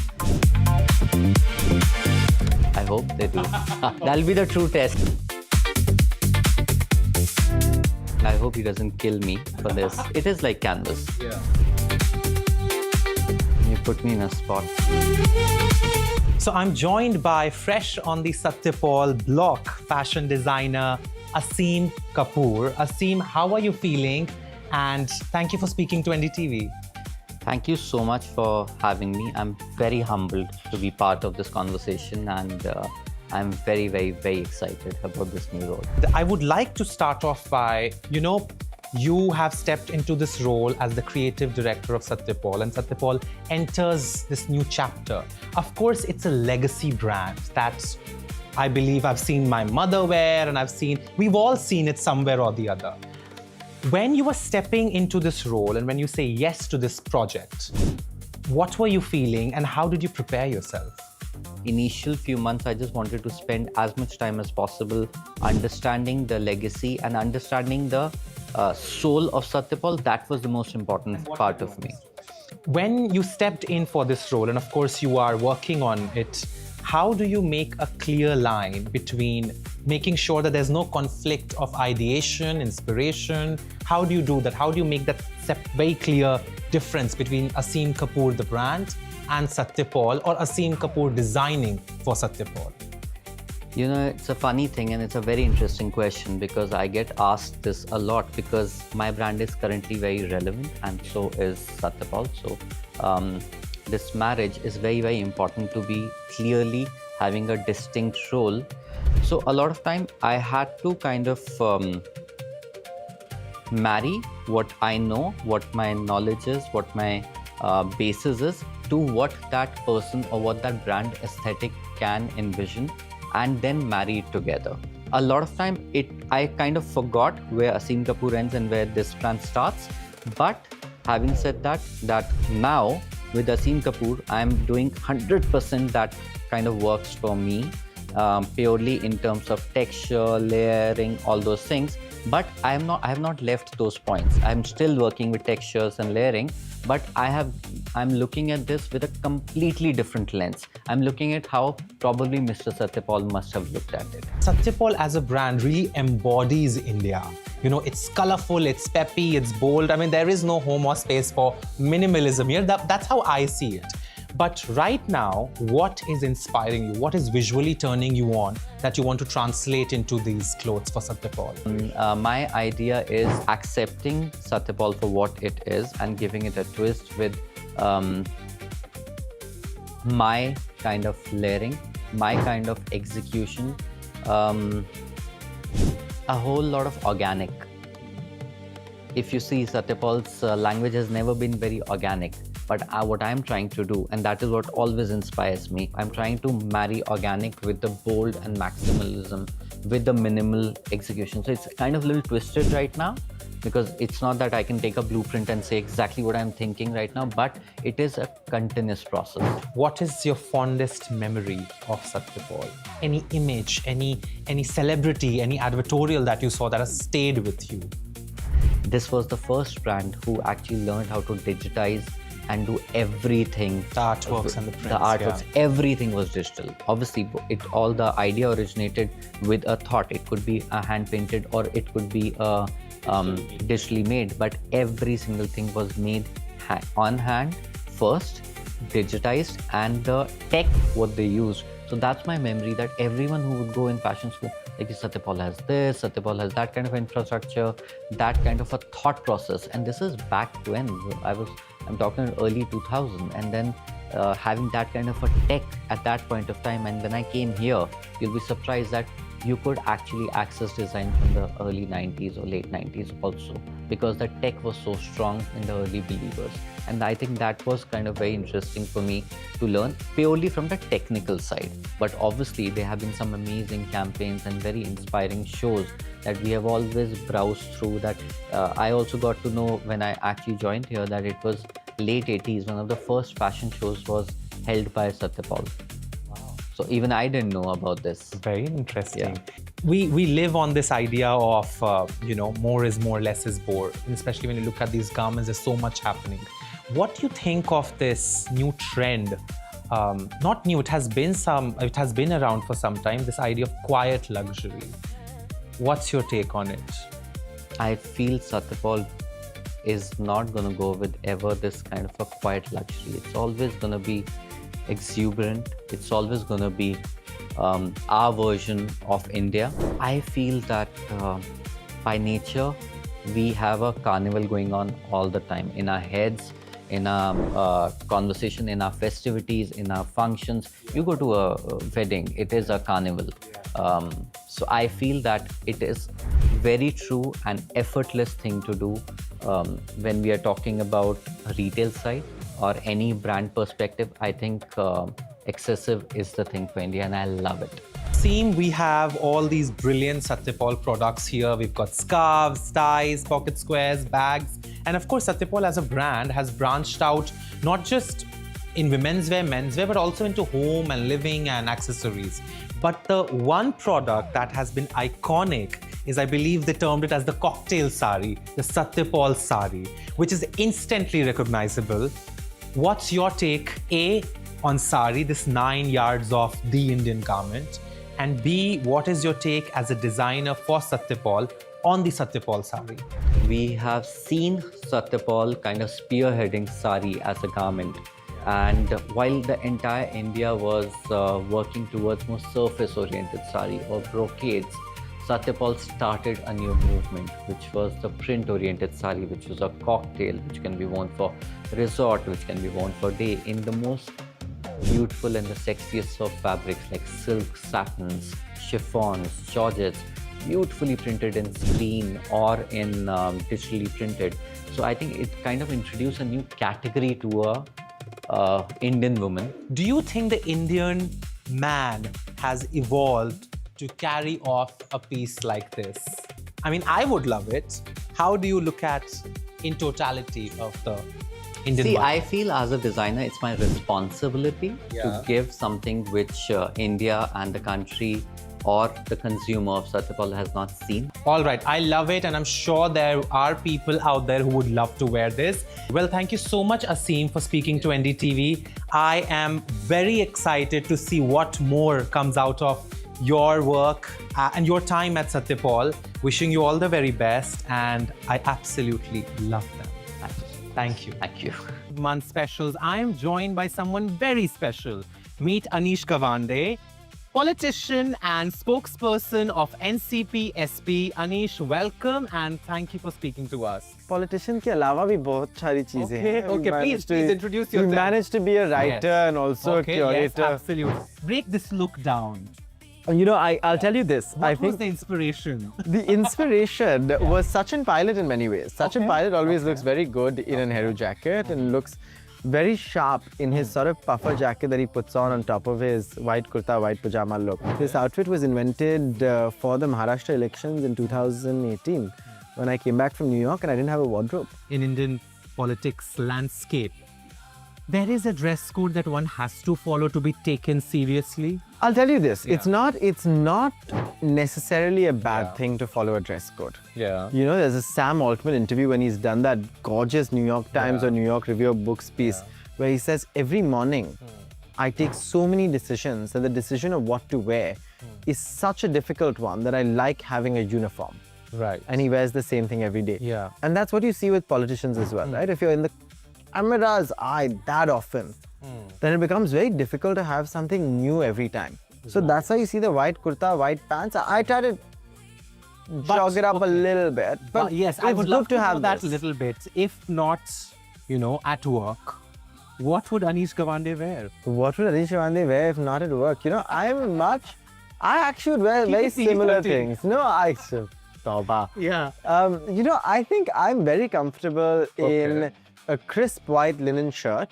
I hope they do. That'll be the true test. I hope he doesn't kill me for this. It is like canvas. Yeah. You put me in a spot. So I'm joined by fresh on the Satyapal block fashion designer Aseem Kapoor. Aseem, how are you feeling? And thank you for speaking to NDTV. Thank you so much for having me. I'm very humbled to be part of this conversation, and I'm very, very, very excited about this new role. I would like to start off by, you have stepped into this role as the creative director of Satyapal, and Satyapal enters this new chapter. Of course, it's a legacy brand that I believe I've seen my mother wear, and we've all seen it somewhere or the other. When you were stepping into this role and when you say yes to this project, what were you feeling and how did you prepare yourself? Initial few months, I just wanted to spend as much time as possible understanding the legacy and understanding the soul of Satyapal. That was the most important part of me. When you stepped in for this role, and of course you are working on it, how do you make a clear line between making sure that there's no conflict of ideation, inspiration? How do you do that? How do you make that very clear difference between Aseem Kapoor, the brand, and Satyapal, or Aseem Kapoor designing for Satyapal? It's a funny thing and it's a very interesting question because I get asked this a lot because my brand is currently very relevant and so is Satyapal. So this marriage is very, very important to be clearly having a distinct role. So a lot of time I had to kind of marry what I know, what my knowledge is, what my basis is, to what that person or what that brand aesthetic can envision, and then marry it together. A lot of time, I kind of forgot where Asim Kapoor ends and where this brand starts. But having said that now with Asim Kapoor, I'm doing 100% that kind of works for me, purely in terms of texture, layering, all those things. But I have not left those points. I'm still working with textures and layering, but I'm looking at this with a completely different lens. I'm looking at how probably Mr. Satyapal must have looked at it. Satyapal as a brand really embodies India. You know, it's colorful, it's peppy, it's bold. I mean, there is no home or space for minimalism here. That's how I see it. But right now, what is inspiring you? What is visually turning you on that you want to translate into these clothes for Satyapal? My idea is accepting Satyapal for what it is and giving it a twist with my kind of layering, my kind of execution, a whole lot of organic. If you see, Satyapal's language has never been very organic. But what I'm trying to do, and that is what always inspires me, I'm trying to marry organic with the bold and maximalism, with the minimal execution. So it's kind of a little twisted right now, because it's not that I can take a blueprint and say exactly what I'm thinking right now, but it is a continuous process. What is your fondest memory of Satyapal? Any image, any celebrity, any advertorial that you saw that has stayed with you? This was the first brand who actually learned how to digitize and do everything. The artworks and the prints. The artworks, everything was digital. Obviously, all the idea originated with a thought. It could be a hand-painted or it could be digitally made, but every single thing was made on hand first, digitized, and the tech, what they used. So that's my memory, that everyone who would go in fashion school, like Satyapal has this, Satyapal has that kind of infrastructure, that kind of a thought process. And this is back when I'm talking early 2000, and then having that kind of a tech at that point of time. And when I came here, you'll be surprised that you could actually access design from the early 90s or late 90s also, because the tech was so strong in the early believers. And I think that was kind of very interesting for me to learn purely from the technical side. But obviously, there have been some amazing campaigns and very inspiring shows that we have always browsed through, that I also got to know when I actually joined here that it was late 80s. One of the first fashion shows was held by Satyapal. So even I didn't know about this. Very interesting. Yeah. We live on this idea of, more is more, less is more. And especially when you look at these garments, there's so much happening. What do you think of this new trend? Not new, it has been around for some time, this idea of quiet luxury. What's your take on it? I feel Satyapal is not going to go with ever this kind of a quiet luxury. It's always going to be exuberant. It's always going to be our version of India. I feel that by nature, we have a carnival going on all the time in our heads, in our conversation, in our festivities, in our functions. You go to a wedding, it is a carnival. So I feel that it is very true and effortless thing to do when we are talking about a retail side or any brand perspective. I think excessive is the thing for India, and I love it. We have all these brilliant Satyapal products here. We've got scarves, ties, pocket squares, bags. And of course, Satyapal as a brand has branched out not just in women's wear, menswear, but also into home and living and accessories. But the one product that has been iconic is, I believe they termed it as the cocktail sari, the Satyapal sari, which is instantly recognizable. What's your take, A, on sari, this 9 yards of the Indian garment? And B, what is your take as a designer for Satyapal on the Satyapal sari? We have seen Satyapal kind of spearheading sari as a garment. And while the entire India was working towards more surface-oriented sari or brocades, Satyapal started a new movement, which was the print-oriented sari, which was a cocktail, which can be worn for resort, which can be worn for day, in the most beautiful and the sexiest of fabrics like silk, satins, chiffons, georgettes. beautifully printed in screen or in digitally printed. So I think it kind of introduced a new category to a Indian woman. Do you think the Indian man has evolved to carry off a piece like this? I mean, I would love it. How do you look at in totality of the Indian See, market? I feel as a designer, it's my responsibility to give something which India and the country or the consumer of Satyapal has not seen. All right, I love it, and I'm sure there are people out there who would love to wear this. Well, thank you so much, Aseem, for speaking to NDTV. I am very excited to see what more comes out of your work and your time at Satyapal. Wishing you all the very best, and I absolutely love them. Thank you. Thank you. Month specials. I am joined by someone very special. Meet Anish Gawande, politician and spokesperson of NCP SP. Anish, welcome and thank you for speaking to us. Politician के अलावा भी बहुत सारी चीजें हैं. Okay, please introduce yourself. We managed to be a writer and also a curator. Yes, absolutely. Break this look down. You know, I'll tell you this. What was the inspiration? The inspiration was Sachin Pilot in many ways. Sachin Pilot always looks very good in an Nehru jacket and looks very sharp in his sort of puffer jacket that he puts on top of his white kurta, white pajama look. This outfit was invented for the Maharashtra elections in 2018 when I came back from New York and I didn't have a wardrobe. In Indian politics landscape, there is a dress code that one has to follow to be taken seriously. I'll tell you this, it's not necessarily a bad thing to follow a dress code. Yeah. You know, there's a Sam Altman interview when he's done that gorgeous New York Times or New York Review of Books piece where he says, every morning I take so many decisions and the decision of what to wear is such a difficult one that I like having a uniform. Right. And he wears the same thing every day. Yeah. And that's what you see with politicians as well, right? If you're in the camera's eye that often, then it becomes very difficult to have something new every time. So that's why you see the white kurta, white pants. I try to jog it up a little bit. But yes, I would love to have that little bit. If not, you know, at work, what would Anish Gawande wear? What would Anish Gawande wear if not at work? You know, I actually would wear very similar things. No, I should. Yeah. You know, I think I'm very comfortable in a crisp white linen shirt.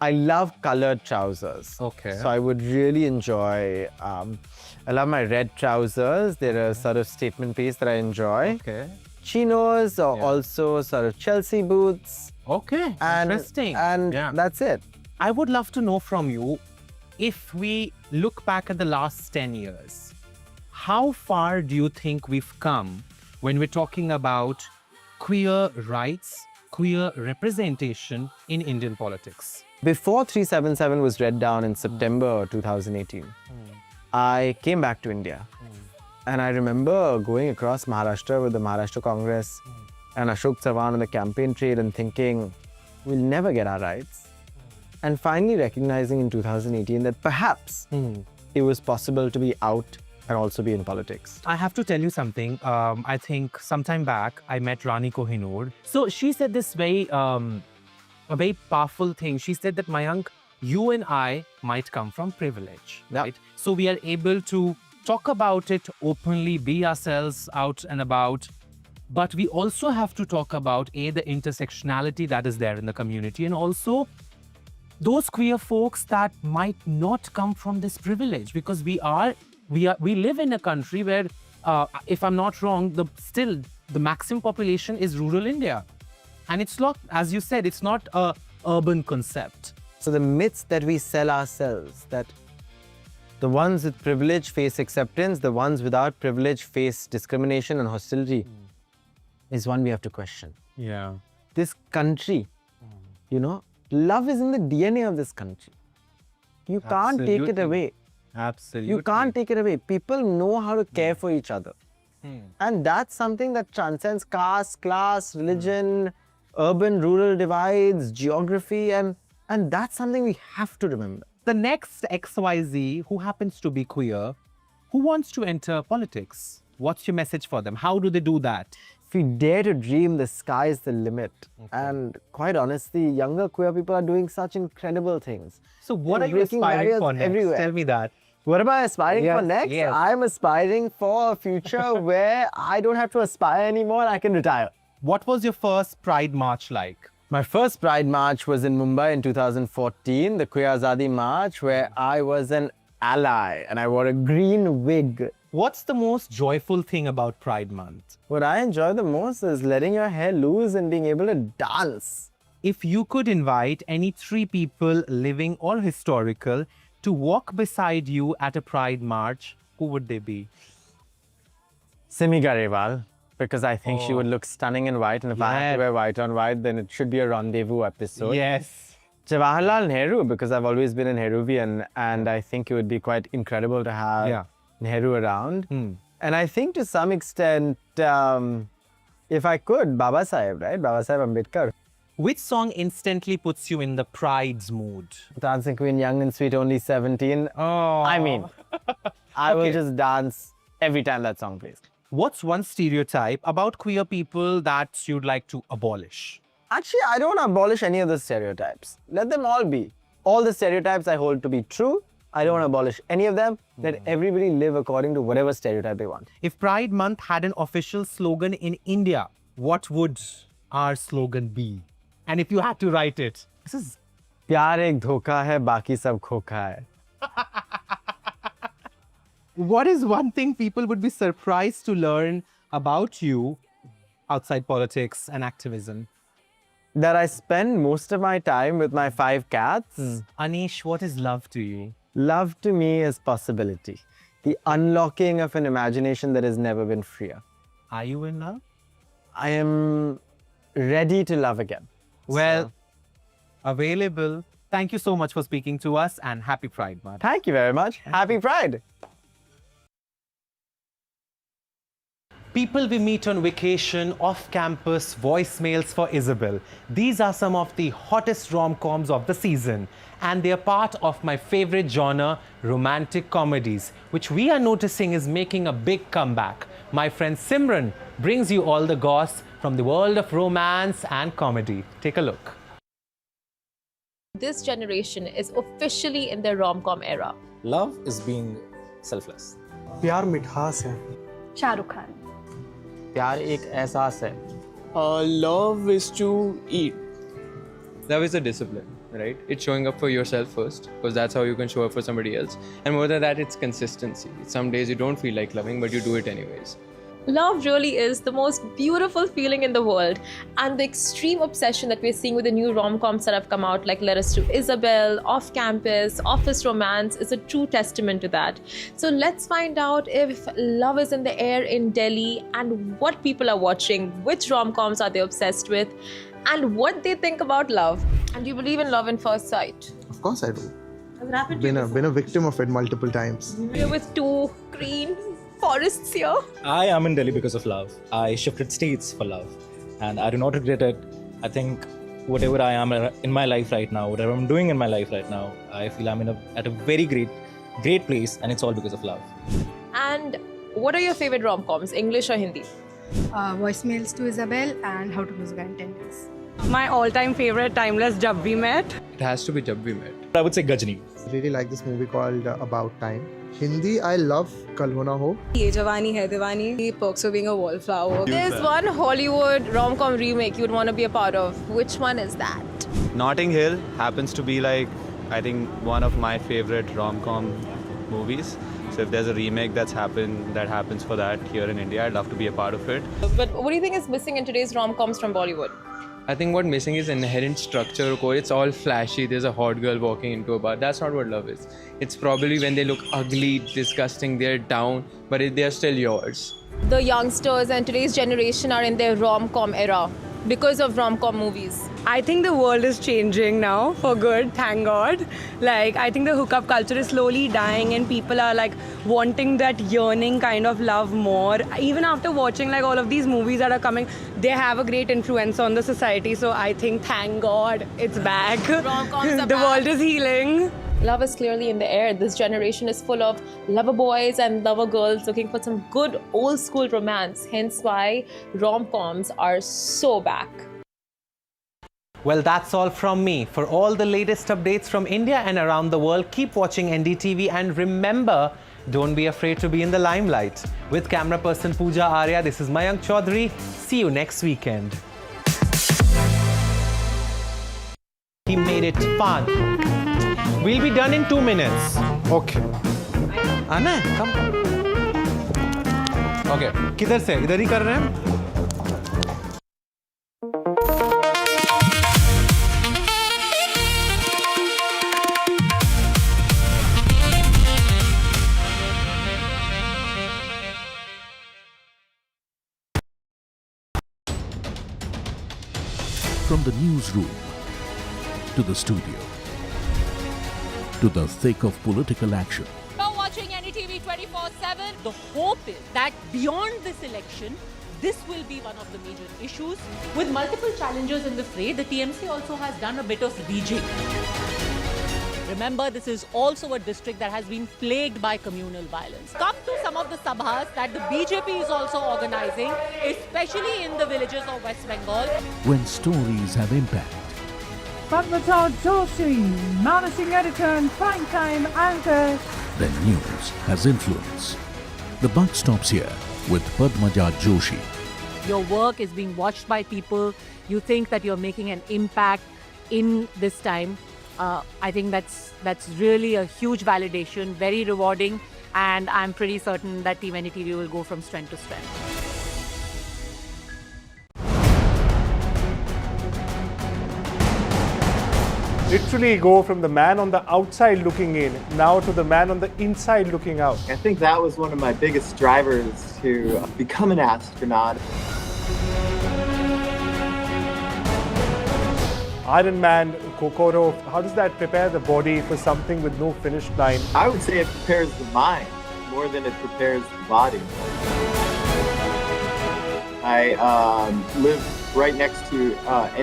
I love colored trousers. Okay. So I would really enjoy, I love my red trousers. They're a sort of statement piece that I enjoy. Okay. Chinos or also sort of Chelsea boots. Okay, interesting. And that's it. I would love to know from you, if we look back at the last 10 years, how far do you think we've come when we're talking about queer rights, queer representation in Indian politics? Before 377 was read down in September 2018, I came back to India. And I remember going across Maharashtra with the Maharashtra Congress and Ashok Chavan on the campaign trail and thinking, we'll never get our rights. And finally recognizing in 2018 that perhaps it was possible to be out and also be in politics. I have to tell you something. I think sometime back, I met Rani Kohinoor. So she said this very, a very powerful thing. She said that, Mayank, you and I might come from privilege, right? So we are able to talk about it openly, be ourselves out and about. But we also have to talk about, A, the intersectionality that is there in the community, and also those queer folks that might not come from this privilege, because we live in a country where, if I'm not wrong, still the maximum population is rural India. And it's not, as you said, it's not a urban concept. So the myths that we sell ourselves, that the ones with privilege face acceptance, the ones without privilege face discrimination and hostility, is one we have to question. Yeah. This country, you know, love is in the DNA of this country. You can't take it away. Absolutely. You can't take it away. People know how to care for each other. And that's something that transcends caste, class, religion, urban, rural divides, geography, and that's something we have to remember. The next XYZ who happens to be queer, who wants to enter politics, what's your message for them? How do they do that? If you dare to dream, the sky is the limit. And quite honestly, younger queer people are doing such incredible things. So what are you aspiring for next? Everywhere. Tell me that. What am I aspiring Yes, for next? yes. I'm aspiring for a future where I don't have to aspire anymore. I can retire. What was your first Pride March like? My first Pride March was in Mumbai in 2014, the Queer Azadi March, where I was an ally and I wore a green wig. What's the most joyful thing about Pride Month? What I enjoy the most is letting your hair loose and being able to dance. If you could invite any 3 people, living or historical, to walk beside you at a Pride March, who would they be? Simi Garewal, because I think she would look stunning in white, and if I had to wear white on white, then it should be a rendezvous episode. Yes. Jawaharlal Nehru, because I've always been an Nehruvian, and I think it would be quite incredible to have Nehru around. And I think to some extent, if I could, Baba Saheb, right? Baba Saheb Ambedkar. Which song instantly puts you in the Pride's mood? Dancing Queen, Young and Sweet, Only 17. Oh. I mean, I will just dance every time that song plays. What's one stereotype about queer people that you'd like to abolish? Actually, I don't abolish any of the stereotypes. Let them all be. All the stereotypes I hold to be true. I don't abolish any of them. Let everybody live according to whatever stereotype they want. If Pride Month had an official slogan in India, what would our slogan be? And if you had to write it, this is प्यार एक धोखा है, बाकी सब खोखा है. What is one thing people would be surprised to learn about you outside politics and activism? That I spend most of my time with my 5 cats. Anish, what is love to you? Love to me is possibility. The unlocking of an imagination that has never been freer. Are you in love? I am ready to love again. Well, available. Thank you so much for speaking to us and happy Pride Month. Thank you very much. Happy Pride. People we meet on vacation, off campus, voicemails for Isabel. These are some of the hottest rom-coms of the season. And they are part of my favorite genre, romantic comedies, which we are noticing is making a big comeback. My friend Simran brings you all the goss from the world of romance and comedy. Take a look. This generation is officially in the rom-com era. Love is being selfless. प्यार मिठास है. Shahrukh Khan. प्यार एक एहसास है. Love is to eat. Love is a discipline, right? It's showing up for yourself first, because that's how you can show up for somebody else. And more than that, it's consistency. Some days you don't feel like loving, but you do it anyways. Love really is the most beautiful feeling in the world, and the extreme obsession that we're seeing with the new rom-coms that have come out, like Letters to Isabel, Off Campus, Office Romance, is a true testament to that. So let's find out if love is in the air in Delhi and what people are watching, which rom-coms are they obsessed with, and what they think about love. And do you believe in love in first sight? Of course I do. Has it happened to Been you? a victim of it multiple times. We're with 2 green forests here. I am in Delhi because of love. I shifted states for love, and I do not regret it. I think whatever I am in my life right now, whatever I'm doing in my life right now, I feel I'm at a very great place, and it's all because of love. And what are your favorite rom-coms, English or Hindi? Voicemails to Isabel and How to Lose a Guy in 10 Days. My all-time favorite, timeless, Jab We Met. It has to be Jab We Met. I would say Gajni. I really like this movie called About Time. Hindi, I love Kal Ho Na Ho. Ye Jawani Hai Diwani. The Perks of Being a Wallflower. There's one Hollywood rom-com remake you'd want to be a part of. Which one is that? Notting Hill happens to be like, I think, one of my favorite rom-com movies. So if there's a remake that happens for that here in India, I'd love to be a part of it. But what do you think is missing in today's rom-coms from Bollywood? I think what's missing is inherent structure. It's all flashy. There's a hot girl walking into a bar. That's not what love is. It's probably when they look ugly, disgusting, they're down, but they're still yours. The youngsters and today's generation are in their rom-com era because of rom-com movies. I think the world is changing now for good, thank God. Like, I think the hookup culture is slowly dying and people are like wanting that yearning kind of love more. Even after watching like all of these movies that are coming, they have a great influence on the society. So I think, thank God, it's back. Rom-coms are the back. world is healing. Love is clearly in the air. This generation is full of lover boys and lover girls looking for some good old school romance. Hence why rom-coms are so back. Well, that's all from me. For all the latest updates from India and around the world, keep watching NDTV and remember, don't be afraid to be in the limelight. With camera person Pooja Arya, this is Mayank Chaudhary. See you next weekend. He made it fun. We'll be done in 2 minutes. Okay. Anna, come. Okay. किधर से? इधर ही कर रहे हैं? From the newsroom to the studio to the thick of political action. You're watching NDTV 24/7. The hope is that beyond this election, this will be one of the major issues. With multiple challengers in the fray, the TMC also has done a bit of rejigging. Remember, this is also a district that has been plagued by communal violence. Come to some of the sabhas that the BJP is also organizing, especially in the villages of West Bengal. When stories have impact. Padmaja Joshi, managing editor and primetime anchor. Then news has influence. The buck stops here with Padmaja Joshi. Your work is being watched by people. You think that you're making an impact in this time. I think that's really a huge validation, very rewarding, and I'm pretty certain that Team NDTV will go from strength to strength. Literally go from the man on the outside looking in now to the man on the inside looking out. I think that was one of my biggest drivers to become an astronaut. Iron Man, Kokoro, how does that prepare the body for something with no finish line? I would say it prepares the mind more than it prepares the body. I live right next to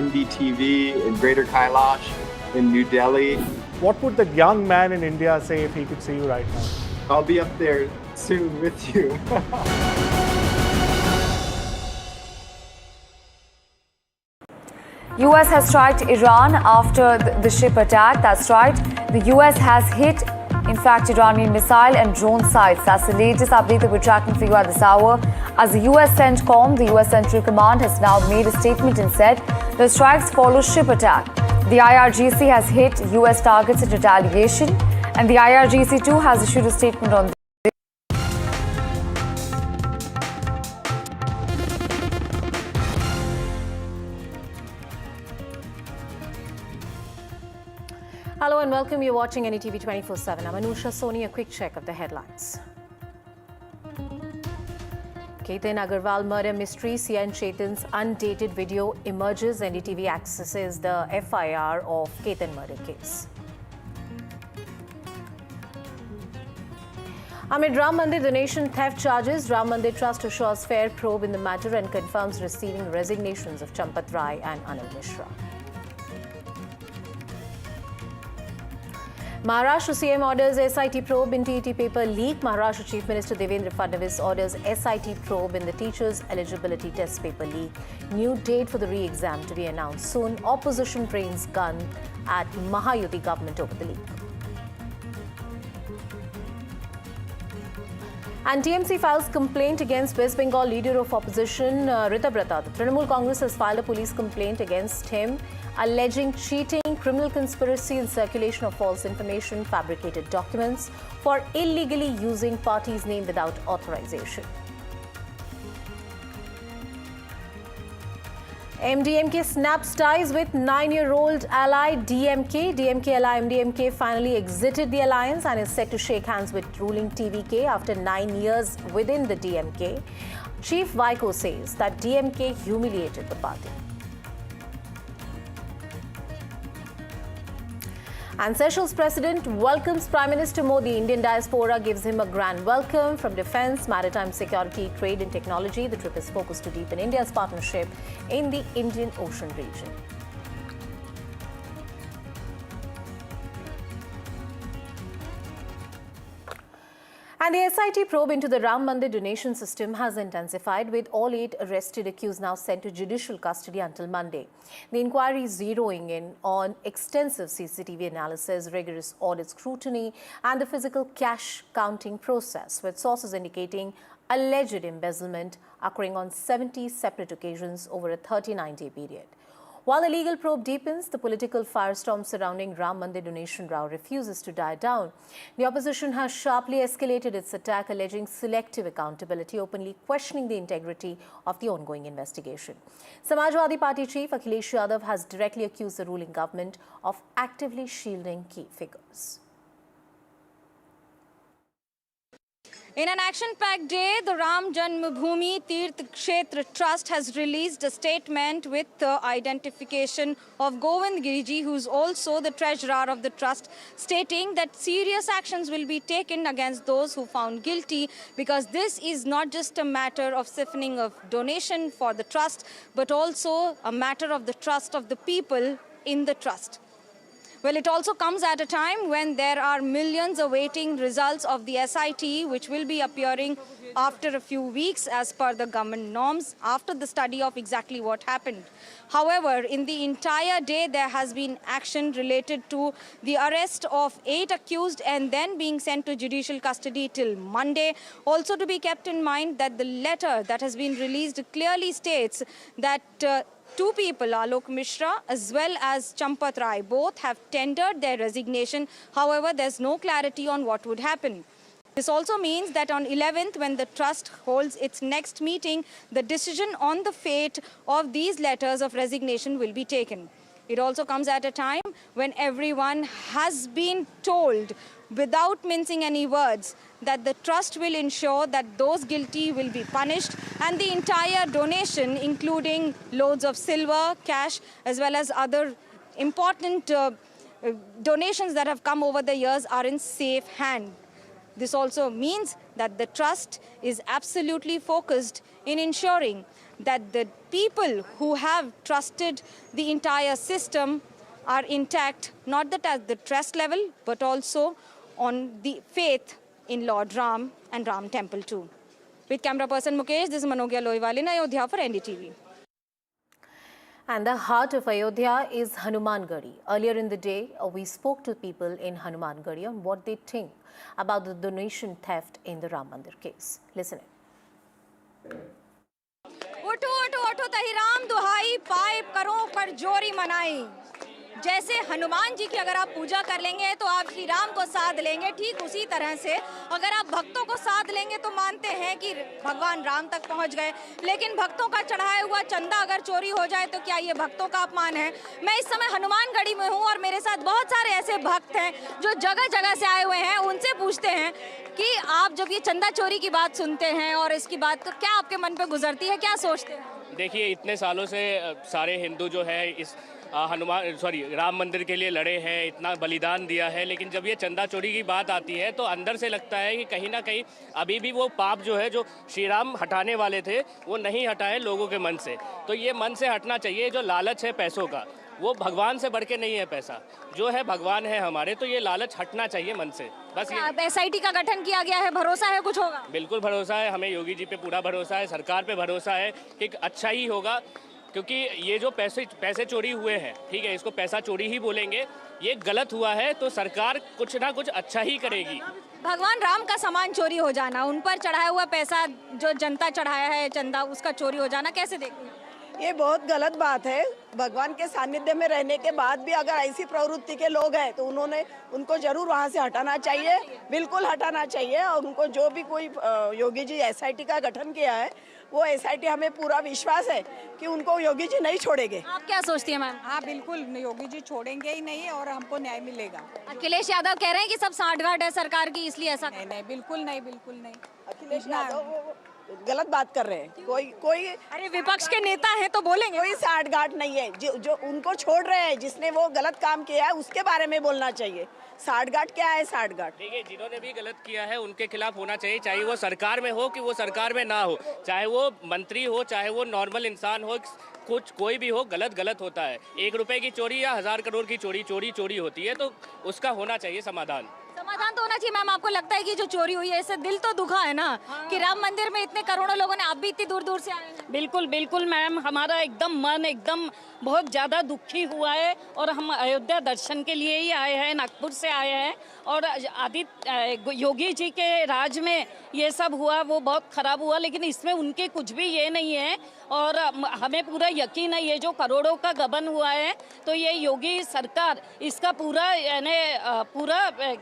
NDTV in Greater Kailash in New Delhi. What would the young man in India say if he could see you right now? I'll be up there soon with you. US has struck Iran after the ship attack. That's right. The US has hit, in fact, Iranian missile and drone sites. That's the latest update that we're tracking for you at this hour. As the US CENTCOM, the US Central Command, has now made a statement and said the strikes follow ship attack. The IRGC has hit US targets in retaliation, and the IRGC too has issued a statement on this. Hello and welcome. You're watching NDTV 24/7. I'm Anusha Soni. A quick check of the headlines. Ketan Agarwal murder mystery. CN Chetan's undated video emerges. NDTV accesses the FIR of Ketan murder case. Amid Ram Mandir donation theft charges, Ram Mandir Trust assures fair probe in the matter and confirms receiving resignations of Champat Rai and Anil Mishra. Maharashtra CM orders SIT probe in TET paper leak. Maharashtra Chief Minister Devendra Fadnavis orders SIT probe in the teachers' eligibility test paper leak. New date for the re-exam to be announced soon. Opposition rains gun at Mahayuti government over the leak. And TMC files complaint against West Bengal leader of opposition, Ritabrata. The Trinamool Congress has filed a police complaint against him, alleging cheating, criminal conspiracy and circulation of false information, fabricated documents for illegally using party's name without authorization. MDMK snaps ties with 9-year-old ally DMK. DMK ally MDMK finally exited the alliance and is set to shake hands with ruling TVK after 9 years within the DMK. Chief Vaiko says that DMK humiliated the party. And Seychelles President welcomes Prime Minister Modi. Indian diaspora gives him a grand welcome. From defense, maritime security, trade and technology, the trip is focused to deepen India's partnership in the Indian Ocean region. And the SIT probe into the Ram Mandir donation system has intensified, with all 8 arrested accused now sent to judicial custody until Monday. The inquiry is zeroing in on extensive CCTV analysis, rigorous audit scrutiny, and the physical cash counting process, with sources indicating alleged embezzlement occurring on 70 separate occasions over a 39-day period. While the legal probe deepens, the political firestorm surrounding Ram Mandir donation row refuses to die down. The opposition has sharply escalated its attack, alleging selective accountability, openly questioning the integrity of the ongoing investigation. Samajwadi Party chief Akhilesh Yadav has directly accused the ruling government of actively shielding key figures. In an action-packed day, the Ram Janmabhoomi Tirth Kshetra Trust has released a statement with the identification of Govind Giriji, who is also the treasurer of the trust, stating that serious actions will be taken against those who found guilty, because this is not just a matter of siphoning of donation for the trust, but also a matter of the trust of the people in the trust. Well, it also comes at a time when there are millions awaiting results of the SIT, which will be appearing after a few weeks as per the government norms, after the study of exactly what happened. However, in the entire day, there has been action related to the arrest of 8 accused and then being sent to judicial custody till Monday. Also to be kept in mind that the letter that has been released clearly states that 2 people, Alok Mishra as well as Champat Rai, both have tendered their resignation. However, there's no clarity on what would happen. This also means that on 11th, when the trust holds its next meeting, the decision on the fate of these letters of resignation will be taken. It also comes at a time when everyone has been told, without mincing any words, that the trust will ensure that those guilty will be punished, and the entire donation, including loads of silver, cash, as well as other important donations that have come over the years, are in safe hand. This also means that the trust is absolutely focused in ensuring that the people who have trusted the entire system are intact, not that at the trust level, but also on the faith in Lord Ram and Ram Temple too. With camera person Mukesh, this is Manogya Loiwal in Ayodhya for NDTV. And the heart of Ayodhya is Hanumangadi. Earlier in the day, we spoke to people in Hanumangadi on what they think about the donation theft in the Ram Mandir case. Listen in. उठो उठो उठो तही राम दुहाई पाए करो कर जोरी मनाई। जैसे हनुमान जी की अगर आप पूजा कर लेंगे तो आप श्री राम को साध लेंगे, ठीक उसी तरह से अगर आप भक्तों को साध लेंगे तो मानते हैं कि भगवान राम तक पहुंच गए। लेकिन भक्तों का चढ़ाया हुआ चंदा अगर चोरी हो जाए तो क्या ये भक्तों का अपमान है? मैं इस समय हनुमानगढ़ी में हूं और मेरे साथ बहुत सारे ऐसे भक्त हैं जो जगह जगह से आए हुए हैं। उनसे पूछते हैं कि आप जब ये चंदा चोरी की बात सुनते हैं और इसकी बात, तो क्या आपके मन पे गुजरती है, क्या सोचते हैं? देखिए, इतने सालों से सारे हिंदू जो है इस राम मंदिर के लिए लड़े हैं, इतना बलिदान दिया है, लेकिन जब ये चंदा चोरी की बात आती है तो अंदर से लगता है कि कहीं ना कहीं अभी भी वो पाप जो है, जो श्री राम हटाने वाले थे, वो नहीं हटाए लोगों के मन से। तो ये मन से हटना चाहिए। जो लालच है पैसों का, वो भगवान से बढ़ के नहीं है। पैसा जो है भगवान है हमारे, तो ये लालच हटना चाहिए मन से। बस ये SIT का गठन किया गया है, भरोसा है कुछ होगा? बिल्कुल भरोसा है, हमें योगी जी पे पूरा भरोसा है, सरकार पे भरोसा है कि अच्छा ही होगा, क्योंकि ये जो पैसे चोरी हुए हैं, ठीक है, इसको पैसा चोरी ही बोलेंगे, ये गलत हुआ है तो सरकार कुछ ना कुछ अच्छा ही करेगी। भगवान राम का सामान चोरी हो जाना, उन पर चढ़ाया हुआ पैसा जो जनता चढ़ाया है चंदा, उसका चोरी हो जाना कैसे देखते हैं? ये बहुत गलत बात है। भगवान के सानिध्य में रहने के बाद भी अगर ऐसी प्रवृत्ति के लोग हैं तो उनको जरूर वहाँ से हटाना चाहिए, बिल्कुल हटाना चाहिए। और उनको जो भी कोई योगी जी SIT का गठन किया है, वो SIT हमें पूरा विश्वास है कि उनको योगी जी नहीं छोड़ेंगे। आप क्या सोचती हैं मैम? हाँ बिल्कुल, योगी जी छोड़ेंगे ही नहीं और हमको न्याय मिलेगा। अखिलेश यादव कह रहे हैं कि सब सांठगांठ है सरकार की, इसलिए ऐसा नहीं, बिल्कुल नहीं, बिल्कुल नहीं। अखिलेश यादव गलत बात कर रहे हैं। कोई अरे विपक्ष के नेता हैं तो बोलेंगे। कोई साठगांठ नहीं है। जो उनको छोड़ रहे हैं, जिसने वो गलत काम किया है उसके बारे में बोलना चाहिए। साठगांठ क्या है? साठगांठ देखिए, जिन्होंने भी गलत किया है उनके खिलाफ होना चाहिए, चाहे वो सरकार में हो कि वो सरकार में ना हो, चाहे वो मंत्री हो, चाहे वो नॉर्मल इंसान हो, कोई भी हो, गलत होता है। 1 रुपए की चोरी या 1000 करोड़ की चोरी होती है, तो उसका होना चाहिए समाधान। समाधान तो होना चाहिए मैम। आपको लगता है कि जो चोरी हुई है इससे दिल तो दुखा है ना कि राम मंदिर में इतने करोड़ों लोगों ने, आप भी इतनी दूर दूर से आए हैं। बिल्कुल बिल्कुल मैम, हमारा एकदम मन एकदम बहुत ज़्यादा दुखी हुआ है और हम अयोध्या दर्शन के लिए ही आए हैं, नागपुर से आए हैं। और आदित्य योगी जी के राज में ये सब हुआ वो बहुत खराब हुआ, लेकिन इसमें उनके कुछ भी ये नहीं है। और हमें पूरा यकीन है ये जो करोड़ों का गबन हुआ है तो ये योगी सरकार इसका पूरा यानी पूरा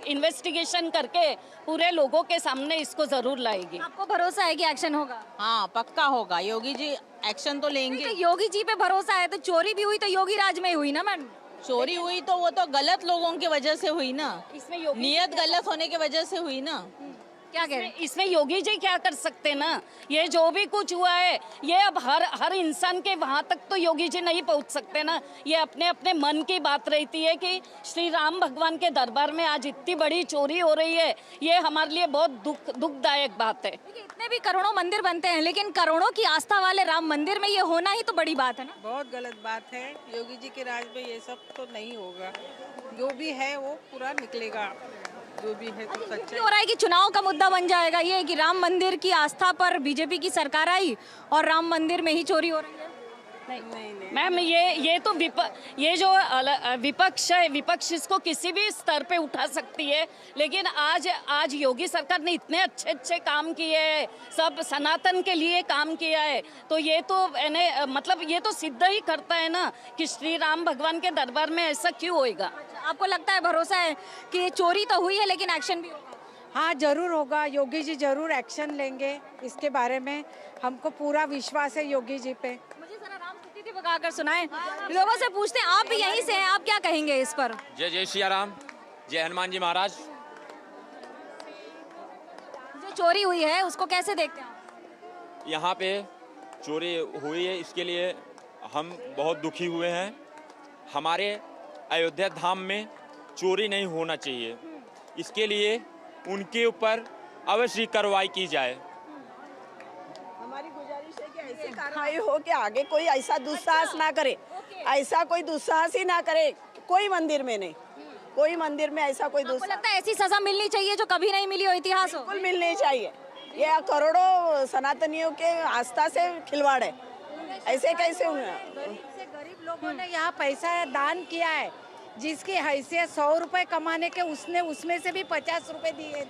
इन्वेस्टिगेशन करके पूरे लोगों के सामने इसको जरूर लाएगी। आपको भरोसा है कि एक्शन होगा? हाँ पक्का होगा, योगी जी एक्शन तो लेंगे। तो योगी जी पे भरोसा है तो चोरी भी हुई तो योगी राज में हुई ना मैडम? चोरी हुई तो वो तो गलत लोगों की वजह से हुई ना, इसमें नियत गलत होने की वजह से हुई ना। क्या कह रहे हैं? इसमें योगी जी क्या कर सकते ना, ये जो भी कुछ हुआ है ये अब हर इंसान के वहाँ तक तो योगी जी नहीं पहुँच सकते ना। ये अपने अपने मन की बात रहती है कि श्री राम भगवान के दरबार में आज इतनी बड़ी चोरी हो रही है, ये हमारे लिए बहुत दुखदायक बात है। इतने भी करोड़ों मंदिर बनते हैं लेकिन करोड़ों की आस्था वाले राम मंदिर में ये होना ही तो बड़ी बात है ना। बहुत गलत बात है, योगी जी के राज में ये सब तो नहीं होगा। जो भी है वो पूरा निकलेगा, जो भी है तो सच्चा। हो रहा है कि चुनाव का मुद्दा बन जाएगा ये कि राम मंदिर की आस्था पर बीजेपी की सरकार आई और राम मंदिर में ही चोरी हो रही है। नहीं मैम ये तो ये जो विपक्ष है, विपक्ष इसको किसी भी स्तर पे उठा सकती है, लेकिन आज योगी सरकार ने इतने अच्छे काम किए हैं, सब सनातन के लिए काम किया है, तो ये तो मतलब ये तो सिद्ध ही करता है ना कि श्री राम भगवान के दरबार में ऐसा क्यों होएगा। आपको लगता है, भरोसा है कि चोरी तो हुई है लेकिन एक्शन भी होगा? हाँ जरूर होगा, योगी जी जरूर एक्शन लेंगे इसके बारे में, हमको पूरा विश्वास है योगी जी पे। मुझे जरा राम स्तुति बगाकर सुनाएं। लोगों से पूछते हैं, आप भी यहीं से हैं, आप क्या कहेंगे इस पर? जय जय श्री राम, जय हनुमान जी महाराज। जो चोरी हुई है उसको कैसे देखते हैं आप? यहाँ पे चोरी हुई है इसके लिए हम बहुत दुखी हुए हैं। हमारे अयोध्या धाम में चोरी नहीं होना चाहिए, इसके लिए उनके ऊपर अवश्य कार्रवाई की जाए। हमारी गुजारिश है कि ऐसी कार्रवाई हो कि आगे कोई ऐसा दुस्साहस ना करे, ऐसा कोई दुस्साहस ही ना करे कोई मंदिर में नहीं, कोई मंदिर में ऐसा कोई दुस्साहस। लगता है ऐसी सजा मिलनी चाहिए जो कभी नहीं मिली हो इतिहास हो? बिल्कुल मिलनी चाहिए, ये करोड़ों सनातनियों के आस्था से खिलवाड़ है, ऐसे कैसे हुए? गरीब लोगों ने यहाँ पैसा दान किया है, जिसकी हैसियत 100 रुपए कमाने के उसने उसमें से भी 50 रुपए दिए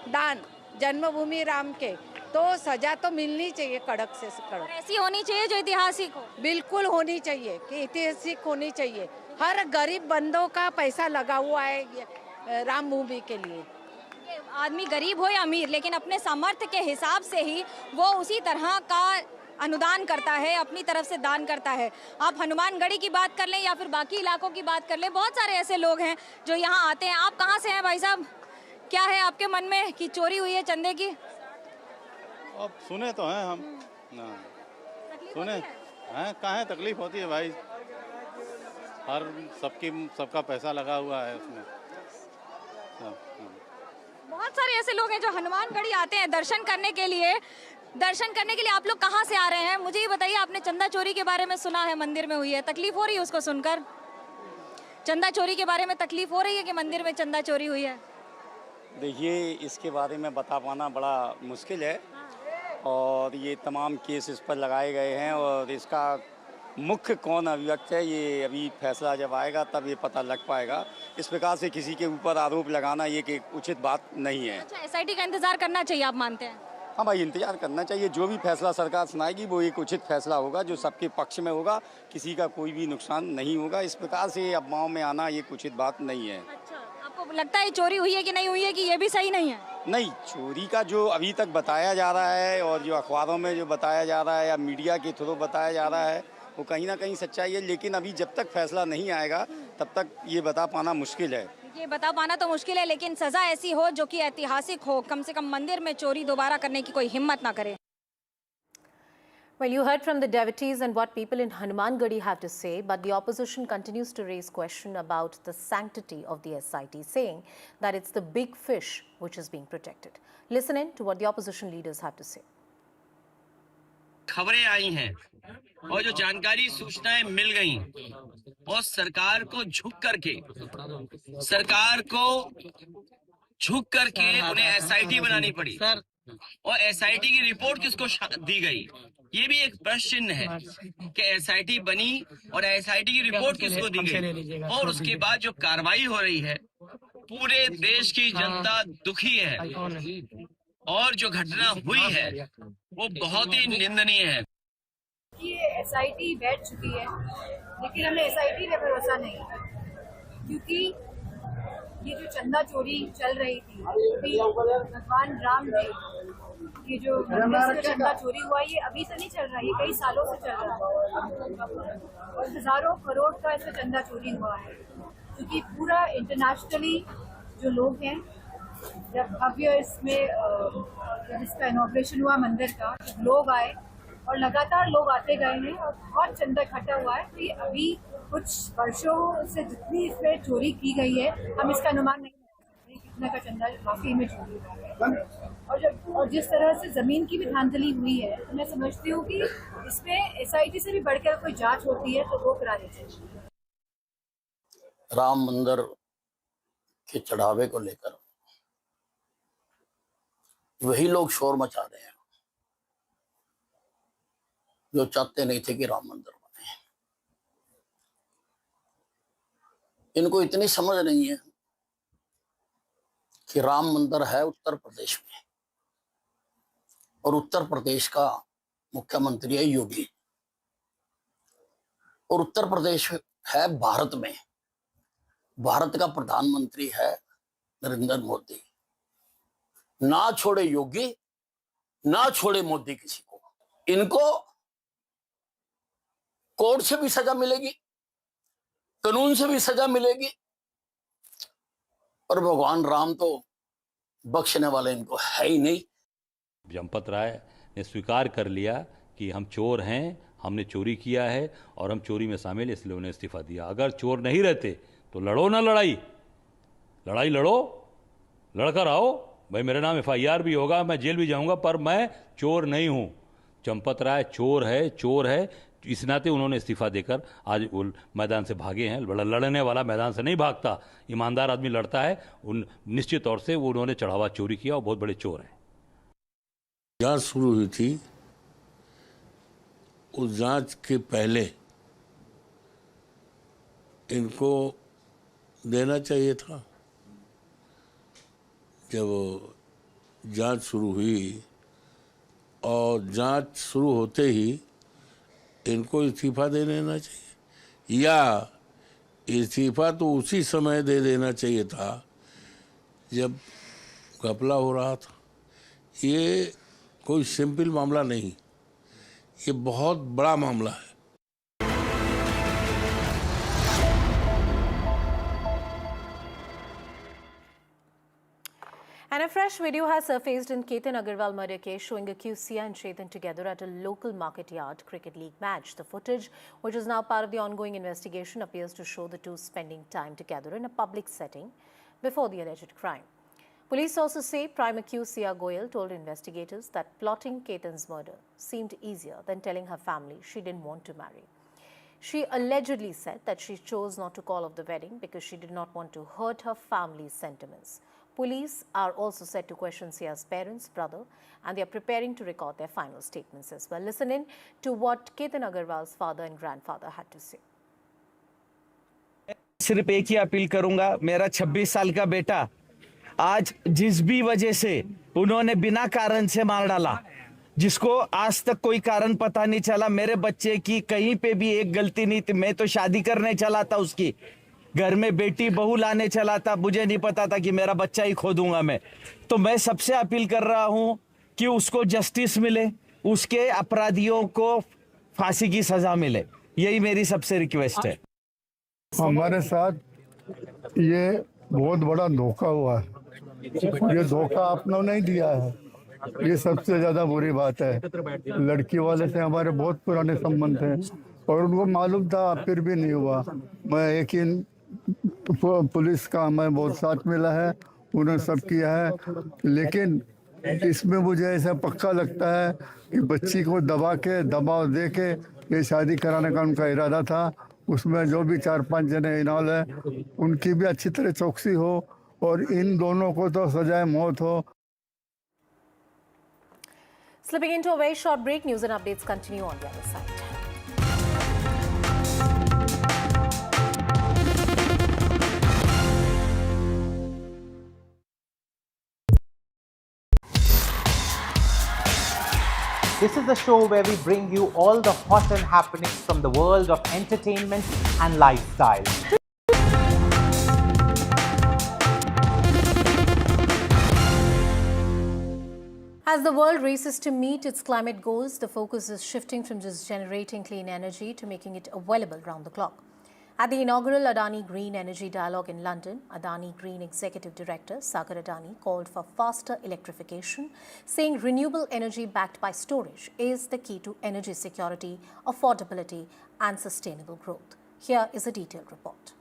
दान जन्मभूमि राम के, तो सजा तो मिलनी चाहिए कड़क से कड़क। ऐसी होनी चाहिए जो ऐतिहासिक हो। बिल्कुल होनी चाहिए कि ऐतिहासिक होनी चाहिए। हर गरीब बंदों का पैसा लगा हुआ है राम भूमि के लिए। आदमी गरीब हो या अमीर, लेकिन अपने सामर्थ्य के हिसाब से ही वो उसी तरह का अनुदान करता है, अपनी तरफ से दान करता है। आप हनुमानगढ़ी की बात कर लें या फिर बाकी इलाकों की बात कर लें, बहुत सारे ऐसे लोग हैं जो यहाँ आते हैं। आप कहाँ से हैं भाई साहब? क्या है आपके मन में कि चोरी हुई है चंदे की? अब सुने तो हैं हम ना, सुने हैं, कहाँ तकलीफ होती है भाई, हर सबका पैसा लगा हुआ है उसमें। बहुत सारे ऐसे लोग हैं जो हनुमानगढ़ी आते हैं दर्शन करने के लिए। आप लोग कहाँ से आ रहे हैं मुझे ये बताइए? आपने चंदा चोरी के बारे में सुना है, मंदिर में हुई है, तकलीफ हो रही है उसको सुनकर? चंदा चोरी के बारे में तकलीफ हो रही है कि मंदिर में चंदा चोरी हुई है? देखिए, इसके बारे में बता पाना बड़ा मुश्किल है और ये तमाम केस इस पर लगाए गए हैं और इसका मुख्य कौन अभियुक्त है ये अभी फैसला जब आएगा तब ये पता लग पाएगा। इस प्रकार से किसी के ऊपर आरोप लगाना ये कि उचित बात नहीं है। अच्छा, एसआईटी का इंतजार करना चाहिए आप मानते हैं? हाँ भाई, इंतजार करना चाहिए। जो भी फैसला सरकार सुनाएगी वो एक उचित फैसला होगा जो सबके पक्ष में होगा, किसी का कोई भी नुकसान नहीं होगा। इस प्रकार से अफवाहों में आना ये उचित बात नहीं है। अच्छा, आपको लगता है चोरी हुई है कि नहीं हुई है कि ये भी सही नहीं है? नहीं, चोरी का जो अभी तक बताया जा रहा है और जो अखबारों में जो बताया जा रहा है या मीडिया के थ्रू बताया जा रहा है वो कहीं ना कहीं सच्चाई है, लेकिन अभी जब तक फैसला नहीं आएगा तब तक ये बता पाना मुश्किल है। ये बता पाना तो मुश्किल है, लेकिन सजा ऐसी हो जो कि ऐतिहासिक हो, कम से कम मंदिर में चोरी दोबारा करने की कोई हिम्मत ना करे। Well, you heard from the devotees and what people in Hanumangarhi have to say, but the opposition continues to raise question about the sanctity of the SIT, saying that it's the big fish which is being protected. Listen in to what the opposition leaders have to say. खबरें आई हैं और जो जानकारी सूचनाएं मिल गई और सरकार को झुक करके सरकार को झुक करके उन्हें एसआईटी बनानी पड़ी और एसआईटी की रिपोर्ट किसको दी गई, ये भी एक प्रश्न चिन्ह है कि एसआईटी बनी और एसआईटी की रिपोर्ट किसको दी गई। और उसके बाद जो कार्रवाई हो रही है, पूरे देश की जनता दुखी है और जो घटना हुई है वो बहुत ही निंदनीय है। ये एसआईटी बैठ चुकी है, लेकिन हमें एसआईटी पे भरोसा नहीं, क्योंकि ये जो चंदा चोरी चल रही थी, भगवान राम ने ये जो मंदिर से चंदा चोरी हुआ, ये अभी से नहीं चल रहा है, ये कई सालों से चल रहा है और हजारों करोड़ का इसमें चंदा चोरी हुआ है। क्योंकि पूरा इंटरनेशनली जो लोग हैं, जब भव्य इसमें जब इसका इनॉग्रेशन हुआ मंदिर का, लोग आए और लगातार लोग आते गए हैं और बहुत चंदा इकट्ठा हुआ है। तो ये अभी कुछ वर्षों से जितनी इसमें चोरी की गई है, हम इसका अनुमान नहीं लगा सकते कितना का चंदा वाकई में चोरी हुआ है। और जिस तरह से जमीन की भी धांधली हुई है, तो मैं समझती हूँ कि इसमें एसआईटी से भी बढ़कर कोई जांच होती है तो वो करानी चाहिए। राम मंदिर के चढ़ावे को लेकर वही लोग शोर मचा रहे हैं जो चाहते नहीं थे कि राम मंदिर बने। इनको इतनी समझ नहीं है कि राम मंदिर है उत्तर प्रदेश में और उत्तर प्रदेश का मुख्यमंत्री है योगी और उत्तर प्रदेश है भारत में, भारत का प्रधानमंत्री है नरेंद्र मोदी। ना छोड़े योगी, ना छोड़े मोदी किसी को। इनको कोर्ट से भी सजा मिलेगी, कानून से भी सजा मिलेगी, और भगवान राम तो बख्शने वाले इनको है ही नहीं। जमपत राय ने स्वीकार कर लिया कि हम चोर हैं, हमने चोरी किया है और हम चोरी में शामिल, इसलिए उन्हें इस्तीफा दिया। अगर चोर नहीं रहते तो लड़ो ना लड़ाई लड़ो, लड़कर आओ भाई, मेरे नाम FIR भी होगा, मैं जेल भी जाऊंगा, पर मैं चोर नहीं हूं। चंपत राय चोर है, इस नाते उन्होंने इस्तीफा देकर आज मैदान से भागे हैं। लड़ने वाला मैदान से नहीं भागता, ईमानदार आदमी लड़ता है। उन निश्चित तौर से वो उन्होंने चढ़ावा चोरी किया और बहुत बड़े चोर हैं। जांच शुरू हुई थी, उस जांच के पहले इनको देना चाहिए था। जब जांच शुरू हुई और जांच शुरू होते ही इनको इस्तीफा दे देना चाहिए, या इस्तीफा तो उसी समय दे देना चाहिए था जब घपला हो रहा था। ये कोई सिंपल मामला नहीं, ये बहुत बड़ा मामला है। And a fresh video has surfaced in Ketan Agarwal murder case showing accused Sia and Chetan together at a local market yard cricket league match. The footage, which is now part of the ongoing investigation, appears to show the two spending time together in a public setting before the alleged crime. Police sources say prime accused Sia Goyal told investigators that plotting Ketan's murder seemed easier than telling her family she didn't want to marry. She allegedly said that she chose not to call off the wedding because she did not want to hurt her family's sentiments. Police are also set to question Sia's parents, brother, and they are preparing to record their final statements as well. Listen in to what Ketan Agarwal's father and grandfather had to say. सिर्फ एक ही appeal करूंगा, मेरा 26 साल का बेटा आज जिस भी वजह से उन्होंने बिना कारण से मार डाला, जिसको आज तक कोई कारण पता नहीं चला, मेरे बच्चे की कहीं पे भी एक गलती नहीं थी। मैं तो शादी करने चला था, उसकी घर में बेटी बहू लाने चला था, मुझे नहीं पता था कि मेरा बच्चा ही खो दूंगा मैं। तो मैं सबसे अपील कर रहा हूं कि उसको जस्टिस मिले, उसके अपराधियों को फांसी की सजा मिले, यही मेरी सबसे रिक्वेस्ट है। हमारे साथ ये बहुत बड़ा धोखा हुआ है, ये धोखा आपने नहीं दिया है, ये सबसे ज्यादा बुरी बात है। लड़की वाले से हमारे बहुत पुराने संबंध थे और उनको मालूम था, फिर भी नहीं हुआ। मैं यकीन पुलिस का हमें बहुत साथ मिला है, उन्होंने सब किया है, लेकिन इसमें मुझे ऐसा पक्का लगता है कि बच्ची को दबाव दे के ये शादी कराने का उनका इरादा था। उसमें जो भी 4-5 जने इन्वॉल्व है, उनकी भी अच्छी तरह चौकसी हो और इन दोनों को तो सजाए मौत हो। Slipping into a very short break, news and updates continue on the other side. This is the show where we bring you all the hot and happenings from the world of entertainment and lifestyle. As the world races to meet its climate goals, the focus is shifting from just generating clean energy to making it available round the clock. At the inaugural Adani Green Energy Dialogue in London, Adani Green Executive Director Sagar Adani called for faster electrification, saying renewable energy backed by storage is the key to energy security, affordability and sustainable growth. Here is a detailed report.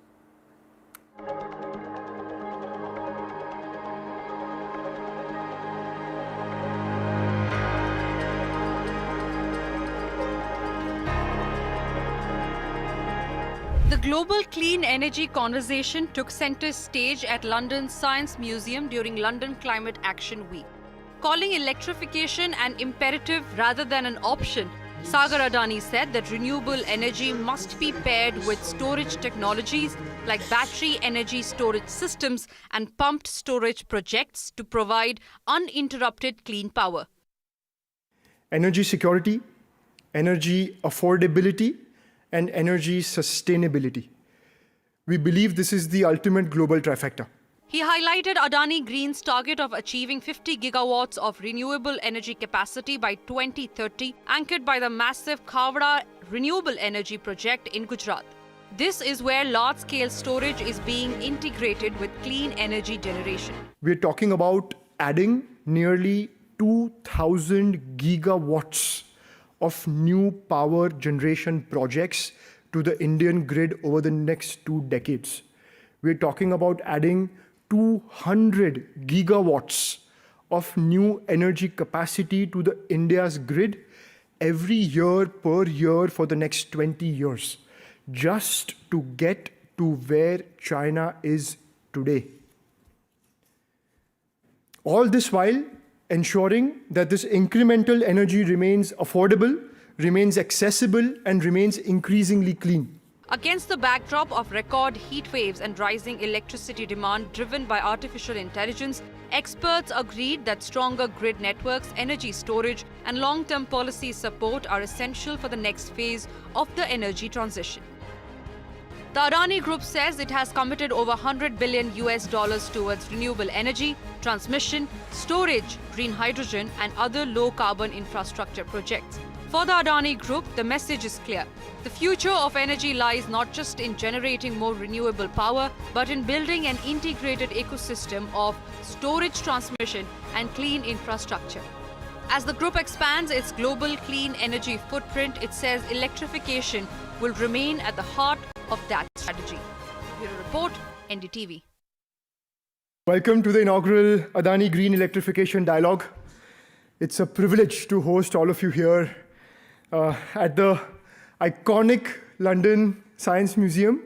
The global clean energy conversation took centre stage at London's Science Museum during London Climate Action Week. Calling electrification an imperative rather than an option, Sagar Adani said that renewable energy must be paired with storage technologies like battery energy storage systems and pumped storage projects to provide uninterrupted clean power. Energy security, energy affordability, and energy sustainability. We believe this is the ultimate global trifecta. He highlighted Adani Green's target of achieving 50 gigawatts of renewable energy capacity by 2030, anchored by the massive Khavda renewable energy project in Gujarat. This is where large-scale storage is being integrated with clean energy generation. We're talking about adding nearly 2,000 gigawatts of new power generation projects to the Indian grid over the next 2 decades. We're talking about adding 200 gigawatts of new energy capacity to the India's grid every year per year for the next 20 years, just to get to where China is today. All this while ensuring that this incremental energy remains affordable, remains accessible, and remains increasingly clean. Against the backdrop of record heat waves and rising electricity demand driven by artificial intelligence, experts agreed that stronger grid networks, energy storage, and long-term policy support are essential for the next phase of the energy transition. The Adani Group says it has committed over $100 billion towards renewable energy, transmission, storage, green hydrogen, and other low-carbon infrastructure projects. For the Adani Group, the message is clear. The future of energy lies not just in generating more renewable power, but in building an integrated ecosystem of storage, transmission, and clean infrastructure. As the group expands its global clean energy footprint, it says electrification will remain at the heart of that strategy. Bureau Report, NDTV. Welcome to the inaugural Adani Green Electrification Dialogue. It's a privilege to host all of you here at the iconic London Science Museum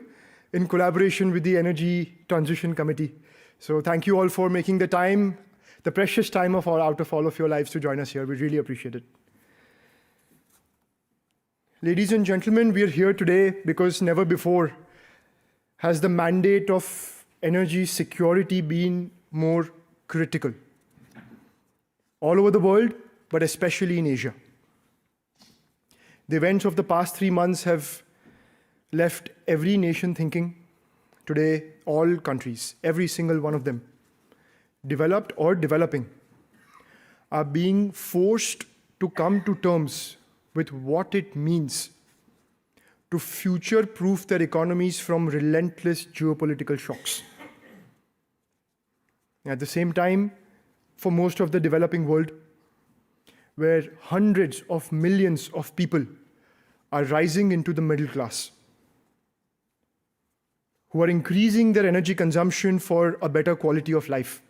in collaboration with the Energy Transition Committee. So thank you all for making the time, the precious time out of all of your lives to join us here. We really appreciate it. Ladies and gentlemen, we are here today because never before has the mandate of energy security been more critical. All over the world, but especially in Asia. The events of the past 3 months have left every nation thinking. Today, all countries, every single one of them, developed or developing, are being forced to come to terms with what it means to future-proof their economies from relentless geopolitical shocks. At the same time, for most of the developing world, where hundreds of millions of people are rising into the middle class, who are increasing their energy consumption for a better quality of life.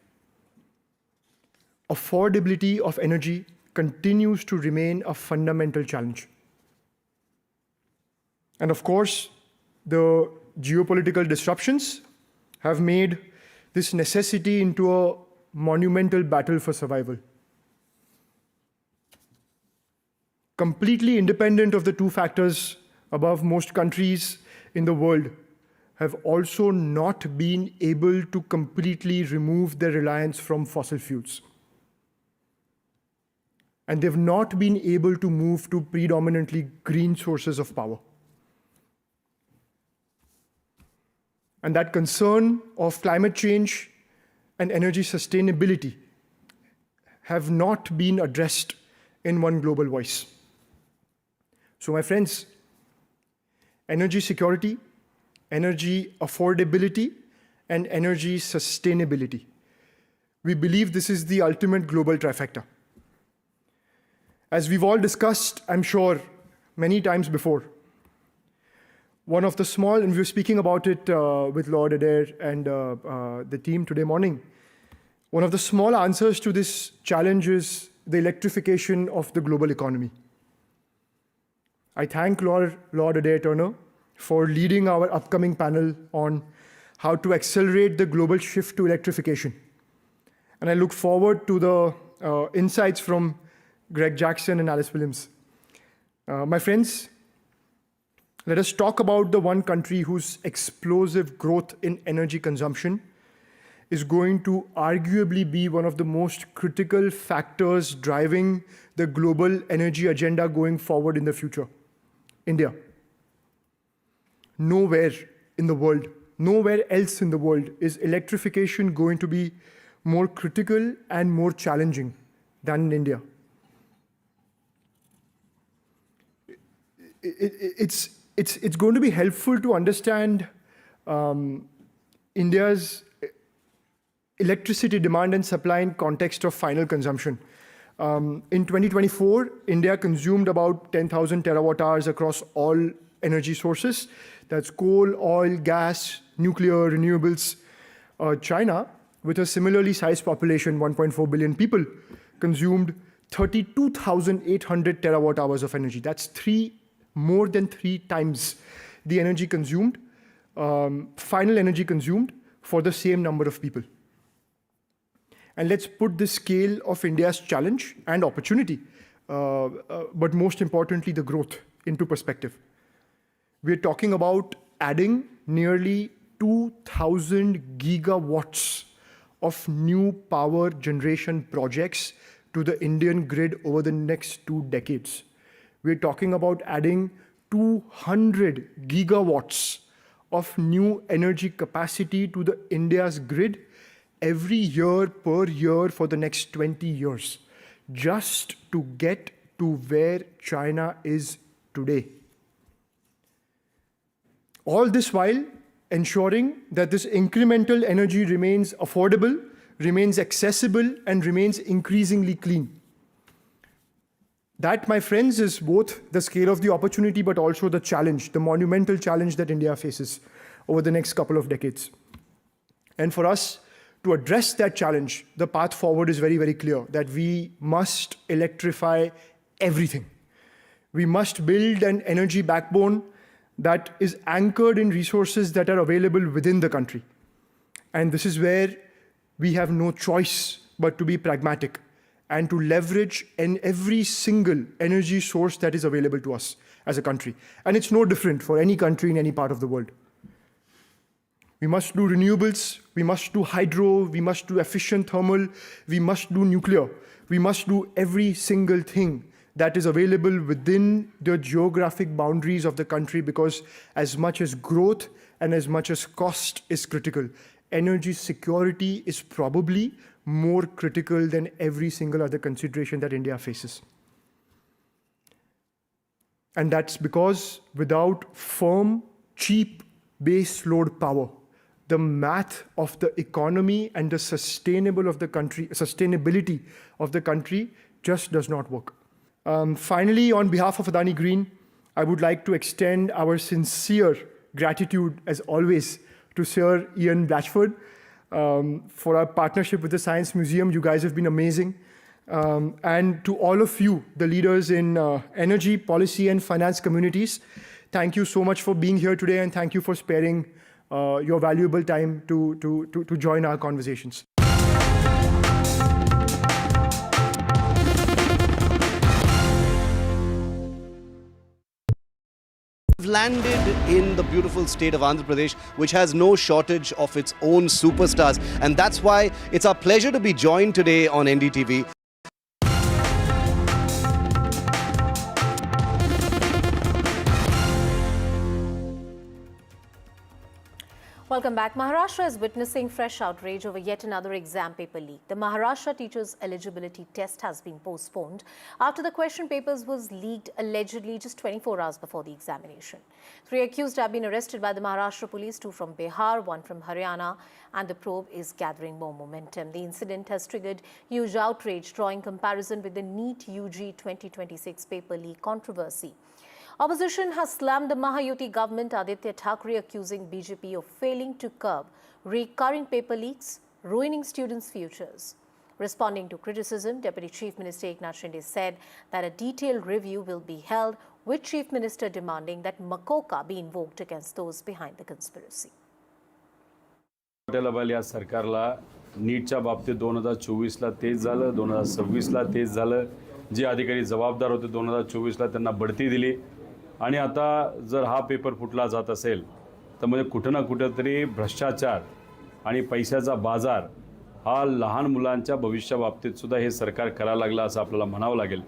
Affordability of energy continues to remain a fundamental challenge. And of course, the geopolitical disruptions have made this necessity into a monumental battle for survival. Completely independent of the two factors above, most countries in the world have also not been able to completely remove their reliance from fossil fuels. And they've not been able to move to predominantly green sources of power. And that concern of climate change and energy sustainability have not been addressed in one global voice. So my friends, energy security, energy affordability, and energy sustainability. We believe this is the ultimate global trifecta. As we've all discussed, I'm sure, many times before, one of the small, and we were speaking about it with Lord Adair and the team today morning, one of the small answers to this challenge is the electrification of the global economy. I thank Lord Adair Turner for leading our upcoming panel on how to accelerate the global shift to electrification. And I look forward to the insights from Greg Jackson and Alice Williams. My friends, let us talk about the one country whose explosive growth in energy consumption is going to arguably be one of the most critical factors driving the global energy agenda going forward in the future. India. Nowhere in the world, nowhere else in the world is electrification going to be more critical and more challenging than in India. It's going to be helpful to understand India's electricity demand and supply in context of final consumption. In 2024, India consumed about 10,000 terawatt hours across all energy sources. That's coal, oil, gas, nuclear, renewables. China, with a similarly sized population, 1.4 billion people, consumed 32,800 terawatt hours of energy. That's more than three times the energy consumed, final energy consumed for the same number of people. And let's put the scale of India's challenge and opportunity, but most importantly, the growth into perspective. We're talking about adding nearly 2,000 gigawatts of new power generation projects to the Indian grid over the next 2 decades. We're talking about adding 200 gigawatts of new energy capacity to the India's grid every year per year for the next 20 years, just to get to where China is today. All this while ensuring that this incremental energy remains affordable, remains accessible, and remains increasingly clean. That, my friends, is both the scale of the opportunity, but also the challenge, the monumental challenge that India faces over the next couple of decades. And for us to address that challenge, the path forward is very, very clear, that we must electrify everything. We must build an energy backbone that is anchored in resources that are available within the country. And this is where we have no choice but to be pragmatic and to leverage every single energy source that is available to us as a country. And it's no different for any country in any part of the world. We must do renewables, we must do hydro, we must do efficient thermal, we must do nuclear. We must do every single thing that is available within the geographic boundaries of the country, because as much as growth and as much as cost is critical, energy security is probably more critical than every single other consideration that India faces. And that's because without firm, cheap base load power, the math of the economy and the sustainability of the country just does not work. Finally, on behalf of Adani Green, I would like to extend our sincere gratitude, as always, to Sir Ian Blatchford for our partnership with the Science Museum. You guys have been amazing. And to all of you, the leaders in energy, policy, and finance communities, thank you so much for being here today, and thank you for sparing your valuable time to join our conversations. We've landed in the beautiful state of Andhra Pradesh, which has no shortage of its own superstars. And that's why it's our pleasure to be joined today on NDTV. Welcome back. Maharashtra is witnessing fresh outrage over yet another exam paper leak. The Maharashtra Teachers Eligibility Test has been postponed after the question papers was leaked allegedly just 24 hours before the examination. 3 accused have been arrested by the Maharashtra police, 2 from Bihar, 1 from Haryana, and the probe is gathering more momentum. The incident has triggered huge outrage, drawing comparison with the NEET UG 2026 paper leak controversy. Opposition has slammed the Mahayuti government, Aditya Thackeray accusing BJP of failing to curb recurring paper leaks, ruining students' futures. Responding to criticism, Deputy Chief Minister Eknath Shinde said that a detailed review will be held, with Chief Minister demanding that Makoka be invoked against those behind the conspiracy. या सरकारला नीटच्या बाबतीत 2024ला तेच झालं, 2026ला तेच झालं. जे अधिकारी जबाबदार होते 2024ला त्यांना बढती दिली. आणि आता जर हा पेपर फुटला जात असेल तर म्हणजे कुठे ना कुठेतरी भ्रष्टाचार आणि पैशाचा बाजार हा लहान मुलांच्या भविष्याबाबतीत सुद्धा हे सरकार करायला लागला असं आपल्याला म्हणावं लागेल.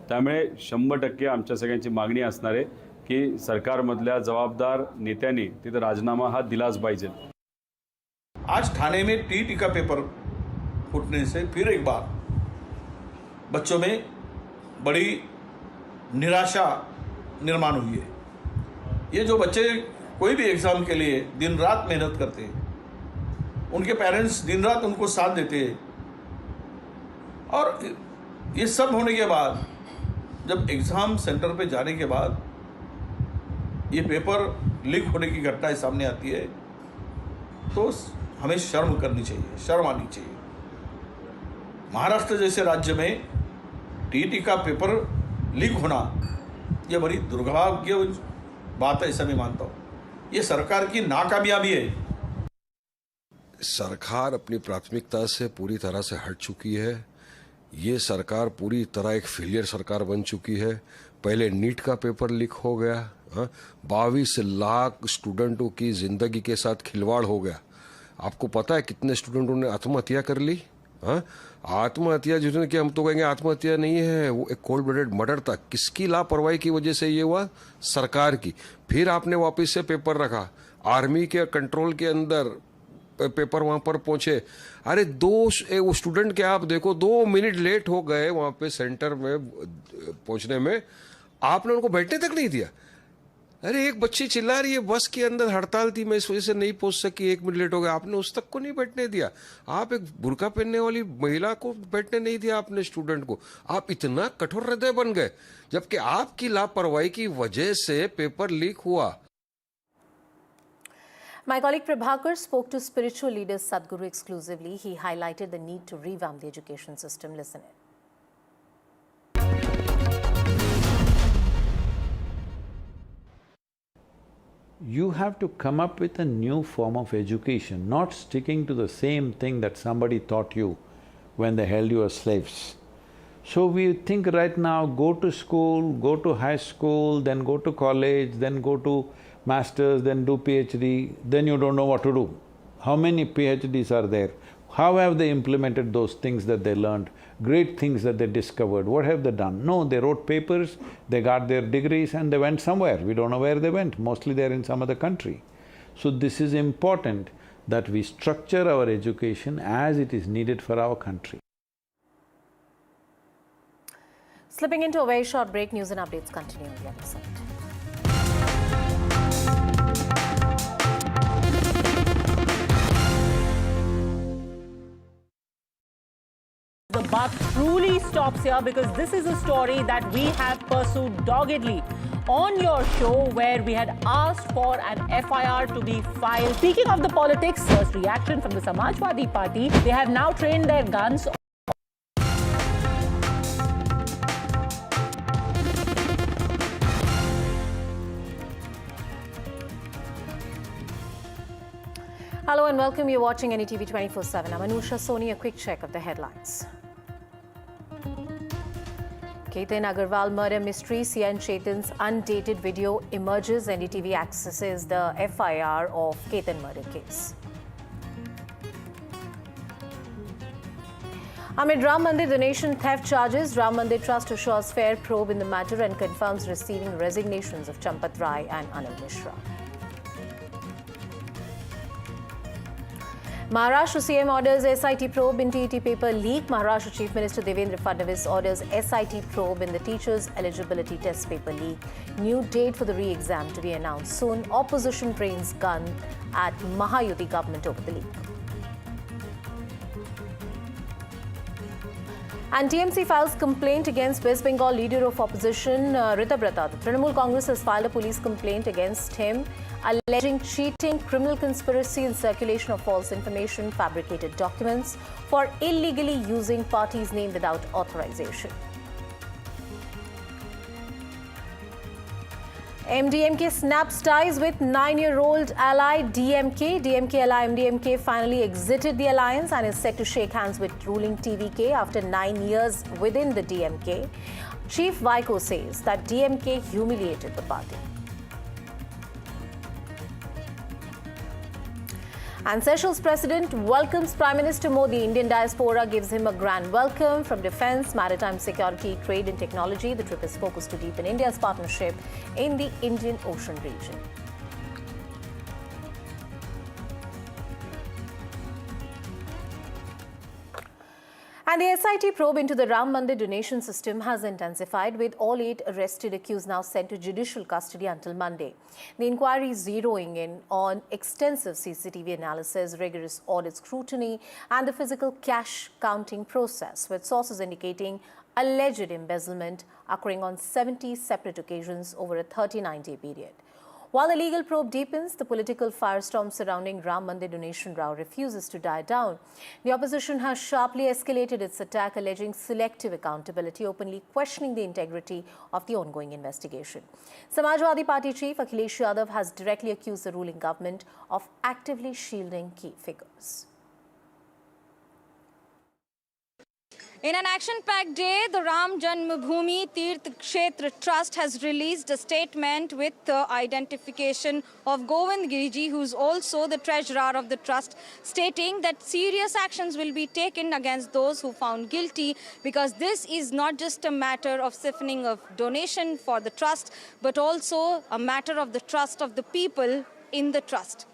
त्यामुळे 100% आमच्या सगळ्यांची मागणी असणार आहे की सरकारमधल्या जबाबदार नेत्यांनी तिथे राजीनामा हा दिलाच पाहिजे. आज ठाणे में टीटी का पेपर फूटने से फिर एक बार बच्चों में बड़ी निराशा निर्माण हुई है. ये जो बच्चे कोई भी एग्ज़ाम के लिए दिन रात मेहनत करते हैं, उनके पेरेंट्स दिन रात उनको साथ देते हैं, और ये सब होने के बाद जब एग्ज़ाम सेंटर पे जाने के बाद ये पेपर लीक होने की घटनाएं सामने आती है तो हमें शर्म करनी चाहिए, शर्म आनी चाहिए. महाराष्ट्र जैसे राज्य में टीटी का पेपर लीक होना ये बड़ी दुर्भाग्य बात है, ऐसा मैं मानता हूँ. ये सरकार की नाकामयाबी है. सरकार अपनी प्राथमिकता से पूरी तरह से हट चुकी है. ये सरकार पूरी तरह एक फेलियर सरकार बन चुकी है. पहले नीट का पेपर लीक हो गया, 22 लाख स्टूडेंटों की जिंदगी के साथ खिलवाड़ हो गया. आपको पता है कितने स्टूडेंटों ने आत्महत्या कर ली? आत्महत्या जिन्होंने किया, हम तो कहेंगे आत्महत्या नहीं है, वो एक कोल्ड ब्लडेड मर्डर था. किसकी लापरवाही की वजह से ये हुआ? सरकार की. फिर आपने वापस से पेपर रखा, आर्मी के कंट्रोल के अंदर पेपर वहां पर पहुंचे. अरे वो स्टूडेंट के आप देखो 2 मिनट लेट हो गए वहां पे सेंटर में पहुंचने में, आपने उनको बैठने तक नहीं दिया. अरे एक बच्ची चिल्ला रही है, बस के अंदर हड़ताल थी, मैं इस वजह से नहीं पहुंच सकी, 1 मिनट लेट हो गया, आपने उस तक को नहीं बैठने दिया. आप एक बुर्का पहनने वाली महिला को बैठने नहीं दिया आपने, स्टूडेंट को. आप इतना कठोर हृदय बन गए, जबकि आपकी लापरवाही की वजह से पेपर लीक हुआ. My colleague Prabhakar spoke to spiritual leader Sadhguru exclusively. He highlighted the need to revamp the education system. Listen in. You have to come up with a new form of education, not sticking to the same thing that somebody taught you when they held you as slaves. So we think right now, go to school, go to high school, then go to college, then go to masters, then do PhD, then you don't know what to do. How many PhDs are there? How have they implemented those things that they learned, great things that they discovered? What have they done? No, they wrote papers, they got their degrees and they went somewhere. We don't know where they went, mostly they're in some other country. So this is important that we structure our education as it is needed for our country. Slipping into a very short break, news and updates continue on the other side. The buck truly stops here because this is a story that we have pursued doggedly on your show, where we had asked for an FIR to be filed. Speaking of the politics, first reaction from the Samajwadi Party, they have now trained their guns. and welcome. You're watching NDTV 24/7. I'm Anusha Soni. A quick check of the headlines. Ketan Agarwal murder mystery. CN Chetan's undated video emerges. NDTV accesses the FIR of Ketan murder case. Amid Ram Mandir donation theft charges, Ram Mandir Trust assures fair probe in the matter and confirms receiving resignations of Champat Rai and Anil Mishra. Maharashtra CM orders SIT probe in TET paper leak. Maharashtra Chief Minister Devendra Fadnavis orders SIT probe in the teachers' eligibility test paper leak. New date for the re-exam to be announced soon. Opposition rains gun at Mahayuti government over the leak. And TMC files complaint against West Bengal leader of opposition, Ritabrata. The Trinamool Congress has filed a police complaint against him, alleging cheating, criminal conspiracy and circulation of false information, fabricated documents for illegally using party's name without authorization. MDMK snaps ties with 9-year-old ally DMK. DMK ally MDMK finally exited the alliance and is set to shake hands with ruling TVK after 9 years within the DMK. Chief Vaiko says that DMK humiliated the party. And Seychelles President welcomes Prime Minister Modi. Indian diaspora gives him a grand welcome. From defense, maritime security, trade and technology, the trip is focused to deepen India's partnership in the Indian Ocean region. And the SIT probe into the Ram Mandir donation system has intensified, with all 8 arrested accused now sent to judicial custody until Monday. The inquiry is zeroing in on extensive CCTV analysis, rigorous audit scrutiny, and the physical cash counting process, with sources indicating alleged embezzlement occurring on 70 separate occasions over a 39-day period. While the legal probe deepens, the political firestorm surrounding Ram Mandir donation row refuses to die down. The opposition has sharply escalated its attack, alleging selective accountability, openly questioning the integrity of the ongoing investigation. Samajwadi Party chief Akhilesh Yadav has directly accused the ruling government of actively shielding key figures. In an action-packed day, the Ram Janmabhoomi Tirth Kshetra Trust has released a statement with the identification of Govind Giriji, who's also the treasurer of the trust, stating that serious actions will be taken against those who found guilty, because this is not just a matter of siphoning of donation for the trust, but also a matter of the trust of the people in the trust.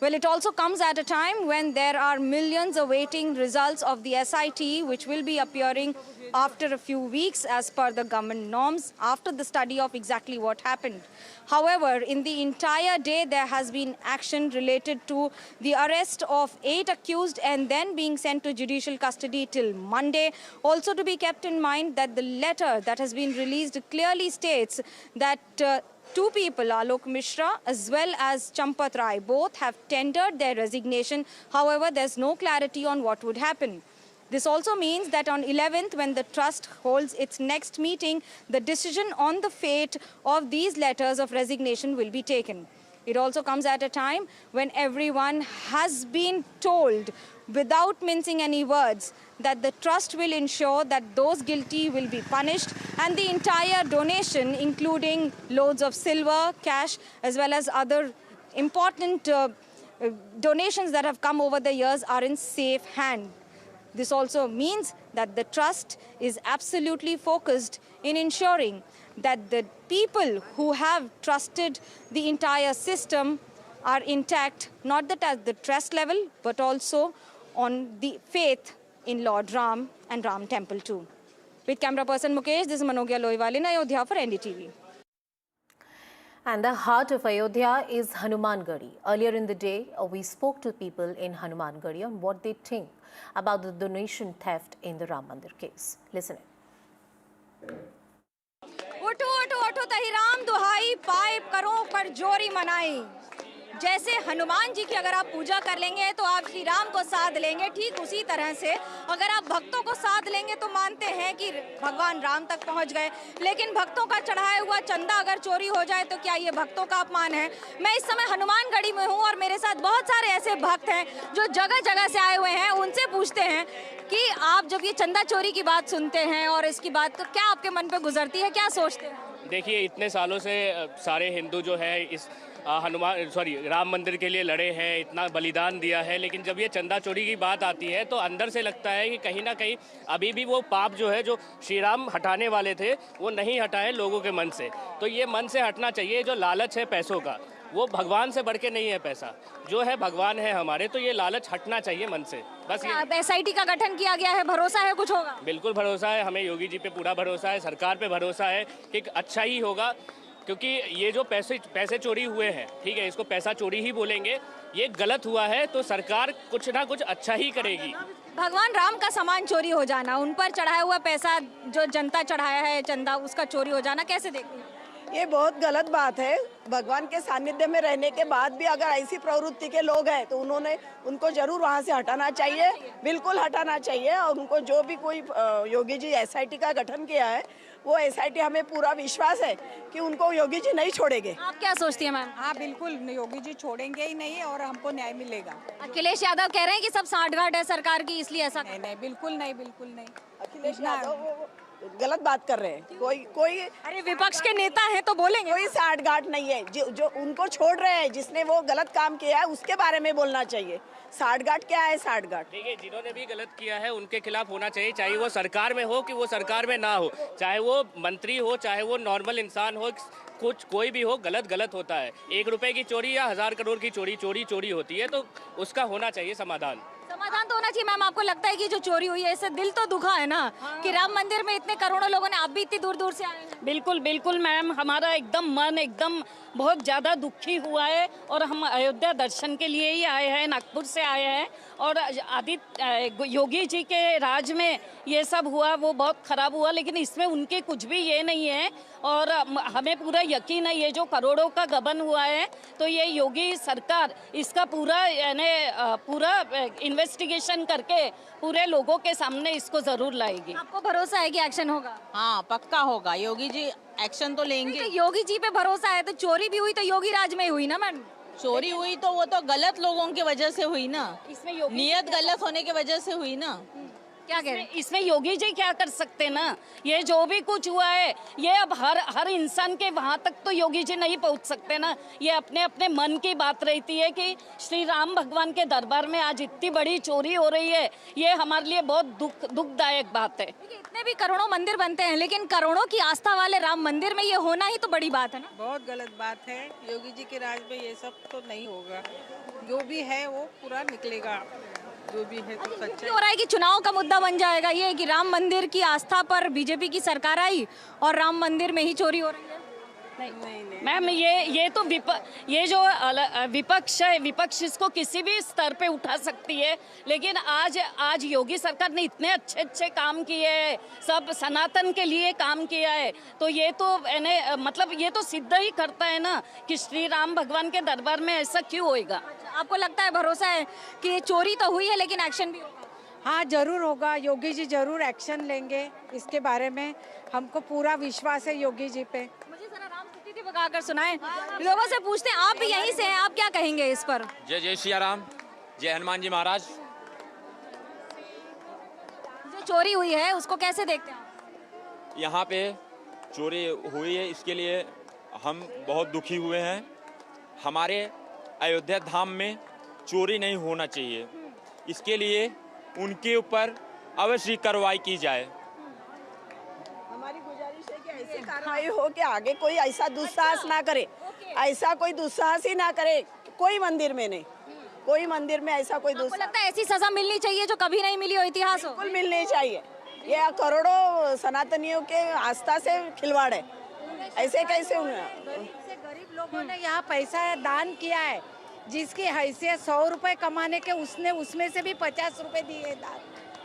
Well, it also comes at a time when there are millions awaiting results of the SIT, which will be appearing after a few weeks as per the government norms, after the study of exactly what happened. However, in the entire day, there has been action related to the arrest of 8 accused and then being sent to judicial custody till Monday. Also to be kept in mind that the letter that has been released clearly states that 2 people, Alok Mishra as well as Champat Rai, both have tendered their resignation. However, there's no clarity on what would happen. This also means that on 11th, when the trust holds its next meeting, the decision on the fate of these letters of resignation will be taken. It also comes at a time when everyone has been told, without mincing any words, that the trust will ensure that those guilty will be punished, and the entire donation, including loads of silver, cash, as well as other important donations that have come over the years, are in safe hand. This also means that the trust is absolutely focused in ensuring that the people who have trusted the entire system are intact, not at the trust level, but also on the faith in Lord Ram and Ram Temple too. With camera person Mukesh, this is Manogya Loiwal in Ayodhya for NDTV. And the heart of Ayodhya is Hanumangadi. Earlier in the day, we spoke to people in Hanumangadi on what they think about the donation theft in the Ram Mandir case. Listen in. उठो उठो उठो तही राम दुहाई पाए करो कर जोरी मनाई जैसे हनुमान जी की अगर आप पूजा कर लेंगे तो आप श्री राम को साध लेंगे, ठीक उसी तरह से अगर आप भक्तों को साध लेंगे तो मानते हैं कि भगवान राम तक पहुंच गए। लेकिन भक्तों का चढ़ाया हुआ चंदा अगर चोरी हो जाए तो क्या ये भक्तों का अपमान है? मैं इस समय हनुमानगढ़ी में हूँ और मेरे साथ बहुत सारे ऐसे भक्त हैं जो जगह जगह से आए हुए हैं। उनसे पूछते हैं कि आप जब ये चंदा चोरी की बात सुनते हैं और इसकी बात तो क्या आपके मन पे गुजरती है, क्या सोचते हैं? देखिए, इतने सालों से सारे हिंदू जो है इस राम मंदिर के लिए लड़े हैं, इतना बलिदान दिया है, लेकिन जब ये चंदा चोरी की बात आती है तो अंदर से लगता है कि कहीं ना कहीं अभी भी वो पाप जो है जो श्री राम हटाने वाले थे वो नहीं हटाए लोगों के मन से। तो ये मन से हटना चाहिए। जो लालच है पैसों का, वो भगवान से बढ़ के नहीं है। पैसा जो है भगवान है हमारे, तो ये लालच हटना चाहिए मन से। बस ये SIT का गठन किया गया है, भरोसा है कुछ होगा? बिल्कुल भरोसा है, हमें योगी जी पे पूरा भरोसा है, सरकार पे भरोसा है कि अच्छा ही होगा। क्योंकि ये जो पैसे चोरी हुए हैं, ठीक है, इसको पैसा चोरी ही बोलेंगे, ये गलत हुआ है तो सरकार कुछ ना कुछ अच्छा ही करेगी। भगवान राम का सामान चोरी हो जाना, उन पर चढ़ाया हुआ पैसा जो जनता चढ़ाया है चंदा, उसका चोरी हो जाना कैसे देखते हैं? ये बहुत गलत बात है। भगवान के सानिध्य में रहने के बाद भी अगर ऐसी प्रवृत्ति के लोग हैं तो उनको जरूर वहाँ से हटाना चाहिए, बिल्कुल हटाना चाहिए। और उनको जो भी कोई योगी जी SIT का गठन किया है, वो SIT हमें पूरा विश्वास है कि उनको योगी जी नहीं छोड़ेंगे। आप क्या सोचती हैं मैम? हाँ बिल्कुल, योगी जी छोड़ेंगे ही नहीं और हमको न्याय मिलेगा। अखिलेश यादव कह रहे हैं कि सब सांठगांठ है सरकार की, इसलिए ऐसा नहीं, बिल्कुल नहीं, बिल्कुल नहीं। अखिलेश यादव गलत बात कर रहे हैं। कोई अरे विपक्ष के नेता हैं तो बोलेंगे। कोई सांठगांठ नहीं है। जो उनको छोड़ रहे हैं, जिसने वो गलत काम किया है उसके बारे में बोलना चाहिए। सांठगांठ क्या है? सांठगांठ देखिए, जिन्होंने भी गलत किया है उनके खिलाफ होना चाहिए, चाहे वो सरकार में हो कि वो सरकार में ना हो, चाहे वो मंत्री हो चाहे वो नॉर्मल इंसान हो, कोई भी हो, गलत होता है। 1 रुपए की चोरी या 1000 करोड़ की चोरी होती है, तो उसका होना चाहिए समाधान तो होना चाहिए। मैम, आपको लगता है कि जो चोरी हुई है इससे दिल तो दुखा है ना? कि राम मंदिर में इतने करोड़ों लोगों ने, आप भी इतनी दूर से आए हैं। बिल्कुल मैम, हमारा एकदम मन एकदम बहुत ज़्यादा दुखी हुआ है और हम अयोध्या दर्शन के लिए ही आए हैं, नागपुर से आए हैं। और योगी जी के राज में ये सब हुआ, वो बहुत ख़राब हुआ, लेकिन इसमें उनके कुछ भी ये नहीं है। और हमें पूरा यकीन है ये जो करोड़ों का गबन हुआ है तो ये योगी सरकार इसका पूरा इन्वेस्टिगेशन करके पूरे लोगों के सामने इसको जरूर लाएगी। आपको भरोसा है कि एक्शन होगा? हाँ, पक्का होगा। योगी जी एक्शन तो लेंगे। तो योगी जी पे भरोसा है तो चोरी भी हुई तो योगी राज में हुई ना मैडम? चोरी हुई तो वो तो गलत लोगों की वजह से हुई ना, इसमें नियत गलत होने की वजह से हुई ना। क्या कह रहे हैं? इसमें योगी जी क्या कर सकते ना? ये जो भी कुछ हुआ है ये अब हर इंसान के वहाँ तक तो योगी जी नहीं पहुँच सकते ना। ये अपने मन की बात रहती है कि श्री राम भगवान के दरबार में आज इतनी बड़ी चोरी हो रही है, ये हमारे लिए बहुत दुखदायक बात है। इतने भी करोड़ों मंदिर बनते हैं लेकिन करोड़ों की आस्था वाले राम मंदिर में ये होना ही तो बड़ी बात है ना। बहुत गलत बात है। योगी जी के राज में ये सब तो नहीं होगा। जो भी है वो पूरा निकलेगा, जो भी है तो सच्चा हो रहा है कि चुनाव का मुद्दा बन जाएगा ये कि राम मंदिर की आस्था पर बीजेपी की सरकार आई और राम मंदिर में ही चोरी हो रही है। नहीं मैम, ये तो ये जो विपक्ष है, विपक्ष इसको किसी भी स्तर पे उठा सकती है, लेकिन आज योगी सरकार ने इतने अच्छे काम किए हैं, सब सनातन के लिए काम किया है, तो ये तो मतलब ये तो सिद्ध ही करता है ना कि श्री राम भगवान के दरबार में ऐसा क्यों होएगा। आपको लगता है, भरोसा है कि चोरी तो हुई है लेकिन एक्शन भी होगा? हाँ जरूर होगा। योगी जी जरूर एक्शन लेंगे इसके बारे में, हमको पूरा विश्वास है योगी जी पे। मुझे जरा राम स्तुति बगाकर सुनाएं। लोगों से पूछते हैं, आप भी यहीं से हैं, आप क्या कहेंगे इस पर? जय सिया राम, जय हनुमान जी महाराज। जो चोरी हुई है उसको कैसे देखते हैं? यहाँ पे चोरी हुई है, इसके लिए हम बहुत दुखी हुए हैं। हमारे अयोध्या धाम में चोरी नहीं होना चाहिए, इसके लिए उनके ऊपर अवश्य कार्रवाई की जाए। हमारी गुजारिश है कि ऐसी कार्रवाई हो कि आगे कोई ऐसा दुस्साहस ना करे, ऐसा कोई दुस्साहस ही ना करे, कोई मंदिर में नहीं, कोई मंदिर में ऐसा कोई दुस्साहस। लगता है ऐसी सजा मिलनी चाहिए जो कभी नहीं मिली हो, इतिहास हो। बिल्कुल मिलनी चाहिए। ये करोड़ों सनातनियों के आस्था से खिलवाड़ है, ऐसे कैसे गरीब लोगों ने यहाँ पैसा दान किया है, जिसकी हैसियत 100 रुपए कमाने के उसने उसमें से भी 50 रुपए दिए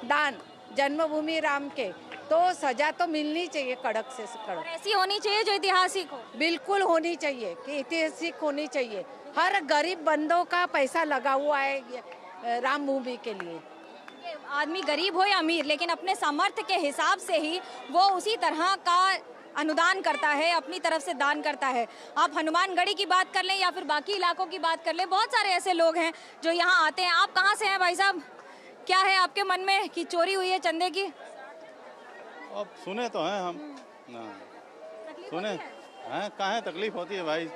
दान जन्मभूमि राम के। तो सजा तो मिलनी चाहिए कड़क से कड़क। ऐसी होनी चाहिए जो ऐतिहासिक हो। बिल्कुल होनी चाहिए कि ऐतिहासिक होनी चाहिए। हर गरीब बंदों का पैसा लगा हुआ है राम मूवी के लिए। आदमी गरीब हो या अमीर, लेकिन अपने सामर्थ्य के हिसाब से ही वो उसी तरह का अनुदान करता है, अपनी तरफ से दान करता है। आप हनुमानगढ़ी की बात कर लें या फिर बाकी इलाकों की बात कर लें, बहुत सारे ऐसे लोग हैं जो यहाँ आते हैं। आप कहाँ से हैं भाई साहब? क्या है आपके मन में कि चोरी हुई है चंदे की? अब सुने तो हैं हम, सुने हैं, कहाँ तकलीफ होती है भाई,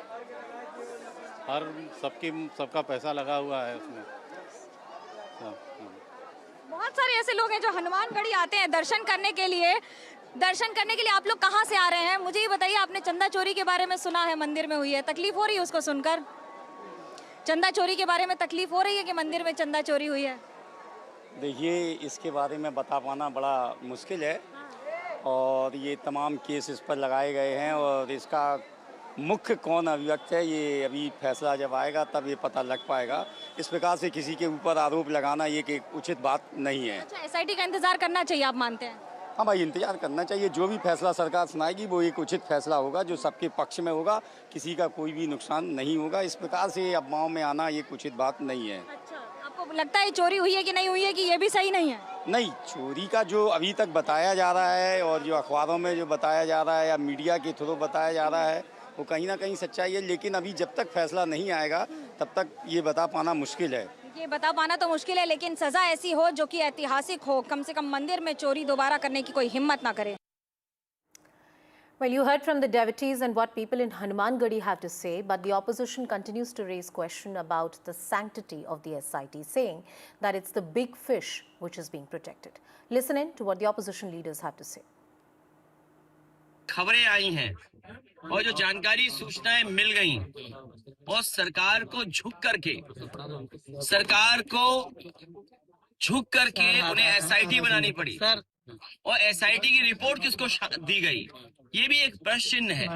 हर सबका पैसा लगा हुआ है उसमें। बहुत सारे ऐसे लोग हैं जो हनुमानगढ़ी आते हैं दर्शन करने के लिए। आप लोग कहाँ से आ रहे हैं? मुझे ये बताइए, आपने चंदा चोरी के बारे में सुना है मंदिर में हुई है, तकलीफ हो रही है उसको सुनकर? चंदा चोरी के बारे में तकलीफ हो रही है कि मंदिर में चंदा चोरी हुई है? देखिए, इसके बारे में बता पाना बड़ा मुश्किल है और ये तमाम केस इस पर लगाए गए हैं और इसका मुख्य कौन अभियुक्त है ये अभी फैसला जब आएगा तब ये पता लग पाएगा। इस प्रकार से किसी के ऊपर आरोप लगाना ये कि उचित बात नहीं है। अच्छा, एसआईटी का इंतजार करना चाहिए आप मानते हैं? हाँ भाई, इंतजार करना चाहिए। जो भी फैसला सरकार सुनाएगी वो एक उचित फैसला होगा जो सबके पक्ष में होगा, किसी का कोई भी नुकसान नहीं होगा। इस प्रकार से अफवाहों में आना ये उचित बात नहीं है। अच्छा, आपको लगता है चोरी हुई है कि नहीं हुई है, कि ये भी सही नहीं है? नहीं, चोरी का जो अभी तक बताया जा रहा है और जो अखबारों में जो बताया जा रहा है या मीडिया के थ्रू बताया जा रहा है वो कहीं ना कहीं सच्चाई है, लेकिन अभी जब तक फैसला नहीं आएगा तब तक ये बता पाना मुश्किल है। ये बता पाना तो मुश्किल है, लेकिन सजा ऐसी हो जो कि ऐतिहासिक हो, कम से कम मंदिर में चोरी दोबारा करने की कोई हिम्मत ना करे। Well, you heard from the devotees and what people in Hanumangarhi have to say, but the opposition continues to raise question about the sanctity of the SIT, saying that it's the big fish which is being protected. Listen in to what the opposition leaders have to say. खबरें आई हैं और जो जानकारी सूचनाएं मिल गई और सरकार को झुक करके उन्हें एसआईटी बनानी पड़ी और एसआईटी की रिपोर्ट किसको दी गई, ये भी एक प्रश्न चिन्ह है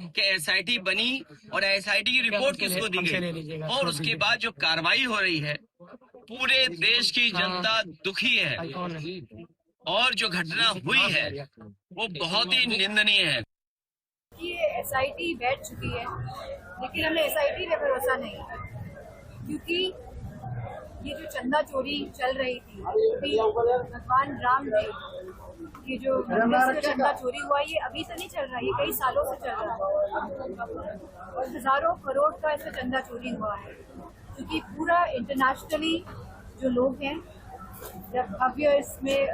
कि एसआईटी बनी और एसआईटी की रिपोर्ट किसको दी गई। और उसके बाद जो कार्रवाई हो रही है, पूरे देश की जनता दुखी है और जो घटना हुई है वो बहुत ही निंदनीय है। ये एसआईटी बैठ चुकी है, लेकिन हमें एसआईटी पे भरोसा नहीं, क्योंकि ये जो चंदा चोरी चल रही थी, भगवान राम ने ये जो मंदिर से चंदा चोरी हुआ, ये अभी से नहीं चल रहा है, ये कई सालों से चल रहा है और हजारों करोड़ का इससे चंदा चोरी हुआ है। क्योंकि पूरा इंटरनेशनली जो लोग हैं, जब भव्य इसमें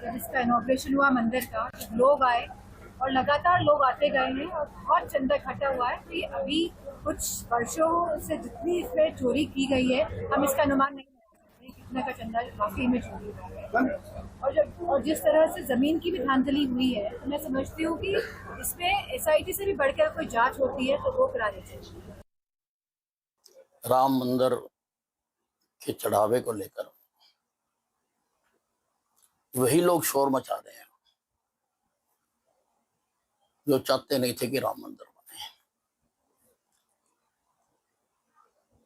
जब इसका इनॉग्रेशन हुआ मंदिर का, लोग आए और लगातार लोग आते गए हैं और बहुत चंदा इकट्ठा हुआ है। तो ये अभी कुछ वर्षों से जितनी इसमें चोरी की गई है, हम इसका अनुमान नहीं लगा कितना का चंदा वाकई में चोरी हुआ है। और जिस तरह से जमीन की भी धांधली हुई है, तो मैं समझती हूँ कि इसमें एसआईटी से भी बढ़कर कोई जांच होती है तो वो करानी चाहिए। राम मंदिर के चढ़ावे को लेकर वही लोग शोर मचा रहे हैं जो चाहते नहीं थे कि राम मंदिर बने।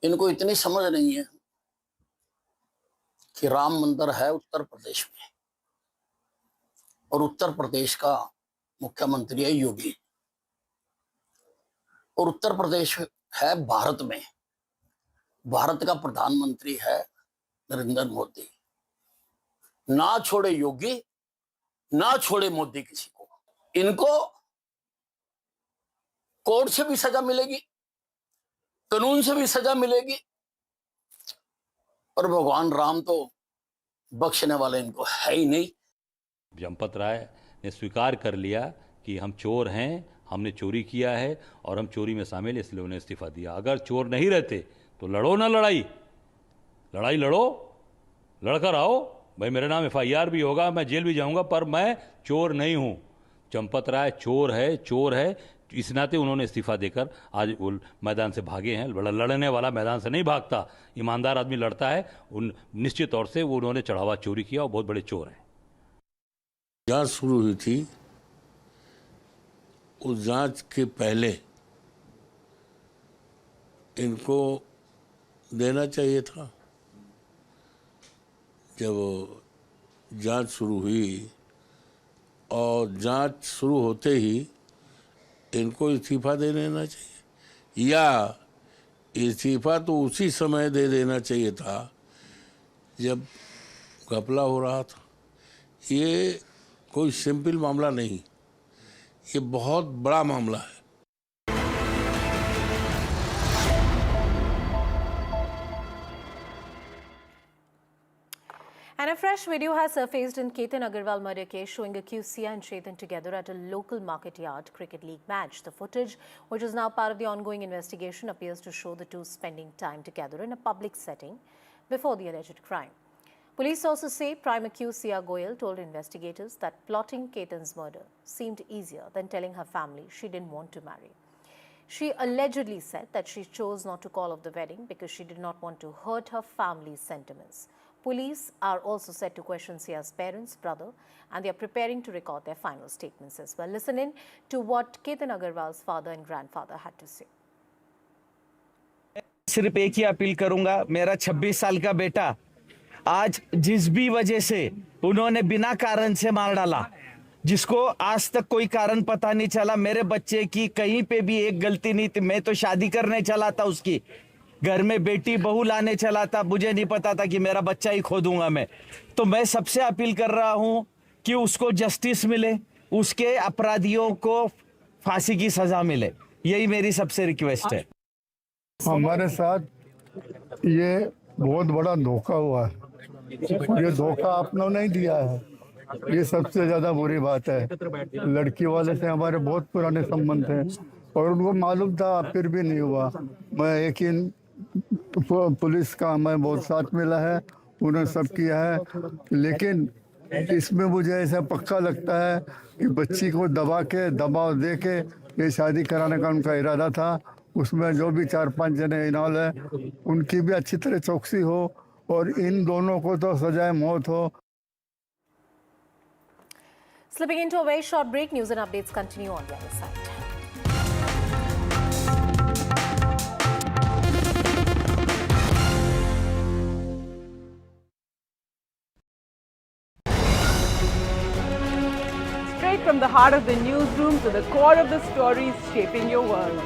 इनको इतनी समझ नहीं है कि राम मंदिर है उत्तर प्रदेश में और उत्तर प्रदेश का मुख्यमंत्री है योगी और उत्तर प्रदेश है भारत में, भारत का प्रधानमंत्री है नरेंद्र मोदी। ना छोड़े योगी, ना छोड़े मोदी किसी को। इनको कोर्ट से भी सजा मिलेगी, कानून से भी सजा मिलेगी और भगवान राम तो बख्शने वाले इनको है ही नहीं। जमपत राय ने स्वीकार कर लिया कि हम चोर हैं, हमने चोरी किया है और हम चोरी में शामिल, इसलिए उन्हें इस्तीफा दिया। अगर चोर नहीं रहते तो लड़ो ना लड़ाई लड़ो, लड़कर आओ भाई, मेरे नाम FIR भी होगा, मैं जेल भी जाऊंगा, पर मैं चोर नहीं हूं। चंपत राय चोर है, इस नाते उन्होंने इस्तीफा देकर आज मैदान से भागे हैं। लड़ने वाला मैदान से नहीं भागता, ईमानदार आदमी लड़ता है। उन निश्चित तौर से वो उन्होंने चढ़ावा चोरी किया और बहुत बड़े चोर हैं। जांच शुरू हुई थी, उस जांच के पहले इनको देना चाहिए था। जब जांच शुरू हुई और जांच शुरू होते ही इनको इस्तीफा दे देना चाहिए, या इस्तीफा तो उसी समय दे देना चाहिए था जब घपला हो रहा था। ये कोई सिंपल मामला नहीं, ये बहुत बड़ा मामला है। And a fresh video has surfaced in Ketan Agarwal murder case showing accused Sia and Chetan together at a local market yard cricket league match. The footage, which is now part of the ongoing investigation, appears to show the two spending time together in a public setting before the alleged crime. Police sources say prime accused Sia Goyal told investigators that plotting Ketan's murder seemed easier than telling her family she didn't want to marry. She allegedly said that she chose not to call off the wedding because she did not want to hurt her family's sentiments. Police are also set to question Sia's parents, brother, and they are preparing to record their final statements as well. Listen in to what Ketan Agarwal's father and grandfather had to say. सिर्फ एक ही appeal करूंगा, मेरा 26 साल का बेटा आज जिस भी वजह से उन्होंने बिना कारण से मार डाला, जिसको आज तक कोई कारण पता नहीं चला, मेरे बच्चे की कहीं पे भी एक गलती नहीं थी। मैं तो शादी करने चला था, उसकी घर में बेटी बहू लाने चला था, मुझे नहीं पता था कि मेरा बच्चा ही खो दूंगा मैं। तो मैं सबसे अपील कर रहा हूं कि उसको जस्टिस मिले, उसके अपराधियों को फांसी की सजा मिले, यही मेरी सबसे रिक्वेस्ट है। हमारे साथ ये बहुत बड़ा धोखा हुआ है, ये धोखा आपने नहीं दिया है, ये सबसे ज्यादा बुरी बात है। लड़की वाले से हमारे बहुत पुराने संबंध थे और उनको मालूम था, फिर भी नहीं हुआ। मैं यकीन पुलिस का हमें बहुत साथ मिला है, उन्होंने सब किया है, लेकिन इसमें मुझे ऐसा पक्का लगता है कि बच्ची को दबा के दबाव दे के ये शादी कराने का उनका इरादा था। उसमें जो भी 4-5 जने इन्वॉल्व है उनकी भी अच्छी तरह चौकसी हो और इन दोनों को तो सजाए मौत हो। Slipping into a very short break, news and updates continue on the other side. Straight from the heart of the newsroom to the core of the stories shaping your world.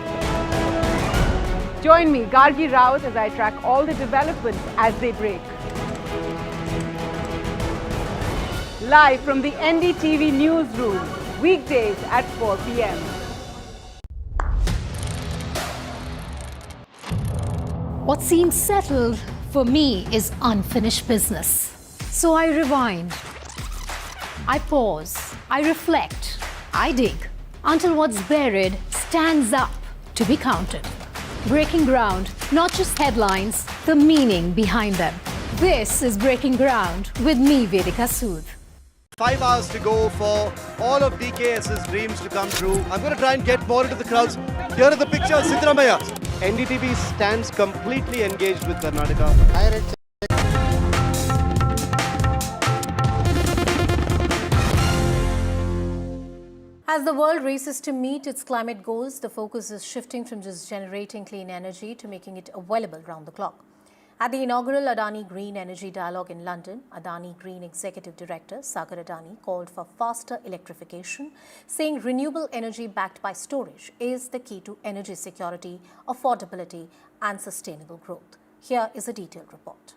Join me, Gargi Raut, as I track all the developments as they break. Live from the NDTV newsroom, weekdays at 4 p.m. What seems settled for me is unfinished business. So I rewind, I pause, I reflect, I dig until what's buried stands up to be counted. Breaking ground, not just headlines, the meaning behind them. This is Breaking Ground with me, Vedika Sood. 5 hours to go for all of DKS's dreams to come true. I'm going to try and get more into the crowds. Here are the pictures, Siddaramaiah. NDTV stands completely engaged with Karnataka. As the world races to meet its climate goals, the focus is shifting from just generating clean energy to making it available round the clock. At the inaugural Adani Green Energy Dialogue in London, Adani Green Executive Director Sagar Adani called for faster electrification, saying renewable energy backed by storage is the key to energy security, affordability and sustainable growth. Here is a detailed report.